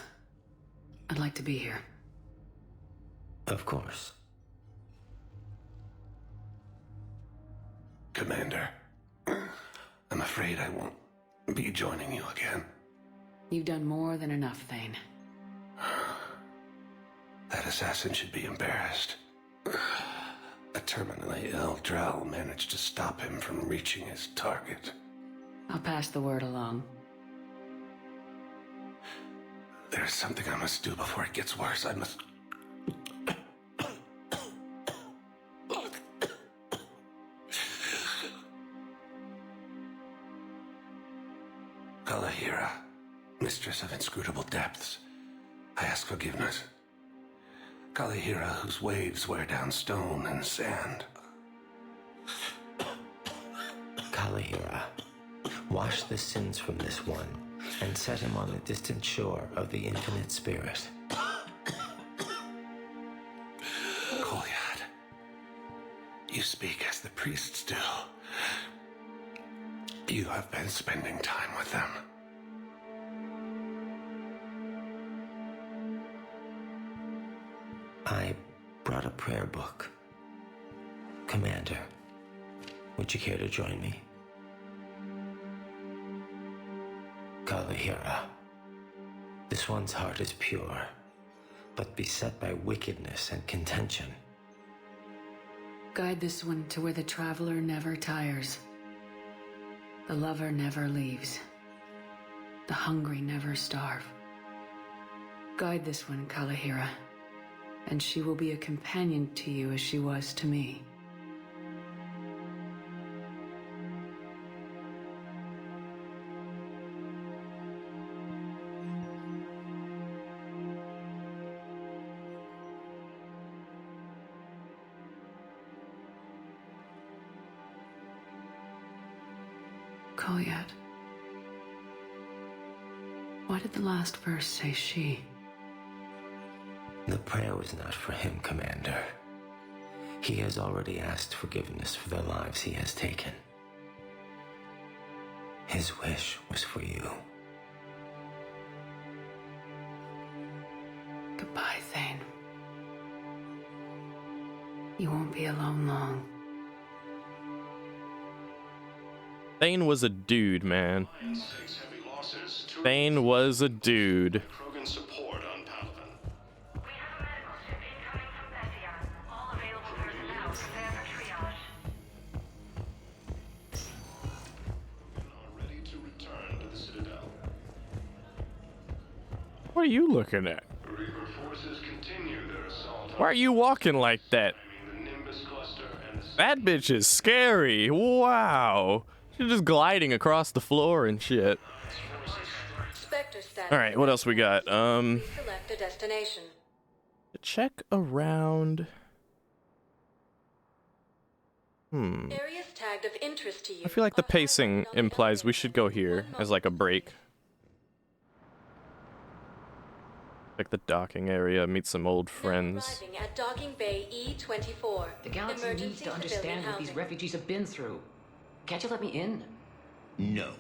I'd like to be here. Of course. Commander, I'm afraid I won't be joining you again. You've done more than enough, Thane. That assassin should be embarrassed. A terminally ill Drell managed to stop him from reaching his target. I'll pass the word along. There's something I must do before it gets worse. I must... Kalahira, mistress of inscrutable depths, I ask forgiveness. Kalahira, whose waves wear down stone and sand. Kalahira, wash the sins from this one and set him on the distant shore of the infinite spirit. Kolyad, you speak as the priests do. You have been spending time with them. I brought a prayer book. Commander, would you care to join me? Kalahira, this one's heart is pure, but beset by wickedness and contention. Guide this one to where the traveler never tires. The lover never leaves. The hungry never starve. Guide this one, Kalahira, and she will be a companion to you as she was to me. Kolyad, why did the last verse say she? The prayer was not for him, Commander. He has already asked forgiveness for the lives he has taken. His wish was for you. Goodbye, Thane. You won't be alone long. Thane was a dude, man. Thane was a dude. Krogan support on Palaven. We have a medical ship incoming from Bessia. All available personnel prepare for triage. Are ready to return to the Citadel. What are you looking at? Reaper forces continue their assault. Why are you walking like that? The Nimbus cluster and the That bitch is scary. Wow. She's just gliding across the floor and shit. All right, what else we got? Select a destination. Check around. Areas tagged of interest to you. I feel like the pacing implies we should go here as like a break. Like the docking area, meet some old friends. Arriving at docking bay E24. The galaxy Emergency needs to civilian understand what these housing. refugees have been through. Can't you let me in? No.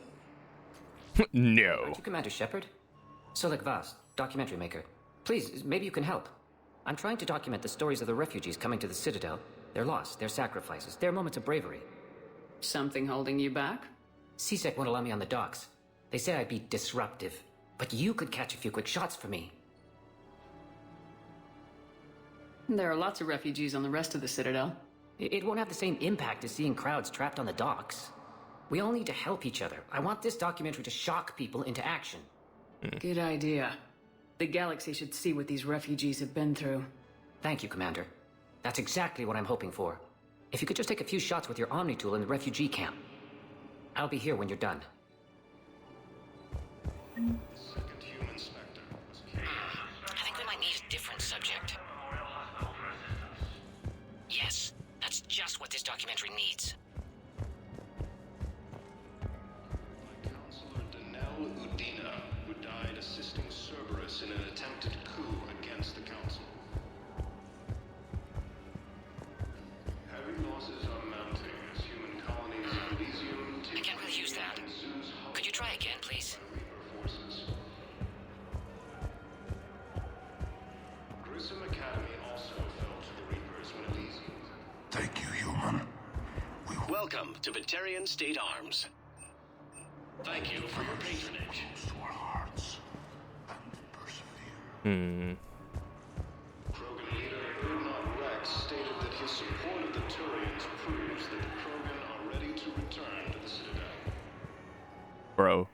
No. Aren't you Commander Shepard? Solik Vaz, documentary maker. Please, maybe you can help. I'm trying to document the stories of the refugees coming to the Citadel. Their loss, their sacrifices, their moments of bravery. Something holding you back? CSEC won't allow me on the docks. They say I'd be disruptive. But you could catch a few quick shots for me. There are lots of refugees on the rest of the Citadel. It won't have the same impact as seeing crowds trapped on the docks. We all need to help each other. I want this documentary to shock people into action. Good idea. The galaxy should see what these refugees have been through. Thank you, Commander. That's exactly what I'm hoping for. If you could just take a few shots with your Omni tool in the refugee camp. I'll be here when you're done. second human specter. I think we might need a different subject. Yes, that's just what this documentary needs. Counselor Danelle Udina, who died assisting Cerberus in an attempted coup against the Council. Heavy losses are mounting as human colonies of Elysium I can't really use that. Could you try again, please? Reaper forces. to Batarian State Arms. Thank you for your patronage. Hmm. Krogan leader Erdnot Rex stated that his support of the Turians proves that the Krogan are ready to return to the Citadel. Bro.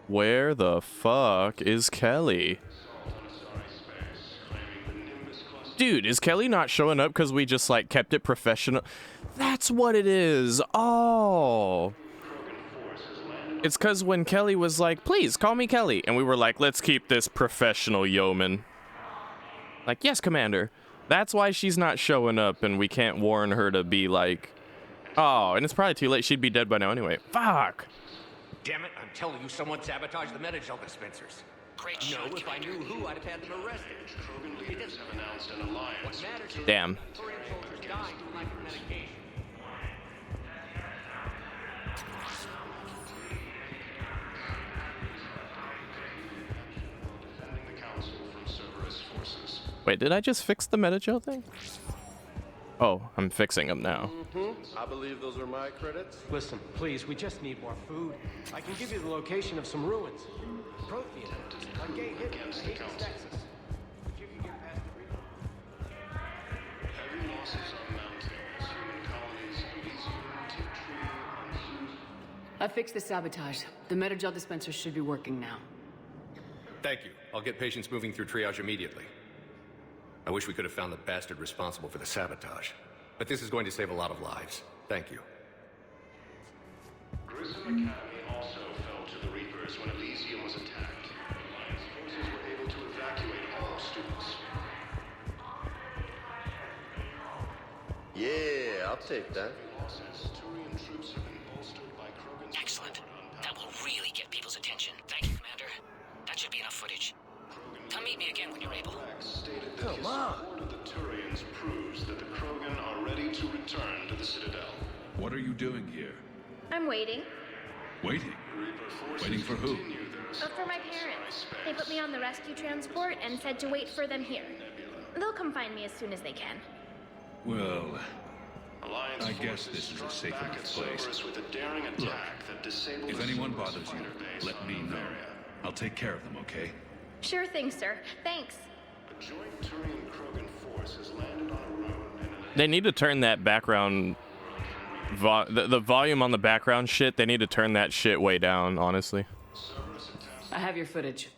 Where the fuck is Kelly? Dude, is Kelly not showing up because we just, like, kept it professional? That's what it is. Oh. It's because when Kelly was like, please, call me Kelly. And we were like, let's keep this professional, yeoman. Like, yes, Commander. That's why she's not showing up and we can't warn her to be like, oh, and it's probably too late. She'd be dead by now anyway. Fuck. Damn it, I'm telling you, someone sabotaged the Metagel dispensers. Great No, shot, if I knew who, I'd have had them arrested. Krogan leaders have announced an alliance. What matters is Damn. Turian soldiers dying from lack of medication. Defending the Council from Cerberus forces. Wait, did I just fix the Metagel thing? Oh, I'm fixing them now. I believe those are my credits. Listen, please, we just need more food. I can give you the location of some ruins. Prothean, on Gay Hidden, Hades, Texas. If you can get past the Heavy losses on mountains, human colonies, Elysium, Tip Tree, and I fixed the sabotage. The Metagel dispenser should be working now. Thank you. I'll get patients moving through triage immediately. I wish we could have found the bastard responsible for the sabotage. But this is going to save a lot of lives. Thank you. Grissom Academy also fell to the Reapers when Elysium was attacked. Alliance forces were able to evacuate all students. Yeah, I'll take that. Losses, Turian troops have been bolstered by Krogan's... Excellent. That will really get people's attention. Thank you, Commander. That should be enough footage. Come meet me again when you're able. Stated that his support of the Turians proves that the Krogan are ready to return to the Citadel. What are you doing here? I'm waiting. Waiting? Waiting for who? For my parents. They put me on the rescue transport and said to wait for them here. They'll come find me as soon as they can. Well, I guess this is a safe enough place. With a daring Look, attack that disabled if anyone bothers you, let me know. I'll take care of them, okay? Sure thing, sir. Thanks. A joint Turian-Krogan force has landed on a road in an... They need to turn that background... the volume on the background shit, they need to turn that shit way down, honestly. I have your footage.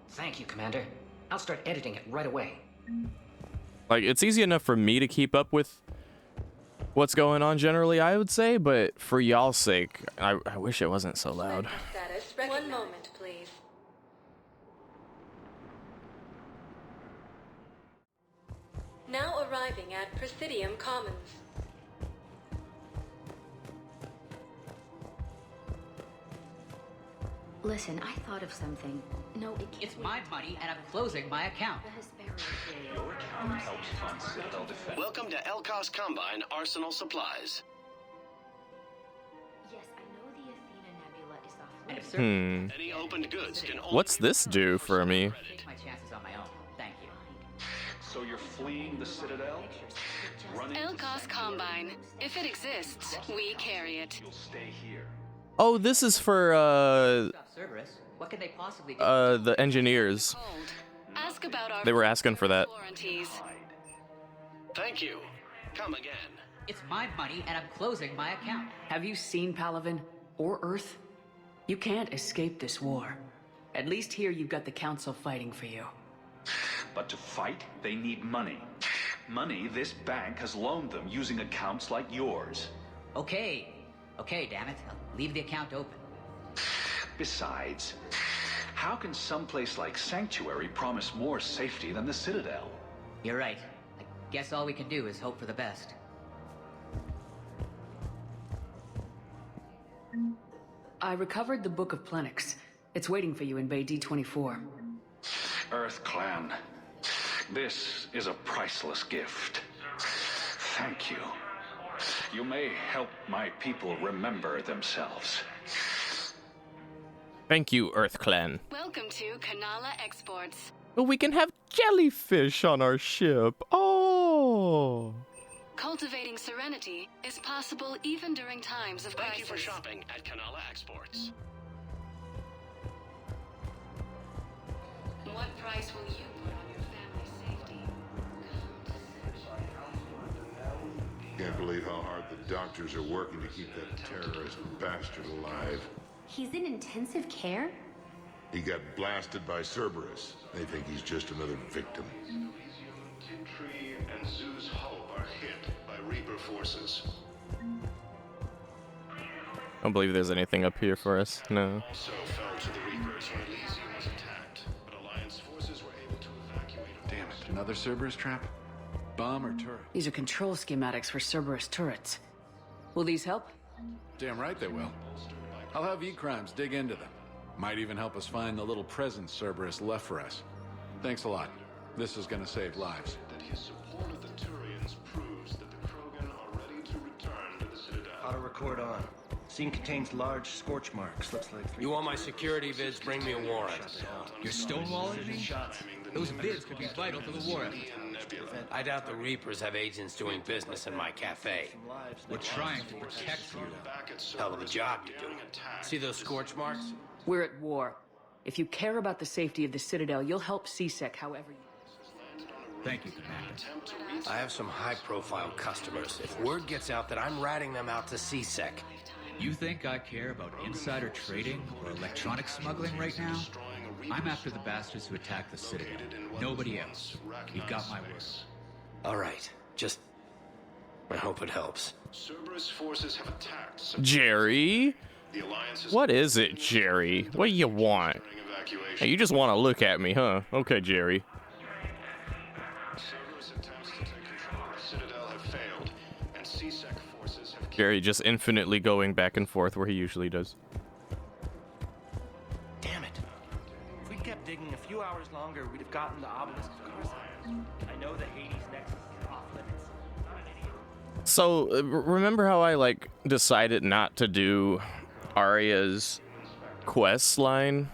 Thank you, Commander. I'll start editing it right away. Like, it's easy enough for me to keep up with what's going on generally, I would say, but for y'all's sake, I wish it wasn't so loud. One moment, please. Now arriving at Presidium Commons. Listen, I thought of something. No, it can't. It's my money, and I'm closing my account. Your account helps fund Citadel defense. Welcome to Elkos Combine Arsenal Supplies. Yes, I know the Athena Nebula is off. Any opened goods can only What's this do for me? Take my chances on my own. Thank you. So you're fleeing the Citadel? Elkos Combine. If it exists, we carry it. You'll stay here. Oh, this is for, Cerberus, what could they possibly do? the engineers. Ask about our They were asking for that. warranties. Thank you. Come again. It's my money, and I'm closing my account. Have you seen Palaven or Earth? You can't escape this war. At least here you've got the Council fighting for you. But to fight, they need money. Money this bank has loaned them using accounts like yours. Okay, damn it. I'll leave the account open. Besides, how can someplace like Sanctuary promise more safety than the Citadel? You're right. I guess all we can do is hope for the best. I recovered the Book of Plenix. It's waiting for you in Bay D24. Earth Clan, this is a priceless gift. Thank you. You may help my people remember themselves. Thank you, Earth Clan. Welcome to Kanala Exports. Well, we can have jellyfish on our ship. Oh. Cultivating serenity is possible even during times of crisis. Thank you for shopping at Canala Exports. What price will you put on your family's safety? Can't believe how hard the doctors are working to keep that terrorist bastard alive. He's in intensive care? He got blasted by Cerberus. They think he's just another victim. Tree and Zeus Hope are hit by Reaper forces. I don't believe there's anything up here for us. No. Also fell to the Reapers when Elysium was attacked, but Alliance forces were able to evacuate. Damn it, another Cerberus trap? Bomb or turret? These are control schematics for Cerberus turrets. Will these help? Damn right they will. I'll have E-Crimes dig into them. Might even help us find the little presents Cerberus left for us. Thanks a lot. This is gonna save lives. That his support of the Turians proves that the Krogan are ready to return to the Citadel. Auto record on. Scene contains large scorch marks. Looks like You want my security vids? Bring me a warrant. You're stonewalling me? Those vids could be vital to the war effort. I doubt the Reapers have agents doing business in my cafe. We're trying to protect you. Hell of a job you're doing. See those scorch marks? We're at war. If you care about the safety of the Citadel, you'll help CSEC however you... Thank you, Commander. I have some high-profile customers. If word gets out that I'm ratting them out to CSEC... You think I care about insider trading or electronic smuggling right now? I'm after the bastards who attacked the Citadel. Nobody else. You've got my word. All right. Just... I hope it helps. Cerberus forces have attacked. Jerry? What is it, Jerry? What do you want? Hey, you just want to look at me, huh? Okay, Jerry. Cerberus attempts to take control of the Citadel have failed, and CSEC forces have... Jerry just infinitely going back and forth where he usually does. Damn it. If we'd kept digging a few hours longer, we'd have gotten the obelisk of Carson. I know the Hades nexus is off limits. So, remember how I, like, decided not to do Arya's quest line?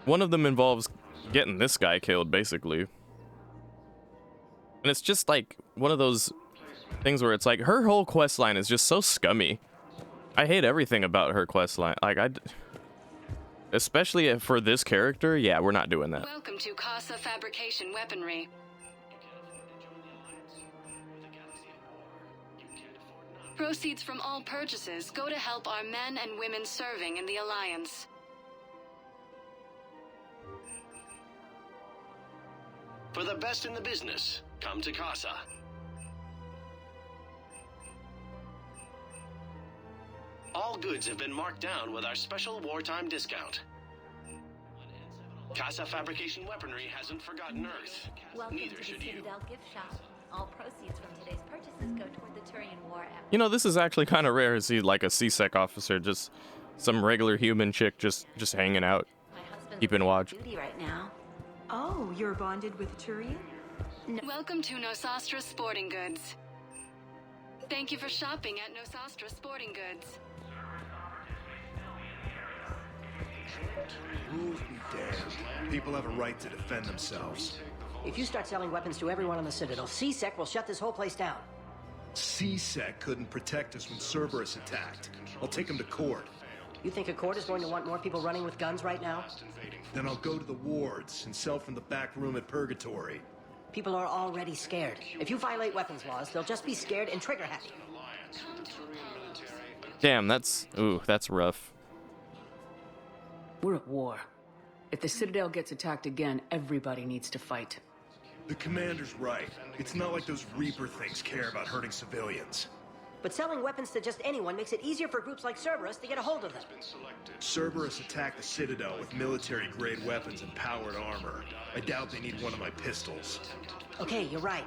One of them involves getting this guy killed, basically. And it's just, like, one of those things where it's like, her whole quest line is just so scummy. I hate everything about her quest line. Like, especially for this character, yeah, we're not doing that. Welcome to Casa Fabrication Weaponry. Proceeds from all purchases go to help our men and women serving in the Alliance. For the best in the business, come to Casa. All goods have been marked down with our special wartime discount. Casa Fabrication Weaponry hasn't forgotten Earth. Welcome Neither to should the you. Citadel gift shop. All proceeds from today's purchases go toward the Turian war effort. You know, this is actually kind of rare to see, like, a CSEC officer, just some regular human chick just hanging out, keeping watch. Duty right now. Oh, you're bonded with a Turian? No. Welcome to Nosastra Sporting Goods. Thank you for shopping at Nosastra Sporting Goods. Rules be damned. People have a right to defend themselves. If you start selling weapons to everyone on the Citadel, CSEC will shut this whole place down. CSEC couldn't protect us when Cerberus attacked. I'll take them to court. You think a court is going to want more people running with guns right now? Then I'll go to the wards and sell from the back room at Purgatory. People are already scared. If you violate weapons laws, they'll just be scared and trigger happy. Damn, that's rough. We're at war. If the Citadel gets attacked again, everybody needs to fight. The commander's right. It's not like those Reaper things care about hurting civilians. But selling weapons to just anyone makes it easier for groups like Cerberus to get a hold of them. Cerberus attacked the Citadel with military-grade weapons and powered armor. I doubt they need one of my pistols. Okay, you're right.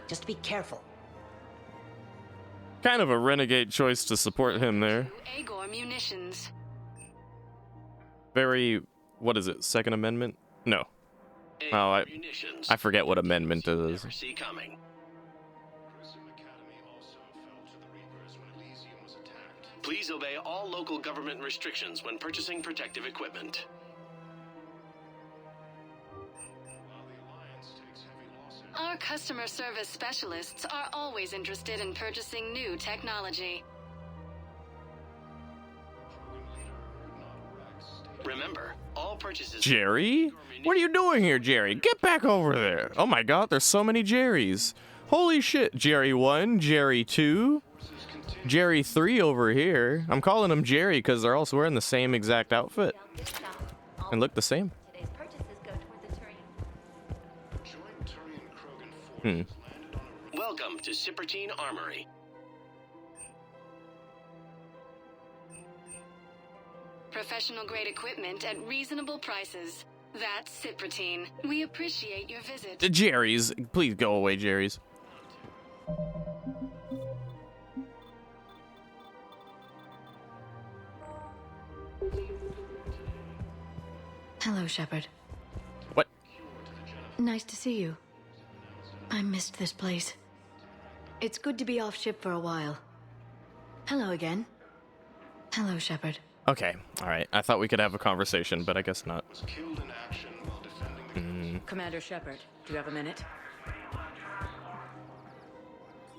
Just be careful. Kind of a renegade choice to support him there. Agor munitions. Very, what is it, Second Amendment? No. Oh, I forget what amendment it is. See coming. Please obey all local government restrictions when purchasing protective equipment. Our customer service specialists are always interested in purchasing new technology. Remember, all purchases... Jerry? What are you doing here, Jerry? Get back over there. Oh my god, there's so many Jerrys. Holy shit. Jerry 1, Jerry 2, Jerry 3 over here. I'm calling them Jerry because they're also wearing the same exact outfit. And look the same. Welcome to Cypertine Armory. Professional grade equipment at reasonable prices. That's Cypertine. We appreciate your visit. Jerry's. Please go away, Jerry's. Hello, Shepard. What? Nice to see you. I missed this place. It's good to be off ship for a while. Hello again. Hello, Shepard. Okay, alright. I thought we could have a conversation, but I guess not. Commander Shepard, do you have a minute?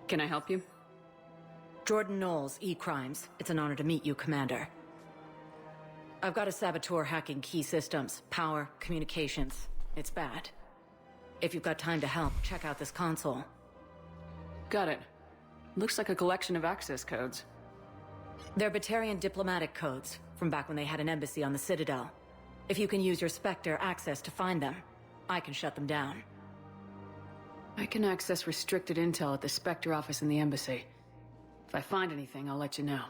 Can I help you? Jordan Knowles, E-Crimes. It's an honor to meet you, Commander. I've got a saboteur hacking key systems, power, communications. It's bad. If you've got time to help, check out this console. Got it. Looks like a collection of access codes. They're Batarian diplomatic codes, from back when they had an embassy on the Citadel. If you can use your Spectre access to find them, I can shut them down. I can access restricted intel at the Spectre office in the embassy. If I find anything, I'll let you know.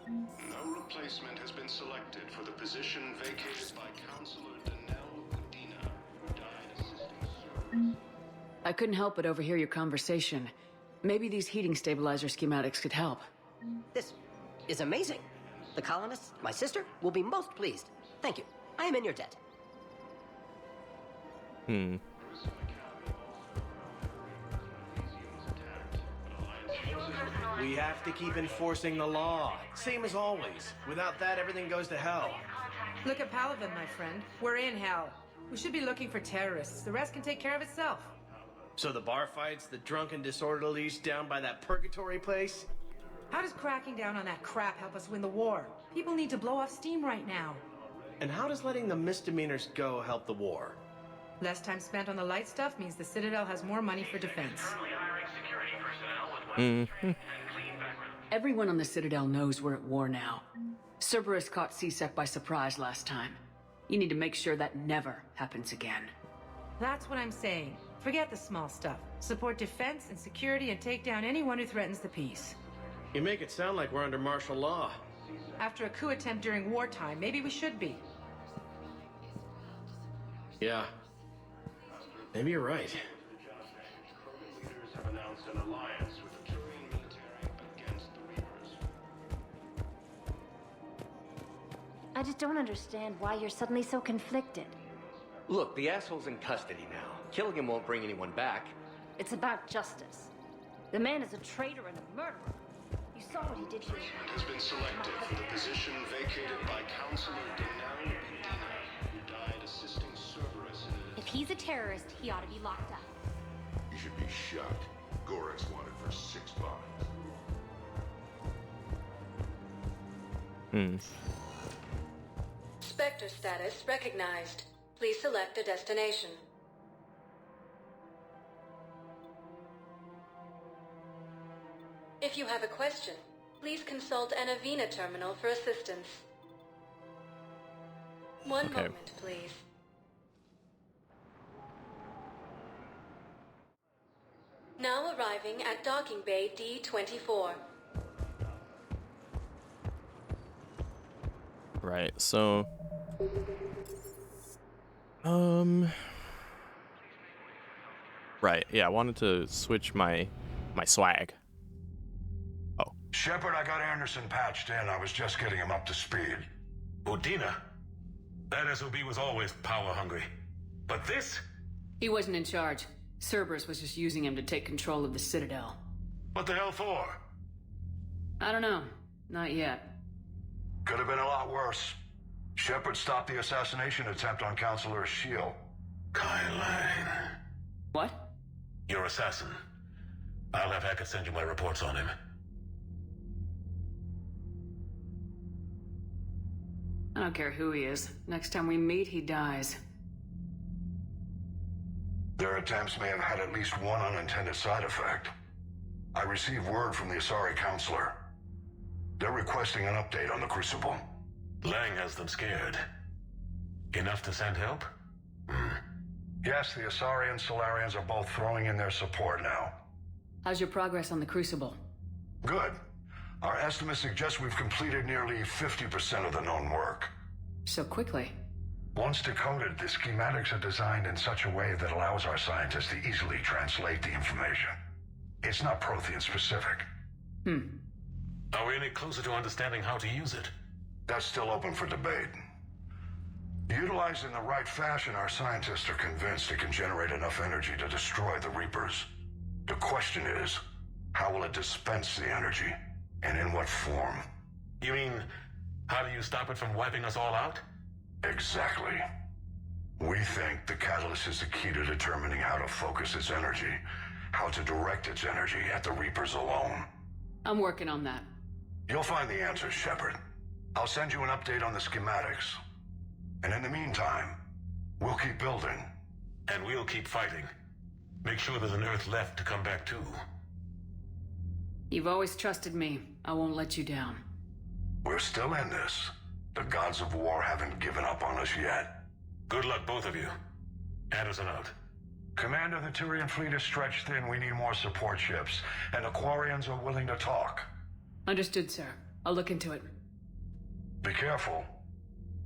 No replacement has been selected for the position vacated by Counselor Danelle Udina, who died assisting Sir. I couldn't help but overhear your conversation. Maybe these heating stabilizer schematics could help. This is amazing. The colonists, my sister, will be most pleased. Thank you. I am in your debt. We have to keep enforcing the law. Same as always. Without that, everything goes to hell. Look at Paladin, my friend. We're in hell. We should be looking for terrorists. The rest can take care of itself. So the bar fights, the drunken disorderlies down by that purgatory place? How does cracking down on that crap help us win the war? People need to blow off steam right now. And how does letting the misdemeanors go help the war? Less time spent on the light stuff means the Citadel has more money for defense. Everyone on the Citadel knows we're at war now. Cerberus caught C-Sec by surprise last time. You need to make sure that never happens again. That's what I'm saying. Forget the small stuff. Support defense and security and take down anyone who threatens the peace. You make it sound like we're under martial law. After a coup attempt during wartime, maybe we should be. Yeah. Maybe you're right. Leaders have announced an alliance with the Turian military against the Reapers. I just don't understand why you're suddenly so conflicted. Look, the asshole's in custody now. Killing him won't bring anyone back. It's about justice. The man is a traitor and a murderer. You saw what he did here. Has been selected for the position vacated by Counselor Danelle Udina, who died assisting Cerberus in an... If he's a terrorist, he ought to be locked up. You should be shot. Gorex wanted for 6 bombs. Spectre status recognized. Please select a destination. If you have a question, please consult an Avena terminal for assistance. One moment, please. Now arriving at docking bay D-24. Right, so... Right, yeah, I wanted to switch my swag. Oh. Shepard, I got Anderson patched in. I was just getting him up to speed. Udina? That SOB was always power-hungry. But this? He wasn't in charge. Cerberus was just using him to take control of the Citadel. What the hell for? I don't know. Not yet. Could have been a lot worse. Shepard stopped the assassination attempt on Counselor Shield. Kai Lang. What? Your assassin. I'll have Hackett send you my reports on him. I don't care who he is. Next time we meet, he dies. Their attempts may have had at least one unintended side effect. I received word from the Asari counselor. They're requesting an update on the Crucible. Lang has them scared. Enough to send help? Yes, the Asari and Solarians are both throwing in their support now. How's your progress on the Crucible? Good. Our estimates suggest we've completed nearly 50% of the known work. So quickly? Once decoded, the schematics are designed in such a way that allows our scientists to easily translate the information. It's not Prothean specific. Are we any closer to understanding how to use it? That's still open for debate. Utilized in the right fashion, our scientists are convinced it can generate enough energy to destroy the Reapers. The question is, how will it dispense the energy? And in what form? You mean, how do you stop it from wiping us all out? Exactly. We think the catalyst is the key to determining how to focus its energy, how to direct its energy at the Reapers alone. I'm working on that. You'll find the answers, Shepard. I'll send you an update on the schematics. And in the meantime, we'll keep building. And we'll keep fighting. Make sure there's an Earth left to come back to. You've always trusted me. I won't let you down. We're still in this. The gods of war haven't given up on us yet. Good luck, both of you. Anderson out. Commander, the Turian fleet is stretched thin. We need more support ships. And the Quarians are willing to talk. Understood, sir. I'll look into it. Be careful.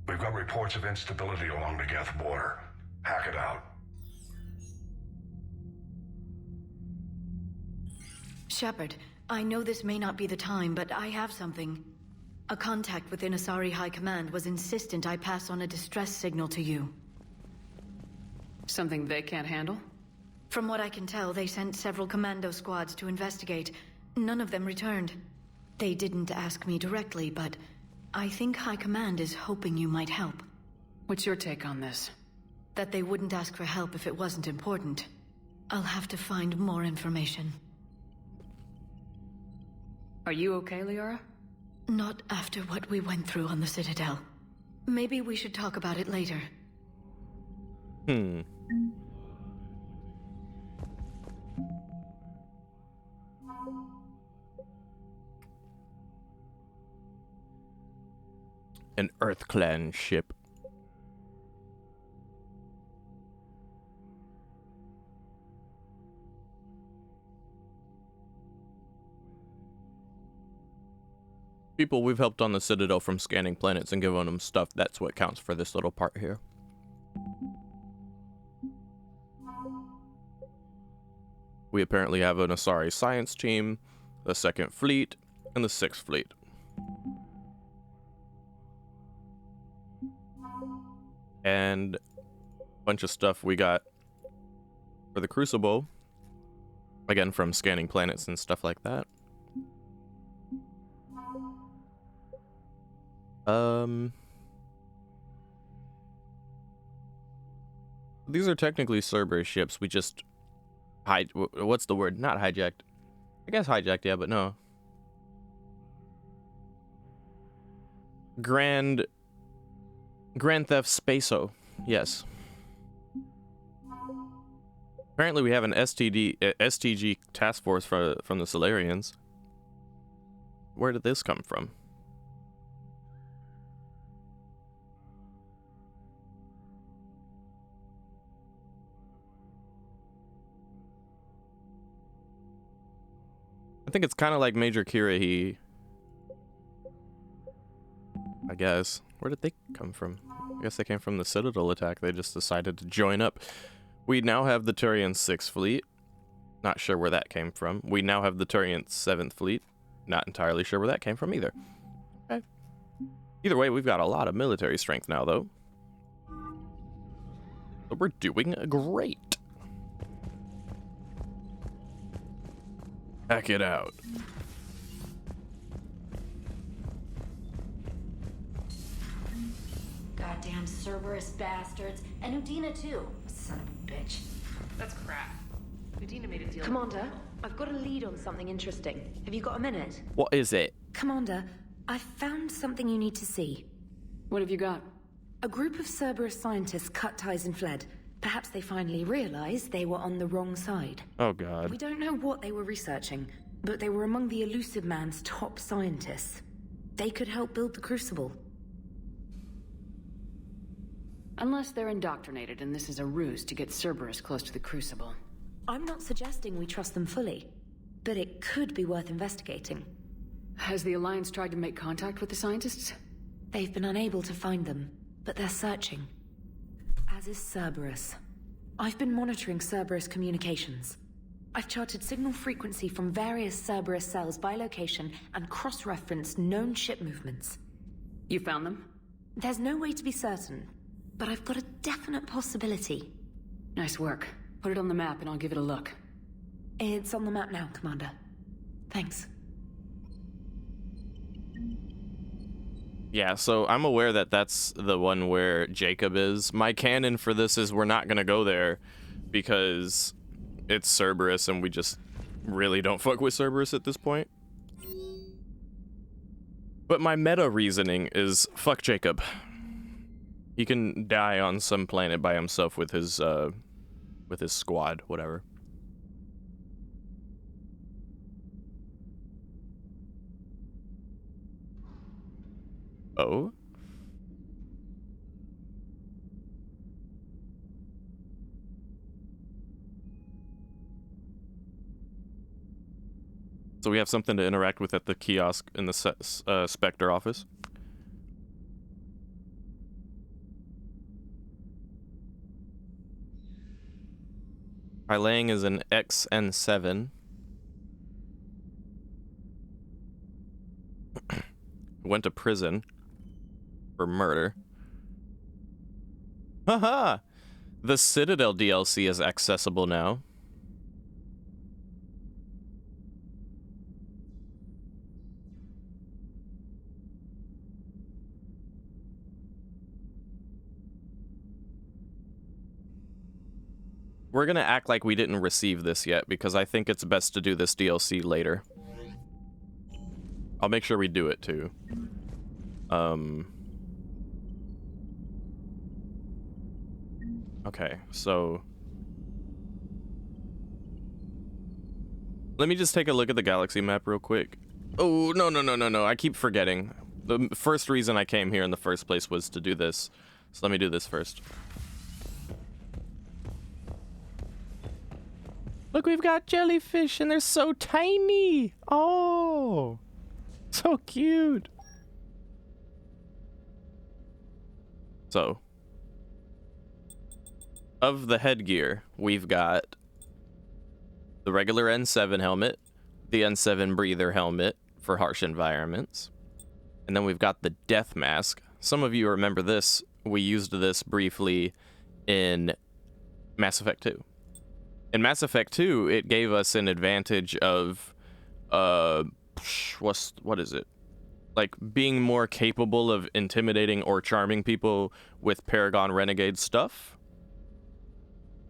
We've got reports of instability along the Geth border. Hack it out. Shepard, I know this may not be the time, but I have something. A contact within Asari High Command was insistent I pass on a distress signal to you. Something they can't handle? From what I can tell, they sent several commando squads to investigate. None of them returned. They didn't ask me directly, but I think High Command is hoping you might help. What's your take on this? That they wouldn't ask for help if it wasn't important. I'll have to find more information. Are you okay, Liara? Not after what we went through on the Citadel. Maybe we should talk about it later. An Earth Clan ship. People we've helped on the Citadel from scanning planets and giving them stuff, that's what counts for this little part here. We apparently have an Asari science team, the 2nd Fleet, and the 6th Fleet. And a bunch of stuff we got for the Crucible, again from scanning planets and stuff like that. These are technically Cerberus ships. We just what's the word? Not hijacked. I guess hijacked, yeah, but no. Grand Theft Spaco. Yes. Apparently we have an STG task force from the Solarians. Where did this come from? I think it's kind of like Major Kirahi. I guess. Where did they come from? I guess they came from the Citadel attack. They just decided to join up. We now have the Turian 6th Fleet. Not sure where that came from. We now have the Turian 7th Fleet. Not entirely sure where that came from either. Okay. Either way, we've got a lot of military strength now, though. So we're doing great. Hack it out. Goddamn Cerberus bastards. And Udina too. Son of a bitch. That's crap. Udina made a deal. Commander, I've got a lead on something interesting. Have you got a minute? What is it? Commander, I've found something you need to see. What have you got? A group of Cerberus scientists cut ties and fled. Perhaps they finally realized they were on the wrong side. Oh, God. We don't know what they were researching, but they were among the Elusive Man's top scientists. They could help build the Crucible. Unless they're indoctrinated and this is a ruse to get Cerberus close to the Crucible. I'm not suggesting we trust them fully, but it could be worth investigating. Has the Alliance tried to make contact with the scientists? They've been unable to find them, but they're searching. As is Cerberus. I've been monitoring Cerberus communications. I've charted signal frequency from various Cerberus cells by location and cross-referenced known ship movements. You found them? There's no way to be certain, but I've got a definite possibility. Nice work. Put it on the map and I'll give it a look. It's on the map now, Commander. Thanks. Yeah, so I'm aware that that's the one where Jacob is. My canon for this is we're not going to go there because it's Cerberus and we just really don't fuck with Cerberus at this point. But my meta reasoning is fuck Jacob. He can die on some planet by himself with his squad, whatever. Oh? So we have something to interact with at the kiosk in the Spectre office. Lang is an XN7. Went to prison for murder. Haha! The Citadel DLC is accessible now. We're gonna act like we didn't receive this yet because I think it's best to do this DLC later. I'll make sure we do it too. Okay, so let me just take a look at the galaxy map real quick. Oh, no, I keep forgetting. The first reason I came here in the first place was to do this. So let me do this first. Look, we've got jellyfish and they're so tiny. Oh, so cute. So, of the headgear, we've got the regular N7 helmet, the N7 breather helmet for harsh environments, and then we've got the death mask. Some of you remember this. We used this briefly in Mass Effect 2. In Mass Effect 2, it gave us an advantage of, what is it? Like, being more capable of intimidating or charming people with Paragon Renegade stuff.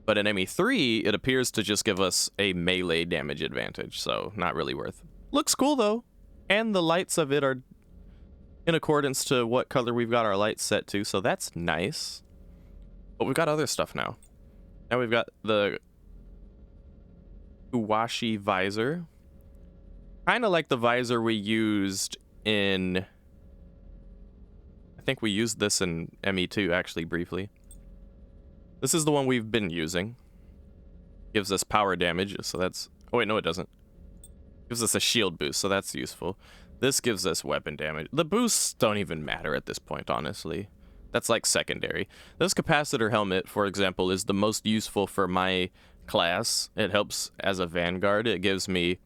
But in ME3, it appears to just give us a melee damage advantage, so not really worth. Looks cool, though. And the lights of it are in accordance to what color we've got our lights set to, so that's nice. But we've got other stuff now. Now we've got the Uwashi visor. Kind of like the visor we used in... I think we used this in ME2, actually, briefly. This is the one we've been using. Gives us power damage, so that's... Oh, wait, no, it doesn't. Gives us a shield boost, so that's useful. This gives us weapon damage. The boosts don't even matter at this point, honestly. That's, like, secondary. This capacitor helmet, for example, is the most useful for my class. It helps as a vanguard. It gives me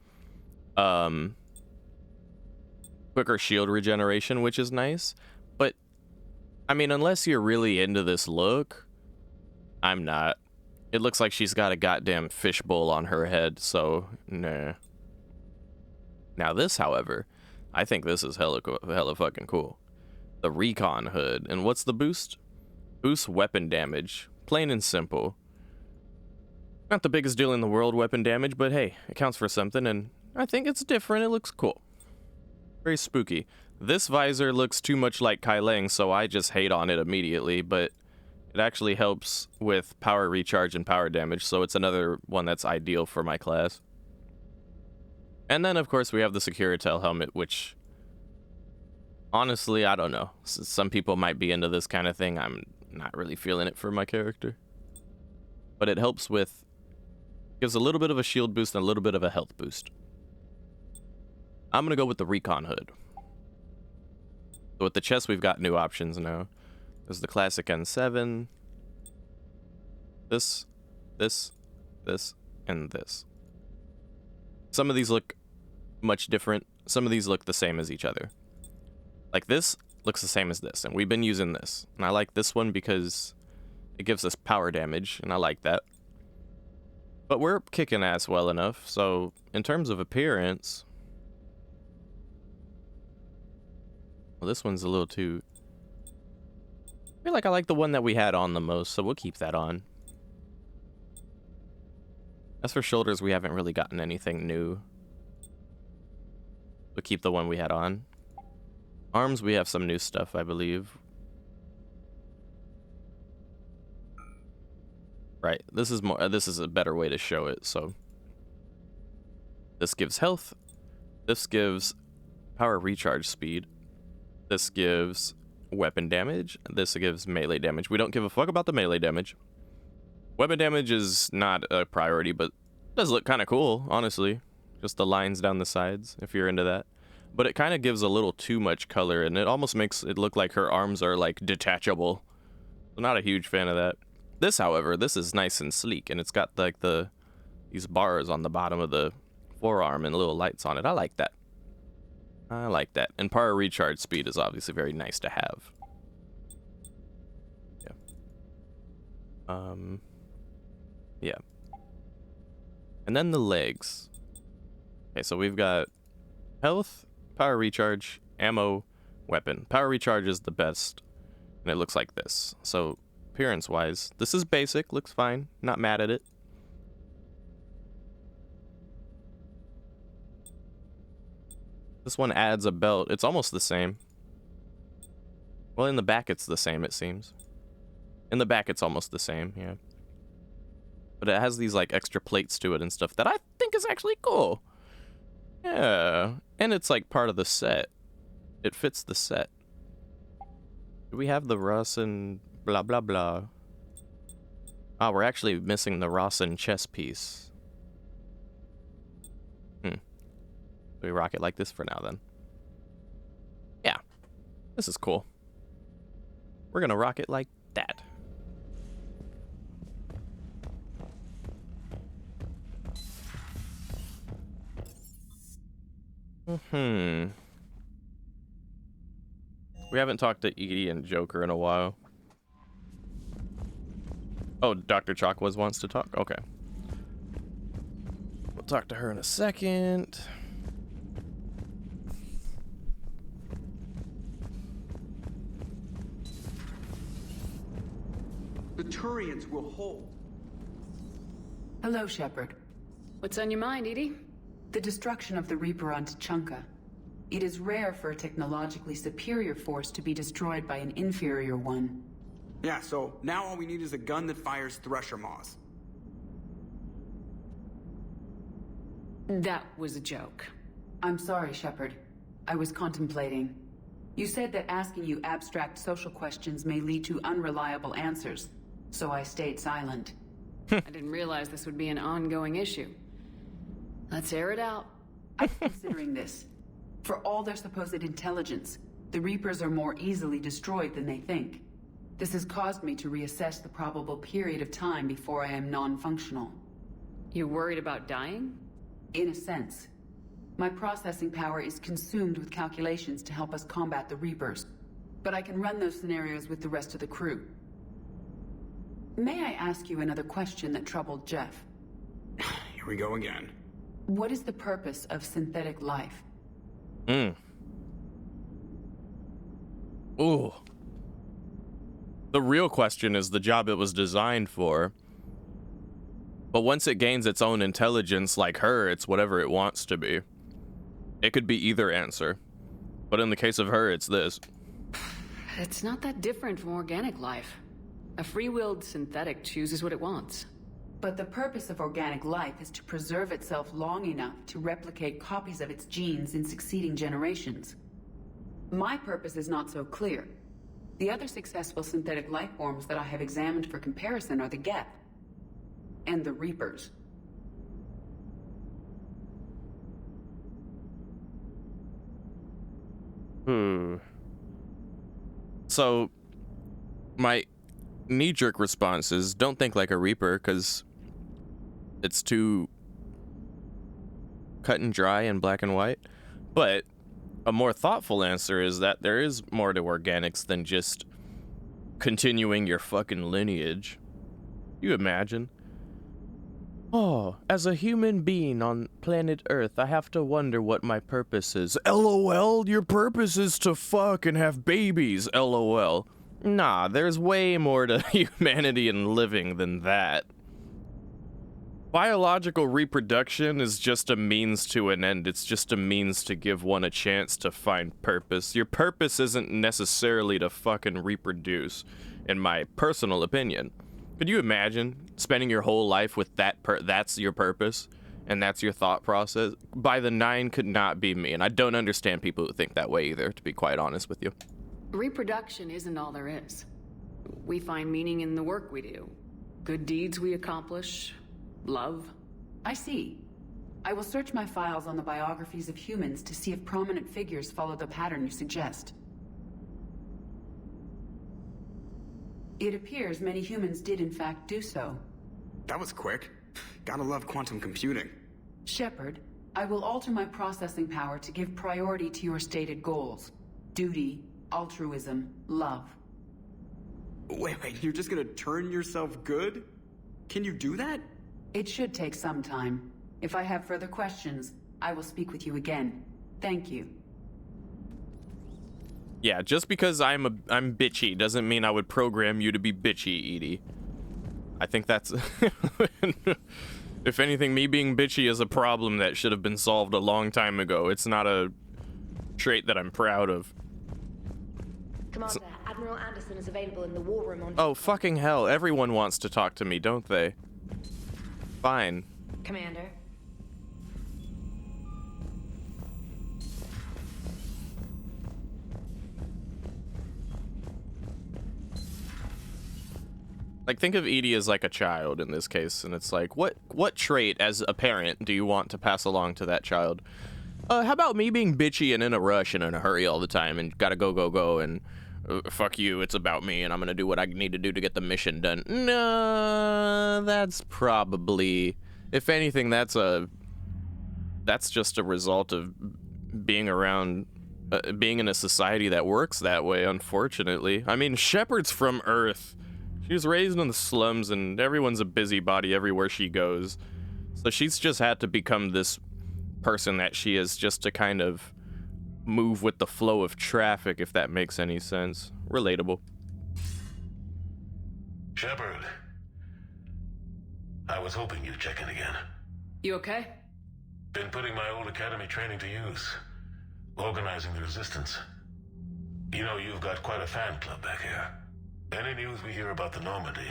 quicker shield regeneration, which is nice. But, I mean, unless you're really into this look... I'm not. It looks like she's got a goddamn fishbowl on her head, so nah. Now this, however, I think this is hella fucking cool. The recon hood. And what's the boost? Boost weapon damage. Plain and simple. Not the biggest deal in the world, weapon damage, but hey, it counts for something, and I think it's different. It looks cool. Very spooky. This visor looks too much like Kai Leng, so I just hate on it immediately, but it actually helps with power recharge and power damage, so it's another one that's ideal for my class. And then, of course, we have the Securitel helmet, which, honestly, I don't know. Some people might be into this kind of thing. I'm not really feeling it for my character. But it helps with, gives a little bit of a shield boost and a little bit of a health boost. I'm going to go with the Recon Hood. So with the chest, we've got new options now. There's the classic N7. This, and this. Some of these look much different. Some of these look the same as each other. Like this looks the same as this, and we've been using this. And I like this one because it gives us power damage, and I like that. But we're kicking ass well enough, so in terms of appearance... Well, this one's a little too... I feel like I like the one that we had on the most, so we'll keep that on. As for shoulders, we haven't really gotten anything new. We'll keep the one we had on. Arms, we have some new stuff, I believe. Right, this is more. This is a better way to show it, so... This gives health. This gives power recharge speed. This gives weapon damage. This gives melee damage. We don't give a fuck about the melee damage. Weapon damage is not a priority, but does look kind of cool, honestly. Just the lines down the sides, if you're into that. But it kind of gives a little too much color, and it almost makes it look like her arms are, like, detachable. I'm not a huge fan of that. This, however, this is nice and sleek, and it's got, like, these bars on the bottom of the forearm and little lights on it. I like that. I like that. And power recharge speed is obviously very nice to have. Yeah. Yeah. And then the legs. Okay, so we've got health, power recharge, ammo, weapon. Power recharge is the best, and it looks like this. So, appearance-wise, this is basic, looks fine. Not mad at it. This one adds a belt. It's almost the same. Well, in the back it's the same, it seems. In the back it's almost the same, yeah. But it has these, like, extra plates to it and stuff that I think is actually cool. Yeah. And it's, like, part of the set. It fits the set. Do we have the Ross and blah, blah, blah? Ah, we're actually missing the Ross and chest piece. We rock it like this for now, then. Yeah. This is cool. We're gonna rock it like that. We haven't talked to Edie and Joker in a while. Oh, Dr. Chakwas wants to talk? Okay. We'll talk to her in a second. The Turians will hold. Hello, Shepard. What's on your mind, Edie? The destruction of the Reaper on Tuchanka. It is rare for a technologically superior force to be destroyed by an inferior one. Yeah, so now all we need is a gun that fires Thresher Maws. That was a joke. I'm sorry, Shepard. I was contemplating. You said that asking you abstract social questions may lead to unreliable answers, so I stayed silent. I didn't realize this would be an ongoing issue. Let's air it out. I'm considering this. For all their supposed intelligence, the Reapers are more easily destroyed than they think. This has caused me to reassess the probable period of time before I am non-functional. You're worried about dying? In a sense. My processing power is consumed with calculations to help us combat the Reapers, but I can run those scenarios with the rest of the crew. May I ask you another question that troubled Jeff? Here we go again. What is the purpose of synthetic life? Ooh. The real question is the job it was designed for. But once it gains its own intelligence like her, it's whatever it wants to be. It could be either answer. But in the case of her, it's this. It's not that different from organic life. A free-willed synthetic chooses what it wants. But the purpose of organic life is to preserve itself long enough to replicate copies of its genes in succeeding generations. My purpose is not so clear. The other successful synthetic life forms that I have examined for comparison are the Geth and the Reapers. So, my knee-jerk response is don't think like a Reaper, because it's too cut and dry and black and white. But a more thoughtful answer is that there is more to organics than just continuing your fucking lineage. You imagine? Oh, as a human being on planet Earth, I have to wonder what my purpose is. LOL, your purpose is to fuck and have babies, LOL. Nah, there's way more to humanity and living than that. Biological reproduction is just a means to an end. It's just a means to give one a chance to find purpose. Your purpose isn't necessarily to fucking reproduce, in my personal opinion. Could you imagine spending your whole life with that's your purpose, and that's your thought process? By the 9 could not be me, and I don't understand people who think that way either, to be quite honest with you. Reproduction isn't all there is. We find meaning in the work we do. Good deeds we accomplish. Love. I see. I will search my files on the biographies of humans to see if prominent figures follow the pattern you suggest. It appears many humans did in fact do so. That was quick. Gotta love quantum computing. Shepard, I will alter my processing power to give priority to your stated goals. Duty, altruism, love. Wait, you're just gonna turn yourself good? Can you do that? It should take some time. If I have further questions, I will speak with you again. Thank you. Yeah, just because I'm bitchy doesn't mean I would program you to be bitchy, Edie. I think that's... If anything, me being bitchy is a problem that should have been solved a long time ago. It's not a trait that I'm proud of. Commander, Admiral Anderson is available in the war room on... Oh, fucking hell. Everyone wants to talk to me, don't they? Fine. Commander. Like, think of Edie as like a child in this case, and it's like, what trait as a parent do you want to pass along to that child? How about me being bitchy and in a rush and in a hurry all the time and gotta go and fuck you, it's about me and I'm gonna do what I need to do to get the mission done. No, that's probably, if anything, that's just a result of being around, being in a society that works that way, unfortunately. I mean, Shepard's from Earth. She was raised in the slums, and everyone's a busybody everywhere she goes. So she's just had to become this person that she is just to kind of move with the flow of traffic, if that makes any sense. Relatable. Shepard. I was hoping you'd check in again. You okay? Been putting my old academy training to use. Organizing the resistance. You know, you've got quite a fan club back here. Any news we hear about the Normandy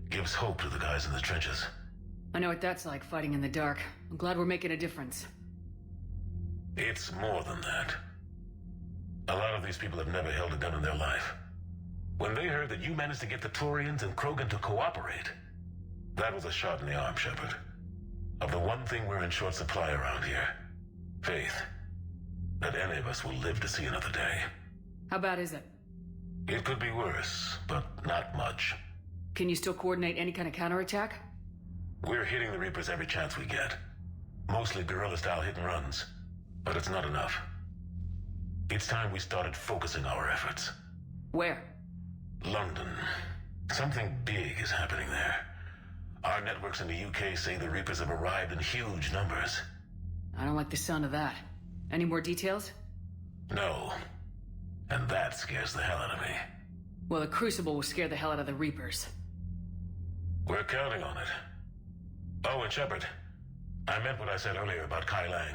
gives hope to the guys in the trenches. I know what that's like, fighting in the dark. I'm glad we're making a difference. It's more than that. A lot of these people have never held a gun in their life. When they heard that you managed to get the Turians and Krogan to cooperate, that was a shot in the arm, Shepard. Of the one thing we're in short supply around here, faith. That any of us will live to see another day. How bad is it? It could be worse, but not much. Can you still coordinate any kind of counterattack? We're hitting the Reapers every chance we get. Mostly guerrilla-style hit-and-runs. But it's not enough. It's time we started focusing our efforts. Where? London. Something big is happening there. Our networks in the UK say the Reapers have arrived in huge numbers. I don't like the sound of that. Any more details? No. And that scares the hell out of me. Well, the Crucible will scare the hell out of the Reapers. We're counting on it. Oh, and Shepard, I meant what I said earlier about Kai Lang.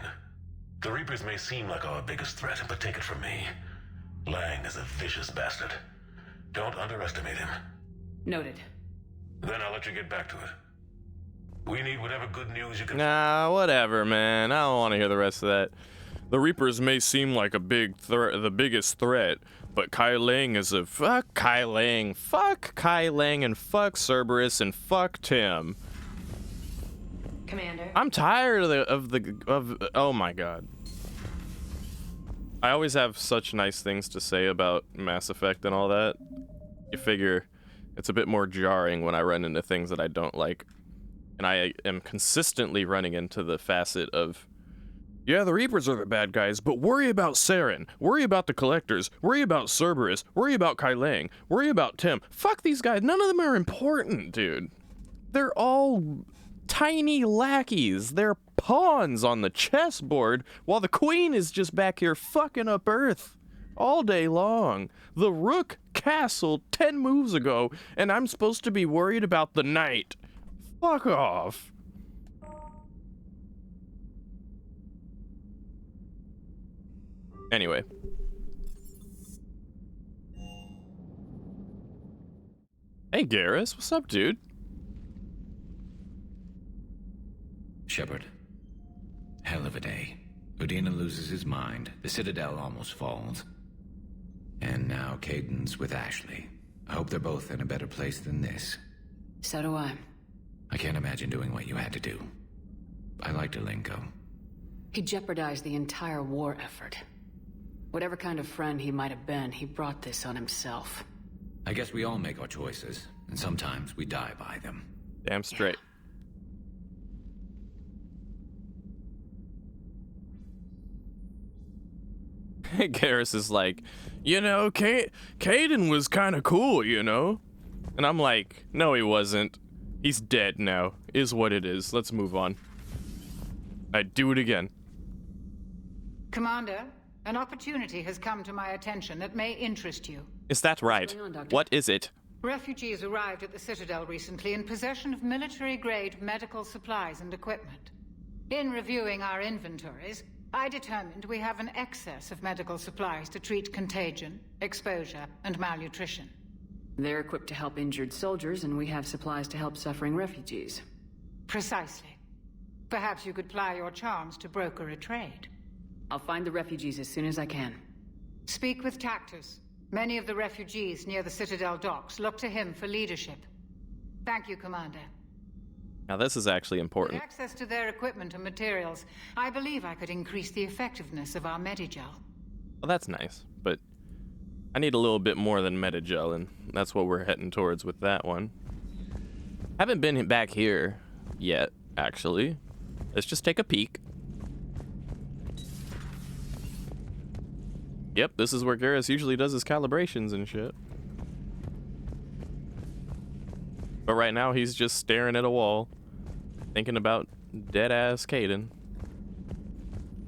The Reapers may seem like our biggest threat, but take it from me. Lang is a vicious bastard. Don't underestimate him. Noted. Then I'll let you get back to it. We need whatever good news you can. Nah, whatever, man. I don't want to hear the rest of that. The Reapers may seem like the biggest threat, but Kai Lang is a fuck Kai Lang. Fuck Kai Lang and fuck Cerberus and fuck Tim. Commander. I'm tired of oh my god. I always have such nice things to say about Mass Effect and all that. You figure it's a bit more jarring when I run into things that I don't like. And I am consistently running into the facet of, yeah, the Reapers are the bad guys, but worry about Saren, worry about the Collectors, worry about Cerberus, worry about Kai Lang, worry about Tim. Fuck these guys, none of them are important, dude. They're all tiny lackeys. They're pawns on the chessboard, while the Queen is just back here fucking up Earth all day long. The Rook castled 10 moves ago, and I'm supposed to be worried about the Knight. Fuck off. Anyway. Hey, Garrus, what's up, dude? Shepard. Hell of a day. Udina loses his mind, the Citadel almost falls. And now Caden's with Ashley. I hope they're both in a better place than this. So do I. I can't imagine doing what you had to do. I liked Alenko. He jeopardized the entire war effort. Whatever kind of friend he might have been, he brought this on himself. I guess we all make our choices, and sometimes we die by them. Damn straight. Garrus is like, you know, Caden was kind of cool, you know? And I'm like, no, he wasn't. He's dead now. Is what it is. Let's move on. I'd do it again. Commander, an opportunity has come to my attention that may interest you. Is that right? What is it? Refugees arrived at the Citadel recently in possession of military-grade medical supplies and equipment. In reviewing our inventories, I determined we have an excess of medical supplies to treat contagion, exposure, and malnutrition. They're equipped to help injured soldiers, and we have supplies to help suffering refugees. Precisely. Perhaps you could ply your charms to broker a trade. I'll find the refugees as soon as I can. Speak with Tactus. Many of the refugees near the Citadel docks look to him for leadership. Thank you, Commander. Now this is actually With important. access to their equipment and materials, I believe I could increase the effectiveness of our Medigel. Well, that's nice, but I need a little bit more than Medigel, and that's what we're heading towards with that one. Haven't been back here yet, actually. Let's just take a peek. Yep, this is where Garrus usually does his calibrations and shit. But right now, he's just staring at a wall, thinking about dead-ass Caden.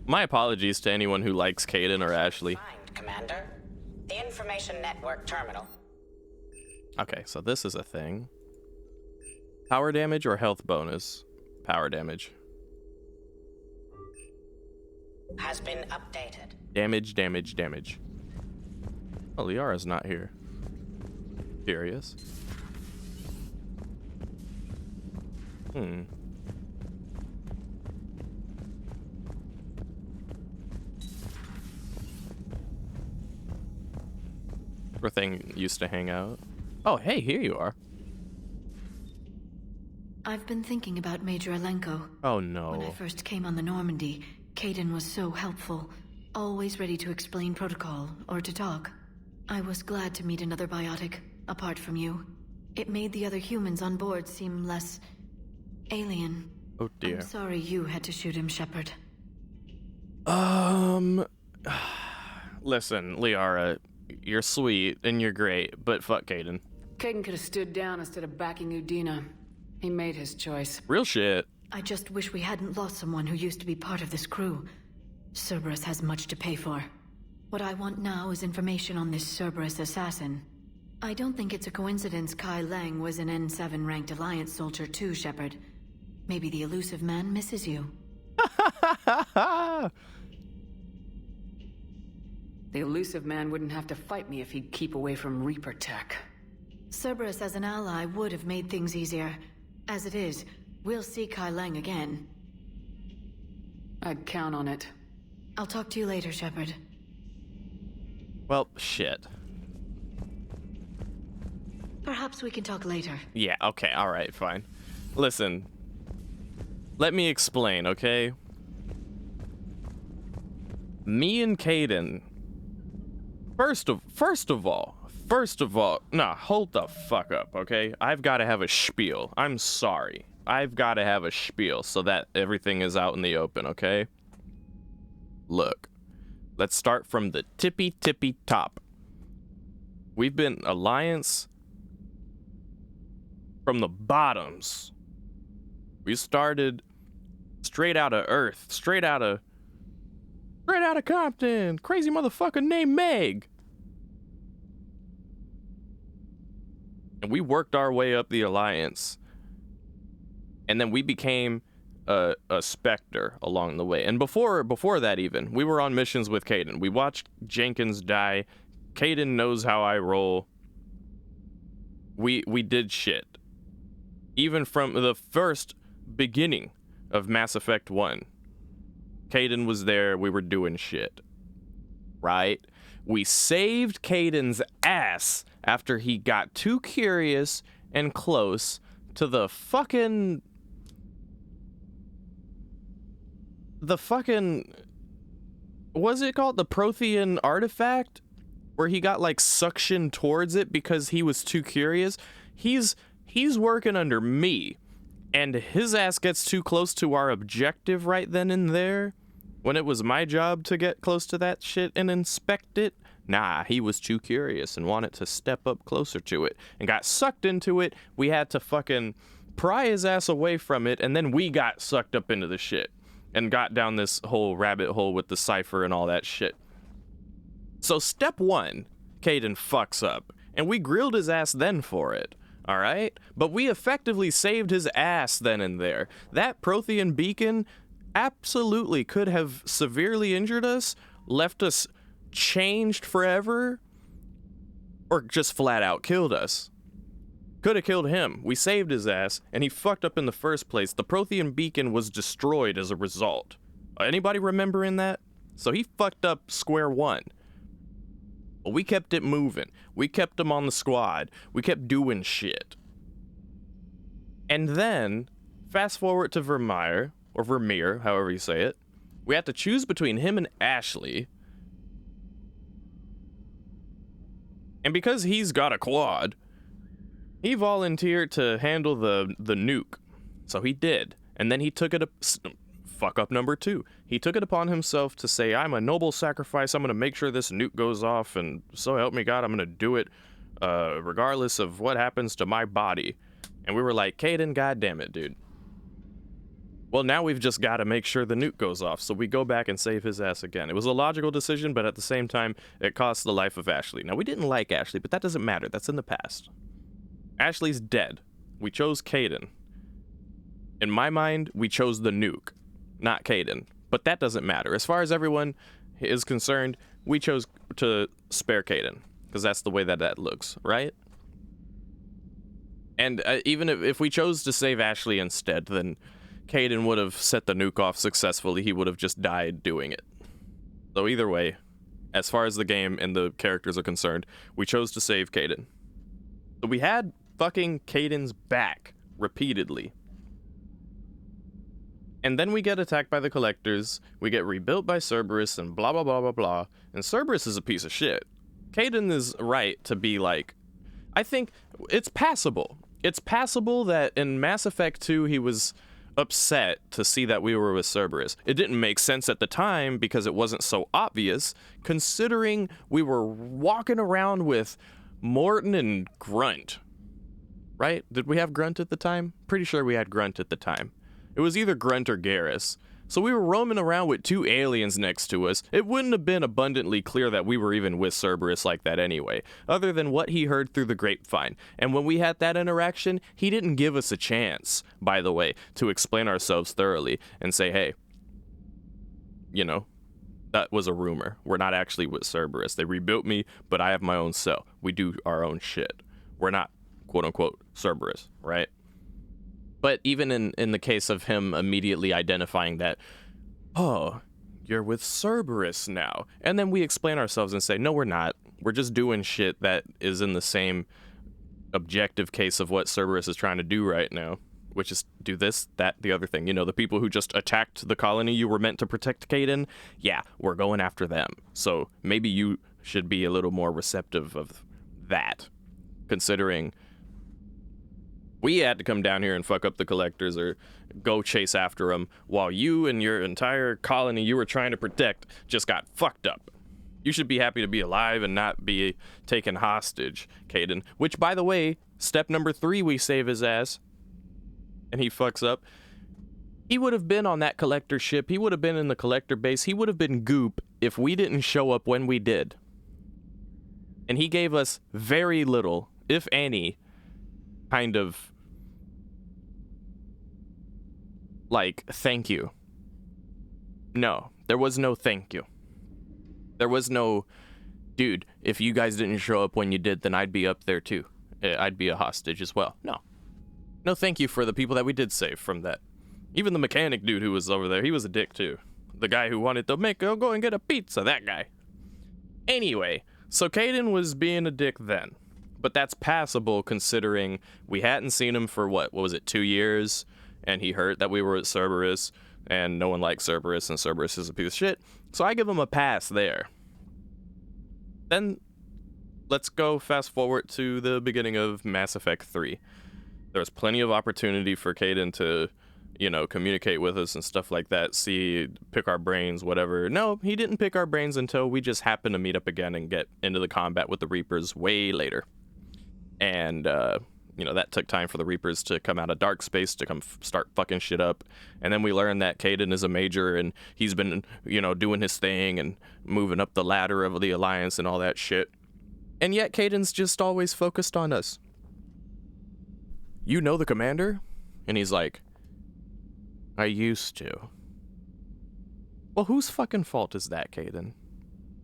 My apologies to anyone who likes Caden or Ashley. Commander, the Information Network Terminal. Okay, so this is a thing. Power damage or health bonus? Power damage. Has been updated. Damage, damage, damage. Oh, Liara's not here. Curious. Where thing used to hang out. Oh, hey, here you are. I've been thinking about Major Alenko. Oh, no. When I first came on the Normandy, Caden was so helpful, always ready to explain protocol or to talk. I was glad to meet another biotic, apart from you. It made the other humans on board seem less alien. Oh, dear. I'm sorry you had to shoot him, Shepard. Listen, Liara, you're sweet and you're great, but fuck Caden. Caden could have stood down instead of backing Udina. He made his choice. Real shit. I just wish we hadn't lost someone who used to be part of this crew. Cerberus has much to pay for. What I want now is information on this Cerberus assassin. I don't think it's a coincidence Kai Lang was an N7 ranked Alliance soldier too, Shepard. Maybe the elusive man misses you. The elusive man wouldn't have to fight me if he'd keep away from Reaper tech. Cerberus as an ally would have made things easier. As it is, we'll see Kai Lang again. I'd count on it. I'll talk to you later, Shepard. Well, shit. Perhaps we can talk later. Yeah, okay, alright, fine. Listen. Let me explain, okay? Me and Kaidan. First of all, nah, hold the fuck up, okay? I've got to have a spiel. I'm sorry. I've got to have a spiel so that everything is out in the open, okay? Look, let's start from the tippy top. We've been Alliance from the bottoms. We started straight out of Earth, straight out of Compton. Crazy motherfucker named Meg. And we worked our way up the Alliance. And then we became a Spectre along the way. And before that even, we were on missions with Kaidan. We watched Jenkins die. Kaidan knows how I roll. We did shit. Even from the first beginning of Mass Effect 1. Kaidan was there, we were doing shit. Right? We saved Kaidan's ass after he got too curious and close to the fucking... what's it called? The Prothean artifact? Where he got like suctioned towards it because he was too curious. He's working under me. And his ass gets too close to our objective right then and there. When it was my job to get close to that shit and inspect it. Nah, he was too curious and wanted to step up closer to it. And got sucked into it. We had to fucking pry his ass away from it. And then we got sucked up into the shit. And got down this whole rabbit hole with the cipher and all that shit. So step one, Kaidan fucks up. And we grilled his ass then for it. Alright? But we effectively saved his ass then and there. That Prothean beacon absolutely could have severely injured us, left us changed forever, or just flat out killed us. Could have killed him. We saved his ass, and he fucked up in the first place. The Prothean beacon was destroyed as a result. Anybody remembering that? So he fucked up square one. But we kept it moving. We kept him on the squad. We kept doing shit. And then, fast forward to Vermeer, or Vermeer, however you say it. We had to choose between him and Ashley. And because he's got a quad, he volunteered to handle the nuke. So he did. And then he took it fuck up number 2. He took it upon himself to say, I'm a noble sacrifice. I'm going to make sure this nuke goes off. And so help me God, I'm going to do it regardless of what happens to my body. And we were like, Kaidan, goddammit, dude. Well, now we've just got to make sure the nuke goes off. So we go back and save his ass again. It was a logical decision, but at the same time, it cost the life of Ashley. Now, we didn't like Ashley, but that doesn't matter. That's in the past. Ashley's dead. We chose Kaidan. In my mind, we chose the nuke, not Kaidan. But that doesn't matter. As far as everyone is concerned, we chose to spare Kaidan, because that's the way that looks, right? And even if we chose to save Ashley instead, then Kaidan would have set the nuke off successfully. He would have just died doing it. So either way, as far as the game and the characters are concerned, we chose to save Kaidan. So we had fucking Kaidan's back repeatedly. And then we get attacked by the Collectors, we get rebuilt by Cerberus, and blah blah blah blah blah. And Cerberus is a piece of shit. Kaidan is right to be like, I think it's passable. It's passable that in Mass Effect 2 he was upset to see that we were with Cerberus. It didn't make sense at the time because it wasn't so obvious, considering we were walking around with Morton and Grunt. Right? Did we have Grunt at the time? Pretty sure we had Grunt at the time. It was either Grunt or Garrus. So we were roaming around with 2 aliens next to us. It wouldn't have been abundantly clear that we were even with Cerberus like that anyway, other than what he heard through the grapevine. And when we had that interaction, he didn't give us a chance, by the way, to explain ourselves thoroughly and say, hey, you know, that was a rumor. We're not actually with Cerberus. They rebuilt me, but I have my own cell. We do our own shit. We're not, quote unquote, Cerberus, right? But even in the case of him immediately identifying that, oh, you're with Cerberus now. And then we explain ourselves and say, no, we're not. We're just doing shit that is in the same objective case of what Cerberus is trying to do right now, which is do this, that, the other thing. You know, the people who just attacked the colony you were meant to protect, Kaidan, yeah, we're going after them. So maybe you should be a little more receptive of that, considering we had to come down here and fuck up the collectors or go chase after them while you and your entire colony you were trying to protect just got fucked up. You should be happy to be alive and not be taken hostage, Kaidan. Which, by the way, step number 3, we save his ass and he fucks up. He would have been on that collector ship. He would have been in the collector base. He would have been goop if we didn't show up when we did. And he gave us very little, if any, kind of like, thank you. No, there was no thank you. There was no, dude, if you guys didn't show up when you did, then I'd be up there too. I'd be a hostage as well. No. No thank you for the people that we did save from that. Even the mechanic dude who was over there, he was a dick too. The guy who wanted to go and get a pizza, that guy. Anyway, so Kaidan was being a dick then. But that's passable considering we hadn't seen him for what was it, 2 years? And he heard that we were at Cerberus, and no one likes Cerberus, and Cerberus is a piece of shit. So I give him a pass there. Then, let's go fast forward to the beginning of Mass Effect 3. There was plenty of opportunity for Kaidan to, you know, communicate with us and stuff like that, pick our brains, whatever. No, he didn't pick our brains until we just happened to meet up again and get into the combat with the Reapers way later. And, you know, that took time for the Reapers to come out of dark space to come start fucking shit up. And then we learned that Kaidan is a major and he's been, you know, doing his thing and moving up the ladder of the Alliance and all that shit. And yet Kaidan's just always focused on us. You know the commander? And he's like, I used to. Well, whose fucking fault is that, Kaidan?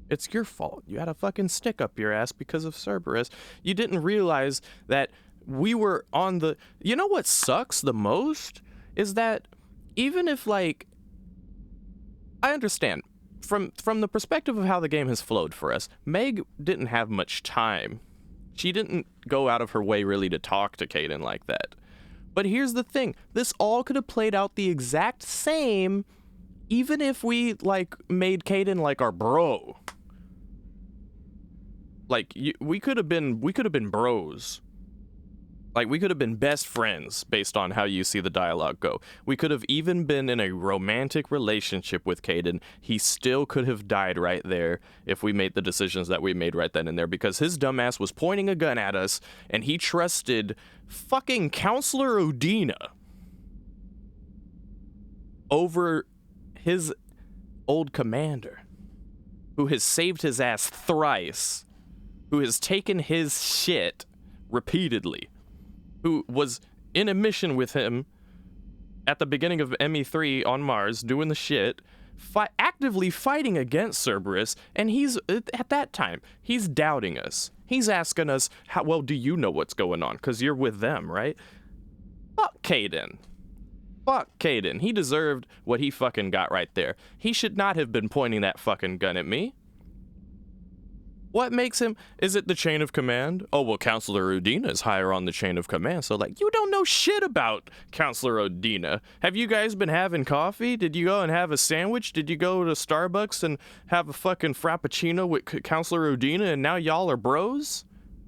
It's your fault. You had a fucking stick up your ass because of Cerberus. You didn't realize that we were on the... You know what sucks the most? Is that even if, like... I understand. From the perspective of how the game has flowed for us, Meg didn't have much time. She didn't go out of her way really to talk to Kaidan like that. But here's the thing. This all could have played out the exact same even if we, like, made Kaidan like our bro. Like, we could have been bros. Like, we could have been best friends based on how you see the dialogue go. We could have even been in a romantic relationship with Kaidan. He still could have died right there if we made the decisions that we made right then and there, because his dumbass was pointing a gun at us and he trusted fucking Counselor Udina over his old commander, who has saved his ass thrice, who has taken his shit repeatedly, who was in a mission with him at the beginning of ME3 on Mars, doing the shit, actively fighting against Cerberus, and he's, at that time, he's doubting us. He's asking us, how well do you know what's going on? Because you're with them, right? Fuck Kaidan. Fuck Kaidan. He deserved what he fucking got right there. He should not have been pointing that fucking gun at me. What makes him... Is it the chain of command? Oh, well, Counselor Udina is higher on the chain of command. So, like, you don't know shit about Counselor Udina. Have you guys been having coffee? Did you go and have a sandwich? Did you go to Starbucks and have a fucking frappuccino with Counselor Udina and now y'all are bros?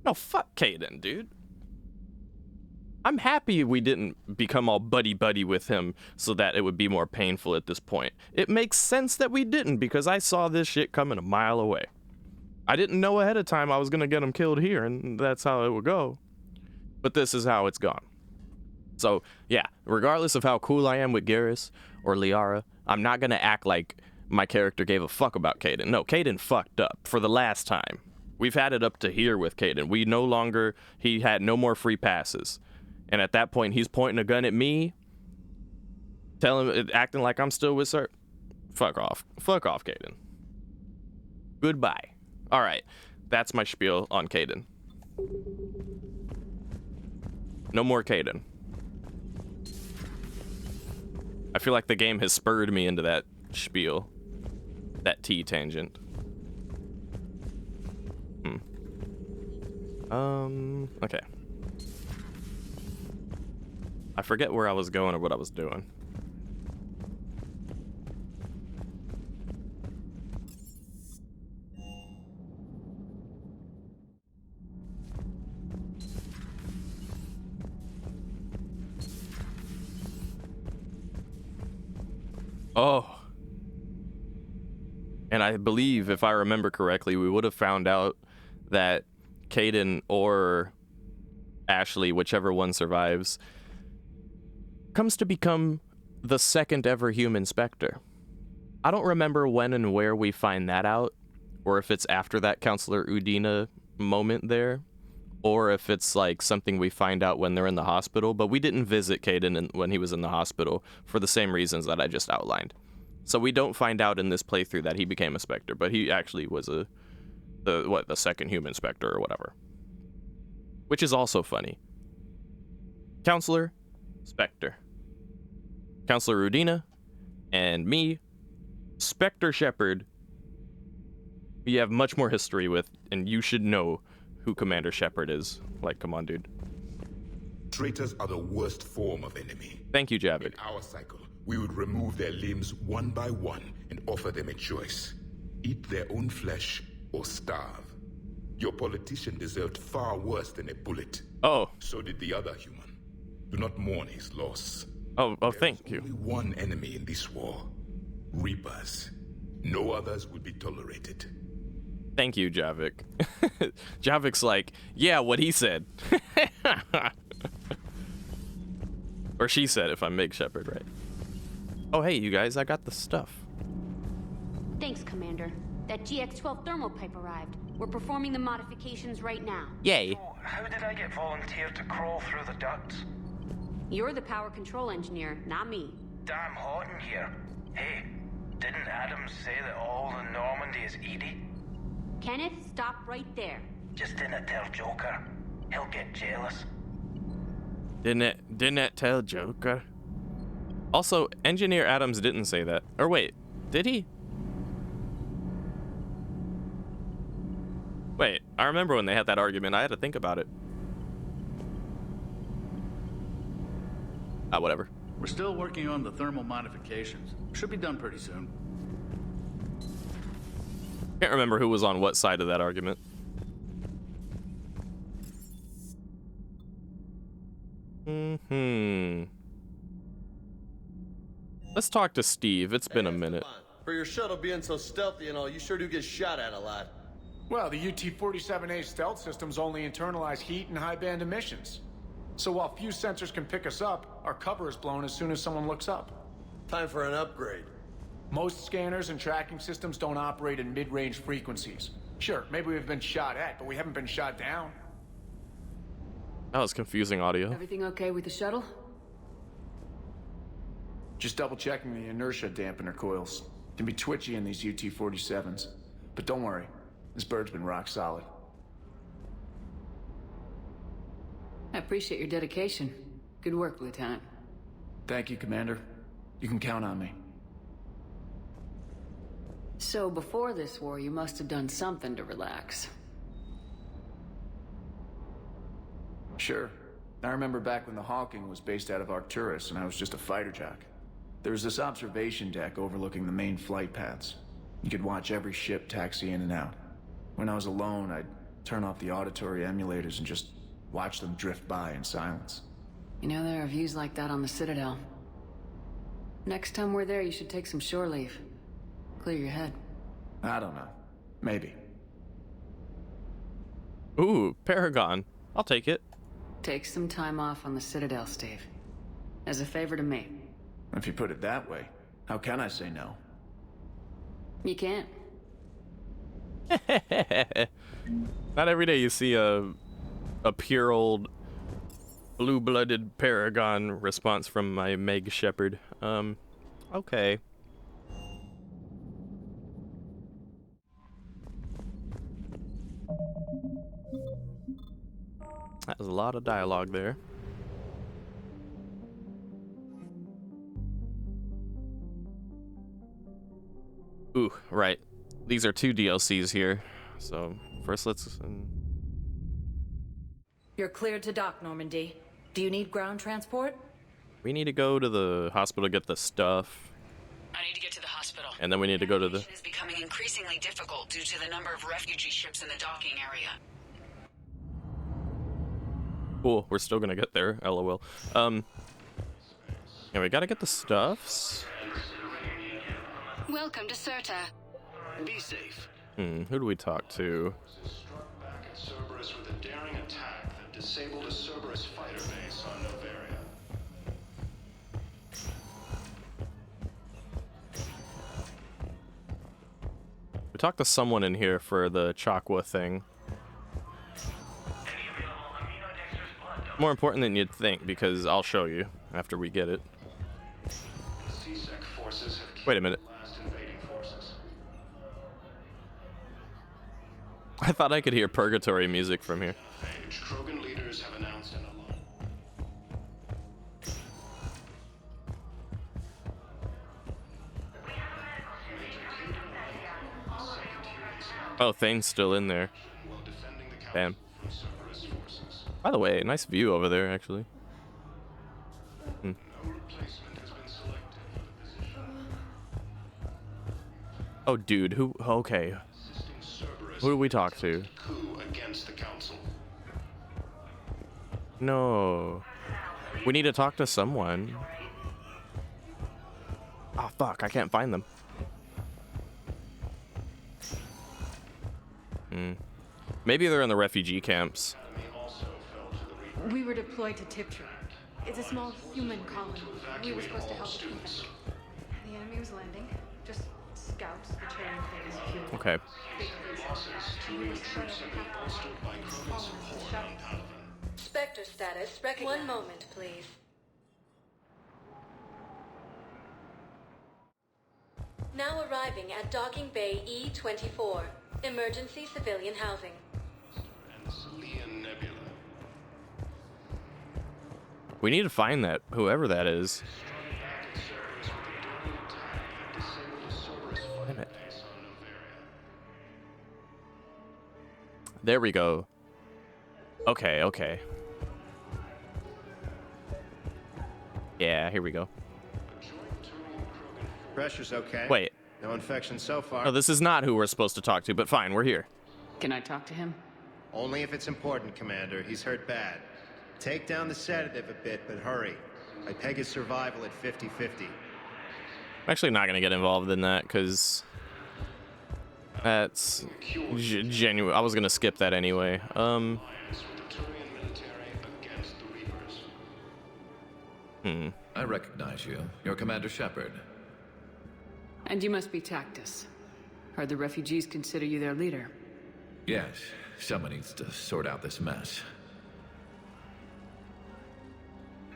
No, fuck Kaidan, dude. I'm happy we didn't become all buddy-buddy with him so that it would be more painful at this point. It makes sense that we didn't, because I saw this shit coming a mile away. I didn't know ahead of time I was going to get him killed here, and that's how it would go. But this is how it's gone. So, yeah, regardless of how cool I am with Garrus or Liara, I'm not gonna act like my character gave a fuck about Kaidan. No, Kaidan fucked up for the last time. We've had it up to here with Kaidan. He had no more free passes. And at that point, he's pointing a gun at me, acting like I'm still with Sir. Fuck off. Fuck off, Kaidan. Goodbye. All right, that's my spiel on Kaidan. No more Kaidan. I feel like the game has spurred me into that spiel. That T tangent. Okay. I forget where I was going or what I was doing. Oh. And I believe, if I remember correctly, we would have found out that Kaidan or Ashley, whichever one survives, comes to become the second ever human Spectre. I don't remember when and where we find that out, or if it's after that Counselor Udina moment there, or if it's like something we find out when they're in the hospital, but we didn't visit Kaidan when he was in the hospital for the same reasons that I just outlined. So we don't find out in this playthrough that he became a Spectre, but he actually was the second human Spectre or whatever. Which is also funny. Counselor, Spectre. Counselor Udina, and me, Spectre Shepard. We have much more history with, and you should know who Commander Shepard is. Like, come on, dude. Traitors are the worst form of enemy. Thank you, Javik. In our cycle, we would remove their limbs one by one and offer them a choice. Eat their own flesh or starve. Your politician deserved far worse than a bullet. Oh. So did the other human. Do not mourn his loss. Oh, thank you. Only one enemy in this war. Reapers. No others will be tolerated. Thank you, Javik. Javik's like, yeah, what he said. Or she said, if I'm Meg Shepard, right? Oh, hey, you guys, I got the stuff. Thanks, Commander. That GX-12 thermal pipe arrived. We're performing the modifications right now. Yay. So, how did I get volunteered to crawl through the ducts? You're the power control engineer, not me. Damn hot in here. Hey, didn't Adams say that all the Normandy is Edie? Kenneth, stop right there. Just didn't tell Joker. He'll get jealous. Didn't it tell Joker? Also, Engineer Adams didn't say that. Or wait, did he? Wait, I remember when they had that argument. I had to think about it. Whatever. We're still working on the thermal modifications. Should be done pretty soon. Can't remember who was on what side of that argument. Let's talk to Steve. It's been a minute. For your shuttle being so stealthy and all, you sure do get shot at a lot. Well, the UT-47A stealth systems only internalize heat and high-band emissions. So while few sensors can pick us up, our cover is blown as soon as someone looks up. Time for an upgrade. Most scanners and tracking systems don't operate in mid-range frequencies. Sure, maybe we've been shot at, but we haven't been shot down. That was confusing audio. Everything okay with the shuttle? Just double-checking the inertia dampener coils. Can be twitchy in these UT-47s. But don't worry, this bird's been rock solid. I appreciate your dedication. Good work, Lieutenant. Thank you, Commander. You can count on me. So before this war, you must have done something to relax. Sure. I remember back when the Hawking was based out of Arcturus and I was just a fighter jock. There was this observation deck overlooking the main flight paths. You could watch every ship taxi in and out. When I was alone, I'd turn off the auditory emulators and just watch them drift by in silence. You know, there are views like that on the Citadel. Next time we're there, you should take some shore leave. Clear your head. I don't know. Maybe. Ooh, Paragon. I'll take it. Take some time off on the Citadel, Steve. As a favor to me. If you put it that way, How can I say no? You can't. Not every day you see a pure old blue-blooded paragon response from my Meg Shepherd. Okay. That was a lot of dialogue there. Ooh, right. These are 2 DLCs here. So, first let's... You're cleared to dock, Normandy. Do you need ground transport? We need to go to the hospital to get the stuff. I need to get to the hospital. And then we need to go to the... It is becoming increasingly difficult due to the number of refugee ships in the docking area. Cool, we're still gonna get there, LOL. Yeah, we gotta get the stuffs. Welcome to Serta. Be safe. Who do we talk to? Struck back at Cerberus with a daring attack that disabled a Cerberus fighter base on Novaria. We talked to someone in here for the Chakwa thing. More important than you'd think, because I'll show you after we get it. Wait a minute. I thought I could hear purgatory music from here. Krogan leaders have announced an alliance. Oh, Thane's still in there. Damn. By the way, nice view over there, actually. Oh, dude, who? Okay. Who do we talk to? Coup against the council. No. We need to talk to someone. Oh, fuck, I can't find them. Maybe they're in the refugee camps. We were deployed to Tiptree. It's a small human colony. We were supposed to help the students. The enemy was landing. Just scouts returning things as fuel. Okay. Spectre status. One moment, please. Now arriving at Docking Bay E-24. Emergency civilian housing. We need to find that, whoever that is. Damn it. There we go. Okay, okay. Yeah, here we go. Pressure's okay. Wait. No infection so far. No, this is not who we're supposed to talk to, but fine, we're here. Can I talk to him? Only if it's important, Commander. He's hurt bad. Take down the sedative a bit, but hurry. I peg his survival at 50-50. I'm actually not going to get involved in that, because that's genuine. I was going to skip that anyway. I recognize you. You're Commander Shepard. And you must be Tactus. Heard the refugees consider you their leader. Yes, someone needs to sort out this mess.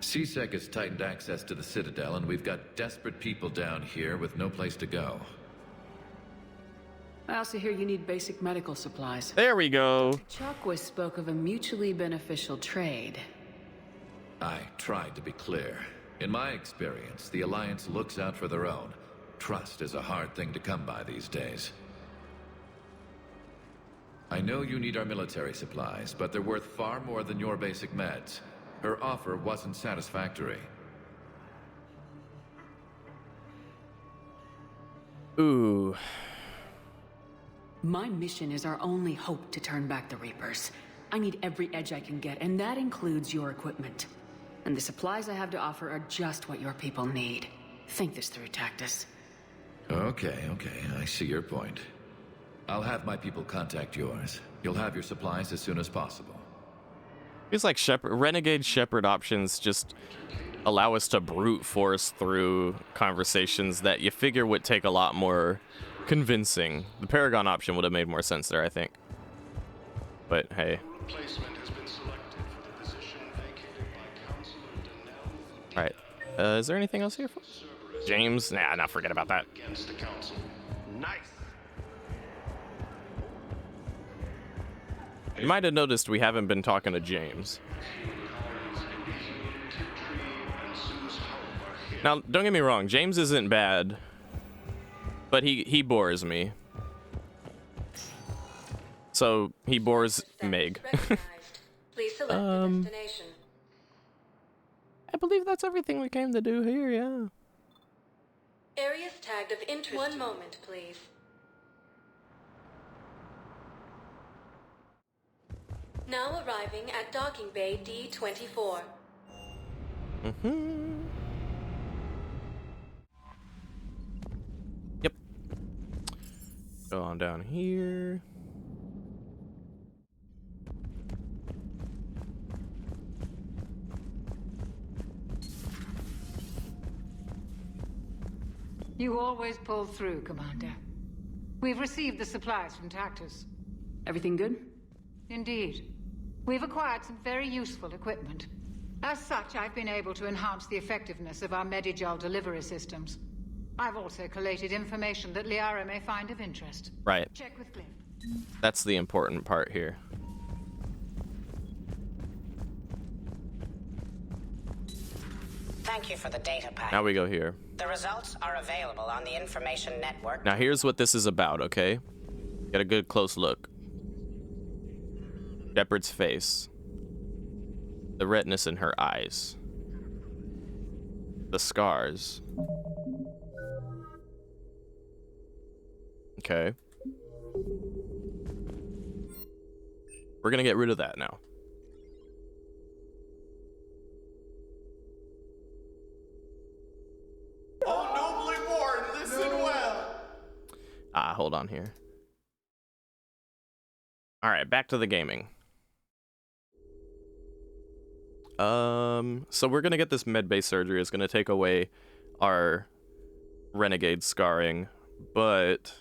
CSEC has tightened access to the Citadel, and we've got desperate people down here with no place to go. I also hear you need basic medical supplies. There we go. Chakwa spoke of a mutually beneficial trade. I tried to be clear. In my experience, the Alliance looks out for their own. Trust is a hard thing to come by these days. I know you need our military supplies, but they're worth far more than your basic meds. Her offer wasn't satisfactory. Ooh. My mission is our only hope to turn back the Reapers. I need every edge I can get, and that includes your equipment. And the supplies I have to offer are just what your people need. Think this through, Tactus. Okay, I see your point. I'll have my people contact yours. You'll have your supplies as soon as possible. Feels like Renegade Shepard options just allow us to brute force through conversations that you figure would take a lot more convincing. The Paragon option would have made more sense there, I think. But hey. Replacement has been selected for the position vacated by Counselor Denell. All right. Is there anything else here? James? Nah, not forget about that. Against the Council. Nice. You might have noticed we haven't been talking to James. Now, don't get me wrong, James isn't bad, but he bores me. So he bores Meg. Please select a destination. I believe that's everything we came to do here, yeah. Areas tagged of interest. One moment, please. Now arriving at docking bay D24. Yep. Go on down here. You always pull through, Commander. We've received the supplies from Tactus. Everything good? Indeed. We've acquired some very useful equipment. As such, I've been able to enhance the effectiveness of our Medigel delivery systems. I've also collated information that Liara may find of interest. Right. Check with Cliff. That's the important part here. Thank you for the data pack. Now we go here. The results are available on the information network. Now here's what this is about, okay? Get a good close look. Shepard's face. The redness in her eyes. The scars. Okay. We're gonna get rid of that now. Oh, nobly born, listen well. Hold on here. All right, back to the gaming. So we're gonna get this med-based surgery. It's gonna take away our renegade scarring, but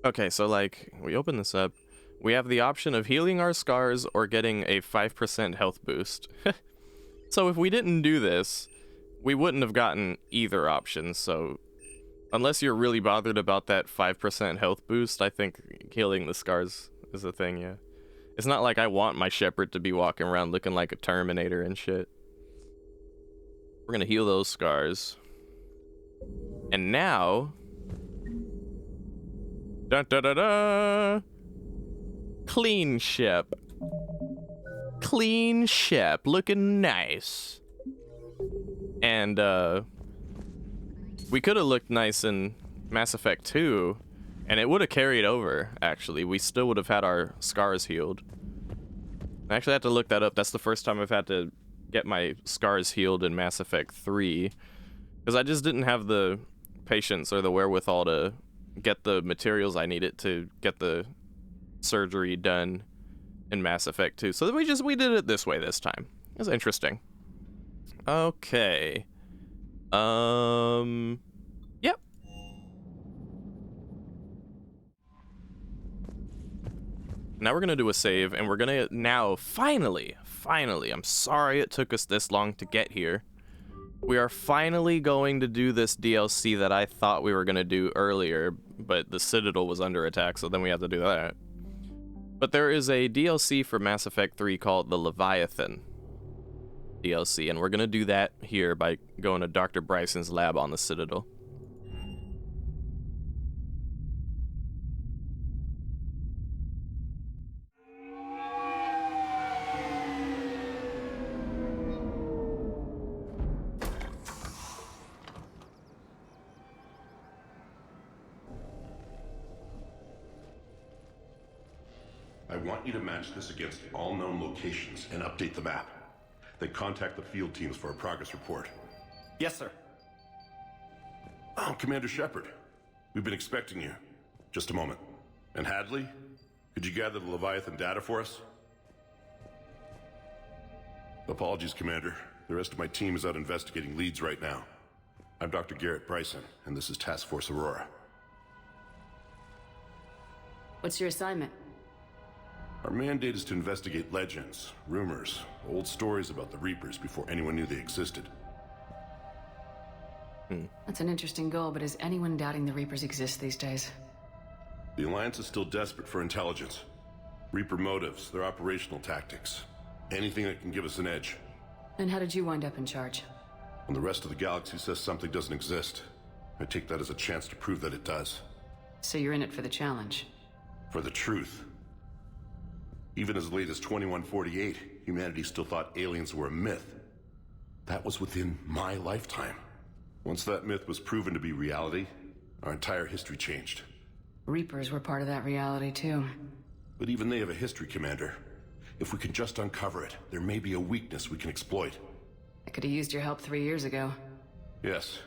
okay, so like we open this up, we have the option of healing our scars or getting a 5% health boost. So if we didn't do this, we wouldn't have gotten either option. So unless you're really bothered about that 5% health boost, I think healing the scars is a thing, yeah. It's not like I want my Shepard to be walking around looking like a Terminator and shit. We're gonna heal those scars. And now... Da-da-da-da! Clean ship. Clean ship, looking nice. And, we could have looked nice in Mass Effect 2, and it would have carried over, actually. We still would have had our scars healed. I actually had to look that up. That's the first time I've had to get my scars healed in Mass Effect 3. Because I just didn't have the patience or the wherewithal to get the materials I needed to get the surgery done in Mass Effect 2. So we did it this way this time. It was interesting. Okay. Yep. Now we're gonna do a save, and we're gonna now finally, I'm sorry it took us this long to get here. We are finally going to do this DLC that I thought we were gonna do earlier, but the Citadel was under attack, so then we have to do that. But there is a DLC for Mass Effect 3 called the Leviathan DLC, and we're gonna do that here by going to Dr. Bryson's lab on the Citadel. I want you to match this against all known locations and update the map. Then contact the field teams for a progress report. Yes, sir. Oh, Commander Shepard. We've been expecting you. Just a moment. And Hadley? Could you gather the Leviathan data for us? Apologies, Commander. The rest of my team is out investigating leads right now. I'm Dr. Garrett Bryson, and this is Task Force Aurora. What's your assignment? Our mandate is to investigate legends, rumors, old stories about the Reapers before anyone knew they existed. That's an interesting goal, but is anyone doubting the Reapers exist these days? The Alliance is still desperate for intelligence. Reaper motives, their operational tactics. Anything that can give us an edge. And how did you wind up in charge? When the rest of the galaxy says something doesn't exist, I take that as a chance to prove that it does. So you're in it for the challenge? For the truth. Even as late as 2148, humanity still thought aliens were a myth. That was within my lifetime. Once that myth was proven to be reality, our entire history changed. Reapers were part of that reality, too. But even they have a history, Commander. If we can just uncover it, there may be a weakness we can exploit. I could have used your help 3 years ago. Yes.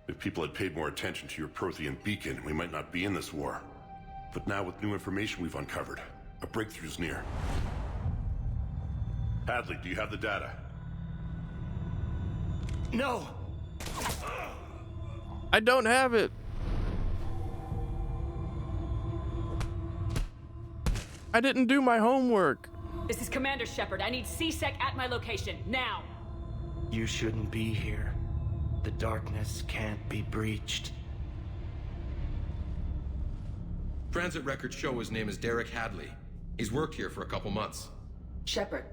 If people had paid more attention to your Prothean beacon, we might not be in this war. But now with new information we've uncovered, a breakthrough's near. Hadley, do you have the data? No! I don't have it. I didn't do my homework. This is Commander Shepard. I need C-Sec at my location, now! You shouldn't be here. The darkness can't be breached. Transit records show his name is Derek Hadley. He's worked here for a couple months. Shepard,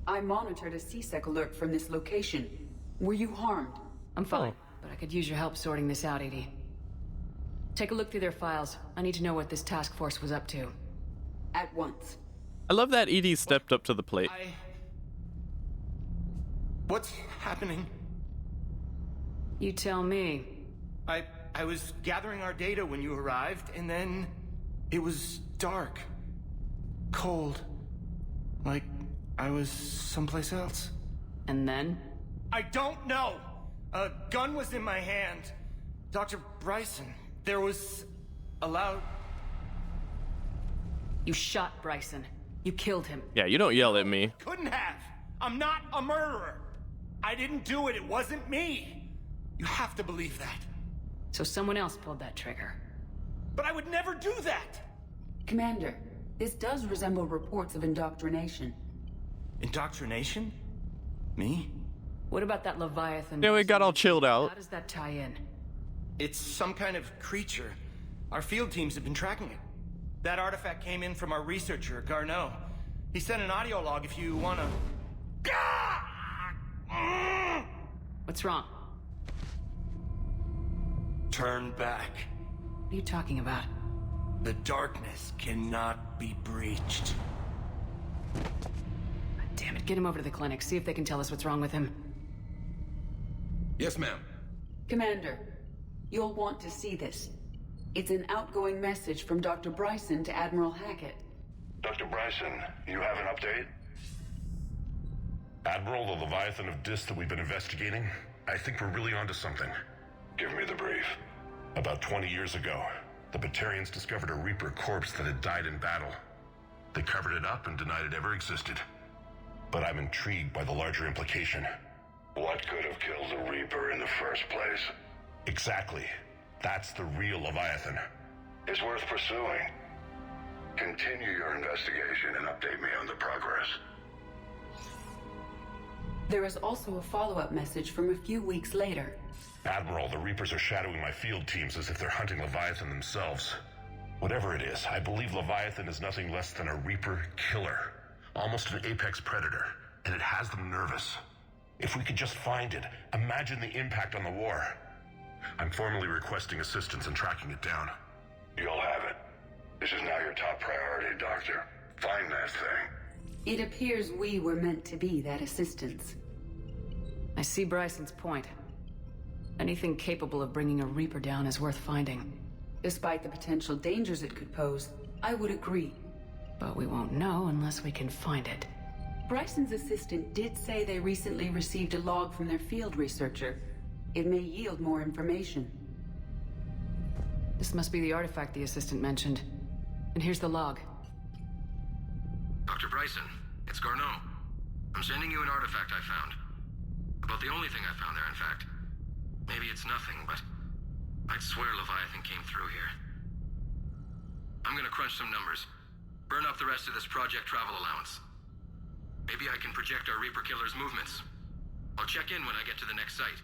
I monitored a C-Sec alert from this location. Were you harmed? I'm fine, but I could use your help sorting this out, EDI. Take a look through their files. I need to know what this task force was up to. At once. I love that EDI stepped up to the plate. What's happening? You tell me. I was gathering our data when you arrived, and then it was dark. Cold. Like I was someplace else. And then? I don't know! A gun was in my hand. Dr. Bryson, there was a loud... You shot Bryson. You killed him. Yeah, you don't yell at me. Couldn't have! I'm not a murderer! I didn't do it, it wasn't me! You have to believe that. So someone else pulled that trigger. But I would never do that! Commander, this does resemble reports of indoctrination. Indoctrination? Me? What about that Leviathan? Yeah, we got all chilled out. How does that tie in? It's some kind of creature. Our field teams have been tracking it. That artifact came in from our researcher, Garneau. He sent an audio log if you wanna... What's wrong? Turn back. What are you talking about? The darkness cannot be breached. Damn it, get him over to the clinic. See if they can tell us what's wrong with him. Yes, ma'am. Commander, you'll want to see this. It's an outgoing message from Dr. Bryson to Admiral Hackett. Dr. Bryson, you have an update? Admiral, the Leviathan of Dis that we've been investigating, I think we're really onto something. Give me the brief. About 20 years ago, the Batarians discovered a Reaper corpse that had died in battle. They covered it up and denied it ever existed. But I'm intrigued by the larger implication. What could have killed the Reaper in the first place? Exactly. That's the real Leviathan. It's worth pursuing. Continue your investigation and update me on the progress. There is also a follow-up message from a few weeks later. Admiral, the Reapers are shadowing my field teams as if they're hunting Leviathan themselves. Whatever it is, I believe Leviathan is nothing less than a Reaper killer. Almost an apex predator, and it has them nervous. If we could just find it, imagine the impact on the war. I'm formally requesting assistance in tracking it down. You'll have it. This is now your top priority, Doctor. Find that thing. It appears we were meant to be that assistance. I see Bryson's point. Anything capable of bringing a Reaper down is worth finding. Despite the potential dangers it could pose, I would agree. But we won't know unless we can find it. Bryson's assistant did say they recently received a log from their field researcher. It may yield more information. This must be the artifact the assistant mentioned. And here's the log. Dr. Bryson, it's Garneau. I'm sending you an artifact I found. About the only thing I found there, in fact. Maybe it's nothing, but I'd swear Leviathan came through here. I'm gonna crunch some numbers. Burn up the rest of this Project Travel allowance. Maybe I can project our Reaper Killer's movements. I'll check in when I get to the next site.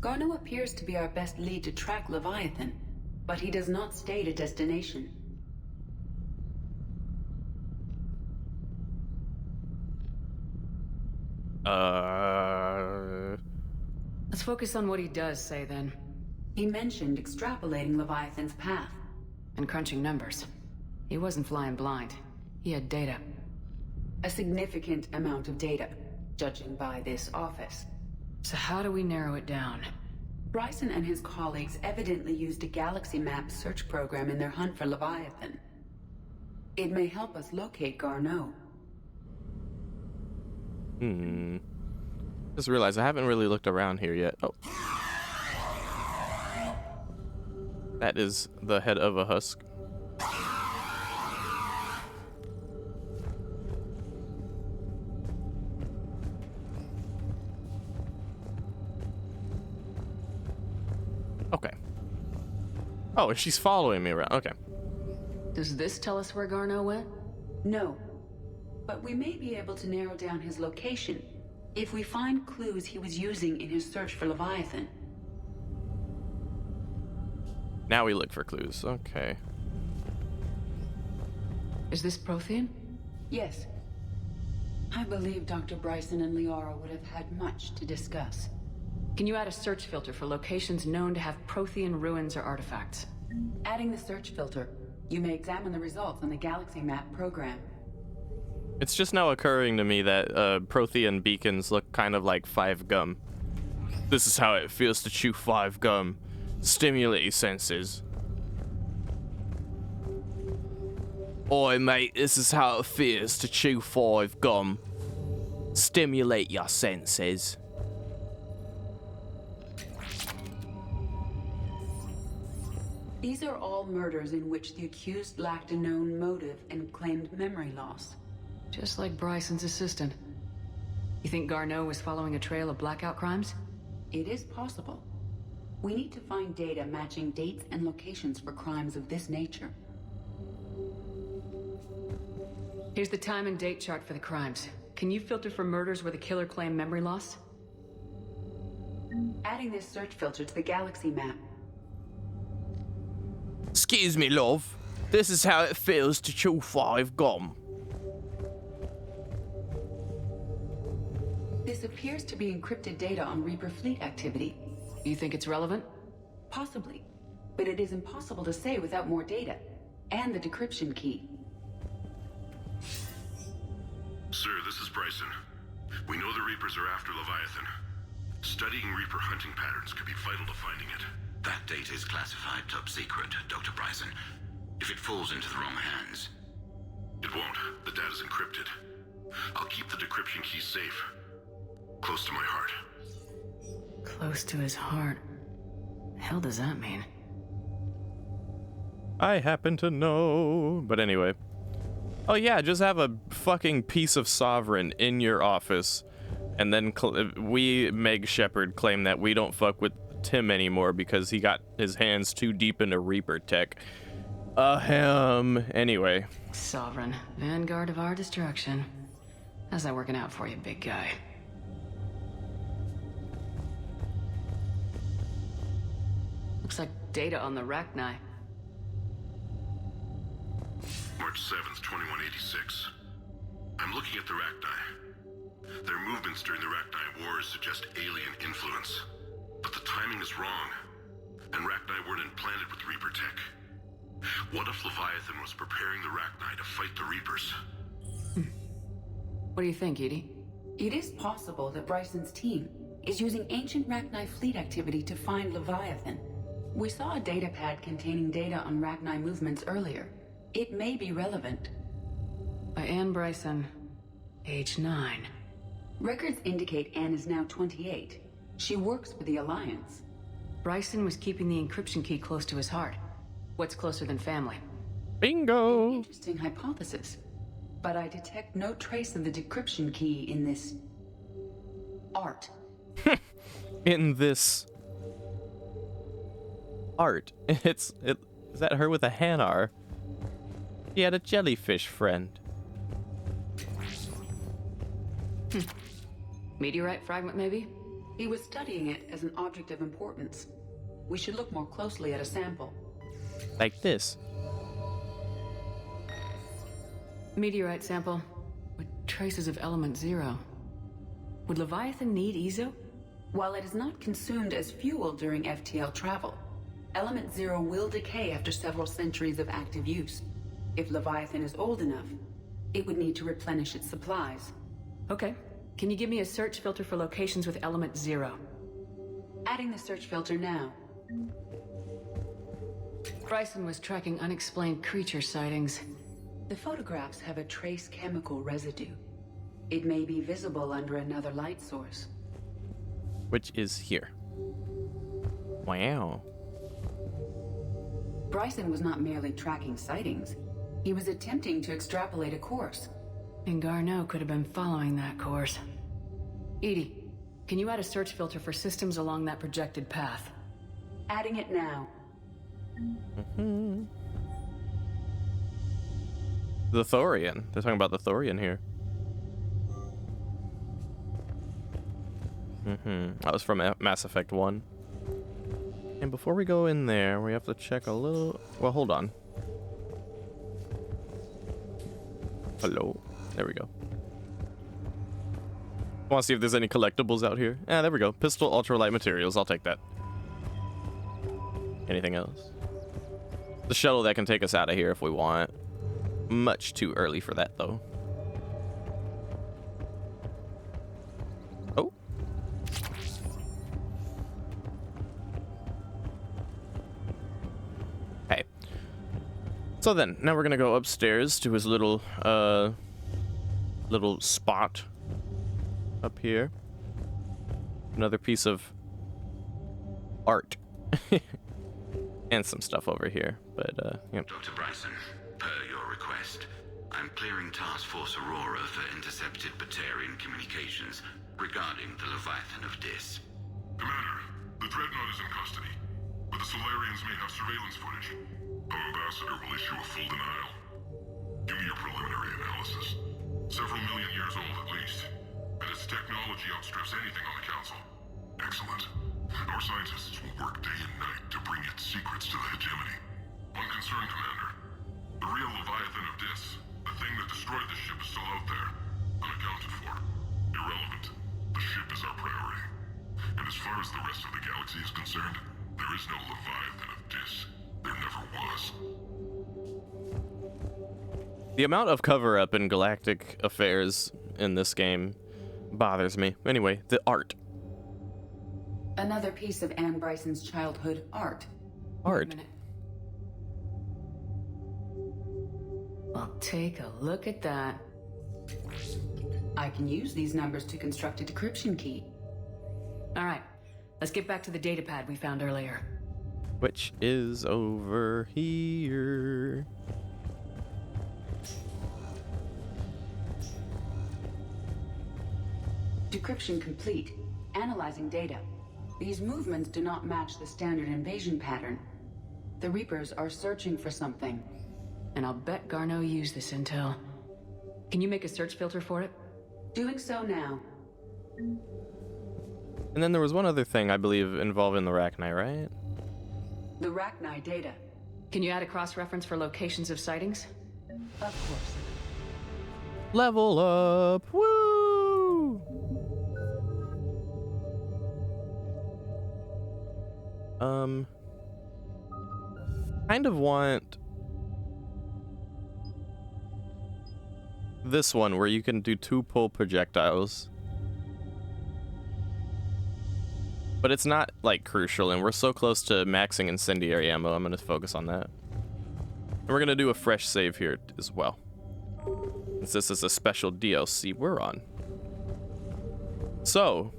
Garneau appears to be our best lead to track Leviathan, but he does not state a destination. Let's focus on what he does say, then. He mentioned extrapolating Leviathan's path. And crunching numbers. He wasn't flying blind. He had data. A significant amount of data, judging by this office. So how do we narrow it down? Bryson and his colleagues evidently used a galaxy map search program in their hunt for Leviathan. It may help us locate Garneau. Just realized I haven't really looked around here yet. Oh. That is the head of a husk. Okay. Oh, and she's following me around. Okay. Does this tell us where Garneau went? No. But we may be able to narrow down his location if we find clues he was using in his search for Leviathan. Now we look for clues. Okay. Is this Prothean? Yes. I believe Dr. Bryson and Liara would have had much to discuss. Can you add a search filter for locations known to have Prothean ruins or artifacts? Adding the search filter, you may examine the results on the Galaxy Map program. It's just now occurring to me that Prothean beacons look kind of like 5 gum. This is how it feels to chew 5 gum. Stimulate your senses. Oi, mate, this is how it feels to chew 5 gum. Stimulate your senses. These are all murders in which the accused lacked a known motive and claimed memory loss. Just like Bryson's assistant. You think Garneau was following a trail of blackout crimes? It is possible. We need to find data matching dates and locations for crimes of this nature. Here's the time and date chart for the crimes. Can you filter for murders where the killer claimed memory loss? Adding this search filter to the Galaxy Map. Excuse me, love. This is how it feels to chew 5 gum. This appears to be encrypted data on Reaper fleet activity. You think it's relevant? Possibly. But it is impossible to say without more data. And the decryption key. Sir, this is Bryson. We know the Reapers are after Leviathan. Studying Reaper hunting patterns could be vital to finding it. That data is classified top secret, Dr. Bryson. If it falls into the wrong hands... It won't. The data's encrypted. I'll keep the decryption key safe. Close to my heart. Close to his heart. The hell does that mean? I happen to know. But anyway. Oh yeah, just have a fucking piece of Sovereign in your office. And then we, Meg Shepard, claim that we don't fuck with Tim anymore because he got his hands too deep into Reaper tech. Anyway. Sovereign, vanguard of our destruction. How's that working out for you, big guy? Looks like data on the Rachni. March 7th, 2186. I'm looking at the Rachni. Their movements during the Rachni Wars suggest alien influence. But the timing is wrong. And Rachni weren't implanted with Reaper tech. What if Leviathan was preparing the Rachni to fight the Reapers? What do you think, Edie? It is possible that Bryson's team is using ancient Rachni fleet activity to find Leviathan. We saw a data pad containing data on Rachni movements earlier. It may be relevant. By Anne Bryson, age 9. Records indicate Anne is now 28. She works for the Alliance. Bryson was keeping the encryption key close to his heart. What's closer than family? Bingo! Interesting hypothesis. But I detect no trace of the decryption key in this art. In this art. Is that her with a Hanar? She had a jellyfish friend. Meteorite fragment, maybe? He was studying it as an object of importance. We should look more closely at a sample. Like this. Meteorite sample with traces of element 0. Would Leviathan need Ezo? While it is not consumed as fuel during FTL travel, element 0 will decay after several centuries of active use. If Leviathan is old enough, it would need to replenish its supplies. Okay. Can you give me a search filter for locations with element 0? Adding the search filter now. Bryson was tracking unexplained creature sightings. The photographs have a trace chemical residue. It may be visible under another light source. Which is here. Wow. Bryson was not merely tracking sightings. He was attempting to extrapolate a course. And Garneau could have been following that course. Edie, can you add a search filter for systems along that projected path? Adding it now. The Thorian. They're talking about the Thorian here. That was from Mass Effect 1. And before we go in there, we have to check a little... Well, hold on. Hello. There we go. Want to see if there's any collectibles out here? Ah, there we go. Pistol ultralight materials. I'll take that. Anything else? The shuttle that can take us out of here if we want. Much too early for that, though. Oh. Hey. So then, now we're gonna go upstairs to his little spot up here. Another piece of art. And some stuff over here, but yep. Dr. Bryson, per your request, I'm clearing Task Force Aurora for intercepted Batarian communications regarding the Leviathan of Dis. Commander, the Dreadnought is in custody, but the Solarians may have surveillance footage. Our ambassador will issue a full denial. Give me your preliminary analysis. Several million years old at least, and its technology outstrips anything on the Council. Excellent. Our scientists will work day and night to bring its secrets to the hegemony. One concern, Commander. The real Leviathan of Dis, the thing that destroyed the ship, is still out there, unaccounted for. Irrelevant. The ship is our priority. And as far as the rest of the galaxy is concerned, there is no Leviathan of Dis. There never was. The amount of cover-up in galactic affairs in this game bothers me. Anyway, the art. Another piece of Anne Bryson's childhood art. Art? Well, take a look at that. I can use these numbers to construct a decryption key. All right, let's get back to the datapad we found earlier. Which is over here. Decryption complete. Analyzing data. These movements do not match the standard invasion pattern. The Reapers are searching for something. And I'll bet Garneau used this intel. Can you make a search filter for it? Doing so now. And then there was one other thing, I believe, involving the Rachni, right? The Rachni data. Can you add a cross-reference for locations of sightings? Of course. Level up! Woo! Kind of want this one where you can do 2 pull projectiles. But it's not, like, crucial, and we're so close to maxing incendiary ammo, I'm gonna focus on that. And we're gonna do a fresh save here as well, since this is a special DLC we're on. So,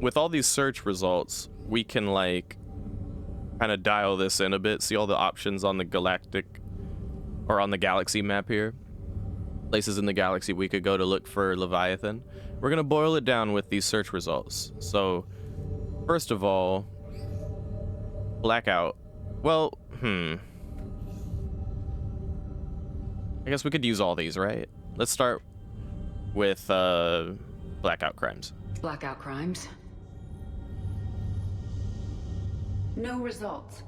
with all these search results, we can, like, kind of dial this in a bit, see all the options on the galactic or on the galaxy map here. Places in the galaxy we could go to look for Leviathan. We're gonna boil it down with these search results. So, first of all, Blackout. Well, I guess we could use all these, right? Let's start with Blackout crimes. Blackout crimes? No results.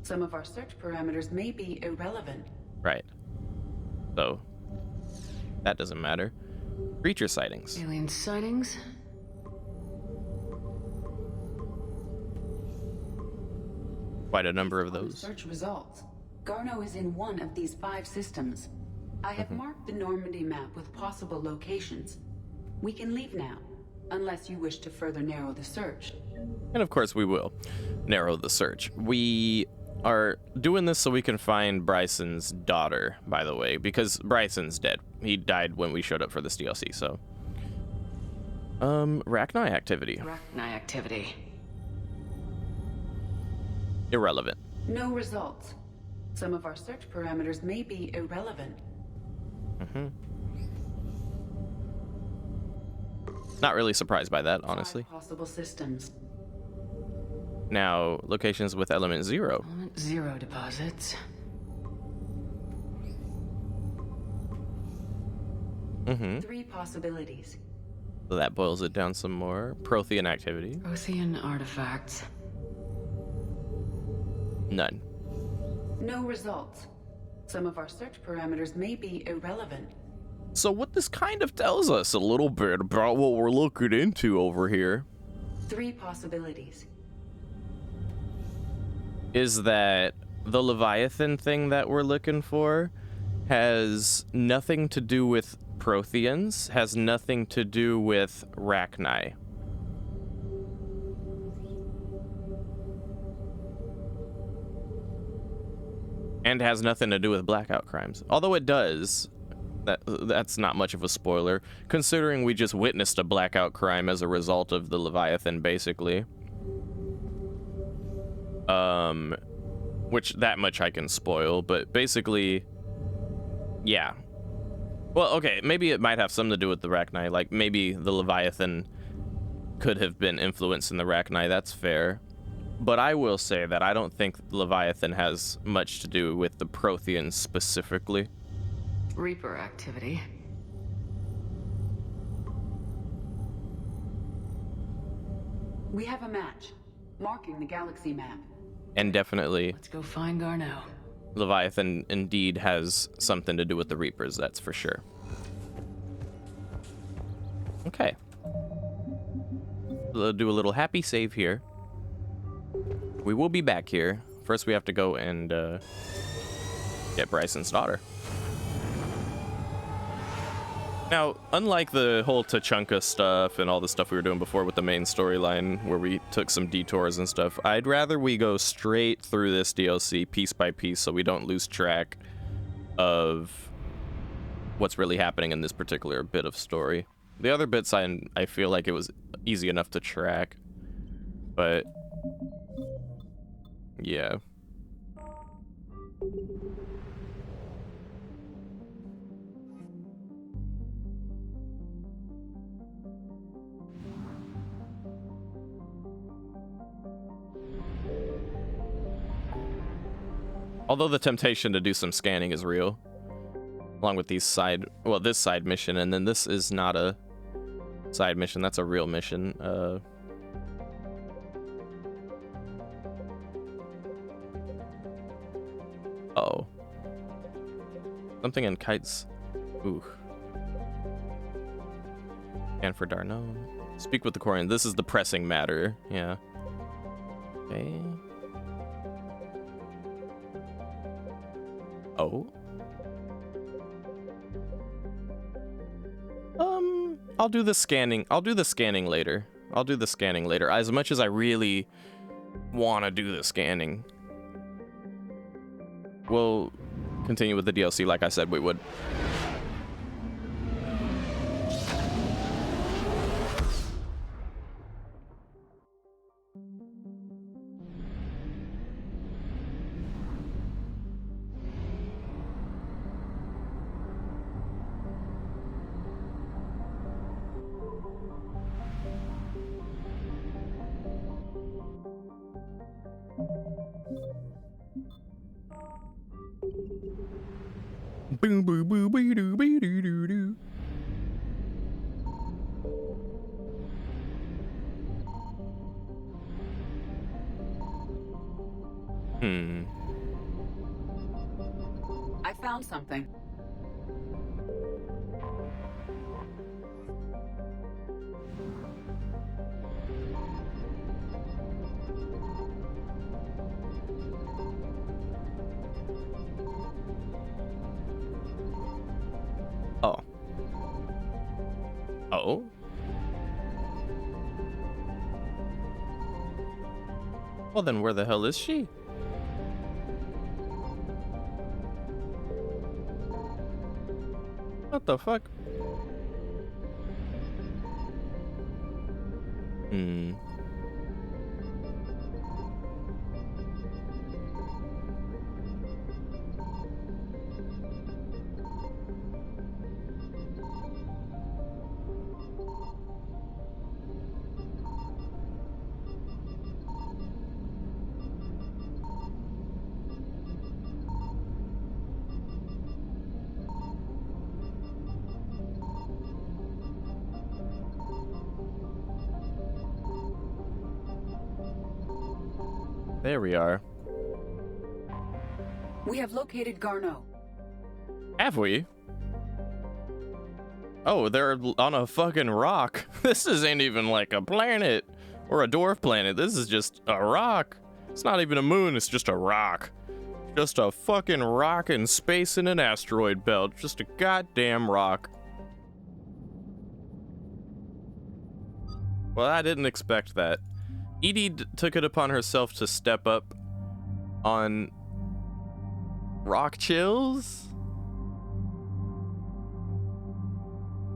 Some of our search parameters may be irrelevant. Right. So, that doesn't matter. Creature sightings. Alien sightings? Quite a number of those. Search results. Garneau is in one of these 5 systems. I have marked the Normandy map with possible locations. We can leave now, unless you wish to further narrow the search. And of course we will narrow the search. We are doing this so we can find Bryson's daughter, by the way, because Bryson's dead. He died when we showed up for this DLC, so. Rachni activity. Rachni activity. Irrelevant. No results. Some of our search parameters may be irrelevant. Not really surprised by that, honestly. 5 possible systems. Now, locations with element 0. Element 0 deposits. 3 possibilities. So that boils it down some more. Prothean activity. Prothean artifacts. None. No results. Some of our search parameters may be irrelevant. So what this kind of tells us a little bit about what we're looking into over here 3 possibilities. is that the Leviathan thing that we're looking for has nothing to do with Protheans, has nothing to do with Rachni. And has nothing to do with Blackout crimes. Although it does. That's not much of a spoiler, considering we just witnessed a Blackout crime as a result of the Leviathan, basically. Which, that much I can spoil, but basically, yeah. Well, okay, maybe it might have something to do with the Rachni, like maybe the Leviathan could have been influencing the Rachni, that's fair. But I will say that I don't think Leviathan has much to do with the Protheans specifically. Reaper activity. We have a match, marking the galaxy map. And definitely, Let's go find Garneau. Leviathan indeed has something to do with the Reapers, that's for sure. Okay. We'll do a little happy save here. We will be back here. First we have to go and get Bryson's daughter. Now, unlike the whole Tachanka stuff and all the stuff we were doing before with the main storyline, where we took some detours and stuff, I'd rather we go straight through this DLC piece by piece so we don't lose track of what's really happening in this particular bit of story. The other bits, I feel like it was easy enough to track, but yeah. Although the temptation to do some scanning is real, along with these this side mission, and then this is not a side mission, that's a real mission. Oh. Something in Kite's... Ooh. And for Darno. Speak with the Quarian. This is the pressing matter. Yeah. Okay. Oh. I'll do the scanning. I'll do the scanning later. As much as I really want to do the scanning. We'll continue with the DLC like I said we would. Boom, boom, boom, boo, doo, bee, doo, doo, doo. I found something. Oh. Oh? Well, then where the hell is she? What the fuck? There we are. We have located Garneau. Have we? Oh, they're on a fucking rock. This isn't even like a planet or a dwarf planet. This is just a rock. It's not even a moon, it's just a rock. Just a fucking rock in space in an asteroid belt. Just a goddamn rock. Well, I didn't expect that. Edie took it upon herself to step up on rock chills?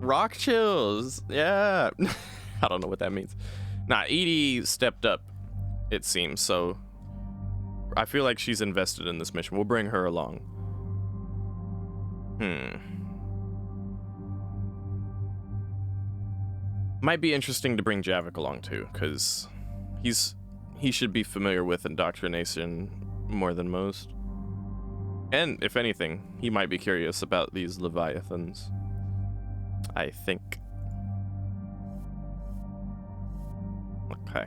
Rock chills, yeah. I don't know what that means. Nah, Edie stepped up, it seems, so I feel like she's invested in this mission. We'll bring her along. Might be interesting to bring Javik along too, because he should be familiar with indoctrination more than most. And if anything, he might be curious about these Leviathans. I think. Okay.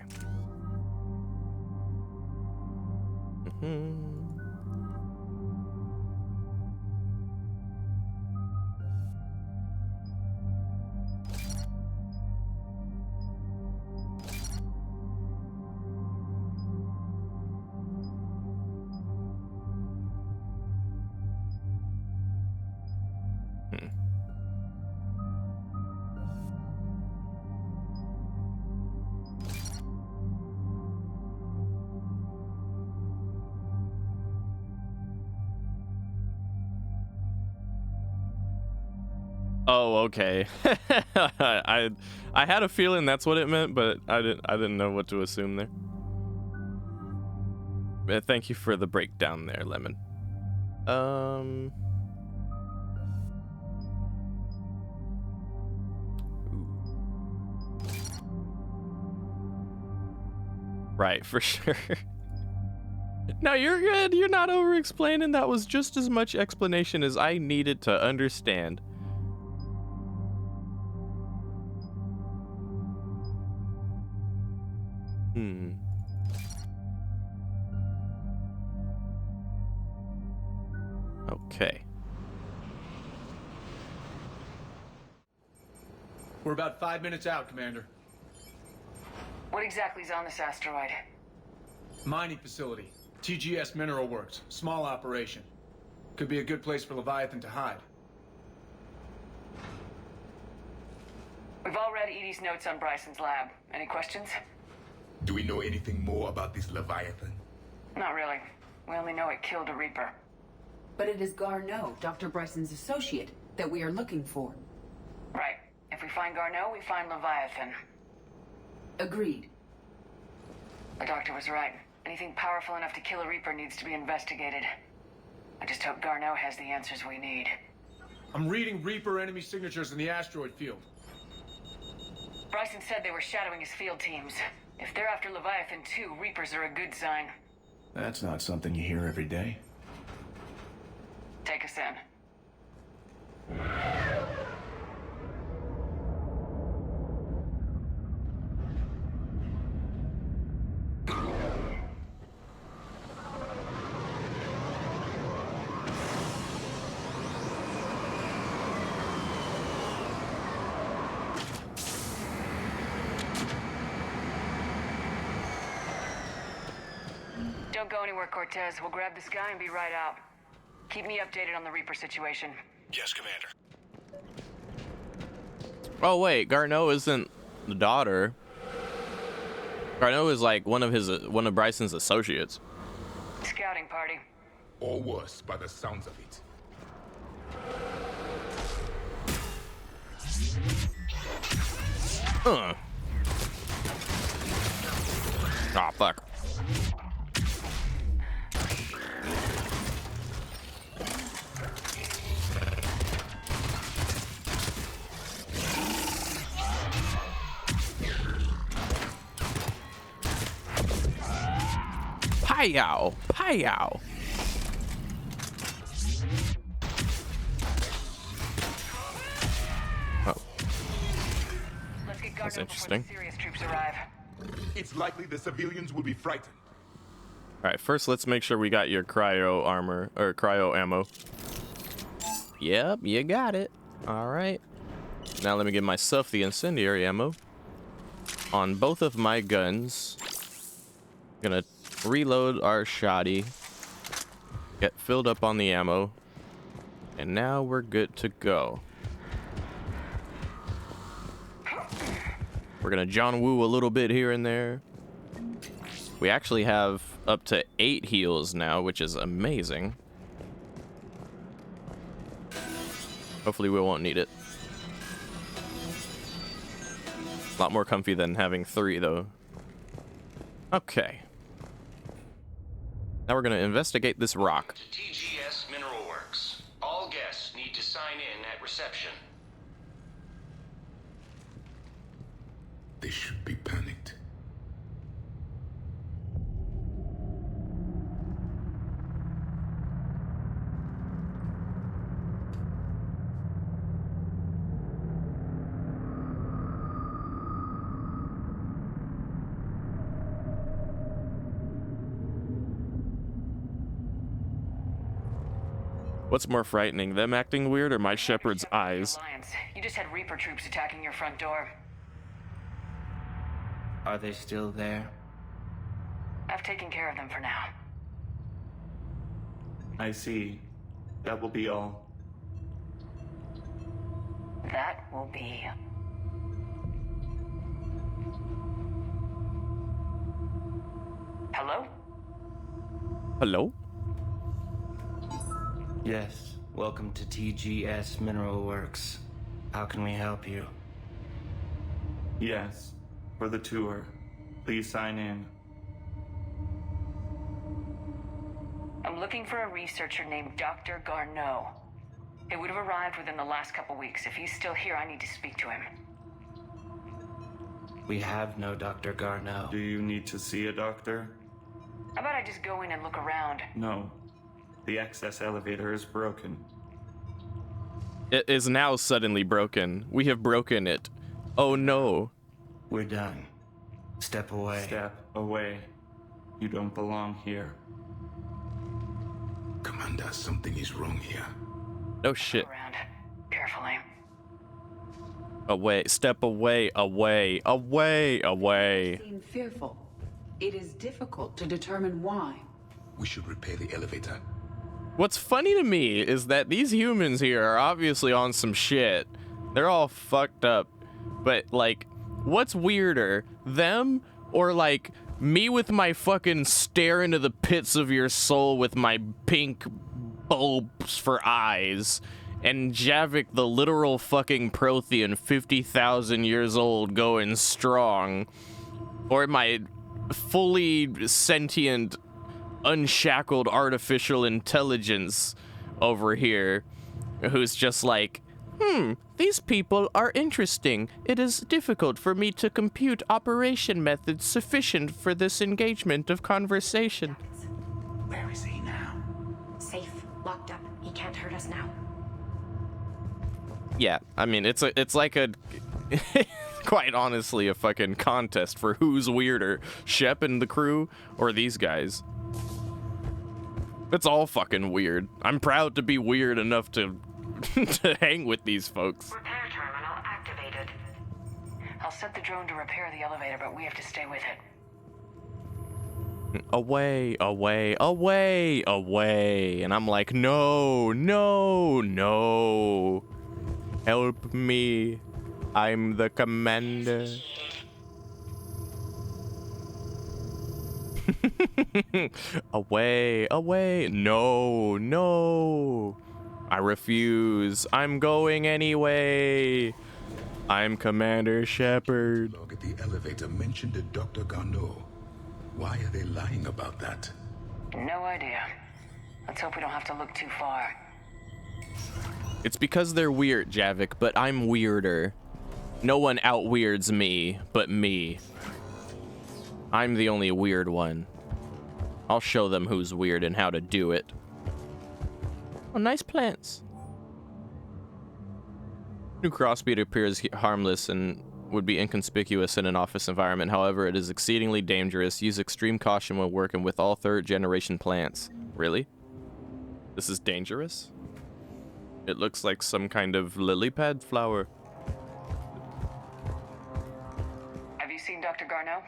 Oh, okay. I had a feeling that's what it meant, but I didn't know what to assume there. Thank you for the breakdown there, Lemon. Right, for sure. No, you're good. You're not over-explaining. That was just as much explanation as I needed to understand. Okay. We're about 5 minutes out, Commander. What exactly is on this asteroid? Mining facility. TGS Mineral Works. Small operation. Could be a good place for Leviathan to hide. We've all read Edie's notes on Bryson's lab. Any questions? Do we know anything more about this Leviathan? Not really. We only know it killed a Reaper. But it is Garneau, Dr. Bryson's associate, that we are looking for. Right. If we find Garneau, we find Leviathan. Agreed. The doctor was right. Anything powerful enough to kill a Reaper needs to be investigated. I just hope Garneau has the answers we need. I'm reading Reaper enemy signatures in the asteroid field. Bryson said they were shadowing his field teams. If they're after Leviathan too, Reapers are a good sign. That's not something you hear every day. Take us in. Don't go anywhere, Cortez. We'll grab this guy and be right out. Keep me updated on the Reaper situation. Yes, Commander. Oh wait, Garneau isn't the daughter. Garneau is like one of Bryson's associates. Scouting party. Or worse, by the sounds of it. Ah, fuck. Hi-yow! Hi-yow! Oh. Let's get That's Garneau interesting. before the serious troops arrive. It's likely the civilians will be frightened. Alright, first let's make sure we got your cryo armor, or cryo ammo. Yep, you got it. Alright. Now let me give myself the incendiary ammo. On both of my guns. Gonna reload our shoddy. Get filled up on the ammo. And now we're good to go. We're gonna John Woo a little bit here and there. We actually have up to 8 heals now, which is amazing. Hopefully we won't need it. A lot more comfy than having 3 though. Okay. Now we're gonna investigate this rock. TGS Mineral Works. All guests need to sign in at reception. They should be panicked. What's more frightening, them acting weird or my shepherd's eyes? Alliance. You just had Reaper troops attacking your front door. Are they still there? I've taken care of them for now. I see. That will be all. That will be. Hello? Hello? Yes. Welcome to TGS Mineral Works. How can we help you? Yes. For the tour. Please sign in. I'm looking for a researcher named Dr. Garneau. It would have arrived within the last couple weeks. If he's still here, I need to speak to him. We have no Dr. Garneau. Do you need to see a doctor? How about I just go in and look around? No. The access elevator is broken. It is now suddenly broken. We have broken it. Oh no. We're done. Step away. Step away. You don't belong here. Commander, something is wrong here. No shit. Around. Carefully. Away. Step away. Away. Away. Away. Seem fearful. It is difficult to determine why. We should repair the elevator. What's funny to me is that these humans here are obviously on some shit. They're all fucked up. But, like, what's weirder? Them or, like, me with my fucking stare into the pits of your soul with my pink bulbs for eyes, and Javik, the literal fucking Prothean, 50,000 years old, going strong, or my fully sentient, unshackled artificial intelligence over here, who's just like, these people are interesting. It is difficult for me to compute operation methods sufficient for this engagement of conversation. Where is he now? Safe, locked up. He can't hurt us now. Yeah, I mean, it's like a, quite honestly, a fucking contest for who's weirder, Shep and the crew, or these guys. It's all fucking weird. I'm proud to be weird enough to to hang with these folks. Repair terminal activated. I'll set the drone to repair the elevator, but we have to stay with it. Away, away, away, away. And I'm like, no, no, no. Help me. I'm the commander. Away, away. No, no. I refuse. I'm going anyway. I'm Commander Shepard. Log at the elevator mentioned a Dr. Garneau. Why are they lying about that? No idea. Let's hope we don't have to look too far. It's because they're weird, Javik, but I'm weirder. No one out-weirds me, but me. I'm the only weird one. I'll show them who's weird and how to do it. Oh, nice plants. New crossbeat appears harmless and would be inconspicuous in an office environment. However, it is exceedingly dangerous. Use extreme caution when working with all third-generation plants. Really? This is dangerous? It looks like some kind of lily pad flower. Have you seen Dr. Garneau?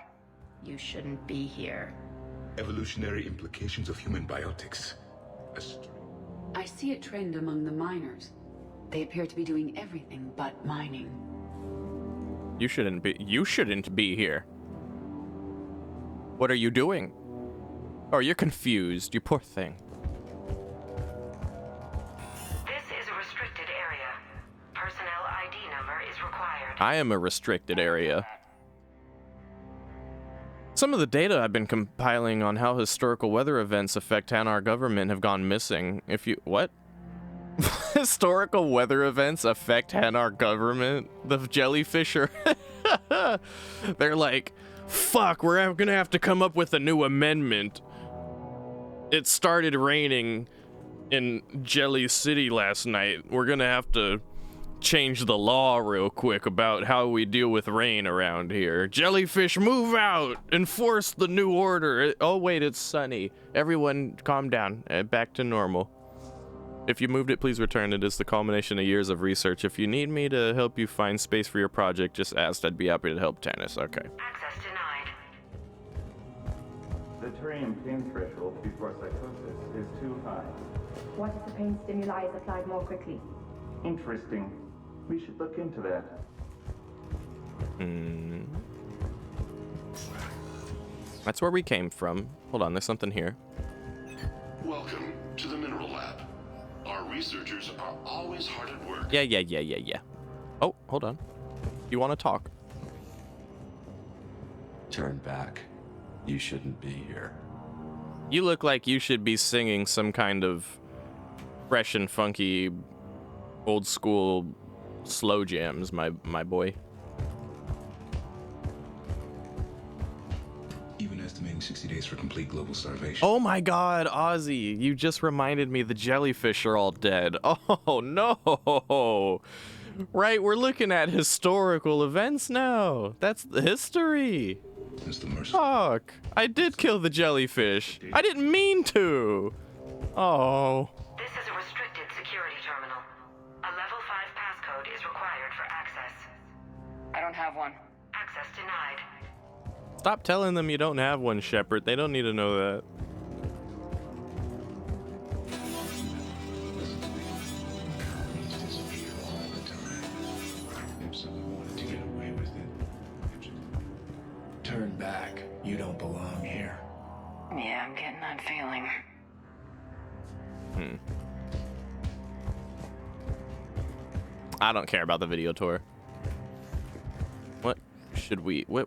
You shouldn't be here. Evolutionary implications of human biotics. I see a trend among the miners. They appear to be doing everything but mining. You shouldn't be here. What are you doing? Oh, you're confused, you poor thing. This is a restricted area. Personnel ID number is required. I am a restricted area. Some of the data I've been compiling on how historical weather events affect our government have gone missing. What? Historical weather events affect our government? The jellyfish are... They're like, fuck, we're gonna have to come up with a new amendment. It started raining in Jelly City last night. We're gonna have to change the law real quick about how we deal with rain around here. Jellyfish, move out! Enforce the new order. Oh wait, it's sunny. Everyone calm down. Back to normal. If you moved it, please return. It is the culmination of years of research. If you need me to help you find space for your project, just ask. I'd be happy to help. Tannis. Okay. Access denied. The Turian pain threshold before psychosis is too high. What if the pain stimuli is applied more quickly? Interesting. We should look into that. That's where we came from. Hold on, there's something here. Welcome to the Mineral Lab. Our researchers are always hard at work. Yeah. Oh, hold on. You want to talk? Turn back. You shouldn't be here. You look like you should be singing some kind of fresh and funky old school slow jams, my boy. Even estimating 60 days for complete global starvation. Oh my god, Ozzy, you just reminded me the jellyfish are all dead. Oh no. Right, we're looking at historical events now. That's the history. Fuck, I did kill the jellyfish. I didn't mean to. Oh. This is a restricted security terminal. A level 5 passcode is required for access. I don't have one. Access denied. Stop telling them you don't have one, Shepard. They don't need to know that. Turn back. You don't belong here. Yeah, I'm getting that feeling. I don't care about the video tour. What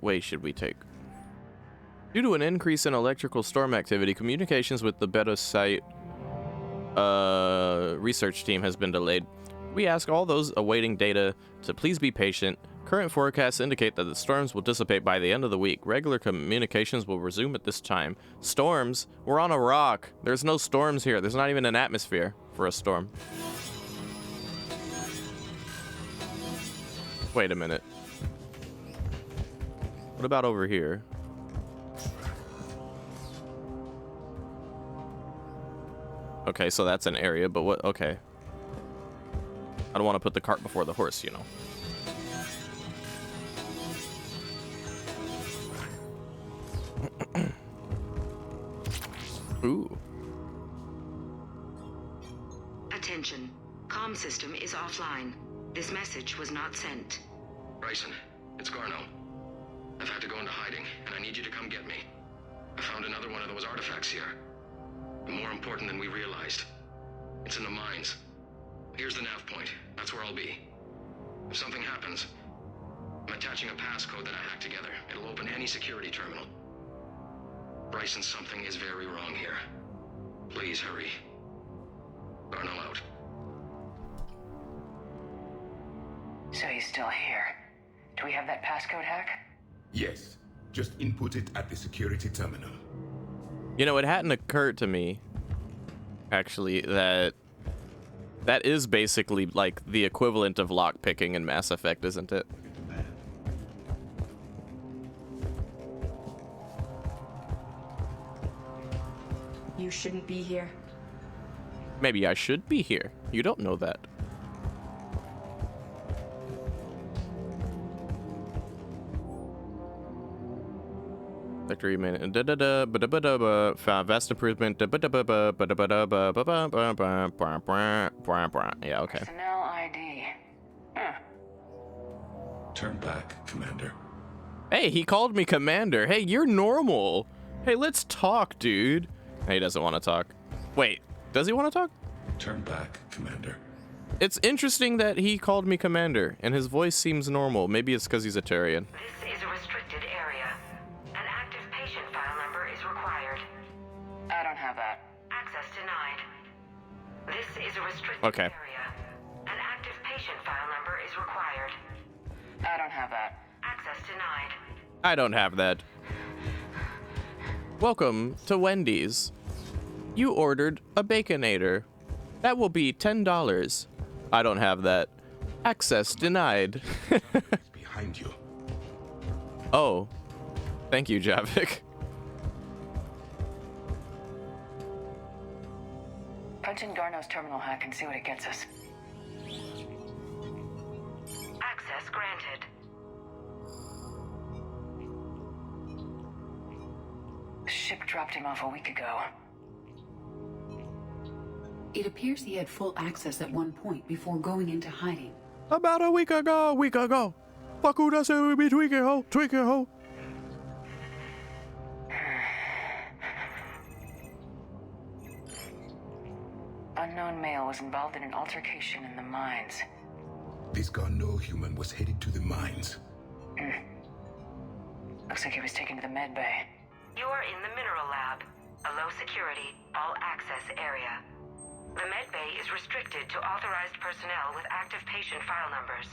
way should we take? Due to an increase in electrical storm activity, communications with the Beta site research team has been delayed. We ask all those awaiting data to please be patient. Current forecasts indicate that the storms will dissipate by the end of the week. Regular communications will resume at this time. Storms? We're on a rock. There's no storms here. There's not even an atmosphere for a storm. Wait a minute. What about over here? Okay, so that's an area, but what? Okay. I don't want to put the cart before the horse, you know. Attention. Comm system is offline. This message was not sent. Bryson, it's Garno. I've had to go into hiding, and I need you to come get me. I found another one of those artifacts here. More important than we realized. It's in the mines. Here's the nav point. That's where I'll be. If something happens, I'm attaching a passcode that I hacked together. It'll open any security terminal. Bryson, something is very wrong here. Please hurry. Garno out. So he's still here. Do we have that passcode hack? Yes. Just input it at the security terminal. You know, it hadn't occurred to me, actually, that is basically like the equivalent of lockpicking in Mass Effect, isn't it? You shouldn't be here. Maybe I should be here. You don't know that. Factory man. Vast improvement. Yeah, okay. Personnel ID. Turn back, Commander. Hey, he called me Commander. Hey, you're normal. Hey, let's talk, dude. Hey, he doesn't want to talk. Wait, does he want to talk? Turn back, Commander. It's interesting that he called me Commander, and his voice seems normal. Maybe it's because he's a Turian. This is a restricted area. An active patient file number is required. I don't have that. Access denied. This is a restricted Okay. area. An active patient file number is required. I don't have that. Access denied. I don't have that. Welcome to Wendy's. You ordered a Baconator. That will be $10. I don't have that. Access denied. Behind you. Oh. Thank you, Javik. Punch in Garno's terminal hack and see what it gets us. Access granted. The ship dropped him off a week ago. It appears he had full access at one point before going into hiding. About a week ago. Fuck who does it with me, tweak it, ho. Unknown male was involved in an altercation in the mines. This Garno human was headed to the mines. Looks like he was taken to the med bay. You are in the mineral lab, a low security, all access area. The med bay is restricted to authorized personnel with active patient file numbers.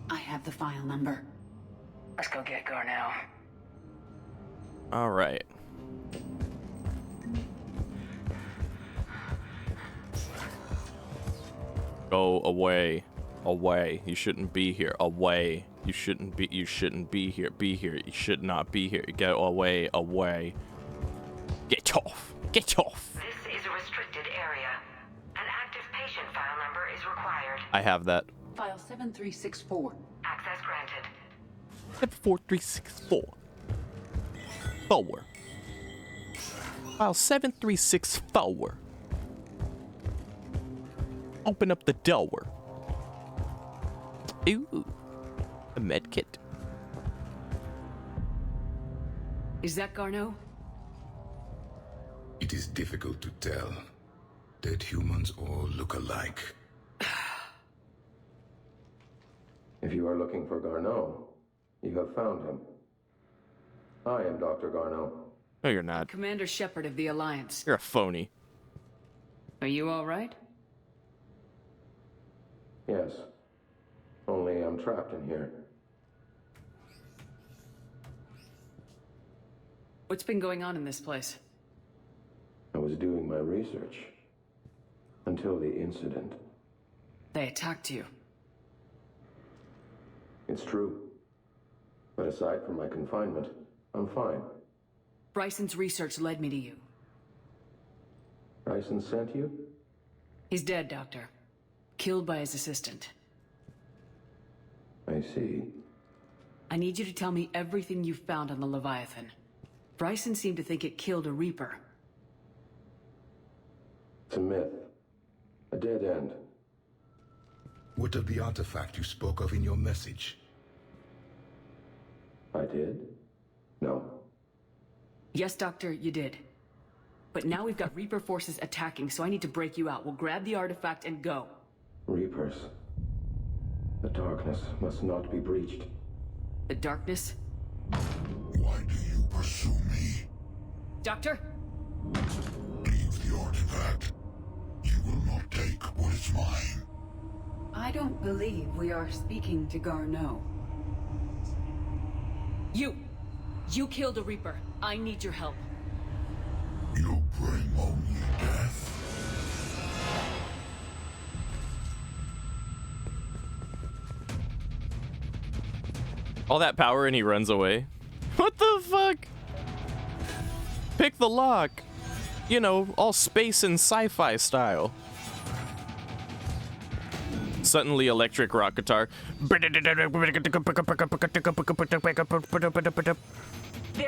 I have the file number. Let's go get Garno. All right. Go away. Away. You shouldn't be here. Away. You shouldn't be here. Be here. You should not be here. Get away. Get off. This is a restricted area. An active patient file number is required. I have that. File 7364. Access granted. 74364. File 7364. Open up the door. Ooh. A med kit. Is that Garno? It is difficult to tell. Dead humans all look alike. If you are looking for Garno, you have found him. I am Dr. Garno. No, you're not. Commander Shepard of the Alliance. You're a phony. Are you all right? Yes. Only I'm trapped in here. What's been going on in this place? I was doing my research. Until the incident. They attacked you. It's true. But aside from my confinement, I'm fine. Bryson's research led me to you. Bryson sent you? He's dead, Doctor. Killed by his assistant. I see. I need you to tell me everything you found on the Leviathan. Bryson seemed to think it killed a Reaper. It's a myth. A dead end. What of the artifact you spoke of in your message? I did? No. Yes, Doctor, you did. But now we've got Reaper forces attacking, so I need to break you out. We'll grab the artifact and go. Reapers. The darkness must not be breached. The darkness? Why do you pursue me? Doctor? Leave the artifact. You will not take what is mine. I don't believe we are speaking to Garneau. You killed a Reaper. I need your help. You bring only death. All that power and he runs away. What the fuck? Pick the lock. You know, all space and sci-fi style. Suddenly electric rock guitar. There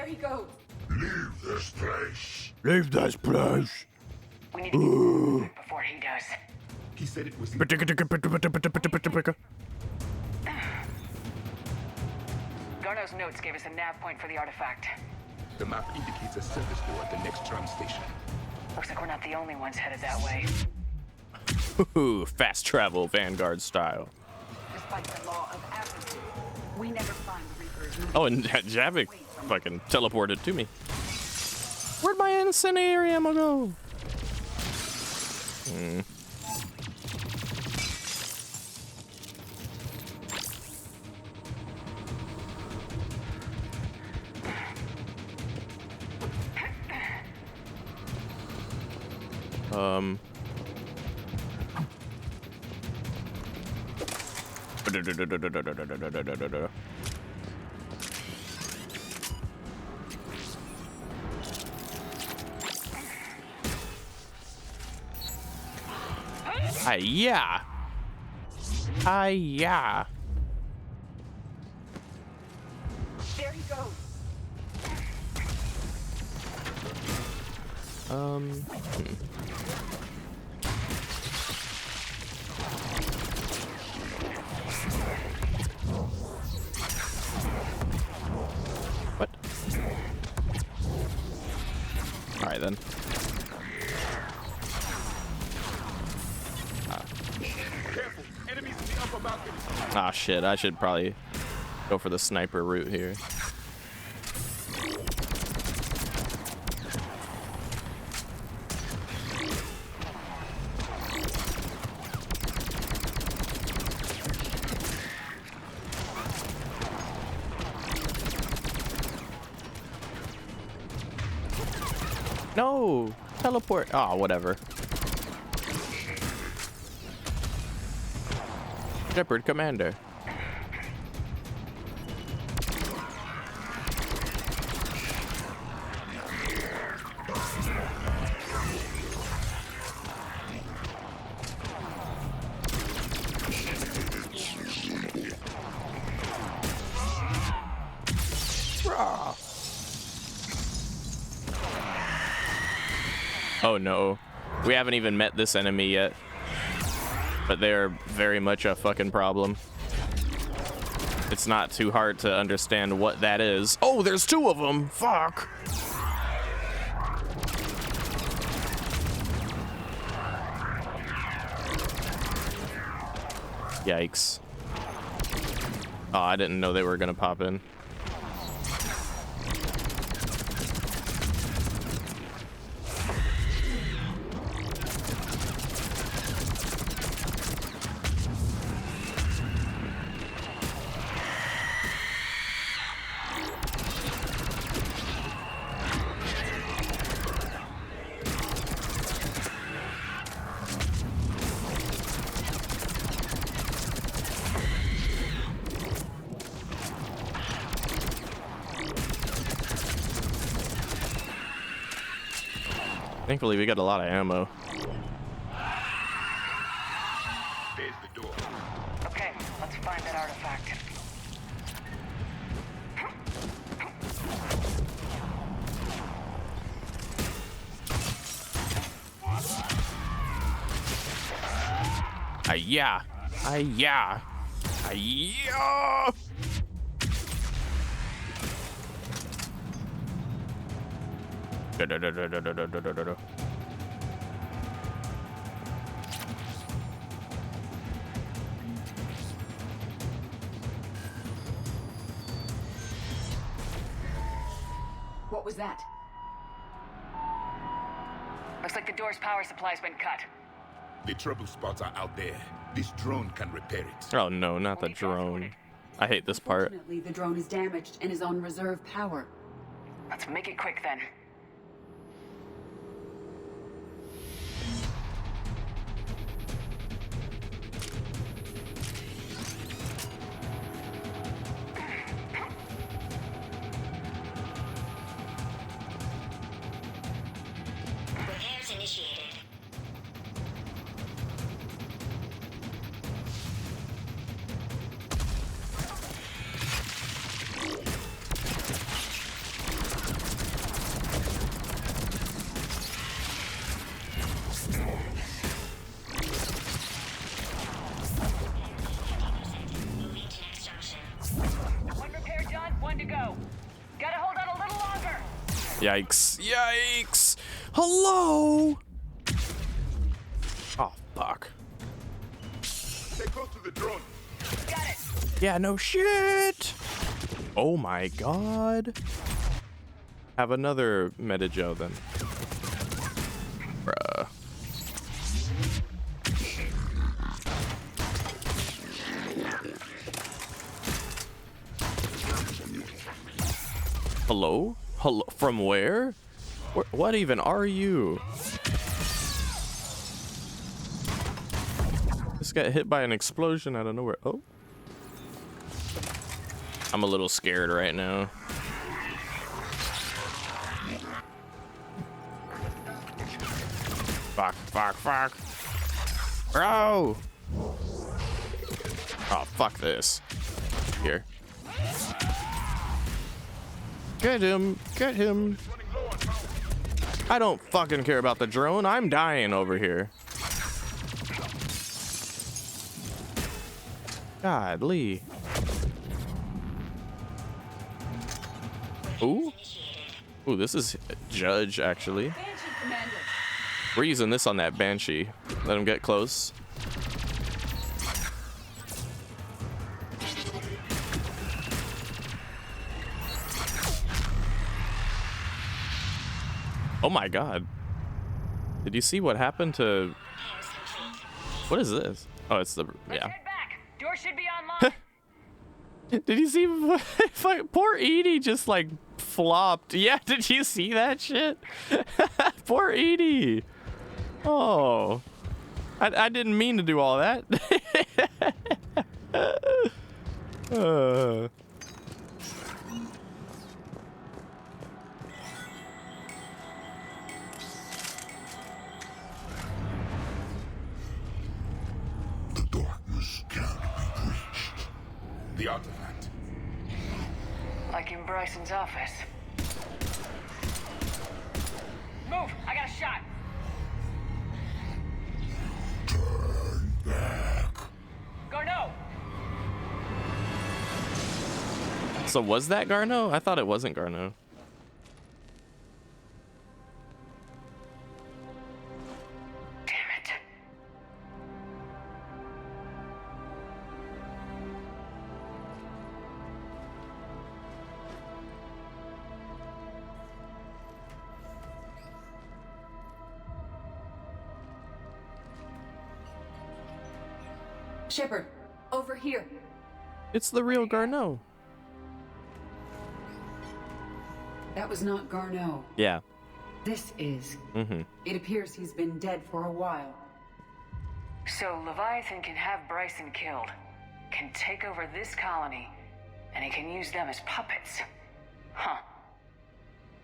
he goes. Leave this place. Leave this place. We need to get moving before he does. He said it was... Garneau's notes gave us a nav point for the artifact. The map indicates a service door at the next tram station. Looks like we're not the only ones headed that way. Ooh, fast travel Vanguard style. Despite the law of averages, we never find the Reapers. Oh, and Javik fucking teleported to me. Where'd my incendiary ammo go? Hi-ya! Hi-ya! There he goes. What? Alright then. Careful, enemies in the upper balcony. Ah shit, I should probably go for the sniper route here. No! Teleport. Oh, whatever. Shepard Commander. Oh no. We haven't even met this enemy yet. But they're very much a fucking problem. It's not too hard to understand what that is. Oh, there's two of them! Fuck! Yikes. Oh, I didn't know they were gonna pop in. Thankfully, we got a lot of ammo. There's the door. Okay, let's find that artifact. Ay-ya. Ay-ya. Ay-ya. Da-da-da-da-da-da-da-da-da. What was that? Looks like the door's power supply's been cut. The trouble spots are out there. This drone can repair it. Oh no, not the drone. I hate this part. Fortunately, the drone is damaged and is on reserve power. Let's make it quick then. Repairs initiated. One repair done, one to go. Gotta hold on a little longer. Yikes. Yikes. Hello. Oh, fuck. Stay close to the drone. Got it. Yeah, no shit. Oh my god. Have another Metajo then. Bruh. Hello? Hello? From where? What even are you? Just got hit by an explosion out of nowhere. Oh. I'm a little scared right now. Fuck, fuck, fuck. Bro! Oh, fuck this. Here. Get him! Get him! I don't fucking care about the drone. I'm dying over here. Godly. Ooh. Ooh, this is Judge, actually. We're using this on that Banshee. Let him get close. Oh my god. Did you see what happened to... What is this? Oh, it's the... Yeah. Head back. Door should be online. Did you see... Poor Edie just like flopped. Yeah, did you see that shit? Poor Edie. Oh. I didn't mean to do all that. The darkness can't be breached. The artifact. Like in Bryson's office. Move! I got a shot! Turn back. Garneau! So was that Garneau? I thought it wasn't Garneau. Damn it. Shepard, over here. It's the real Garneau. That was not Garneau. Yeah. This is. Mm-hmm. It appears he's been dead for a while. So Leviathan can have Bryson killed, can take over this colony, and he can use them as puppets. Huh.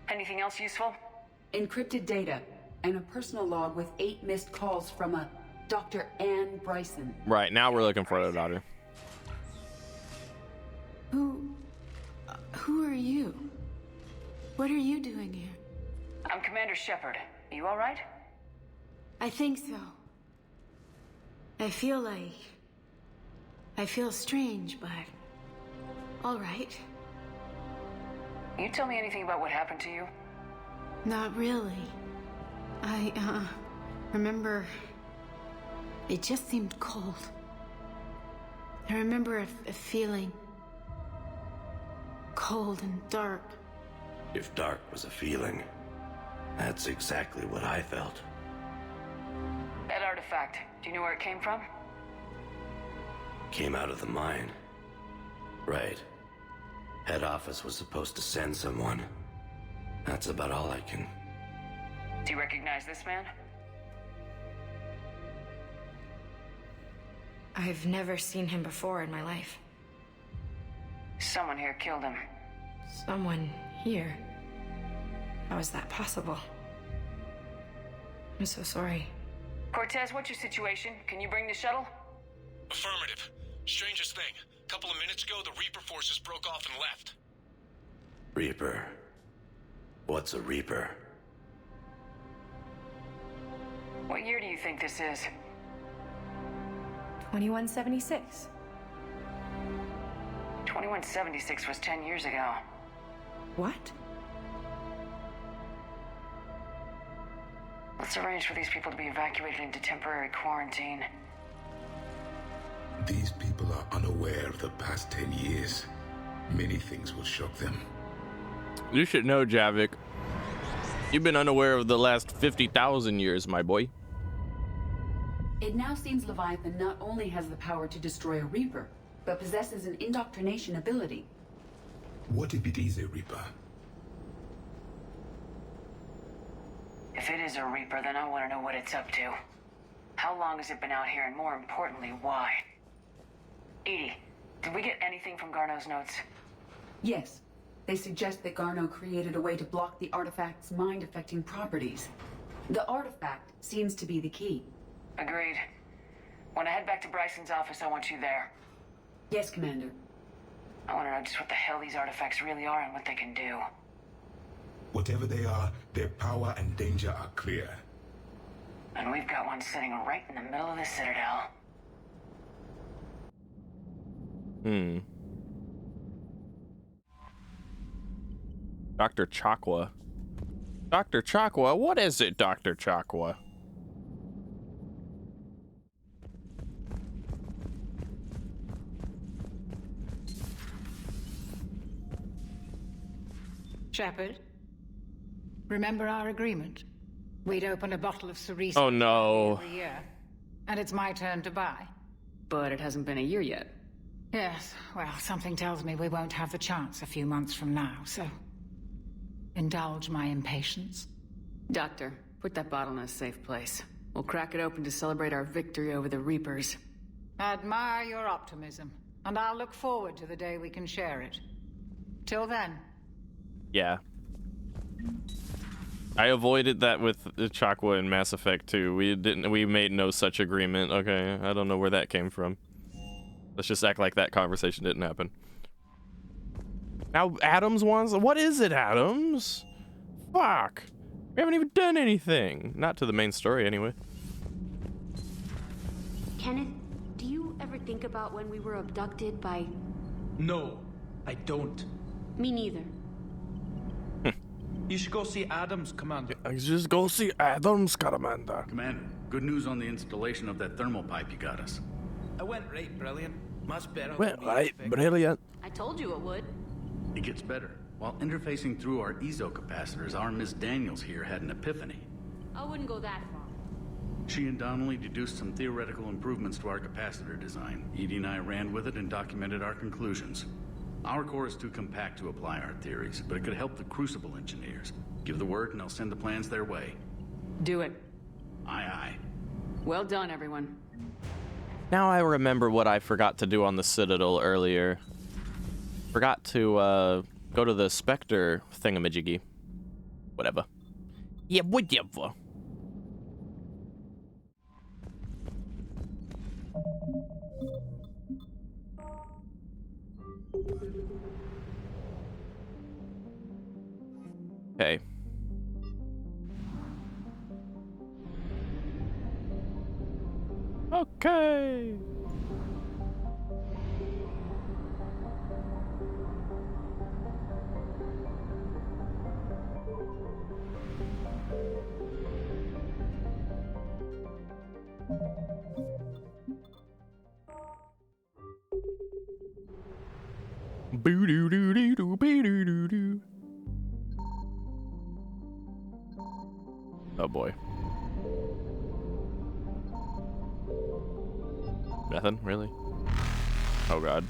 Anything else useful? Encrypted data and a personal log with 8 missed calls from a Dr. Ann Bryson. Right, now we're looking for the daughter. Who are you? What are you doing here? I'm Commander Shepard. You all right? I think so. I feel strange, but all right. Can you tell me anything about what happened to you? Not really. I remember it just seemed cold. I remember a feeling cold and dark. If dark was a feeling, that's exactly what I felt. That artifact, do you know where it came from? Came out of the mine. Right. Head office was supposed to send someone. That's about all I can... Do you recognize this man? I've never seen him before in my life. Someone here killed him. Someone here? How is that possible? I'm so sorry. Cortez, what's your situation? Can you bring the shuttle? Affirmative. Strangest thing. A couple of minutes ago, the Reaper forces broke off and left. Reaper? What's a Reaper? What year do you think this is? 2176. 2176 was 10 years ago. What? Let's arrange for these people to be evacuated into temporary quarantine. These people are unaware of the past 10 years. Many things will shock them. You should know, Javik. You've been unaware of the last 50,000 years, my boy. It now seems Leviathan not only has the power to destroy a Reaper, but possesses an indoctrination ability. What if it is a Reaper? If it is a Reaper, then I want to know what it's up to. How long has it been out here, and more importantly, why? Edie, did we get anything from Garneau's notes? Yes. They suggest that Garneau created a way to block the artifact's mind-affecting properties. The artifact seems to be the key. Agreed. When I head back to Bryson's office, I want you there. Yes, Commander. I want to know just what the hell these artifacts really are and what they can do. Whatever they are, their power and danger are clear. And we've got one sitting right in the middle of the Citadel. Dr. Chakwa. Dr. Chakwa? What is it, Dr. Chakwa? Shepard, remember our agreement? We'd open a bottle of cerise Oh no. every year, and it's my turn to buy. But it hasn't been a year yet. Yes, well, something tells me we won't have the chance a few months from now, so indulge my impatience. Doctor, put that bottle in a safe place. We'll crack it open to celebrate our victory over the Reapers. Admire your optimism, and I'll look forward to the day we can share it. Till then. Yeah. I avoided that with the Chakwa in Mass Effect 2. We made no such agreement. Okay, I don't know where that came from. Let's just act like that conversation didn't happen. Now Adams wants... What is it, Adams? Fuck. We haven't even done anything. Not to the main story, anyway. Kenneth, do you ever think about when we were abducted by... No, I don't. Me neither. You should go see Adams, Commander. Just go see Adams, Commander. Commander, good news on the installation of that thermal pipe you got us. I went right brilliant. Much better. Went right brilliant. I told you it would. It gets better. While interfacing through our ezo capacitors, our Miss Daniels here had an epiphany. I wouldn't go that far. She and Donnelly deduced some theoretical improvements to our capacitor design. Edie and I ran with it and documented our conclusions. Our core is too compact to apply our theories, but it could help the Crucible engineers. Give the word and I'll send the plans their way. Do it. Aye, aye. Well done, everyone. Now I remember what I forgot to do on the Citadel earlier. Forgot to go to the Spectre thingamajiggy. Whatever. Yeah, whatever. Okay. Okay. Boo doo doo doo doo boo doo doo doo. Oh boy. Nothing, really? Oh god.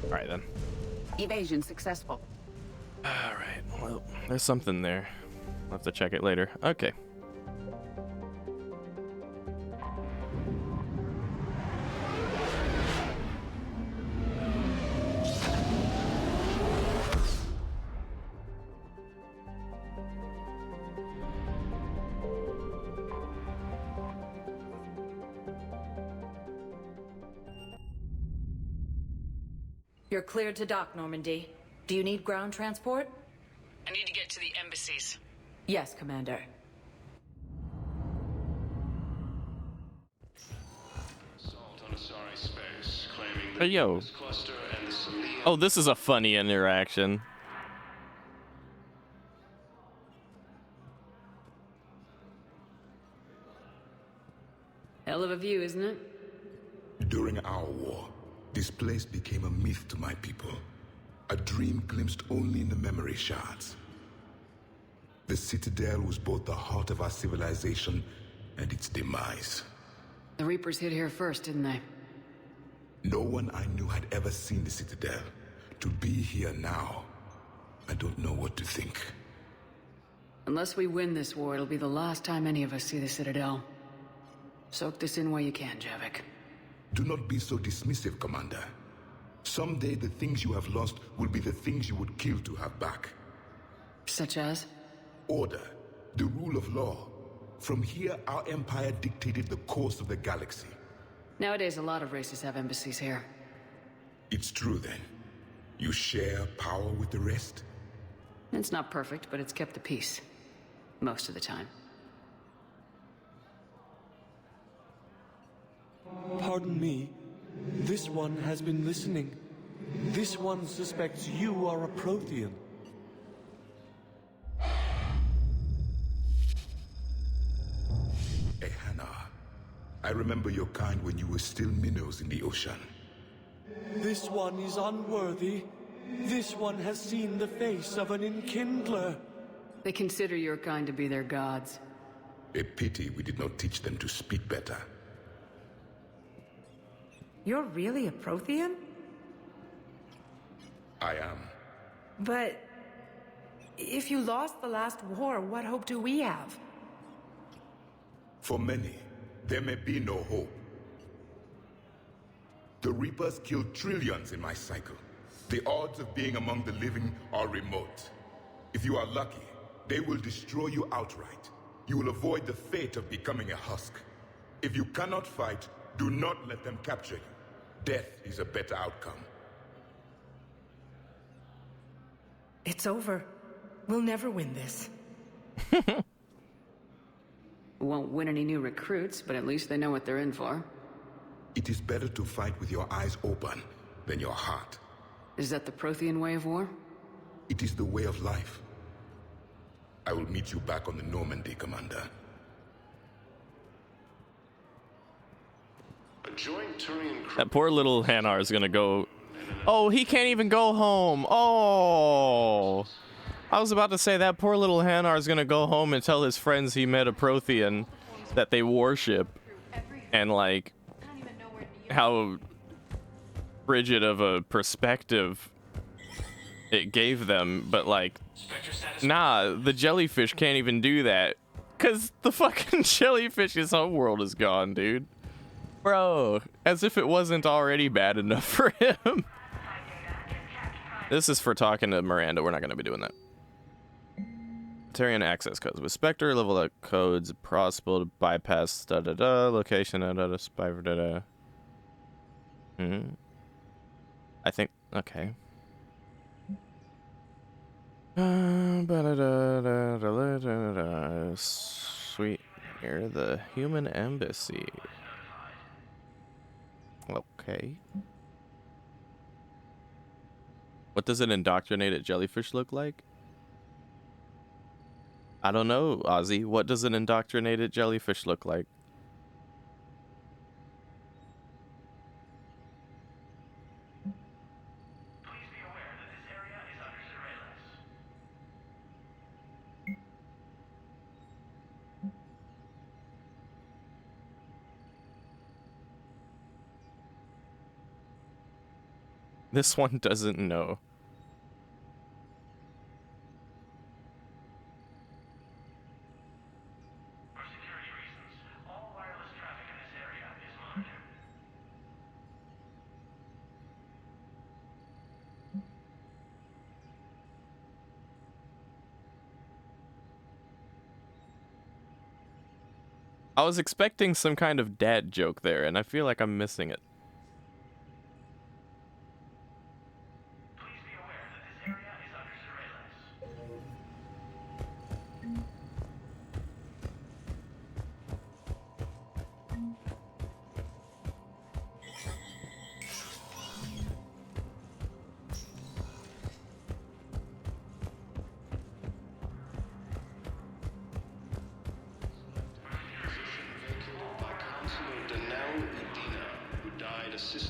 Alright then. Evasion successful. Alright, well, there's something there. I'll have to check it later. Okay. You're cleared to dock, Normandy. Do you need ground transport? I need to get to the embassies. Yes, Commander. Hey, yo. Oh, this is a funny interaction. Hell of a view, isn't it? During our war, this place became a myth to my people. A dream glimpsed only in the memory shards. The Citadel was both the heart of our civilization and its demise. The Reapers hit here first, didn't they? No one I knew had ever seen the Citadel. To be here now, I don't know what to think. Unless we win this war, it'll be the last time any of us see the Citadel. Soak this in while you can, Javik. Do not be so dismissive, Commander. Someday the things you have lost will be the things you would kill to have back. Such as? Order, the rule of law. From here, our empire dictated the course of the galaxy. Nowadays, a lot of races have embassies here. It's true, then. You share power with the rest? It's not perfect, but it's kept the peace. Most of the time. Pardon me. This one has been listening. This one suspects you are a Prothean. Ehana, I remember your kind when you were still minnows in the ocean. This one is unworthy. This one has seen the face of an enkindler. They consider your kind to be their gods. A pity we did not teach them to speak better. You're really a Prothean? I am. But if you lost the last war, what hope do we have? For many, there may be no hope. The Reapers killed trillions in my cycle. The odds of being among the living are remote. If you are lucky, they will destroy you outright. You will avoid the fate of becoming a husk. If you cannot fight, do not let them capture you. Death is a better outcome. It's over. We'll never win this. Won't win any new recruits, but at least they know what they're in for. It is better to fight with your eyes open than your heart. Is that the Prothean way of war? It is the way of life. I will meet you back on the Normandy, Commander. That poor little Hanar is gonna go... Oh, he can't even go home. Oh, I was about to say that poor little Hanar is gonna go home and tell his friends he met a Prothean that they worship, and like how frigid of a perspective it gave them. But like, nah, the jellyfish can't even do that because the fucking jellyfish's homeworld is gone, dude. Bro, as if it wasn't already bad enough for him. This is for talking to Miranda. We're not going to be doing that. Tarian access codes. With Spectre, level up codes, possible to bypass location, spy, I think, okay. Sweet. Near the human embassy. Okay. What does an indoctrinated jellyfish look like? I don't know, Ozzy. What does an indoctrinated jellyfish look like? This one doesn't know. For security reasons, all wireless traffic in this area is monitored. I was expecting some kind of dad joke there, and I feel like I'm missing it.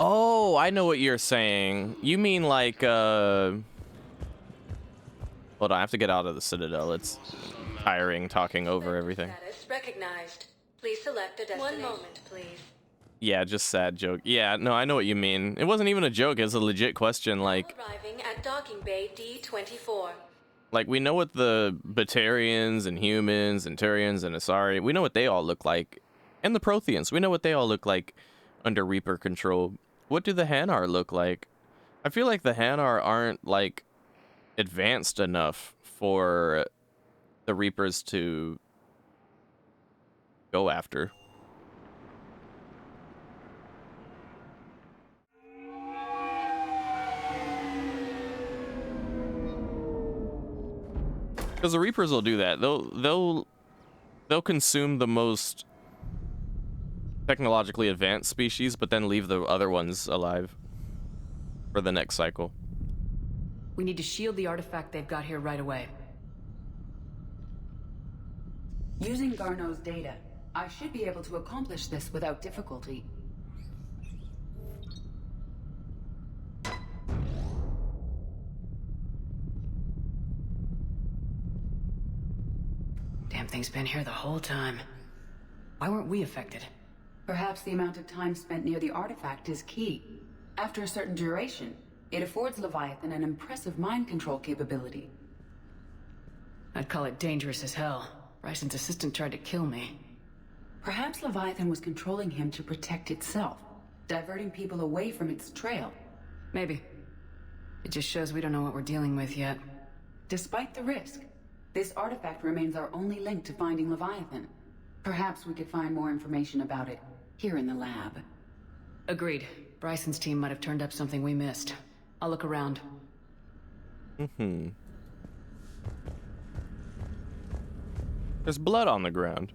Oh, I know what you're saying. You mean like, hold on, I have to get out of the Citadel. It's tiring talking over everything. Status recognized. Please select a destination. 1 moment, please. Yeah, just sad joke. Yeah, no, I know what you mean. It wasn't even a joke, it was a legit question, like... Arriving at docking bay D-24. Like, we know what the Batarians and humans and Turians and Asari, we know what they all look like. And the Protheans, we know what they all look like under Reaper control. What do the Hanar look like? I feel like the Hanar aren't, like, advanced enough for the Reapers to go after. Because the Reapers will do that. They'll consume the most technologically advanced species, but then leave the other ones alive for the next cycle. We need to shield the artifact they've got here right away. Using Garneau's data, I should be able to accomplish this without difficulty. Damn thing's been here the whole time. Why weren't we affected? Perhaps the amount of time spent near the artifact is key. After a certain duration, it affords Leviathan an impressive mind control capability. I'd call it dangerous as hell. Bryson's assistant tried to kill me. Perhaps Leviathan was controlling him to protect itself, diverting people away from its trail. Maybe. It just shows we don't know what we're dealing with yet. Despite the risk, this artifact remains our only link to finding Leviathan. Perhaps we could find more information about it here in the lab. Agreed. Bryson's team might have turned up something we missed. I'll look around. There's blood on the ground.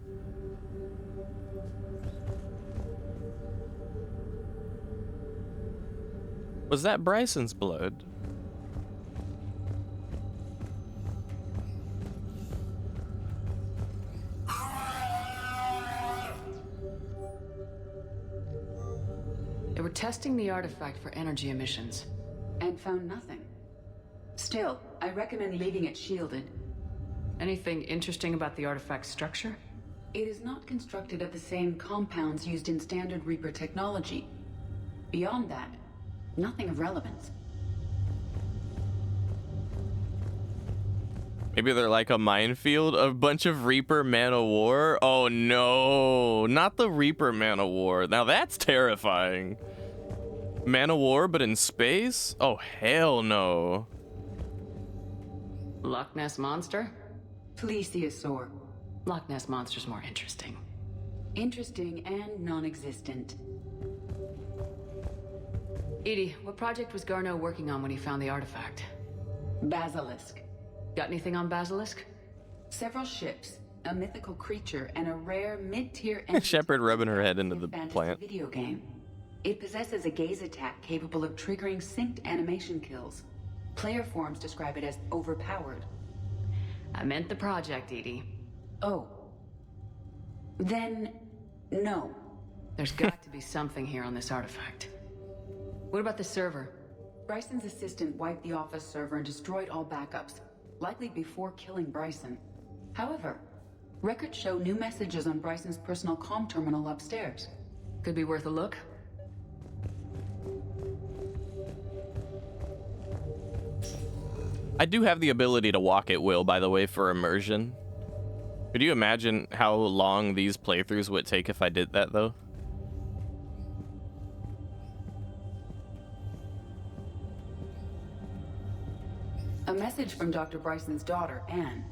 Was that Bryson's blood? They were testing the artifact for energy emissions. And found nothing. Still, I recommend leaving it shielded. Anything interesting about the artifact's structure? It is not constructed of the same compounds used in standard Reaper technology. Beyond that, nothing of relevance. Maybe they're like a minefield, a bunch of Reaper Man-O-War. Oh no, not the Reaper Man-O-War. Now that's terrifying. Man-O-War, but in space? Oh, hell no. Loch Ness Monster? Plesiosaur. Loch Ness Monster's more interesting. Interesting and non-existent. Edie, what project was Garneau working on when he found the artifact? Basilisk. Got anything on Basilisk? Several ships, a mythical creature and a rare mid-tier Shepard rubbing her head into the plant. Video game. It possesses a gaze attack capable of triggering synced animation kills. Player forums describe it as overpowered. I meant the project, Edie. Oh. Then, no. There's got to be something here on this artifact. What about the server? Bryson's assistant wiped the office server and destroyed all backups, likely before killing Bryson. However, records show new messages on Bryson's personal comm terminal upstairs. Could be worth a look. I do have the ability to walk at will, by the way, for immersion. Could you imagine how long these playthroughs would take if I did that, though? A message from Dr. Bryson's daughter, Anne.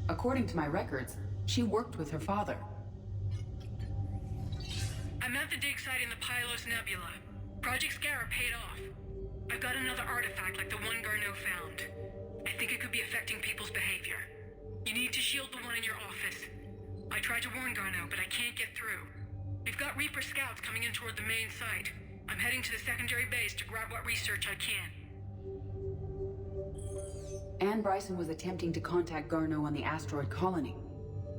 According to my records, she worked with her father. I'm at the dig site in the Pylos Nebula. Project Scarab paid off. I've got another artifact like the one Garneau found. I think it could be affecting people's behavior. You need to shield the one in your office. I tried to warn Garneau, but I can't get through. We've got Reaper scouts coming in toward the main site. I'm heading to the secondary base to grab what research I can. Anne Bryson was attempting to contact Garneau on the asteroid colony.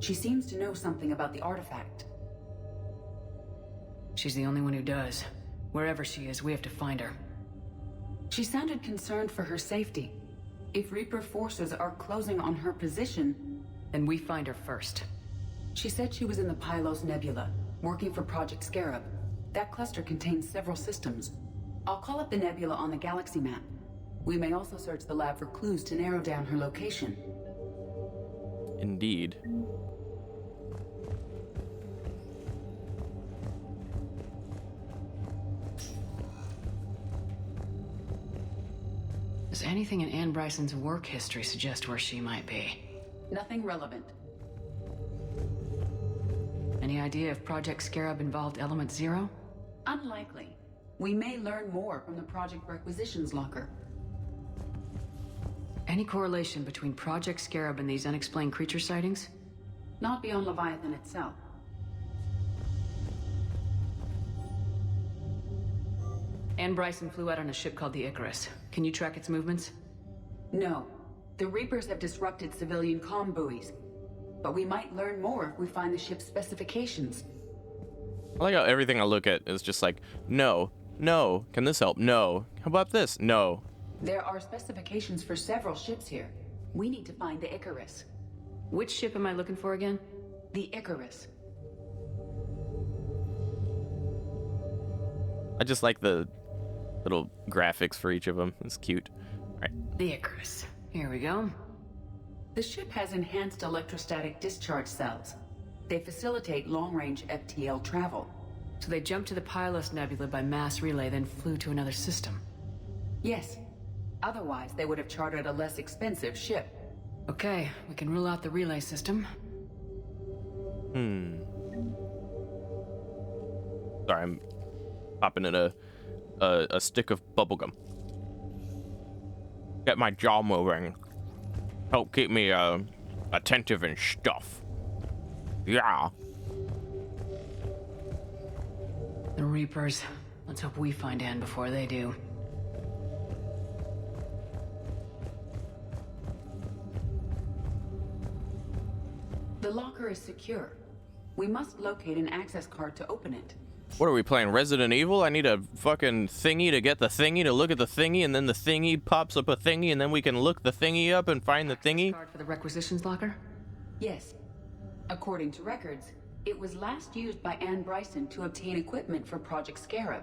She seems to know something about the artifact. She's the only one who does. Wherever she is, we have to find her. She sounded concerned for her safety. If Reaper forces are closing on her position... Then we find her first. She said she was in the Pylos Nebula, working for Project Scarab. That cluster contains several systems. I'll call up the nebula on the galaxy map. We may also search the lab for clues to narrow down her location. Indeed. Does anything in Anne Bryson's work history suggest where she might be? Nothing relevant. Any idea if Project Scarab involved Element Zero? Unlikely. We may learn more from the Project Requisitions Locker. Any correlation between Project Scarab and these unexplained creature sightings? Not beyond Leviathan itself. Anne Bryson flew out on a ship called the Icarus. Can you track its movements? No. The Reapers have disrupted civilian comm buoys. But we might learn more if we find the ship's specifications. I like how everything I look at is just like, no, no, can this help? No. How about this? No. There are specifications for several ships here. We need to find the Icarus. Which ship am I looking for again? The Icarus. I just like the little graphics for each of them. It's cute. All right. The Icarus. Here we go. The ship has enhanced electrostatic discharge cells. They facilitate long-range FTL travel. So they jumped to the Pylos Nebula by mass relay, then flew to another system? Yes. Otherwise, they would have chartered a less expensive ship. Okay, we can rule out the relay system. Sorry, I'm popping in a stick of bubblegum. Get my jaw moving. Help keep me attentive and stuff. Yeah. The Reapers. Let's hope we find Anne before they do. The locker is secure. We must locate an access card to open it. What are we playing, Resident Evil? I need a fucking thingy to get the thingy to look at the thingy, and then the thingy pops up a thingy, and then we can look the thingy up and find the thingy? Card for the requisitions locker? Yes. According to records, it was last used by Anne Bryson to obtain equipment for Project Scarab.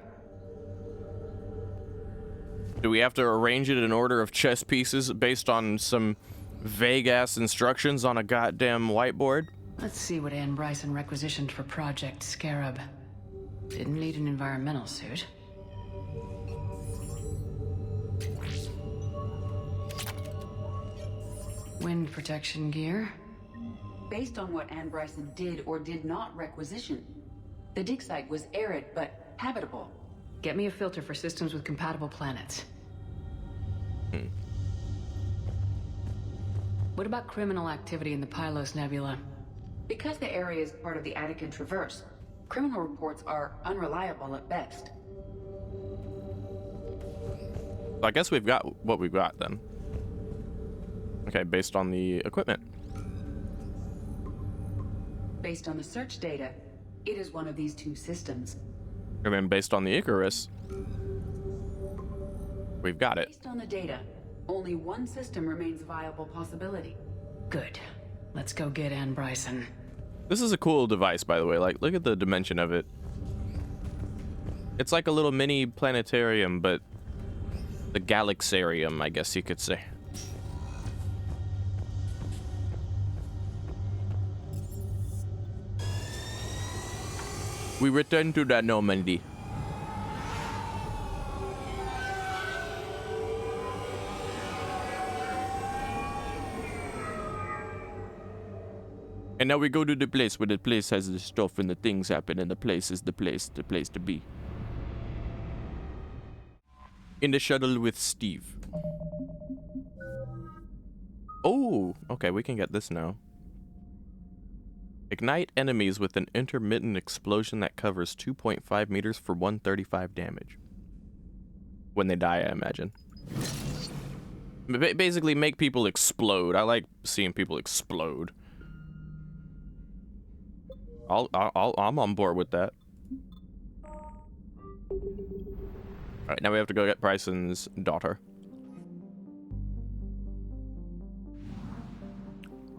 Do we have to arrange it in order of chess pieces based on some vague-ass instructions on a goddamn whiteboard? Let's see what Anne Bryson requisitioned for Project Scarab. Didn't need an environmental suit. Wind protection gear. Based on what Anne Bryson did or did not requisition, the dig site was arid but habitable. Get me a filter for systems with compatible planets. What about criminal activity in the Pylos Nebula? Because the area is part of the Attican Traverse, criminal reports are unreliable at best. So I guess we've got what we've got then. Okay, based on the equipment. Based on the search data, it is one of these two systems. I mean, based on the Icarus, we've got it. Based on the data, only one system remains a viable possibility. Good. Let's go get Anne Bryson. This is a cool device, by the way. Like, look at the dimension of it. It's like a little mini planetarium, but the galaxarium, I guess you could say. We return to the Normandy. And now we go to the place where the place has the stuff and the things happen, and the place is the place to be. In the shuttle with Steve. Oh, okay, we can get this now. Ignite enemies with an intermittent explosion that covers 2.5 meters for 135 damage. When they die, I imagine. Basically, make people explode. I like seeing people explode. I'm on board with that. Alright, now we have to go get Bryson's daughter.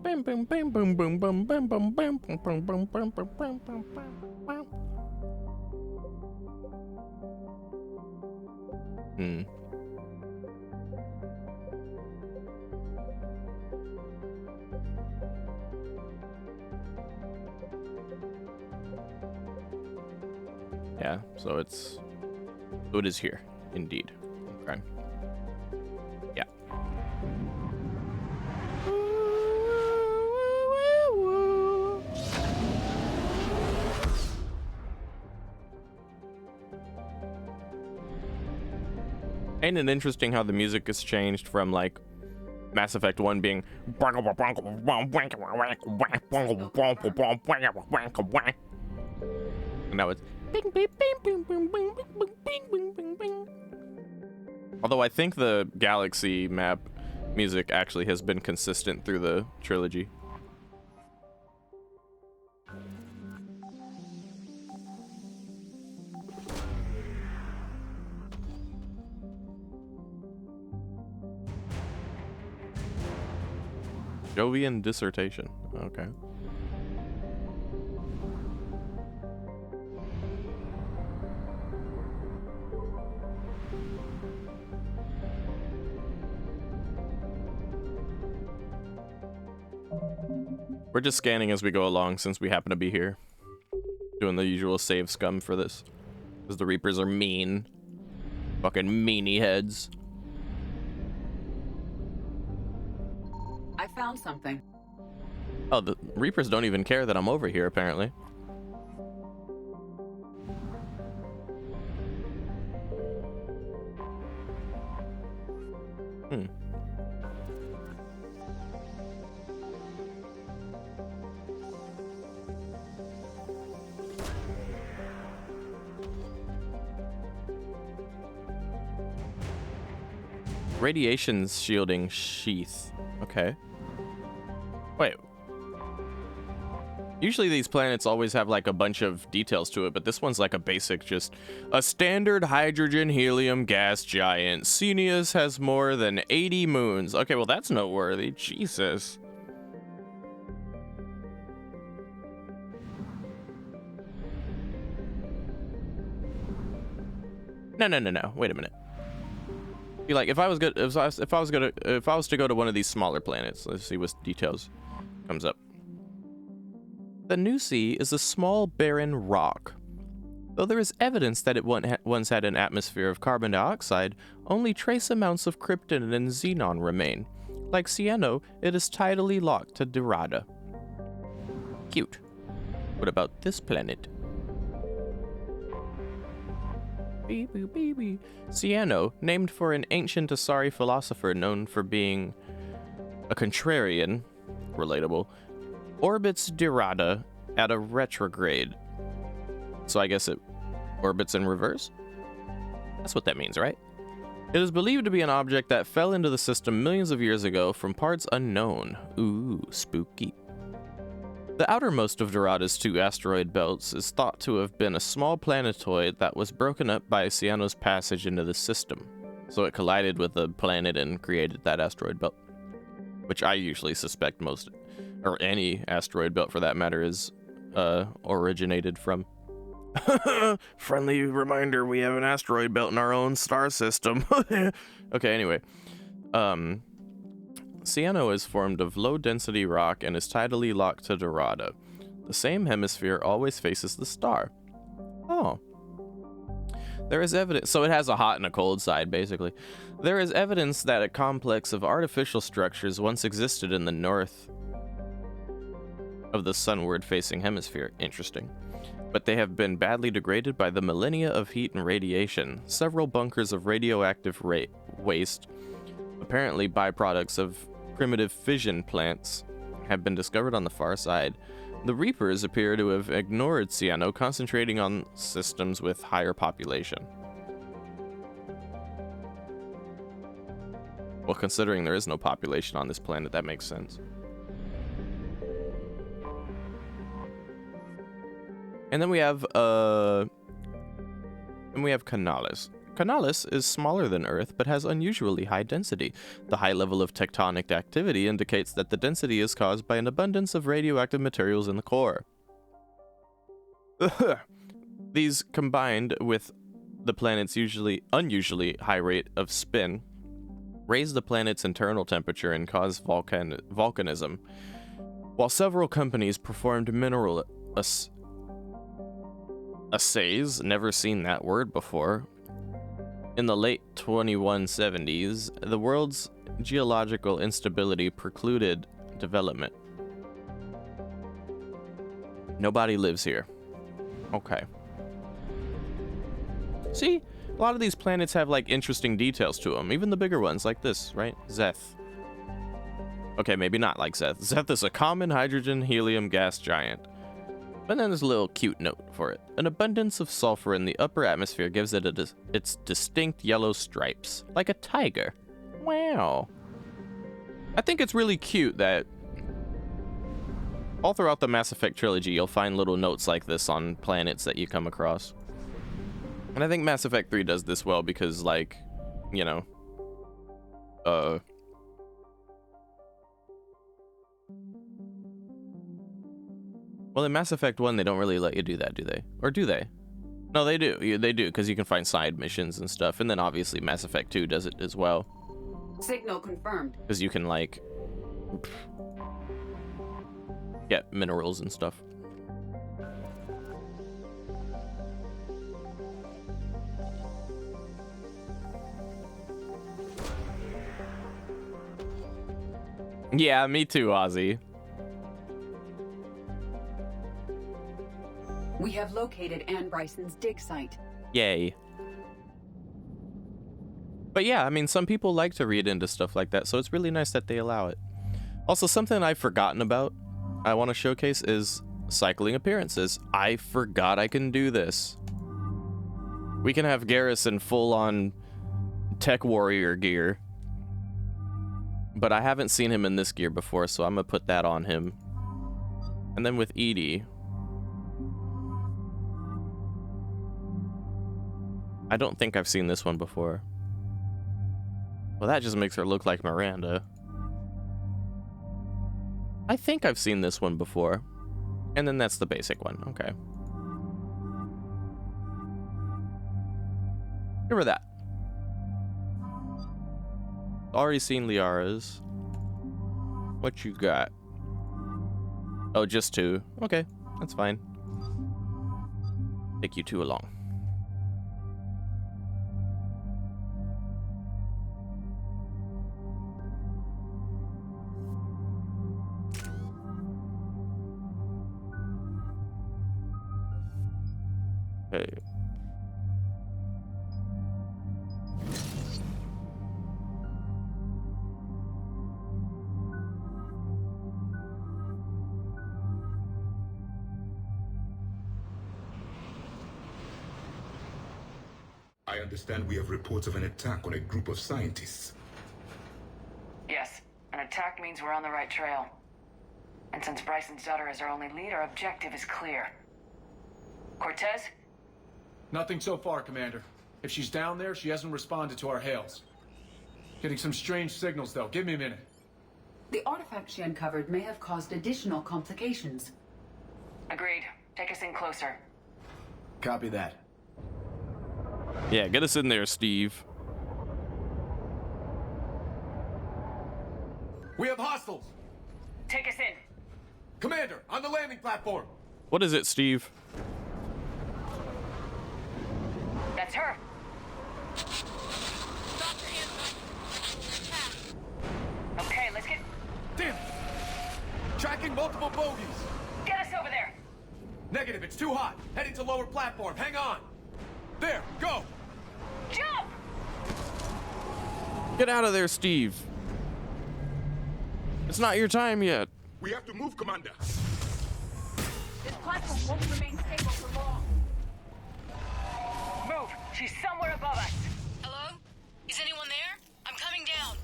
Bam bam bam boom boom boom bam bam bam bam bam bam bam bam bam bam bam. Yeah, so it is here, indeed. Okay. Yeah. Ain't it interesting how the music has changed from like Mass Effect 1 being and now it's although I think the Galaxy map music actually has been consistent through the trilogy. Jovian dissertation. Okay. We're just scanning as we go along since we happen to be here. Doing the usual save scum for this. Because the Reapers are mean. Fucking meanie heads. I found something. Oh, the Reapers don't even care that I'm over here, apparently. Radiation shielding sheath. Okay. Wait. Usually these planets always have like a bunch of details to it, but this one's like a basic, just a standard hydrogen helium gas giant. Cenius has more than 80 moons. Okay, well that's noteworthy. Jesus. No. Wait a minute. Be like, if I was to go to one of these smaller planets, let's see what details comes up. The Nusi is a small barren rock. Though there is evidence that it once had an atmosphere of carbon dioxide, only trace amounts of krypton and xenon remain. Like Cieno, it is tidally locked to Dorada. Cute. What about this planet? Cieno, named for an ancient Asari philosopher known for being a contrarian, relatable, orbits Dorada at a retrograde. So I guess it orbits in reverse? That's what that means, right? It is believed to be an object that fell into the system millions of years ago from parts unknown. Ooh, spooky. The outermost of Dorada's 2 asteroid belts is thought to have been a small planetoid that was broken up by Cyano's passage into the system. So it collided with the planet and created that asteroid belt. Which I usually suspect most, or any asteroid belt for that matter, is originated from. Friendly reminder, we have an asteroid belt in our own star system. Okay, anyway. Cyano is formed of low-density rock and is tidally locked to Dorada. The same hemisphere always faces the star. Oh. There is evidence, so it has a hot and a cold side, basically. There is evidence that a complex of artificial structures once existed in the north of the sunward-facing hemisphere. Interesting. But they have been badly degraded by the millennia of heat and radiation. Several bunkers of radioactive waste, apparently byproducts of primitive fission plants, have been discovered on the far side. The Reapers appear to have ignored Cyano, concentrating on systems with higher population. Well, considering there is no population on this planet, that makes sense. And then we have Canalis. Canalis is smaller than Earth, but has unusually high density. The high level of tectonic activity indicates that the density is caused by an abundance of radioactive materials in the core. These, combined with the planet's unusually high rate of spin, raise the planet's internal temperature and cause volcanism. While several companies performed mineral assays, never seen that word before, in the late 2170s, the world's geological instability precluded development. Nobody lives here. Okay. See, a lot of these planets have like interesting details to them, even the bigger ones like this, right? Zeth. Okay, maybe not like Zeth. Zeth is a common hydrogen helium gas giant. But then there's a little cute note for it. An abundance of sulfur in the upper atmosphere gives it its distinct yellow stripes, like a tiger. Wow. I think it's really cute that all throughout the Mass Effect trilogy, you'll find little notes like this on planets that you come across. And I think Mass Effect 3 does this well because, like, you know, well, in Mass Effect 1, they don't really let you do that, do they? Or do they? No, they do. They do, because you can find side missions and stuff. And then, obviously, Mass Effect 2 does it as well. Signal confirmed. Because you can, like, get minerals and stuff. Yeah, me too, Ozzy. We have located Anne Bryson's dig site. Yay. But yeah, I mean, some people like to read into stuff like that, so it's really nice that they allow it. Also, something I've forgotten about I want to showcase is cycling appearances. I forgot I can do this. We can have Garrus in full-on tech warrior gear. But I haven't seen him in this gear before, so I'm going to put that on him. And then with EDI, I don't think I've seen this one before. Well, that just makes her look like Miranda. I think I've seen this one before. And then that's the basic one. Okay. Give her that. Already seen Liara's. What you got? Oh, just 2. Okay, that's fine. Take you 2 along. Okay. I understand we have reports of an attack on a group of scientists. Yes, an attack means we're on the right trail. And since Bryson's daughter is our only lead, our objective is clear. Cortez? Nothing so far, Commander. If she's down there, she hasn't responded to our hails. Getting some strange signals, though. Give me a minute. The artifact she uncovered may have caused additional complications. Agreed. Take us in closer. Copy that. Yeah, get us in there, Steve. We have hostiles! Take us in. Commander, on the landing platform! What is it, Steve? That's her. Okay, let's get... Damn it! Tracking multiple bogies! Get us over there! Negative, it's too hot. Heading to lower platform. Hang on! There, go! Jump! Get out of there, Steve. It's not your time yet. We have to move, Commander. This platform won't remain stable for long. Move! She's somewhere above us. Hello? Is anyone there? I'm coming down.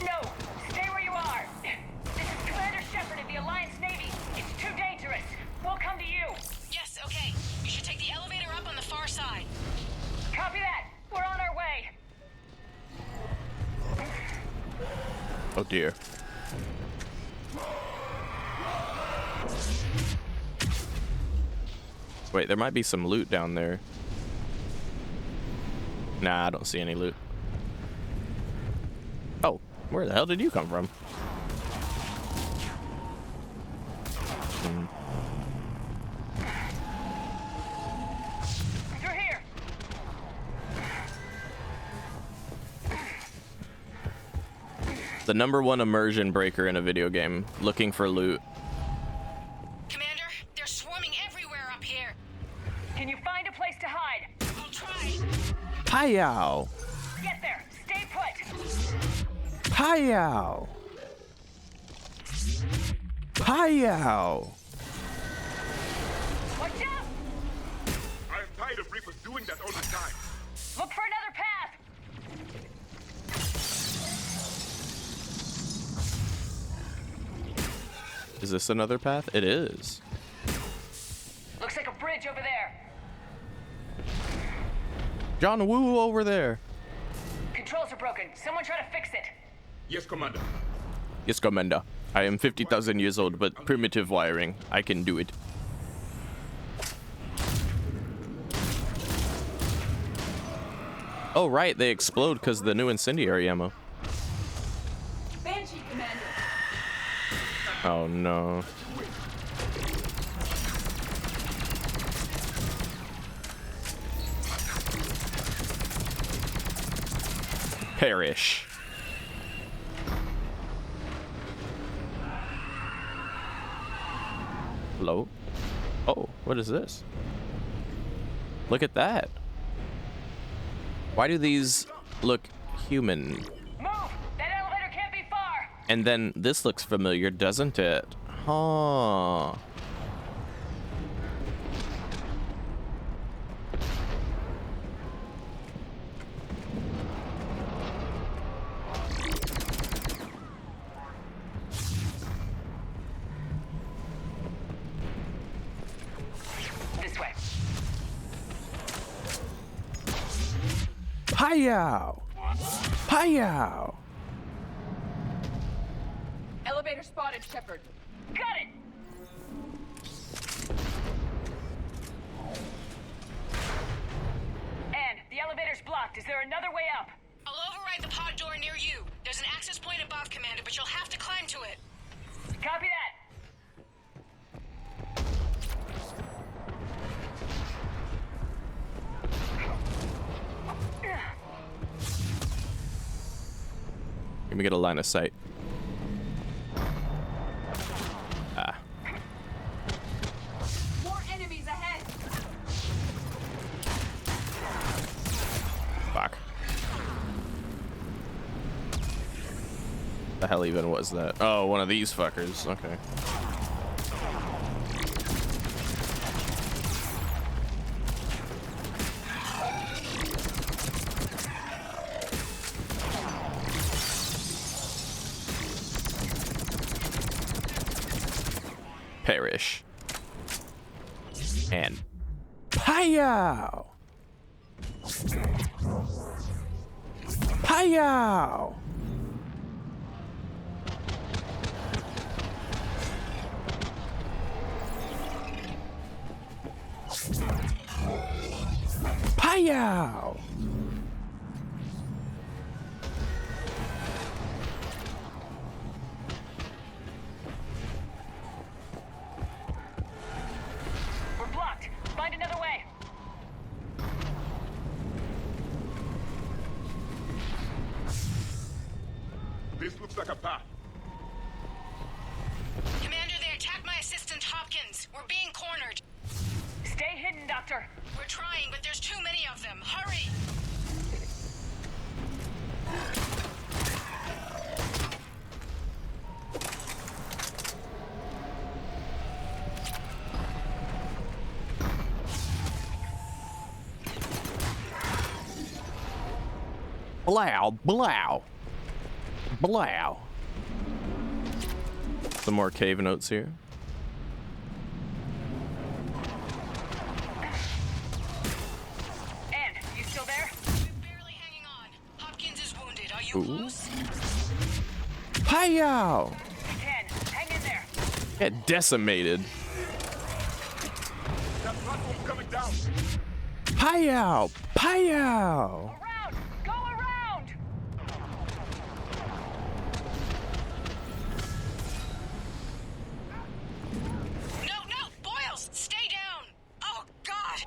No! Stay where you are! This is Commander Shepard of the Alliance Navy. It's too dangerous. We'll come to you. Yes, okay. You should take the elevator up on the far side. Copy that. We're on our way. Oh dear. Wait, there might be some loot down there. Nah, I don't see any loot. Oh, where the hell did you come from? Through here. The #1 immersion breaker in a video game, looking for loot. Commander, they're swarming everywhere up here. Can you find a place to hide? I'll try. Hi-yow! Get there. Stay put. Hi-yow! Hi-yow! Watch out! I am tired of Reapers doing that all the time. Look for another path. Is this another path? It is. Looks like a bridge over there. John Woo over there. Controls are broken. Someone try to fix it. Yes, Commander. Yes, Commander. I am 50,000 years old, but primitive wiring. I can do it. Oh, right. They explode because of the new incendiary ammo. Banshee, Commander. Oh, no. Perish. Hello? Oh, what is this? Look at that. Why do these look human? Move! That elevator can't be far! And then this looks familiar, doesn't it? Huh. This way. Hi-yow! Hi-yow! Elevator spotted, Shepard. Got it! And the elevator's blocked. Is there another way up? I'll override the pod door near you. There's an access point above, Commander, but you'll have to climb to it. Copy that. Let me get a line of sight. Ah. More enemies ahead. Fuck. The hell even was that? Oh, one of these fuckers. Okay. perish. And Pow! Pow! Pow! We're blocked. Find another way. This looks like a path. Commander, they attacked my assistant Hopkins. We're being cornered. Stay hidden, Doctor. We're trying, but there's too many of them. Hurry! Blow, blow, blow. Some more cave notes here. Ann, you still there? We're barely hanging on. Hopkins is wounded. Are you close? Pow! We can. Hang in there. Get decimated. That platform's coming down. Pow! Pow! Around! Go around! No! Boyles, stay down! Oh, God!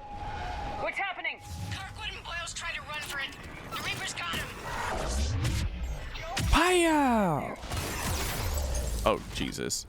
What's happening? Kirkwood and Boyles tried to run for it. The Reapers got him. Pow! Oh, Jesus.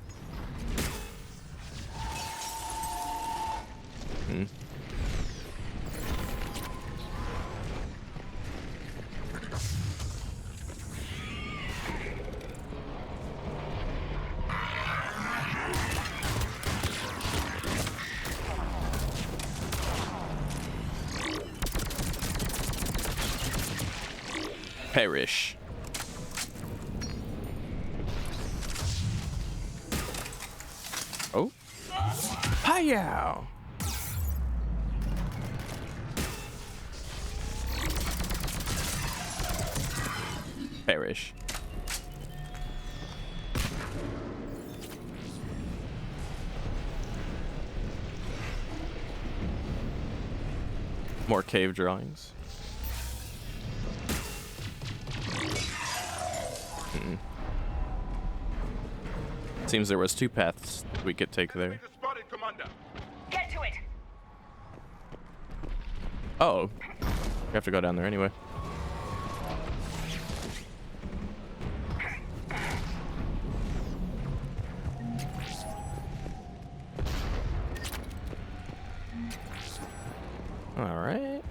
Perish. Oh. Pow! Perish. More cave drawings. Seems there was two paths we could take there. Spotted, Commander. Get to it! Oh. We have to go down there anyway. All right.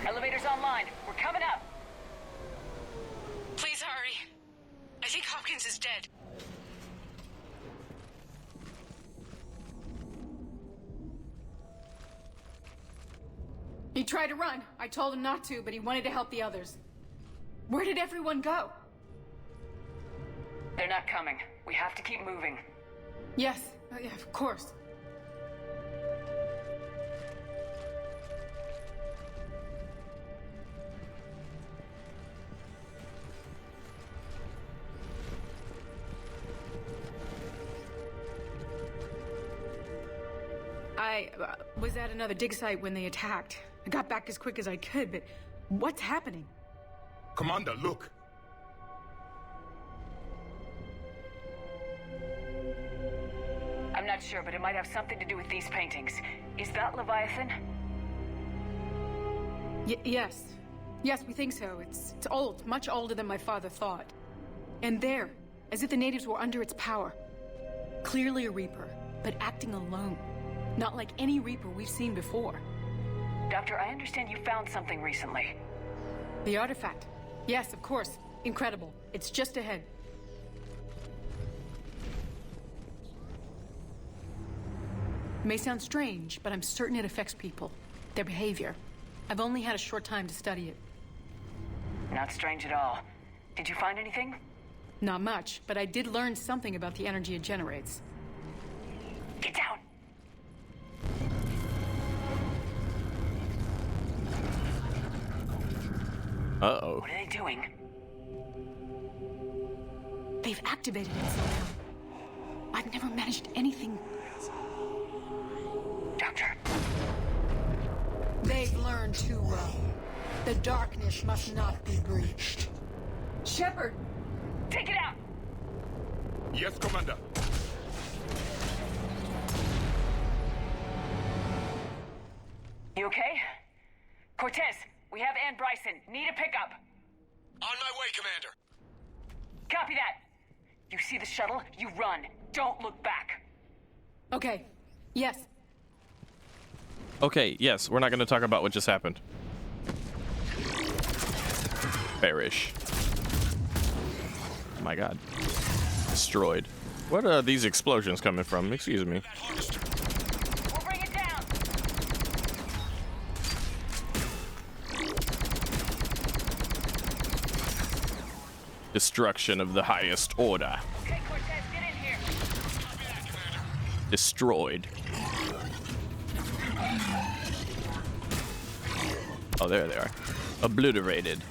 Elevator's online. We're coming up. Please hurry. I think Hopkins is dead. He tried to run. I told him not to, but he wanted to help the others. Where did everyone go? They're not coming. We have to keep moving. Yes, yeah, of course. I was at another dig site when they attacked. I got back as quick as I could, but what's happening? Commander, look. I'm not sure, but it might have something to do with these paintings. Is that Leviathan? Yes. Yes, we think so. It's old, much older than my father thought. And there, as if the natives were under its power. Clearly a Reaper, but acting alone. Not like any Reaper we've seen before. Doctor, I understand you found something recently. The artifact. Yes, of course. Incredible. It's just ahead. May sound strange, but I'm certain it affects people. their behavior. I've only had a short time to study it. Not strange at all. Did you find anything? Not much, but I did learn something about the energy it generates. Get down! Uh-oh. What are they doing? They've activated it somehow. I've never managed anything. Doctor. They've learned too well. The darkness must not be breached. Shepard! Take it out! Yes, Commander. You okay? Cortez, we have Ann Bryson. Need a pickup. On my way, Commander. Copy that. You see the shuttle, you run. Don't look back. Okay. Yes. Okay, yes, we're not going to talk about what just happened. Perish. Oh my god. Destroyed. What are these explosions coming from? Excuse me. We'll bring it down. Destruction of the highest order. Okay, Cortez, get in here. Destroyed. Oh, there they are. Obliterated.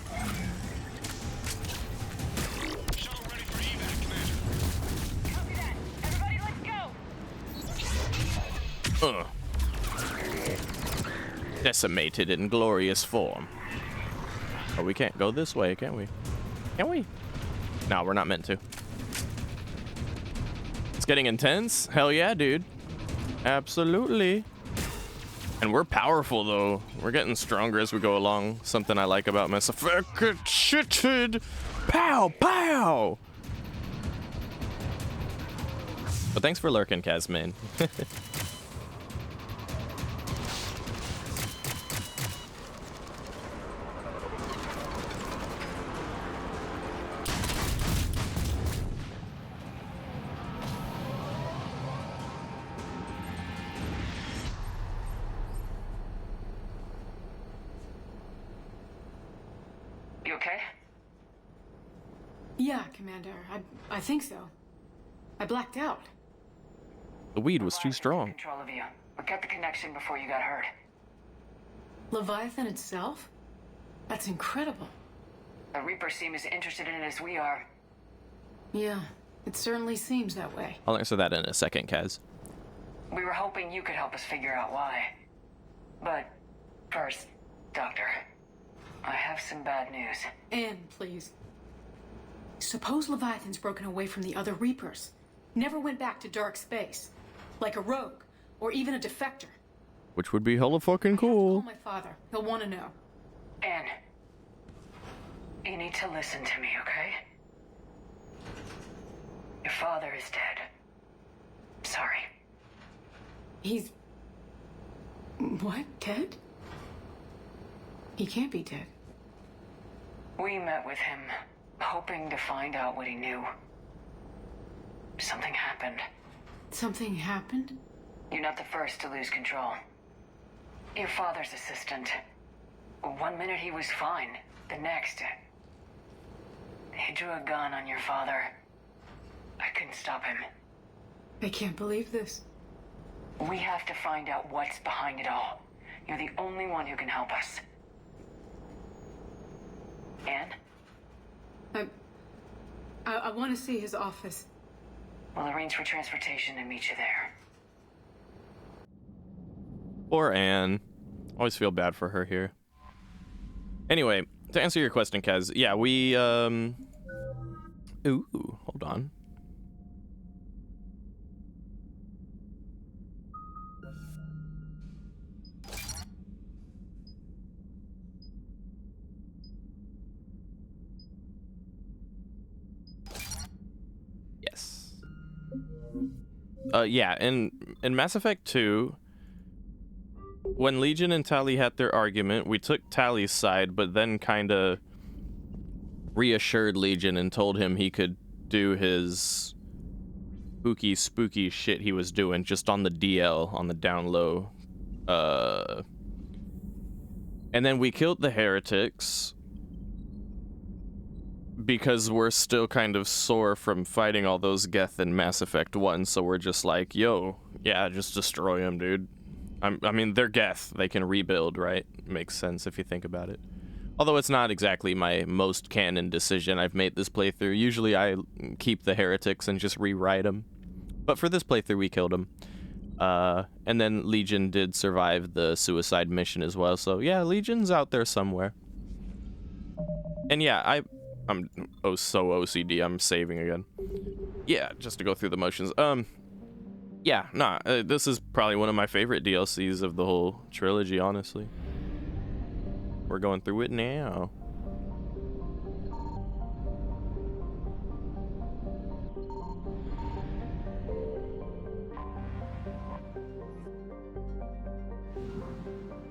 Copy that. Everybody, let's go. Decimated in glorious form. Oh, we can't go this way, can we? Can we? No, we're not meant to. It's getting intense? Hell yeah, dude. Absolutely. And we're powerful, though. We're getting stronger as we go along. Something I like about Mass Effect. Shitted. Pow, pow. But thanks for lurking, Kazman. You okay? Yeah, Commander. I think so. I blacked out. The weed was too strong. Control of you. We cut the connection before you got hurt. Leviathan itself? That's incredible. The Reapers seem as interested in it as we are. Yeah, it certainly seems that way. I'll answer that in a second, Kaz. We were hoping you could help us figure out why. But first, Doctor, I have some bad news. Anne, please. Suppose Leviathan's broken away from the other Reapers. Never went back to dark space. Like a rogue, or even a defector. Which would be hella fucking cool. Call my father. He'll want to know. Anne, you need to listen to me, okay? Your father is dead. Sorry. He's... What? Dead? He can't be dead. We met with him, hoping to find out what he knew. Something happened. Something happened? You're not the first to lose control. Your father's assistant. 1 minute he was fine. The next... he drew a gun on your father. I couldn't stop him. I can't believe this. We have to find out what's behind it all. You're the only one who can help us. Anne? I want to see his office. We'll arrange for transportation and meet you there. Poor Anne. Always feel bad for her here. Anyway, to answer your question, Kaz, yeah, we, Ooh, hold on. Yes. Yeah, in Mass Effect 2, when Legion and Tali had their argument, we took Tali's side, but then kinda reassured Legion and told him he could do his spooky shit he was doing just on the DL, on the down low. And then we killed the heretics because we're still kind of sore from fighting all those Geth in Mass Effect 1, so we're just like, yo, yeah, just destroy them, dude. I mean, they're Geth. They can rebuild, right? Makes sense if you think about it. Although it's not exactly my most canon decision I've made this playthrough. Usually I keep the heretics and just rewrite them. But for this playthrough, we killed them. And then Legion did survive the suicide mission as well. So yeah, Legion's out there somewhere. And yeah, I'm so OCD. I'm saving again. Yeah, just to go through the motions. Yeah, nah, this is probably one of my favorite DLCs of the whole trilogy, honestly. We're going through it now.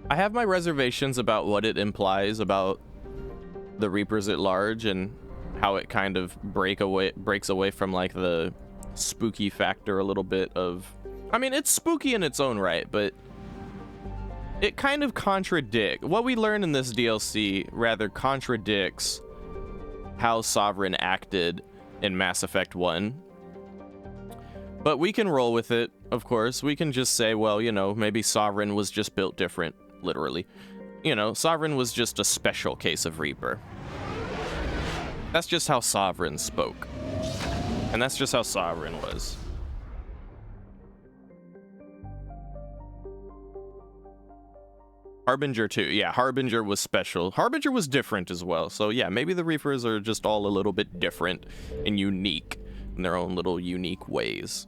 I have my reservations about what it implies about the Reapers at large and how it kind of breaks away from like the spooky factor a little bit of, I mean, it's spooky in its own right, but it kind of what we learn in this DLC rather contradicts how Sovereign acted in Mass Effect 1. But we can roll with it, of course. We can just say, well, you know, maybe Sovereign was just built different, literally. You know, Sovereign was just a special case of Reaper. That's just how Sovereign spoke. And that's just how Sovereign was. Harbinger too. Yeah, Harbinger was special. Harbinger was different as well. So yeah, maybe the Reapers are just all a little bit different and unique in their own little unique ways.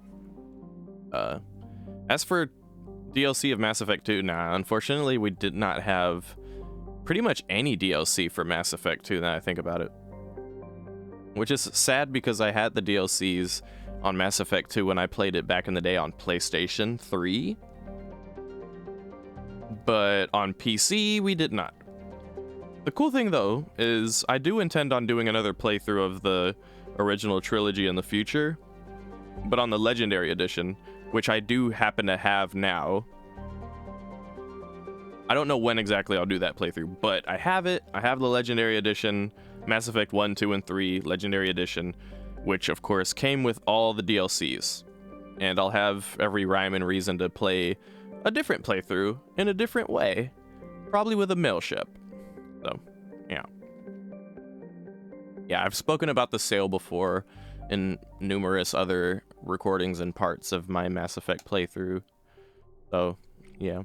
As for DLC of Mass Effect 2, nah, unfortunately we did not have pretty much any DLC for Mass Effect 2 now I think about it. Which is sad because I had the DLCs on Mass Effect 2 when I played it back in the day on PlayStation 3. But on PC, we did not. The cool thing, though, is I do intend on doing another playthrough of the original trilogy in the future, but on the Legendary Edition, which I do happen to have now. I don't know when exactly I'll do that playthrough, but I have it. I have the Legendary Edition, Mass Effect 1, 2, and 3 Legendary Edition, which, of course, came with all the DLCs. And I'll have every rhyme and reason to play a different playthrough in a different way, probably with a mail ship. So, yeah. Yeah, I've spoken about the sale before in numerous other recordings and parts of my Mass Effect playthrough. So, yeah.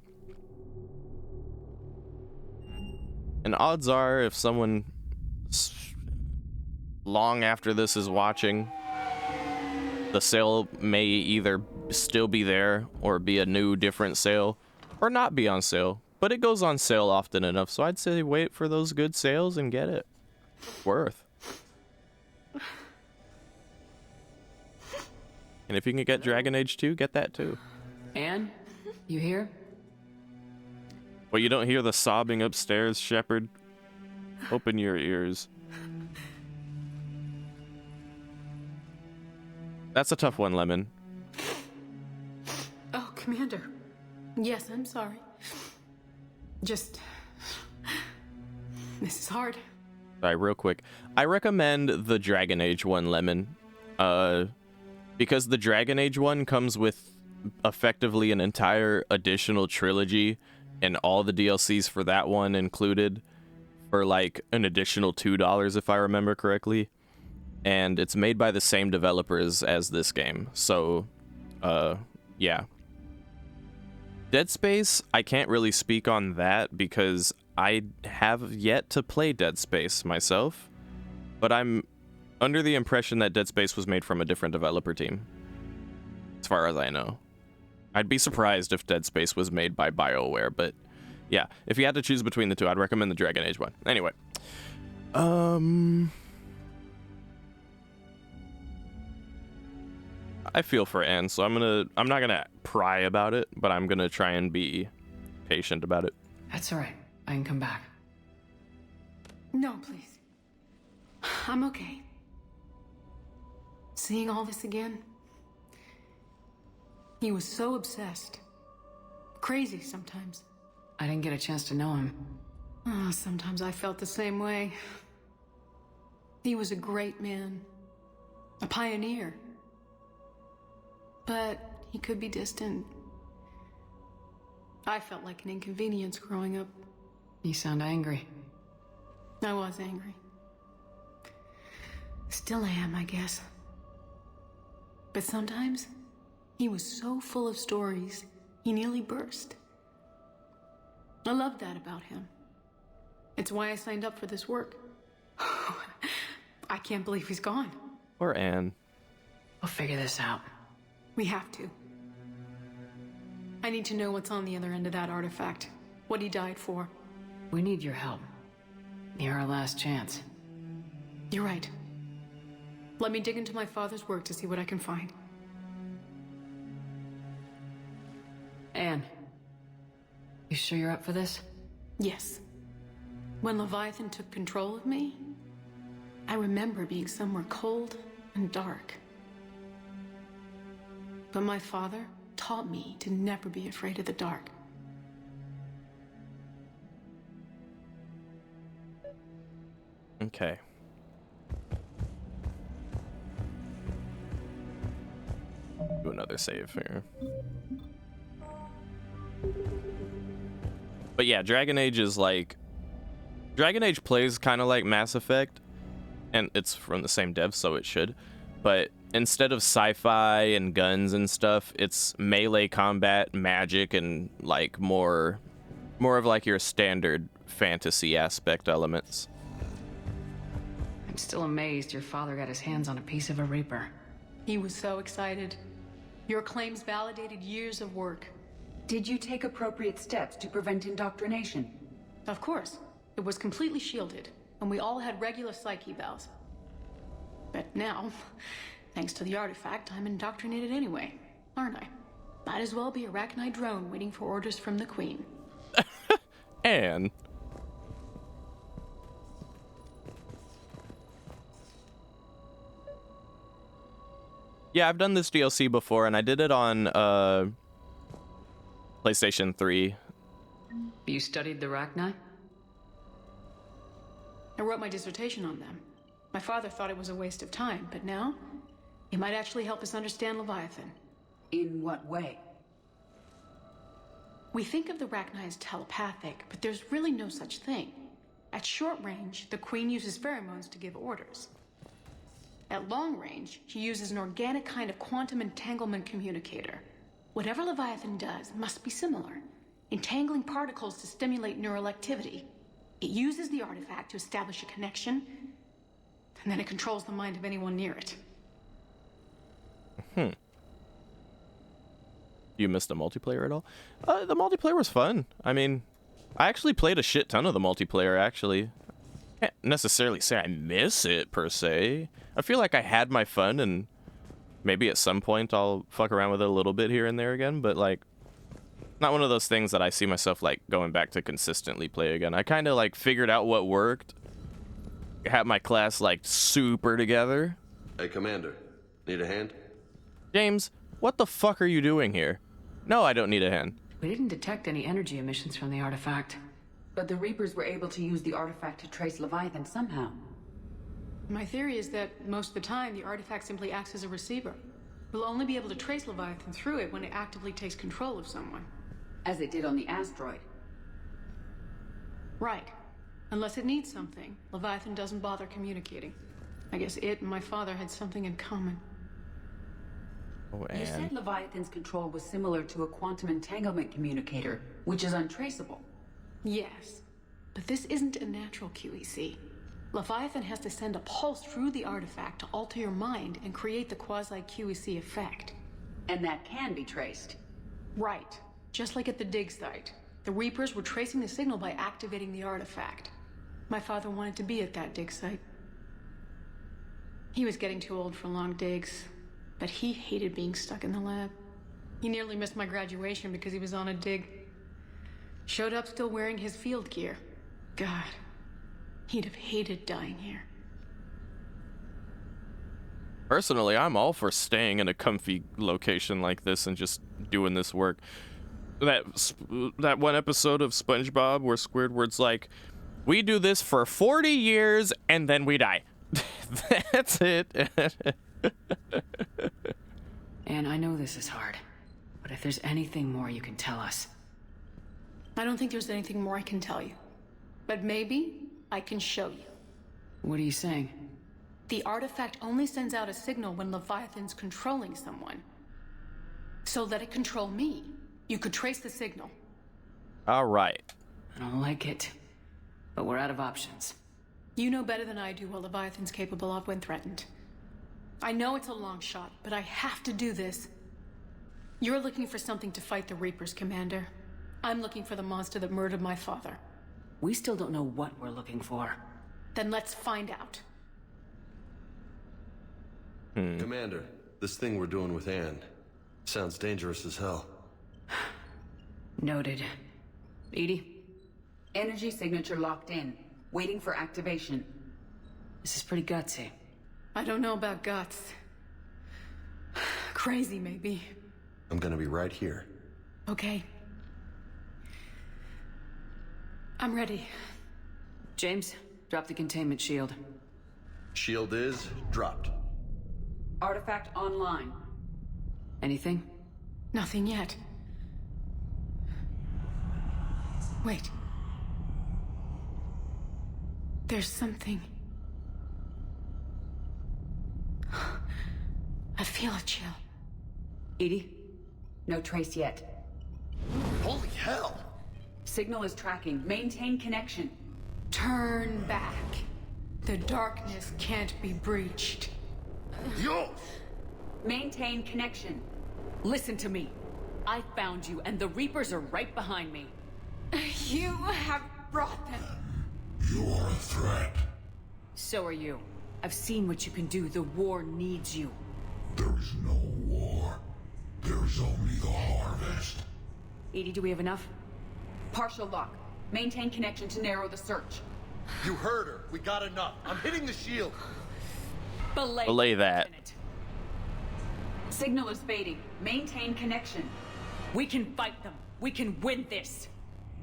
And odds are, if someone long after this is watching, the sale may either still be there or be a new different sale or not be on sale, but it goes on sale often enough, so I'd say wait for those good sales and get it. Worth. And if you can get Dragon Age 2, get that too. Anne, you here? Well, you don't hear the sobbing upstairs, Shepard? Open your ears. That's a tough one, Lemon. Oh, Commander. Yes, I'm sorry. Just... This is hard. Alright, real quick. I recommend the Dragon Age one, Lemon. Because the Dragon Age one comes with effectively an entire additional trilogy and all the DLCs for that one included for like an additional $2 if I remember correctly. And it's made by the same developers as this game. So, yeah. Dead Space, I can't really speak on that because I have yet to play Dead Space myself. But I'm under the impression that Dead Space was made from a different developer team. As far as I know. I'd be surprised if Dead Space was made by BioWare, but yeah. If you had to choose between the two, I'd recommend the Dragon Age one. Anyway. I feel for Anne, so I'm not gonna pry about it, but I'm gonna try and be patient about it. That's all right. I can come back. No, please. I'm okay. Seeing all this again, he was so obsessed. Crazy sometimes. I didn't get a chance to know him. Oh, sometimes I felt the same way. He was a great man. A pioneer. But he could be distant. I felt like an inconvenience growing up. You sound angry. I was angry. Still am, I guess. But sometimes, he was so full of stories, he nearly burst. I loved that about him. It's why I signed up for this work. I can't believe he's gone. Or Anne. We'll figure this out. We have to. I need to know what's on the other end of that artifact. What he died for. We need your help. You're our last chance. You're right. Let me dig into my father's work to see what I can find. Anne, you sure you're up for this? Yes. When Leviathan took control of me, I remember being somewhere cold and dark. But my father taught me to never be afraid of the dark. Okay. Do another save here. But yeah, Dragon Age is like... Dragon Age plays kind of like Mass Effect, and it's from the same dev, so it should. But instead of sci-fi and guns and stuff, it's melee combat, magic, and like more of like your standard fantasy aspect elements. I'm still amazed your father got his hands on a piece of a Reaper. He was so excited. Your claims validated years of work. Did you take appropriate steps to prevent indoctrination? Of course. It was completely shielded, and we all had regular psych evals. But now, thanks to the artifact, I'm indoctrinated anyway, aren't I? Might as well be a Arachnite drone waiting for orders from the Queen. Anne. Yeah, I've done this DLC before, and I did it on PlayStation 3. You studied the Arachnite? I wrote my dissertation on them. My father thought it was a waste of time, but now, it might actually help us understand Leviathan. In what way? We think of the Arachnite as telepathic, but there's really no such thing. At short range, the Queen uses pheromones to give orders. At long range, she uses an organic kind of quantum entanglement communicator. Whatever Leviathan does must be similar, entangling particles to stimulate neural activity. It uses the artifact to establish a connection, and then it controls the mind of anyone near it. You missed the multiplayer at all? The multiplayer was fun. I mean, I actually played a shit ton of the multiplayer, actually. Can't necessarily say I miss it, per se. I feel like I had my fun, and maybe at some point I'll fuck around with it a little bit here and there again, but, like, not one of those things that I see myself, like, going back to consistently play again. I kind of, like, figured out what worked. Had my class, like, super together. Hey, Commander. Need a hand? James, what the fuck are you doing here? No, I don't need a hand. We didn't detect any energy emissions from the artifact. But the Reapers were able to use the artifact to trace Leviathan somehow. My theory is that most of the time, the artifact simply acts as a receiver. We'll only be able to trace Leviathan through it when it actively takes control of someone. As it did on the asteroid. Right. Unless it needs something, Leviathan doesn't bother communicating. I guess it and my father had something in common. Oh, You said Leviathan's control was similar to a quantum entanglement communicator, which is untraceable. Yes, but this isn't a natural QEC. Leviathan has to send a pulse through the artifact to alter your mind and create the quasi-QEC effect. And that can be traced. Right. Just like at the dig site. The Reapers were tracing the signal by activating the artifact. My father wanted to be at that dig site. He was getting too old for long digs, but he hated being stuck in the lab. He nearly missed my graduation because he was on a dig. Showed up still wearing his field gear. God, he'd have hated dying here. Personally, I'm all for staying in a comfy location like this and just doing this work. That one episode of SpongeBob where Squidward's like, We do this for 40 years and then we die. That's it. And I know this is hard, but if there's anything more you can tell us. I don't think there's anything more I can tell you. But maybe I can show you. What are you saying? The artifact only sends out a signal when Leviathan's controlling someone. So let it control me. You could trace the signal. All right. I don't like it, but we're out of options. You know better than I do what Leviathan's capable of when threatened. I know it's a long shot, but I have to do this. You're looking for something to fight the Reapers, Commander. I'm looking for the monster that murdered my father. We still don't know what we're looking for. Then let's find out. Commander, this thing we're doing with Anne sounds dangerous as hell. Noted. Edie? Energy signature locked in. Waiting for activation. This is pretty gutsy. I don't know about guts. Crazy, maybe. I'm gonna be right here. Okay. I'm ready. James, drop the containment shield. Shield is dropped. Artifact online. Anything? Nothing yet. Wait. There's something. I feel a chill. Edie? No trace yet. Holy hell! Signal is tracking. Maintain connection. Turn back. The darkness can't be breached. Yo! Maintain connection. Listen to me. I found you, and the Reapers are right behind me. You have brought them. You are a threat. So are you. I've seen what you can do. The war needs you. There is no war. There is only the harvest. Edie, do we have enough? Partial lock. Maintain connection to narrow the search. You heard her. We got enough. I'm hitting the shield. Belay that. Signal is fading. Maintain connection. We can fight them. We can win this.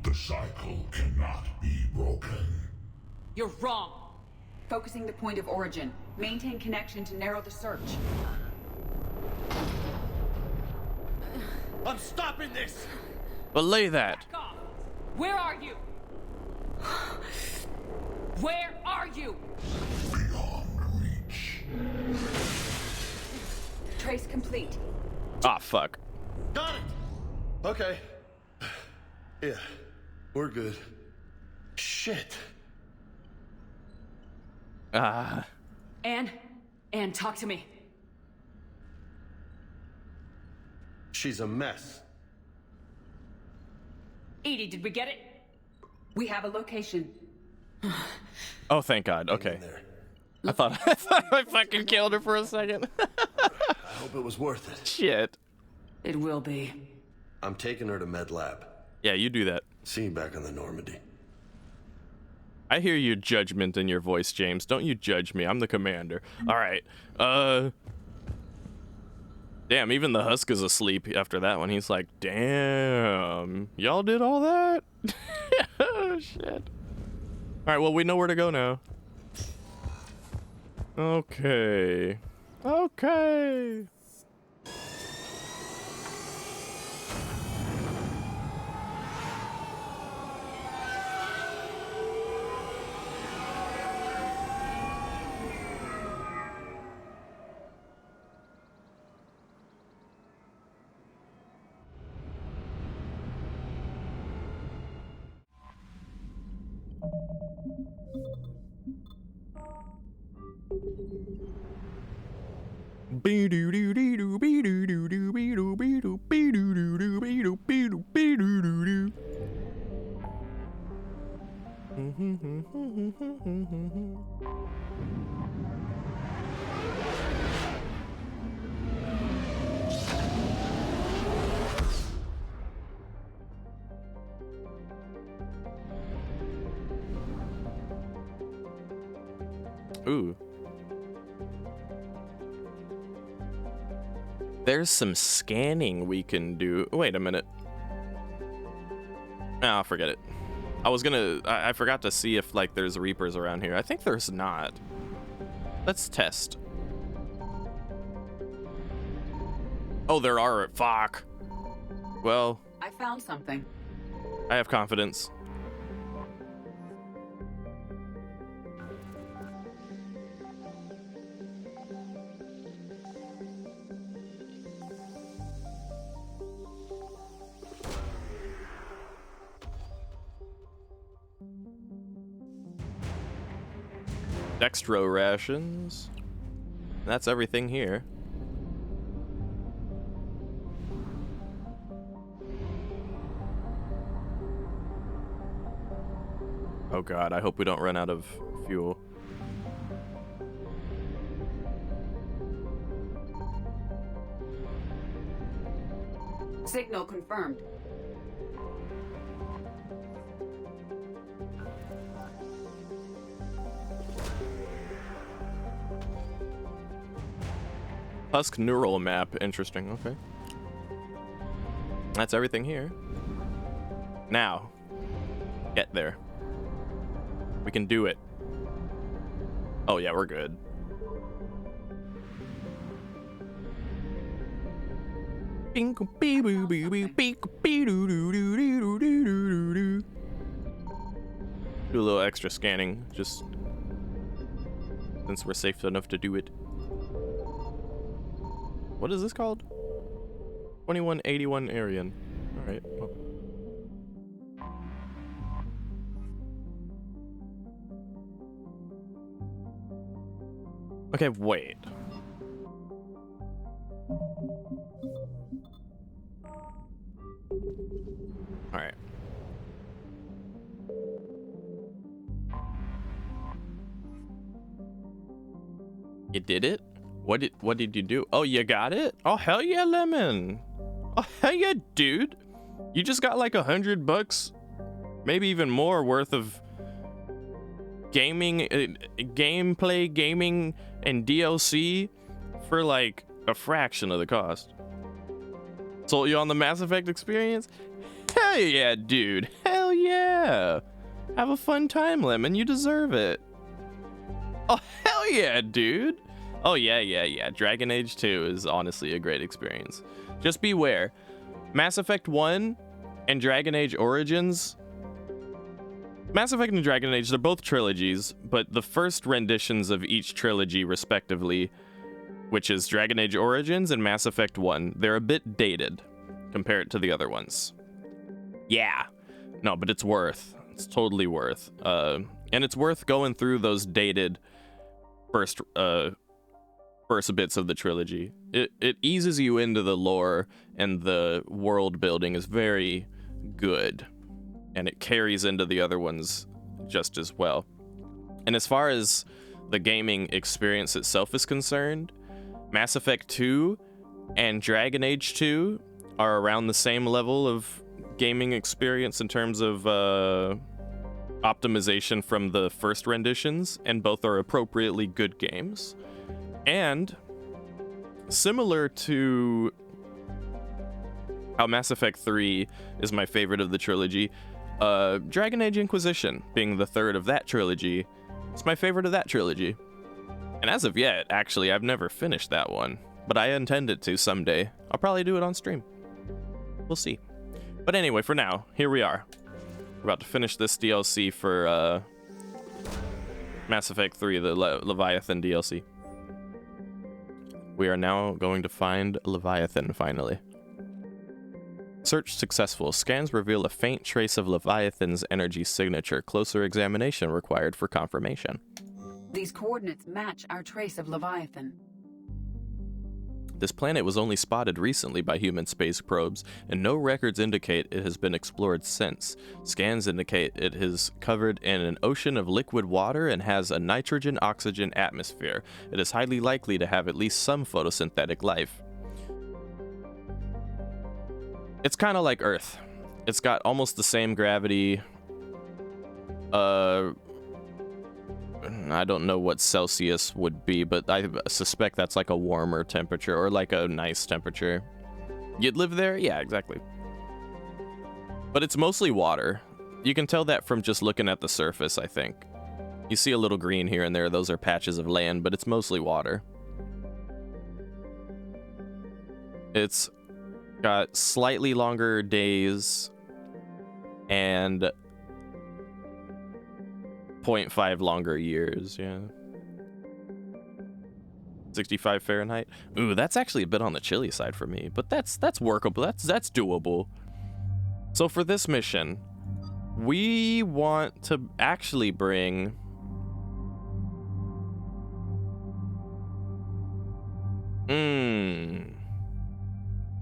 The cycle cannot be broken. You're wrong. Focusing the point of origin. Maintain connection to narrow the search. I'm stopping this! Belay that. Back off. Where are you? Where are you? Beyond reach. Trace complete. Ah, fuck. Got it! Okay. Yeah, we're good. Shit. Anne, talk to me. She's a mess. Edie, did we get it? We have a location. Oh, thank God. Okay. I thought I fucking killed her for a second. I hope it was worth it. Shit. It will be. I'm taking her to Med Lab. Yeah, you do that. See you back on the Normandy. I hear your judgment in your voice, James. Don't you judge me. I'm the commander. All right. Damn, even the Husk is asleep after that one. He's like, damn, y'all did all that? Oh, shit. All right, well, we know where to go now. Okay. Okay. Ooh. There's some scanning we can do. Wait a minute. Ah, forget it. I forgot to see if like there's Reapers around here. I think there's not. Let's test. Oh, there are. Fuck. Well, I found something. I have confidence. Dextro rations. That's everything here. Oh god, I hope we don't run out of fuel. Signal confirmed. Husk neural map. Interesting. Okay. That's everything here. Now, get there. We can do it. Oh yeah, we're good. Do a little extra scanning, just since we're safe enough to do it. What is this called? 2181 Aryan. Alright. Well. Okay, wait. Alright. You did it? What did you do? Oh, you got it? Oh, hell yeah, Lemon. Oh, hell yeah, dude. You just got like $100, maybe even more worth of gaming, gameplay, gaming, and DLC for like a fraction of the cost. Sold you on the Mass Effect experience? Hell yeah, dude. Hell yeah. Have a fun time, Lemon. You deserve it. Oh, hell yeah, dude. Oh, yeah. Dragon Age 2 is honestly a great experience. Just beware. Mass Effect 1 and Dragon Age Origins. Mass Effect and Dragon Age, they're both trilogies, but the first renditions of each trilogy, respectively, which is Dragon Age Origins and Mass Effect 1, they're a bit dated compared to the other ones. Yeah. No, but it's worth. It's totally worth. And it's worth going through those dated first bits of the trilogy. It eases you into the lore, and the world building is very good, and it carries into the other ones just as well. And as far as the gaming experience itself is concerned, Mass Effect 2 and Dragon Age 2 are around the same level of gaming experience in terms of optimization from the first renditions, and both are appropriately good games. And similar to how Mass Effect 3 is my favorite of the trilogy, Dragon Age Inquisition, being the third of that trilogy, is my favorite of that trilogy. And as of yet, actually, I've never finished that one, but I intend it to someday. I'll probably do it on stream. We'll see. But anyway, for now, here we are. We're about to finish this DLC for Mass Effect 3, the Leviathan DLC. We are now going to find Leviathan, finally. Search successful. Scans reveal a faint trace of Leviathan's energy signature. Closer examination required for confirmation. These coordinates match our trace of Leviathan. This planet was only spotted recently by human space probes, and no records indicate it has been explored since. Scans indicate it is covered in an ocean of liquid water and has a nitrogen-oxygen atmosphere. It is highly likely to have at least some photosynthetic life. It's kind of like Earth. It's got almost the same gravity. I don't know what Celsius would be, but I suspect that's like a warmer temperature, or like a nice temperature. You'd live there? Yeah, exactly. But it's mostly water. You can tell that from just looking at the surface, I think. You see a little green here and there. Those are patches of land, but it's mostly water. It's got slightly longer days and 0.5 longer years, yeah. 65 Fahrenheit. Ooh, that's actually a bit on the chilly side for me, but that's workable. That's doable. So for this mission, we want to actually bring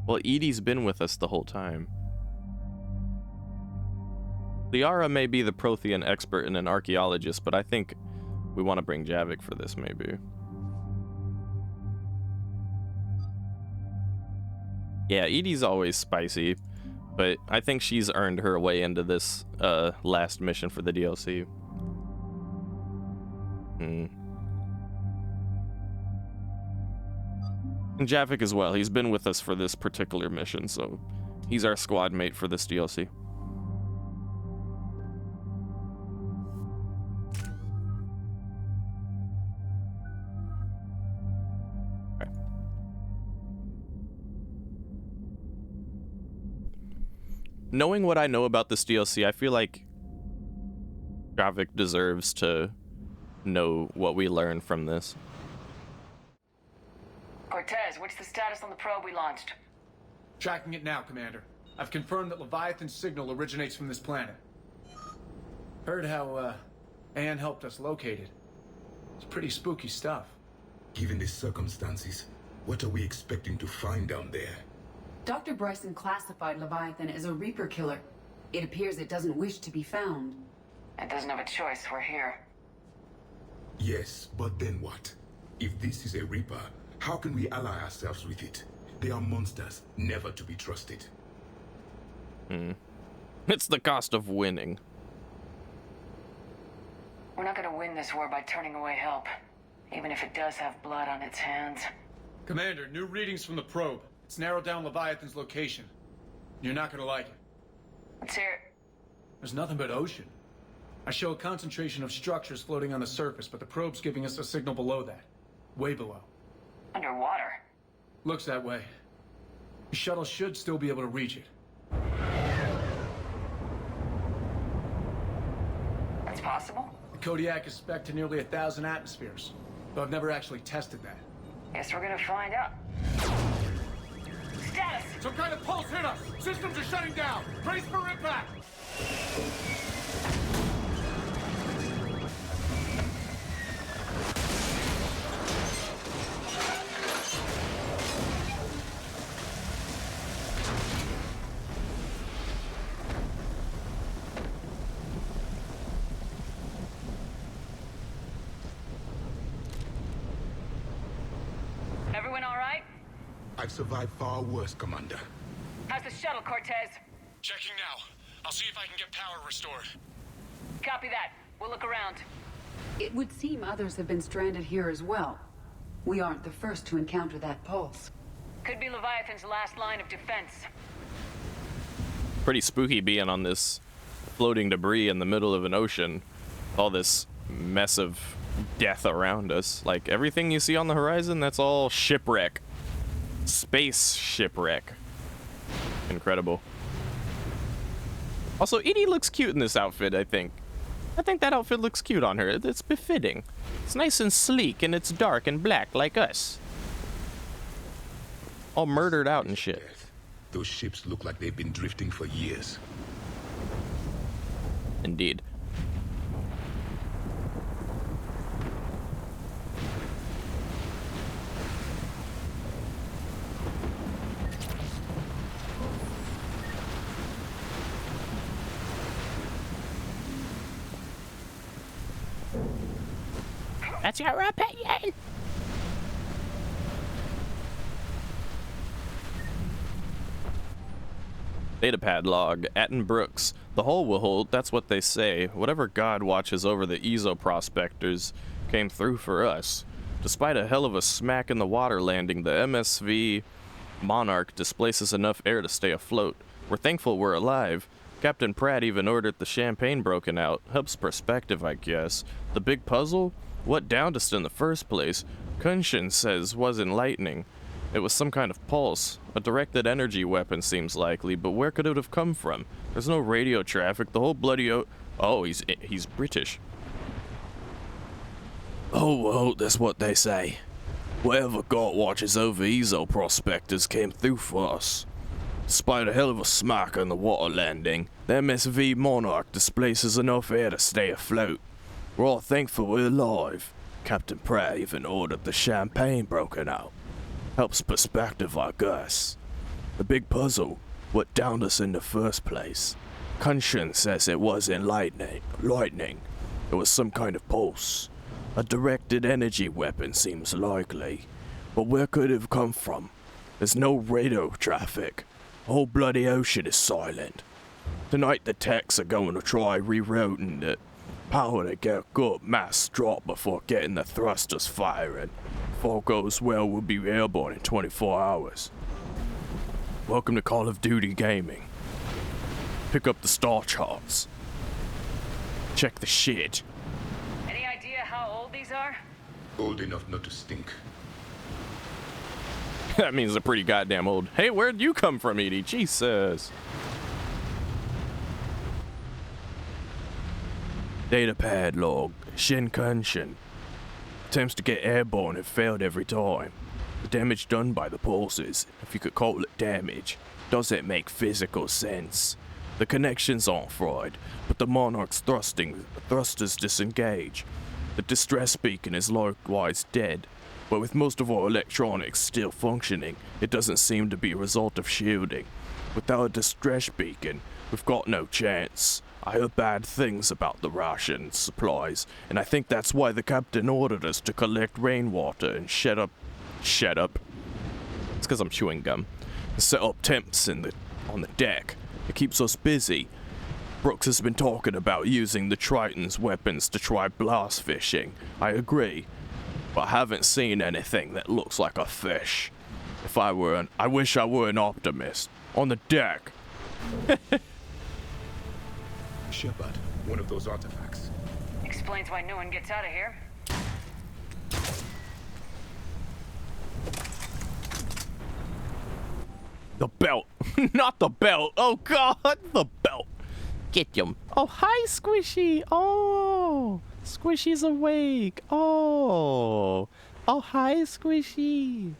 well, Edie's been with us the whole time. Liara may be the Prothean expert and an archaeologist, but I think we want to bring Javik for this, maybe. Yeah, Edie's always spicy, but I think she's earned her way into this last mission for the DLC. And Javik as well. He's been with us for this particular mission, so he's our squad mate for this DLC. Okay. Knowing what I know about this DLC, I feel like Javik deserves to know what we learn from this. Cortez, what's the status on the probe we launched? Tracking it now, Commander. I've confirmed that Leviathan's signal originates from this planet. Heard how, Anne helped us locate it. It's pretty spooky stuff. Given the circumstances, what are we expecting to find down there? Dr. Bryson classified Leviathan as a Reaper killer. It appears it doesn't wish to be found. It doesn't have a choice. We're here. Yes, but then what? If this is a Reaper, how can we ally ourselves with it? They are monsters, never to be trusted. It's the cost of winning. We're not gonna win this war by turning away help, even if it does have blood on its hands. Commander, new readings from the probe. It's narrowed down Leviathan's location. You're not gonna like it. Let's hear it. There's nothing but ocean. I show a concentration of structures floating on the surface, but the probe's giving us a signal below that. Way below. Underwater? Looks that way. The shuttle should still be able to reach it. That's possible? The Kodiak is spec'd to nearly 1,000 atmospheres, though I've never actually tested that. Guess we're gonna find out. Status! Some kind of pulse hit us! Systems are shutting down! Brace for impact! Everyone all right? I've survived far worse, Commander. How's the shuttle, Cortez? Checking now. I'll see if I can get power restored. Copy that. We'll look around. It would seem others have been stranded here as well. We aren't the first to encounter that pulse. Could be Leviathan's last line of defense. Pretty spooky being on this floating debris in the middle of an ocean. All this mess of death around us. Like, everything you see on the horizon, that's all shipwreck. Space shipwreck. Incredible. Also, Edie looks cute in this outfit, I think. I think that outfit looks cute on her. It's befitting. It's nice and sleek, and it's dark and black like us. All murdered out and shit. Those ships look like they've been drifting for years. Indeed. That's your opinion. Datapad log, Atten Brooks. The hull will hold, that's what they say. Whatever god watches over the Ezo prospectors came through for us. Despite a hell of a smack in the water landing, the MSV Monarch displaces enough air to stay afloat. We're thankful we're alive. Captain Pratt even ordered the champagne broken out. Helps perspective, I guess. The big puzzle? What downed us in the first place? Kunshin says wasn't lightning. It was some kind of pulse. A directed energy weapon seems likely, but where could it have come from? There's no radio traffic. The whole bloody oh, he's British. Oh, well, that's what they say. Whatever God watches over Ezo prospectors came through for us. Despite a hell of a smack on the water landing, the MSV Monarch displaces enough air to stay afloat. We're all thankful we're alive. Captain Pratt even ordered the champagne broken out. Helps perspective, I guess. The big puzzle, what downed us in the first place. Kunshin says it wasn't lightning. It was some kind of pulse. A directed energy weapon seems likely. But where could it have come from? There's no radio traffic. The whole bloody ocean is silent. Tonight the techs are going to try rerouting it. Power to get a good mass drop before getting the thrusters firing. If all goes well, we'll be airborne in 24 hours. Welcome to Call of Duty Gaming. Pick up the star charts. Check the shit. Any idea how old these are? Old enough not to stink. That means they're pretty goddamn old. Hey, where'd you come from, Edie? Jesus. Datapad log. Shin Kunshin. Attempts to get airborne have failed every time. The damage done by the pulses, if you could call it damage, doesn't make physical sense. The connections aren't fried, but the Monarch's thrusters disengage. The distress beacon is likewise dead, but with most of our electronics still functioning, it doesn't seem to be a result of shielding. Without a distress beacon, we've got no chance. I heard bad things about the ration supplies, and I think that's why the captain ordered us to collect rainwater and shut up. It's because I'm chewing gum. And set up temps on the deck. It keeps us busy. Brooks has been talking about using the Triton's weapons to try blast fishing. I agree, but I haven't seen anything that looks like a fish. I wish I were an optimist. On the deck. Shepard, one of those artifacts. Explains why no one gets out of here. The belt. Not the belt. Oh, God. The belt. Get him. Oh, hi, Squishy. Oh, Squishy's awake. Oh. Oh, hi, Squishy.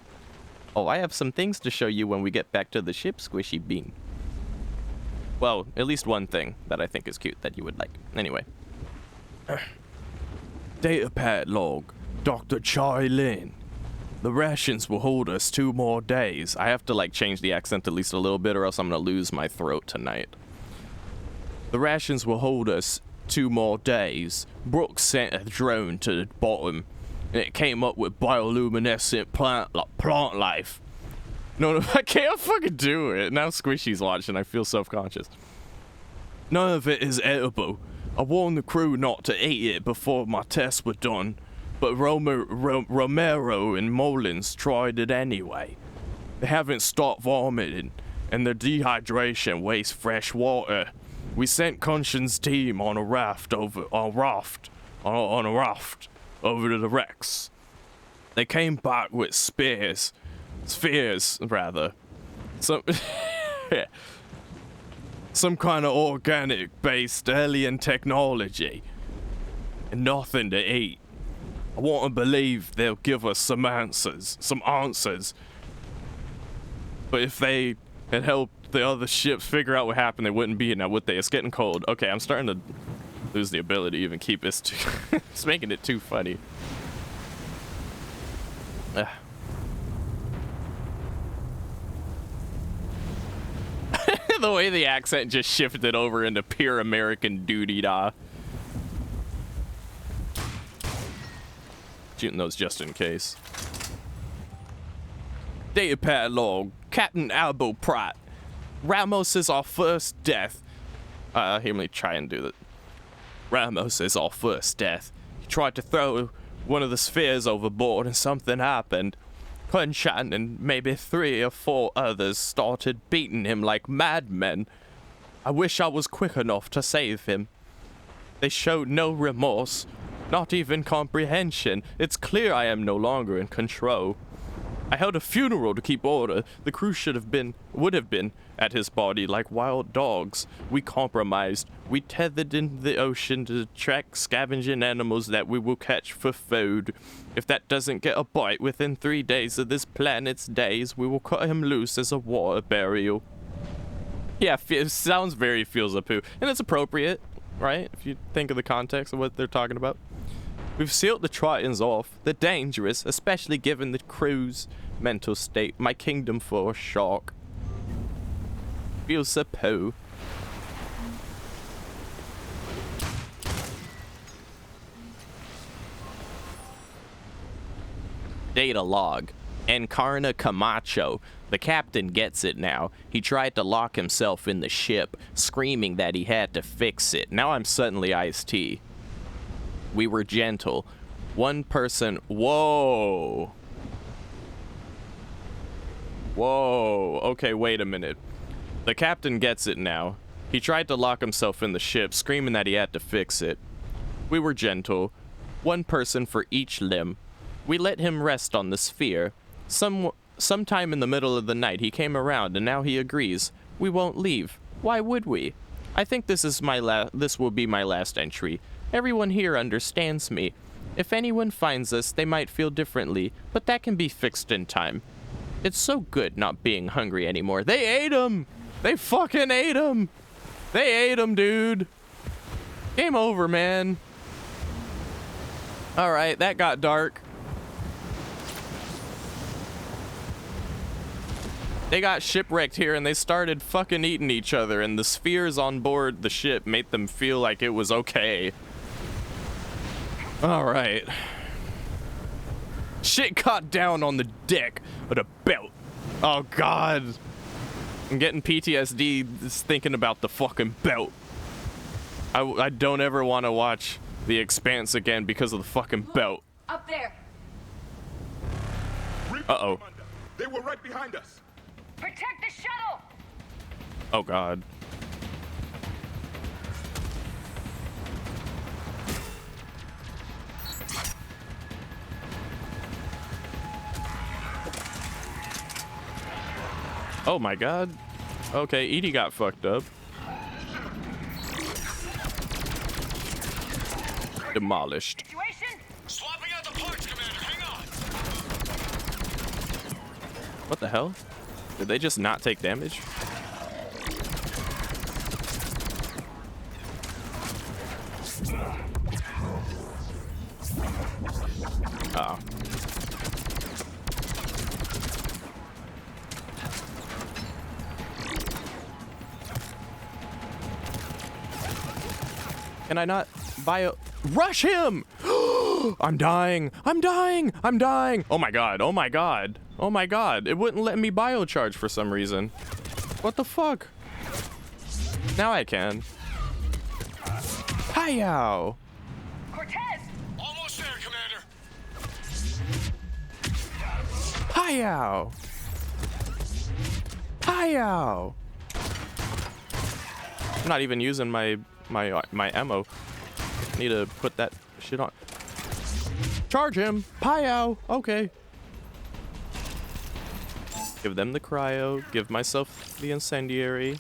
Oh, I have some things to show you when we get back to the ship, Squishy Bean. Well, at least one thing that I think is cute that you would like. Anyway. Datapad log. Dr. Chai Lin. The rations will hold us 2 more days. I have to, like, change the accent at least a little bit or else I'm going to lose my throat tonight. The rations will hold us 2 more days. Brooks sent a drone to the bottom, and it came up with bioluminescent plant life. No, I can't fucking do it. Now Squishy's watching. I feel self-conscious. None of it is edible. I warned the crew not to eat it before my tests were done, but Romero and Mullins tried it anyway. They haven't stopped vomiting, and their dehydration wastes fresh water. We sent Kunshin's team on a raft over to the wrecks. They came back with spheres, rather. Some kind of organic-based alien technology, and nothing to eat. I want to believe they'll give us some answers. But if they had helped the other ships figure out what happened, they wouldn't be here now, would they? It's getting cold. Okay, I'm starting to lose the ability to even keep this too. It's making it too funny. The way the accent just shifted over into pure American doody-da. Shooting those just in case. Datapad log. Captain Albo Pratt. Ramos is our first death. Here, let me try and do that. Ramos is our first death. He tried to throw one of the spheres overboard and something happened. Kunshan and maybe 3 or 4 others started beating him like madmen. I wish I was quick enough to save him. They showed no remorse, not even comprehension. It's clear I am no longer in control. I held a funeral to keep order. The crew would have been at his body like wild dogs. We compromised. We tethered in the ocean to track scavenging animals that we will catch for food. If that doesn't get a bite within 3 days of this planet's days, we will cut him loose as a water burial. Yeah, it sounds very feels a poo. And it's appropriate, right? If you think of the context of what they're talking about. We've sealed the Tritons off. They're dangerous, especially given the crew's mental state. My kingdom for a shock. Feels a poo. Data log. Encarna Camacho. The captain gets it now. He tried to lock himself in the ship, screaming that he had to fix it. Now I'm suddenly Ice-T. We were gentle. One person... Whoa. Whoa. Okay, wait a minute. The captain gets it now. He tried to lock himself in the ship, screaming that he had to fix it. We were gentle. One person for each limb. We let him rest on the sphere. Sometime in the middle of the night, he came around, and now he agrees. We won't leave. Why would we? I think this will be my last entry. Everyone here understands me. If anyone finds us, they might feel differently, but that can be fixed in time. It's so good not being hungry anymore. They ate him! They fucking ate him! They ate him, dude! Game over, man. Alright, that got dark. They got shipwrecked here and they started fucking eating each other, and the spheres on board the ship made them feel like it was okay. Alright. Shit caught down on the deck with a belt. Oh god. I'm getting PTSD just thinking about the fucking belt. I don't ever want to watch The Expanse again because of the fucking belt. Up there. Uh-oh. They were right behind us. Protect the shuttle. Oh god. Oh my god. Okay, Edie got fucked up. Demolished. Swapping out the parts, Commander. Hang on. What the hell? Did they just not take damage? Oh. Can I not rush him? I'm dying. I'm dying. I'm dying. Oh my god. Oh my god. Oh my god. It wouldn't let me biocharge for some reason. What the fuck? Now I can. Hi-yow. Cortez! Almost there, Commander. Hi-yow. Hi-yow. I'm not even using my ammo. Need to put that shit on. Charge him. Hi-yow. Okay. Give them the cryo. Give myself the incendiary.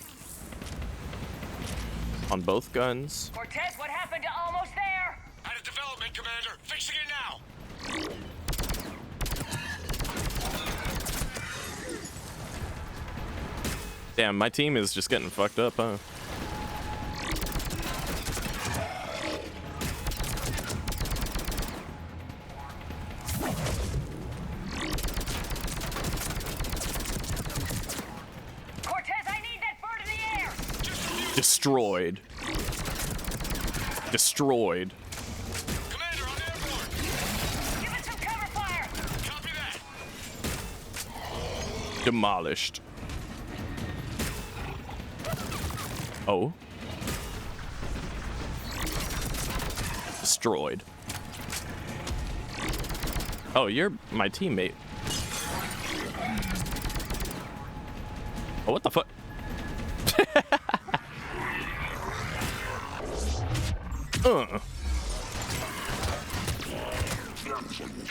On both guns. Cortez, what happened to almost there? Had a development, Commander. Fixing it now. Damn, my team is just getting fucked up, huh? Destroyed. Destroyed. Commander, I'm airborne. Give it some cover fire. Copy that. Demolished. Oh. Destroyed. Oh, you're my teammate. Oh, what the fuck?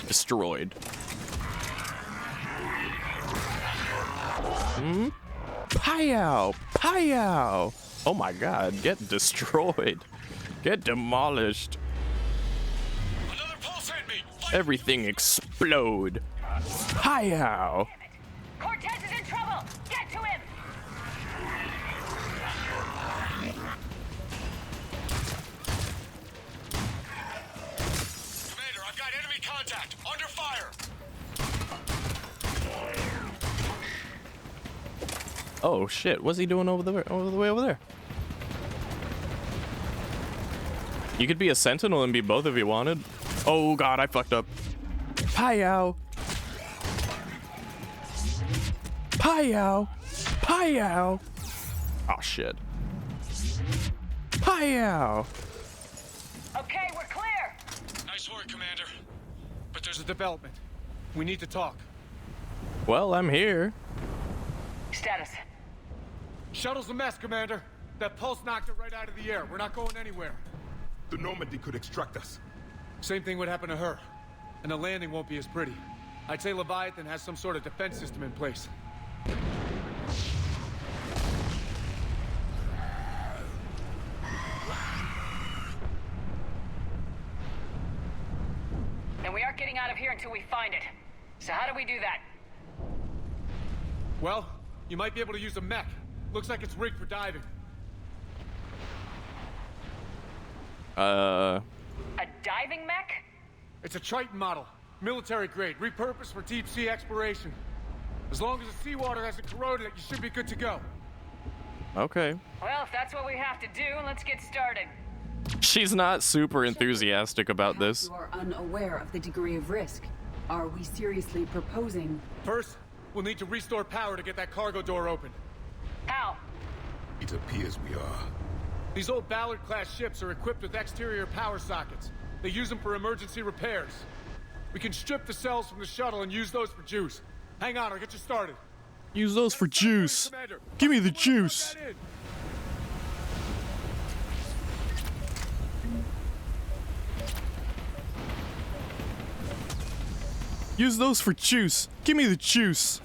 Destroyed. Pow! Pow! Oh my god, get destroyed. Get demolished. Everything explode. Pow! Cortez is in trouble! Get to him! Commander, I've got enemy contact. Under fire. Oh shit, what's he doing over the way over there? You could be a sentinel and be both if you wanted. Oh god, I fucked up. Pow! Pow! Pow! Oh shit. Pow! Okay, we're clear! Nice work, Commander. But There's a development. We need to talk. Well, I'm here. Status. Shuttle's a mess, Commander. That pulse knocked it right out of the air. We're not going anywhere. The Normandy could extract us. Same thing would happen to her. And the landing won't be as pretty. I'd say Leviathan has some sort of defense system in place. And we aren't getting out of here until we find it. So how do we do that? Well, you might be able to use a mech. Looks like it's rigged for diving. A diving mech? It's a Triton model. Military grade, repurposed for deep sea exploration. As long as the seawater hasn't corroded it, you should be good to go. Okay. Well, if that's what we have to do, let's get started. She's not super enthusiastic about this. You are unaware of the degree of risk. Are we seriously proposing? First, we'll need to restore power to get that cargo door open. How? It appears we are. These old Ballard-class ships are equipped with exterior power sockets. They use them for emergency repairs. We can strip the cells from the shuttle and use those for juice. Hang on, I'll get you started. Use those for juice. Give me the juice. Use those for juice. Give me the juice.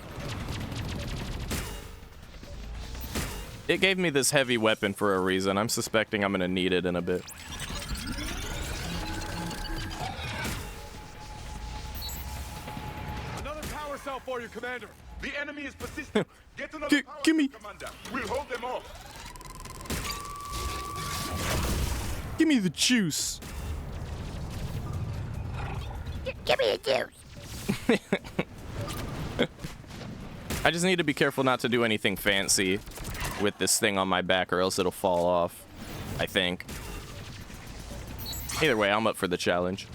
It gave me this heavy weapon for a reason. I'm suspecting I'm gonna need it in a bit. Another power cell for you, Commander. The enemy is persistent. Get another power give me. cell, Commander. We'll hold them off. Give me the juice. Give me the juice. I just need to be careful not to do anything fancy with this thing on my back or else it'll fall off, I think. Either way, I'm up for the challenge.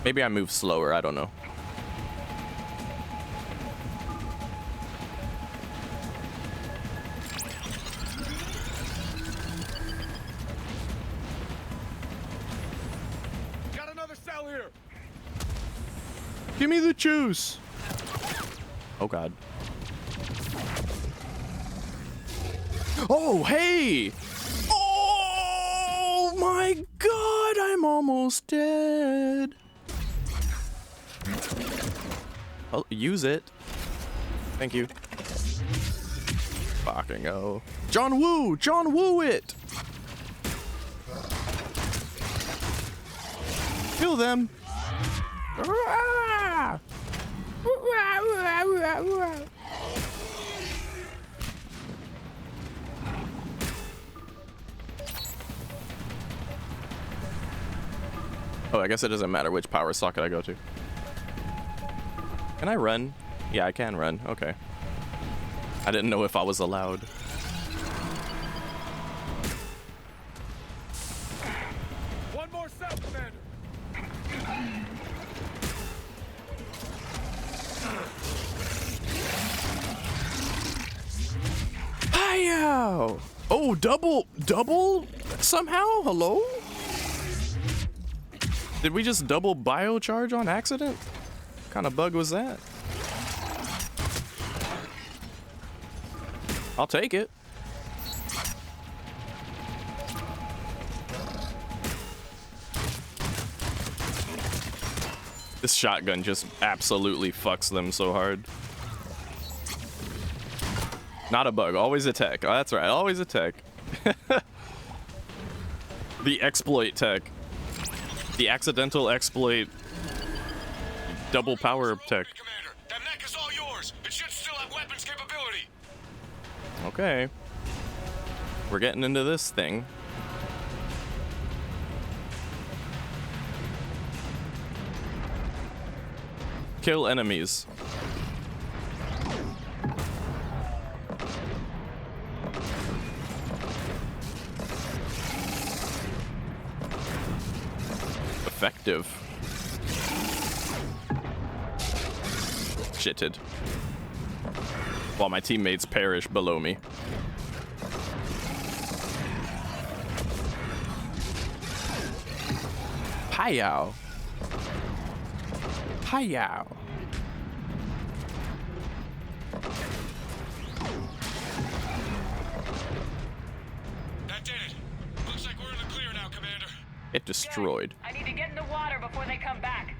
Maybe I move slower, I don't know. Got another cell here. Give me the juice. Oh god. Oh, hey! Oh my god, I'm almost dead. Oh, use it. Thank you. Fucking oh. John Woo! John Woo it! Kill them! Ah! Oh, I guess it doesn't matter which power socket I go to. Can I run? Yeah, I can run. Okay. I didn't know if I was allowed. One more cell, Commander. Hi-yow! Oh, double somehow? Hello? Did we just double biocharge on accident? What kind of bug was that? I'll take it. This shotgun just absolutely fucks them so hard. Not a bug, always a tech. Oh, that's right, always a tech. The exploit tech. The accidental exploit double power tech. Commander, that mech is all yours. It should still have weapons capability. Okay. We're getting into this thing. Kill enemies. Effective. Shitted. While my teammates perish below me. Hi-yow. Hi-yow. That did it. Looks like we're in the clear now, Commander. It destroyed. I need to get in the water before they come back.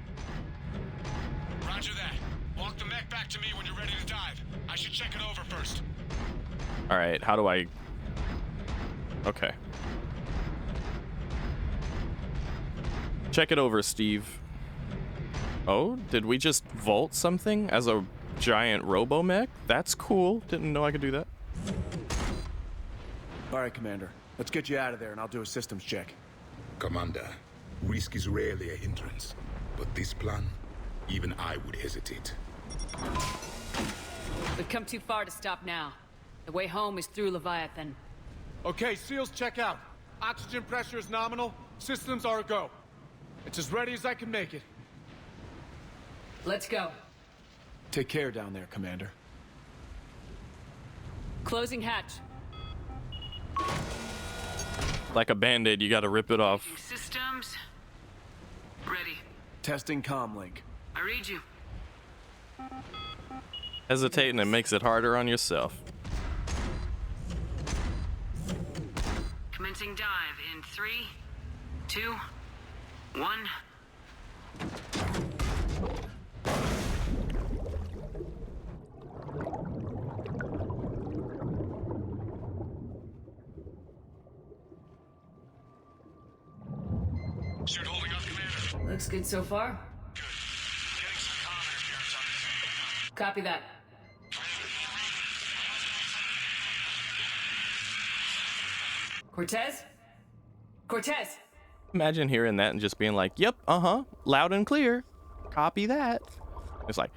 Roger that. Walk the mech back to me when you're ready to dive. I should check it over first. Alright, how do I... Okay. Check it over, Steve. Oh, did we just vault something as a giant robo-mech? That's cool. Didn't know I could do that. All right, Commander. Let's get you out of there and I'll do a systems check. Commander, risk is rarely a hindrance. But this plan, even I would hesitate. We've come too far to stop now. The way home is through Leviathan. Okay, SEALs check out. Oxygen pressure is nominal. Systems are a go. It's as ready as I can make it. Let's go. Take care down there, Commander. Closing hatch. Like a band-aid, you gotta rip it off. Systems. Ready. Testing comlink. I read you. Hesitating and makes it harder on yourself. Commencing dive in 3, 2, 1. Suit holding up, Commander. Looks good so far. Good. Getting some comm interference on this. Copy that. Cortez? Cortez! Imagine hearing that and just being like, yep, uh-huh, loud and clear. Copy that. It's like,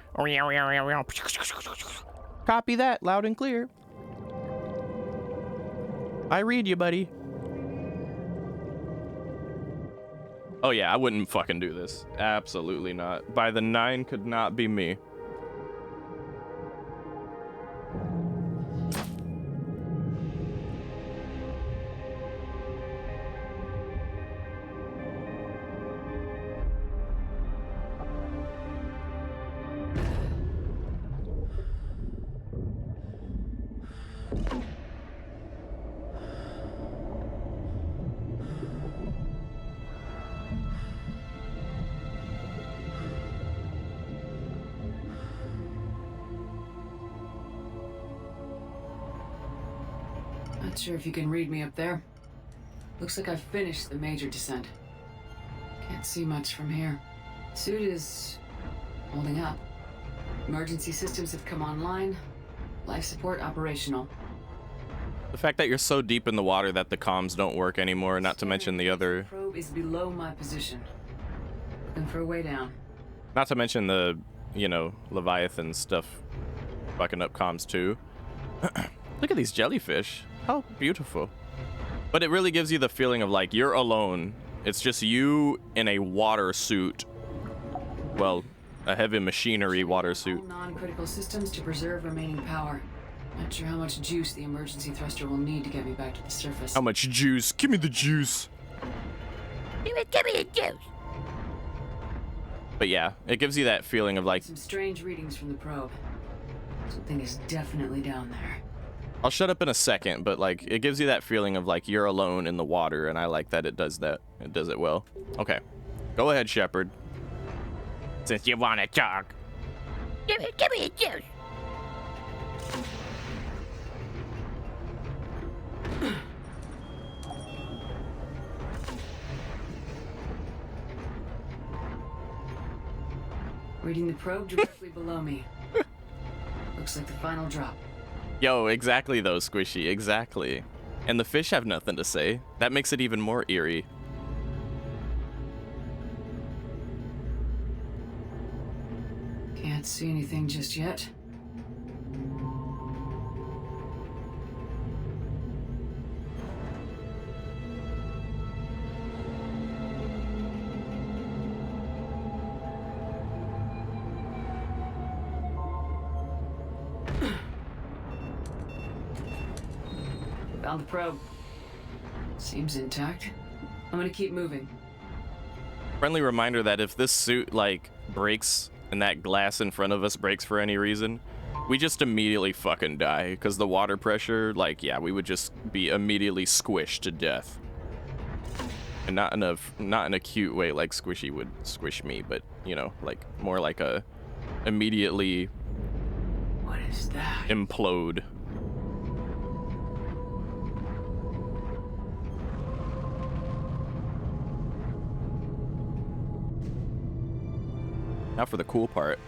copy that, loud and clear. I read you, buddy. Oh yeah, I wouldn't fucking do this. Absolutely not. By the 9 could not be me. Not sure if you can read me up there. Looks like I've finished the major descent. Can't see much from here. Suit is holding up. Emergency systems have come online. Life support operational. The fact that you're so deep in the water that the comms don't work anymore, not to mention the other... Probe is below my position. Looking for a way down. Not to mention the, you know, Leviathan stuff fucking up comms too. Look at these jellyfish. How beautiful. But it really gives you the feeling of like you're alone. It's just you in a water suit. Well, a heavy machinery water suit. Non-critical systems to preserve remaining power. Not sure how much juice the emergency thruster will need to get me back to the surface. How much juice? Give me the juice. Give me the juice. But yeah, it gives you that feeling of like... Some strange readings from the probe. Something is definitely down there. I'll shut up in a second, but like it gives you that feeling of like you're alone in the water, and I like that it does that. It does it well. Okay, go ahead, Shepard. Since you want to talk. Give me a juice. Reading the probe directly below me. Looks like the final drop. Yo, exactly though, Squishy, exactly. And the fish have nothing to say. That makes it even more eerie. Can't see anything just yet. Found the probe. Seems intact. I'm gonna keep moving. Friendly reminder that if this suit, like, breaks and that glass in front of us breaks for any reason, we just immediately fucking die. Because the water pressure, like, yeah, we would just be immediately squished to death. And not in a cute way like Squishy would squish me, but, you know, like, more like a immediately... What is that? Implode. Now for the cool part.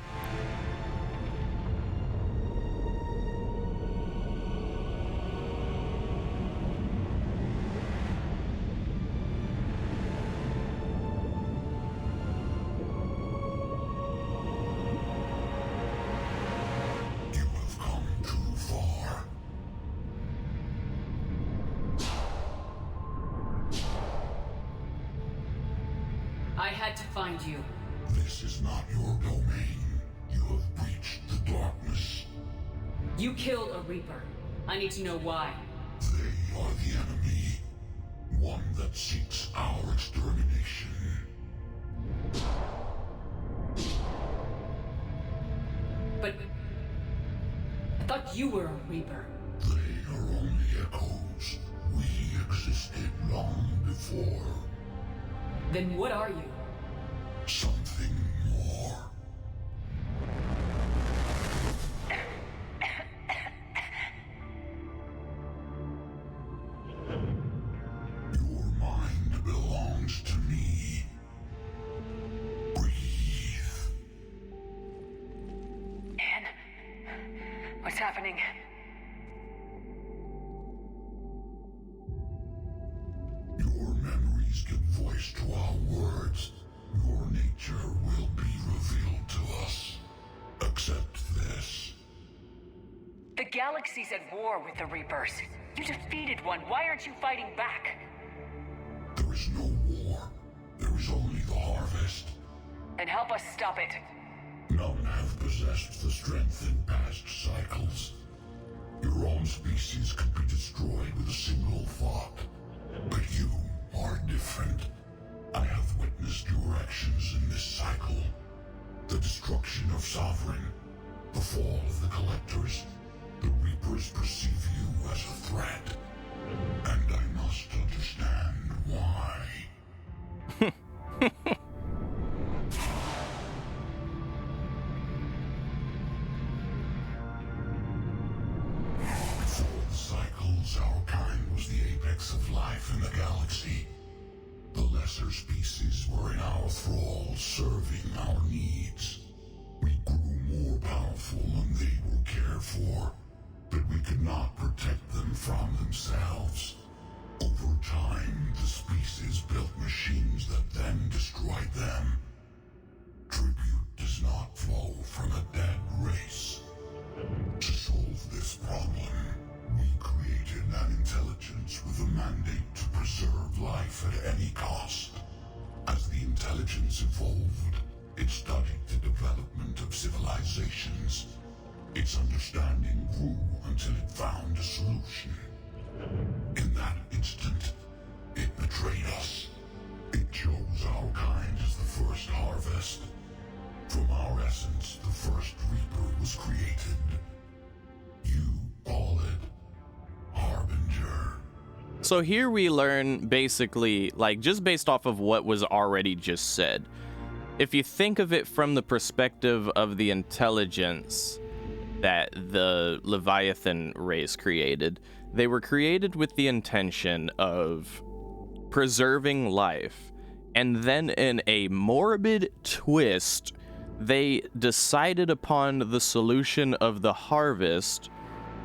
I had to find you. This is not your domain. You have breached the darkness. You killed a Reaper. I need to know why. They are the enemy. One that seeks our extermination. But... I thought you were a Reaper. They are only echoes. We existed long before. Then what are you? Something more. Your mind belongs to me. Breathe. Anne? What's happening? Your memories give voice to our words. Your nature will be revealed to us. Accept this. The galaxy's at war with the Reapers. You defeated one. Why aren't you fighting back? There is no war. There is only the harvest. Then help us stop it. None have possessed the strength in past cycles. Your own species could be destroyed with a single thought. But you are different. I have witnessed your actions in this cycle. The destruction of Sovereign, the fall of the Collectors. The Reapers perceive you as a threat. And I must understand why. Before the cycles, our kind was the apex of life in the galaxy. The lesser species were in our thrall, serving our needs. We grew more powerful and they were cared for, but we could not protect them from themselves. Over time, the species built machines that then destroyed them. Tribute does not flow from a dead race. To solve this problem, we created an intelligence with a mandate to preserve life at any cost. As the intelligence evolved, it studied the development of civilizations. Its understanding grew until it found a solution. In that instant, it betrayed us. It chose our kind as the first harvest. From our essence, the first Reaper was created. You call it Harbinger. So here we learn basically, like, just based off of what was already just said, if you think of it from the perspective of the intelligence that the Leviathan race created, they were created with the intention of preserving life. And then in a morbid twist, they decided upon the solution of the harvest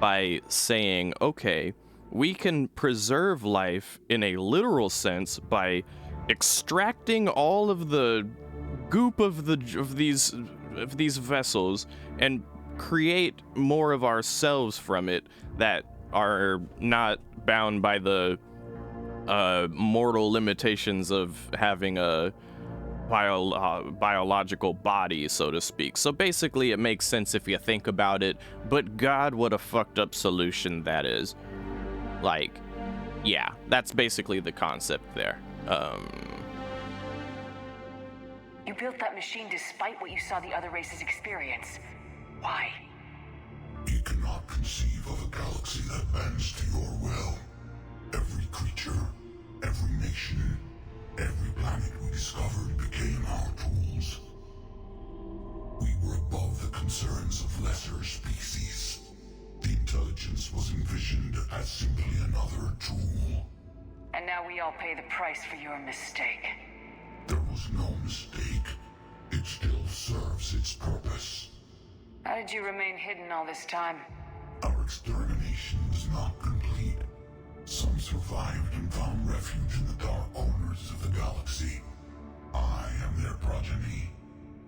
by saying, okay, we can preserve life in a literal sense by extracting all of the goop of these vessels and create more of ourselves from it that are not bound by the mortal limitations of having a biological body, so to speak. So basically, it makes sense if you think about it, but God, what a fucked up solution that is. Like, yeah, that's basically the concept there. You built that machine despite what you saw the other races experience. Why? You cannot conceive of a galaxy that bends to your will. Every creature, every nation, every planet we discovered became our tools. We were above the concerns of lesser species. The intelligence was envisioned as simply another tool. And now we all pay the price for your mistake. There was no mistake. It still serves its purpose. How did you remain hidden all this time? Our extermination was not complete. Some survived and found refuge in the dark corners of the galaxy. I am their progeny.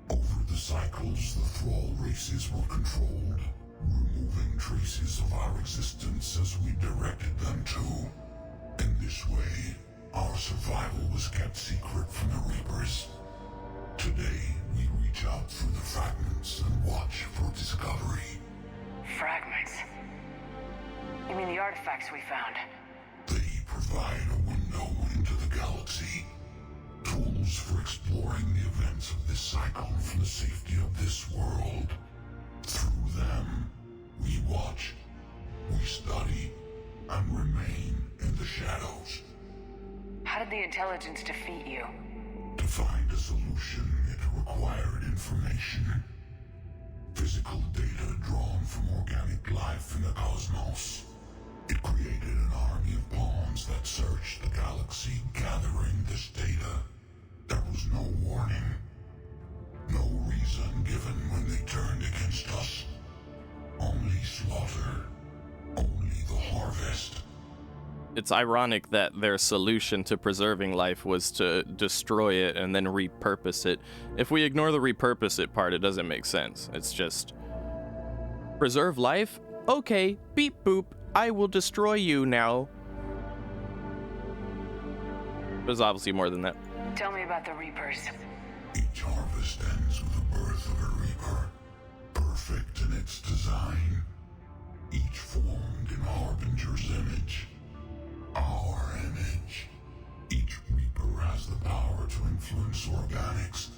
Over the cycles, the Thrall races were controlled, removing traces of our existence as we directed them to. In this way, our survival was kept secret from the Reapers. Today, we reach out through the fragments and watch for discovery. Fragments? You mean the artifacts we found? They provide a window into the galaxy. Tools for exploring the events of this cycle from the safety of this world. Through them, we watch, we study, and remain in the shadows. How did the intelligence defeat you? To find a solution, it required information. Physical data drawn from organic life in the cosmos. It created an army of pawns that searched the galaxy, gathering this data. There was no warning. No reason given when they turned against us. Only slaughter. Only the harvest. It's ironic that their solution to preserving life was to destroy it and then repurpose it. If we ignore the repurpose it part, it doesn't make sense. It's just, preserve life? Okay, beep boop, I will destroy you now. There's obviously more than that. Tell me about the Reapers. Each harvest ends with the birth of a Reaper, perfect in its design. Each formed in Harbinger's image. Our image. Each Reaper has the power to influence organics.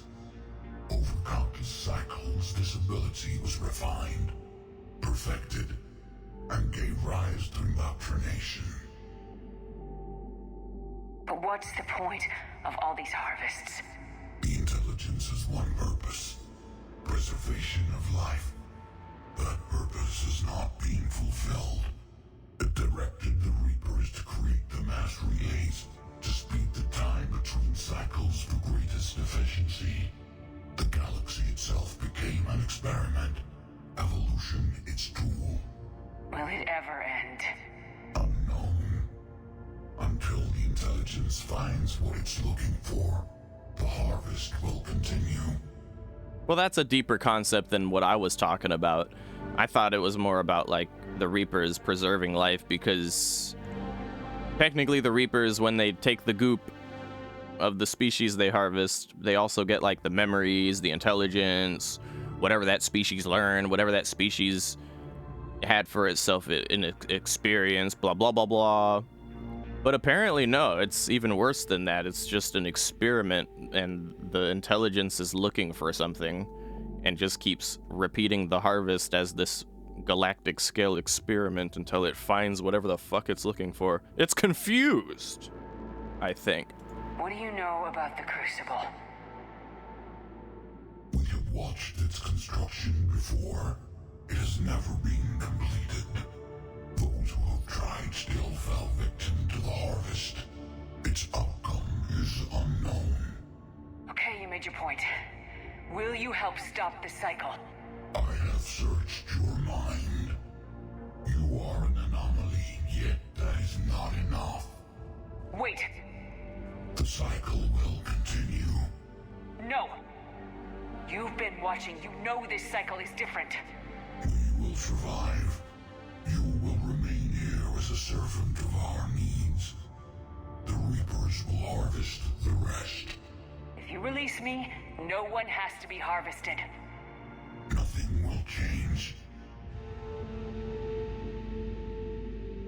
Over countless cycles, this ability was refined, perfected, and gave rise to indoctrination. But what's the point of all these harvests? The intelligence has one purpose: preservation of life. That purpose is not being fulfilled. It directed the Reapers to create the mass relays to speed the time between cycles to greatest efficiency. The galaxy itself became an experiment. Evolution its tool. Will it ever end? Unknown. Until the intelligence finds what it's looking for, the harvest will continue. Well, that's a deeper concept than what I was talking about. I thought it was more about, like, the Reapers preserving life, because technically the Reapers, when they take the goop of the species they harvest, they also get, like, the memories, the intelligence, whatever that species learned, whatever that species had for itself in experience, blah, blah, blah, blah. But apparently, no, it's even worse than that. It's just an experiment, and the intelligence is looking for something and just keeps repeating the harvest as this galactic scale experiment until it finds whatever the fuck it's looking for. It's confused, I think. What do you know about the Crucible? watched its construction before. It has never been completed. Those who have tried still fell victim to the harvest. Its outcome is unknown. Okay, you made your point. Will you help stop the cycle? I have searched your mind. You are an anomaly, yet that is not enough. Wait. The cycle will continue. No. You've been watching. You know this cycle is different. We will survive. You will remain here as a servant of our needs. The Reapers will harvest the rest. If you release me, no one has to be harvested. Nothing will change.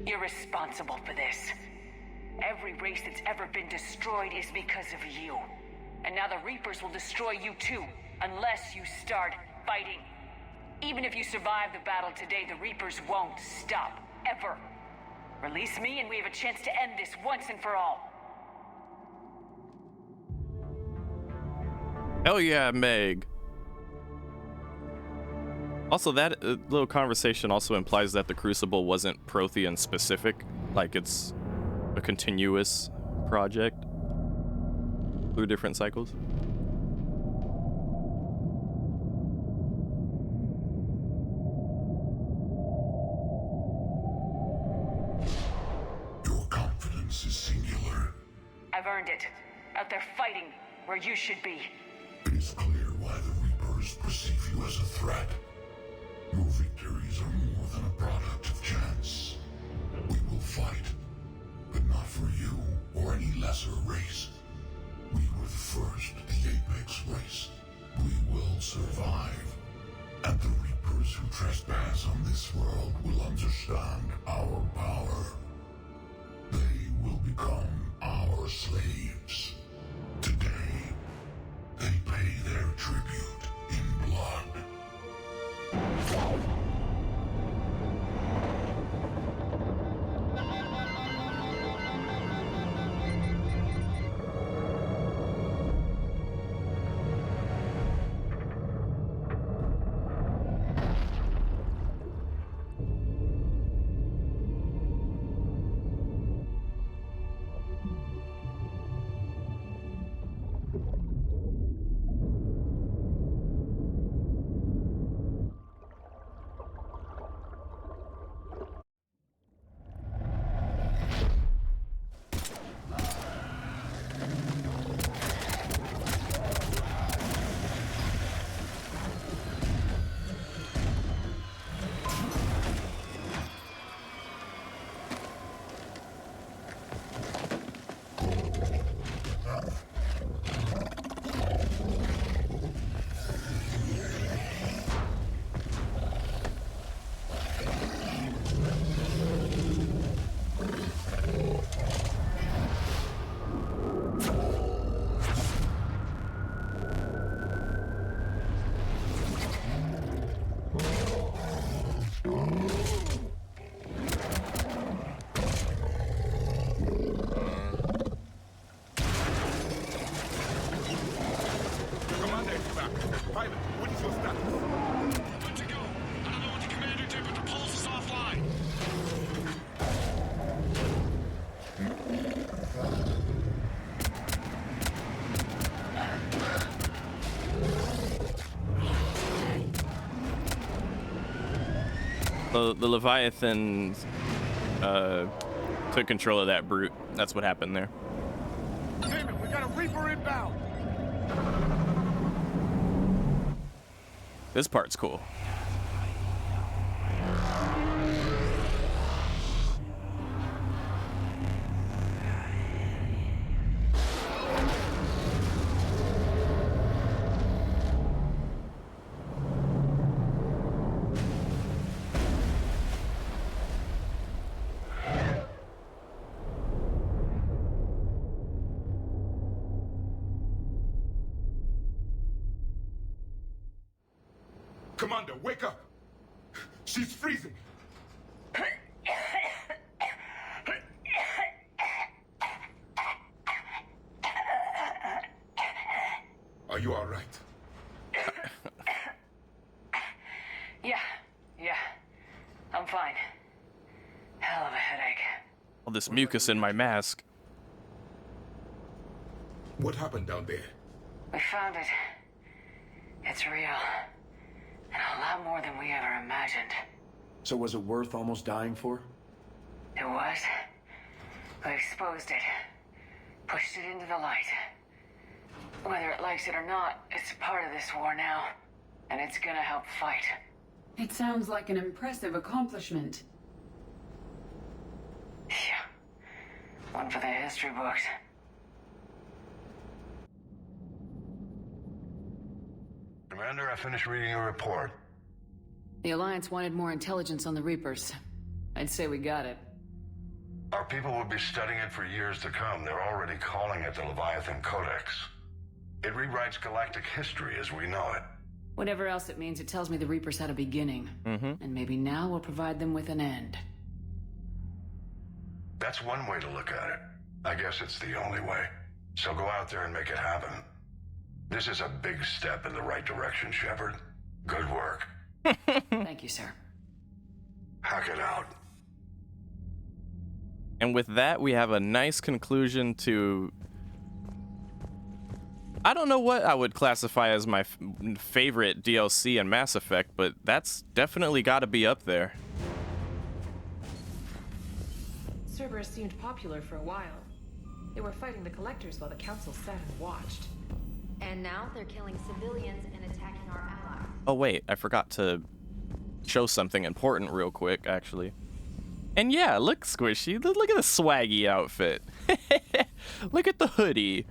You're responsible for this. Every race that's ever been destroyed is because of you. And now the Reapers will destroy you too, unless you start fighting. Even if you survive the battle today, the Reapers won't stop, ever. Release me and we have a chance to end this once and for all. Hell yeah, Meg. Also, that little conversation also implies that the Crucible wasn't Prothean specific, like it's a continuous project through different cycles. Your confidence is singular. I've earned it. Out there fighting where you should be. It is clear why the Reapers perceive you as a threat. Your victories are more than a product of chance. We will fight, but not for you or any lesser race. We were the first, the Apex race. We will survive. And the Reapers who trespass on this world will understand our power. They will become our slaves. Today, they pay their tribute in blood. The Leviathan took control of that brute. That's what happened there. Damn it, we got a Reaper inbound! This part's cool. Commander, wake up! She's freezing! Are you all right? I'm fine. Hell of a headache. All this mucus in my mask. What happened down there? We found it. It's real. And a lot more than we ever imagined. So was it worth almost dying for? It was. We exposed it. Pushed it into the light. Whether it likes it or not, it's a part of this war now. And it's gonna help fight. It sounds like an impressive accomplishment. Yeah. One for the history books. Commander, I finished reading your report. The Alliance wanted more intelligence on the Reapers. I'd say we got it. Our people will be studying it for years to come. They're already calling it the Leviathan Codex. It rewrites galactic history as we know it. Whatever else it means, it tells me the Reapers had a beginning. And maybe now we'll provide them with an end. That's one way to look at it. I guess it's the only way. So go out there and make it happen. This is a big step in the right direction, Shepard. Good work. Thank you, sir. Hack it out. And with that, we have a nice conclusion to... I don't know what I would classify as my favorite DLC in Mass Effect, but that's definitely got to be up there. Cerberus seemed popular for a while. They were fighting the Collectors while the Council sat and watched. And now they're killing civilians and attacking our allies. Oh wait, I forgot to show something important real quick, actually. And yeah, look, Squishy, look at the swaggy outfit. Look at the hoodie.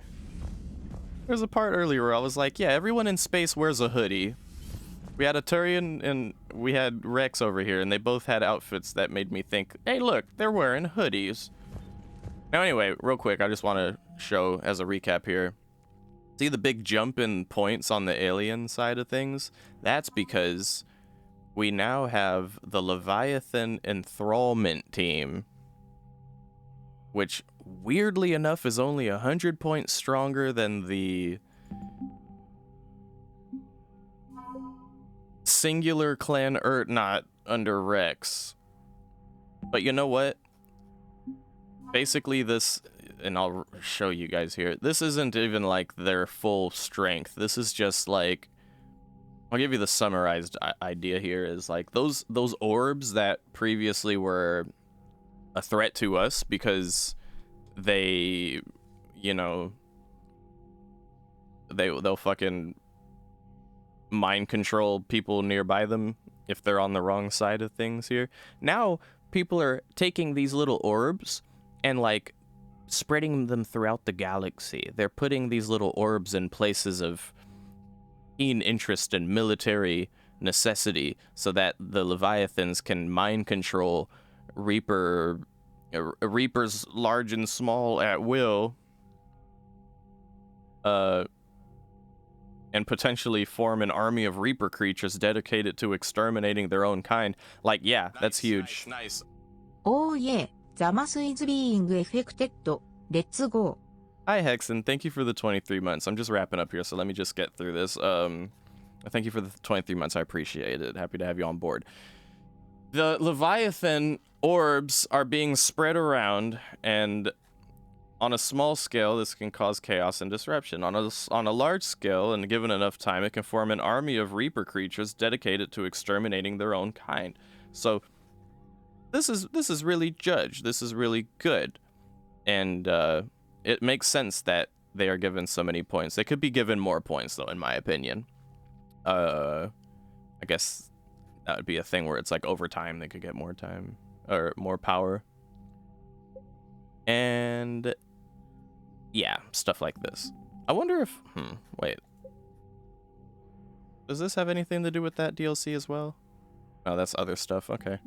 There's a part earlier where I was like, yeah, everyone in space wears a hoodie. We had a Turian and we had Rex over here, and they both had outfits that made me think, hey, look, they're wearing hoodies. Now, anyway, real quick, I just want to show as a recap here. See the big jump in points on the alien side of things? That's because we now have the Leviathan Enthrallment team, which weirdly enough is only 100 points stronger than the singular clan not under Rex. But you know what? Basically this, and I'll show you guys here, this isn't even like their full strength. This is just like, I'll give you the summarized idea here is like those orbs that previously were a threat to us because they, you know, they'll fucking mind control people nearby them if they're on the wrong side of things here. Now people are taking these little orbs and like spreading them throughout the galaxy. They're putting these little orbs in places of keen interest and military necessity so that the Leviathans can mind control Reapers large and small at will, and potentially form an army of Reaper creatures dedicated to exterminating their own kind. Like, yeah, that's huge. Nice. Oh yeah, the mass is being affected. Let's go. Hi Hexen, thank you for the 23 months. I'm just wrapping up here, so let me just get through this. Thank you for the 23 months, I appreciate it. Happy to have you on board. The Leviathan orbs are being spread around, and on a small scale, this can cause chaos and disruption. On a large scale, and given enough time, it can form an army of Reaper creatures dedicated to exterminating their own kind. So, this is really judged. This is really good, and it makes sense that they are given so many points. They could be given more points, though, in my opinion. I guess that would be a thing where it's like over time they could get more time or more power. And yeah, stuff like this. I wonder if wait. Does this have anything to do with that DLC as well? Oh, that's other stuff. Okay.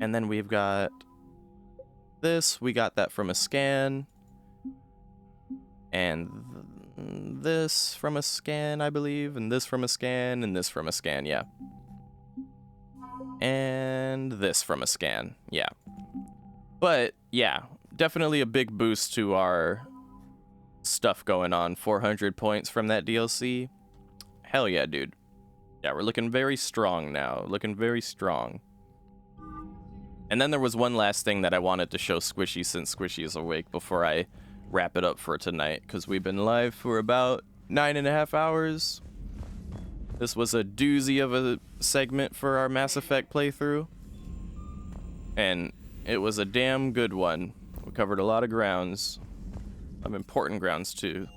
And then we've got this. We got that from a scan. And this from a scan, I believe. And this from a scan. And this from a scan, yeah. And this from a scan, yeah. But, yeah, definitely a big boost to our stuff going on. 400 points from that DLC. Hell yeah, dude. Yeah, we're looking very strong now. Looking very strong. And then there was one last thing that I wanted to show Squishy since Squishy is awake before I wrap it up for tonight, because we've been live for about 9.5 hours. This was a doozy of a segment for our Mass Effect playthrough. And it was a damn good one. We covered a lot of grounds. Some important grounds too.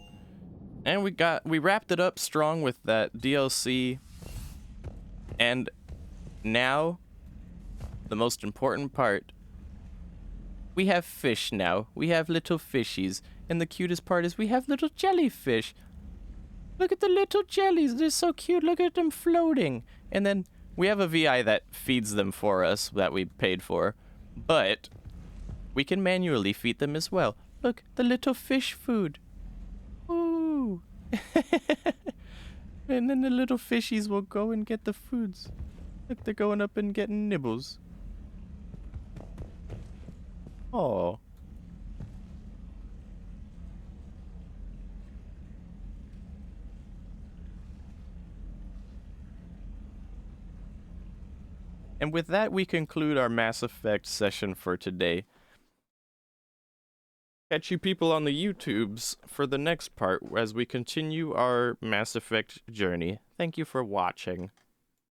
And we wrapped it up strong with that DLC. And now, the most important part. We have fish now. We have little fishies. And the cutest part is we have little jellyfish. Look at the little jellies. They're so cute. Look at them floating. And then we have a VI that feeds them for us that we paid for. But we can manually feed them as well. Look, the little fish food. Ooh. And then the little fishies will go and get the foods. Look, they're going up and getting nibbles. Oh. And with that, we conclude our Mass Effect session for today. Catch you people on the YouTubes for the next part as we continue our Mass Effect journey. Thank you for watching.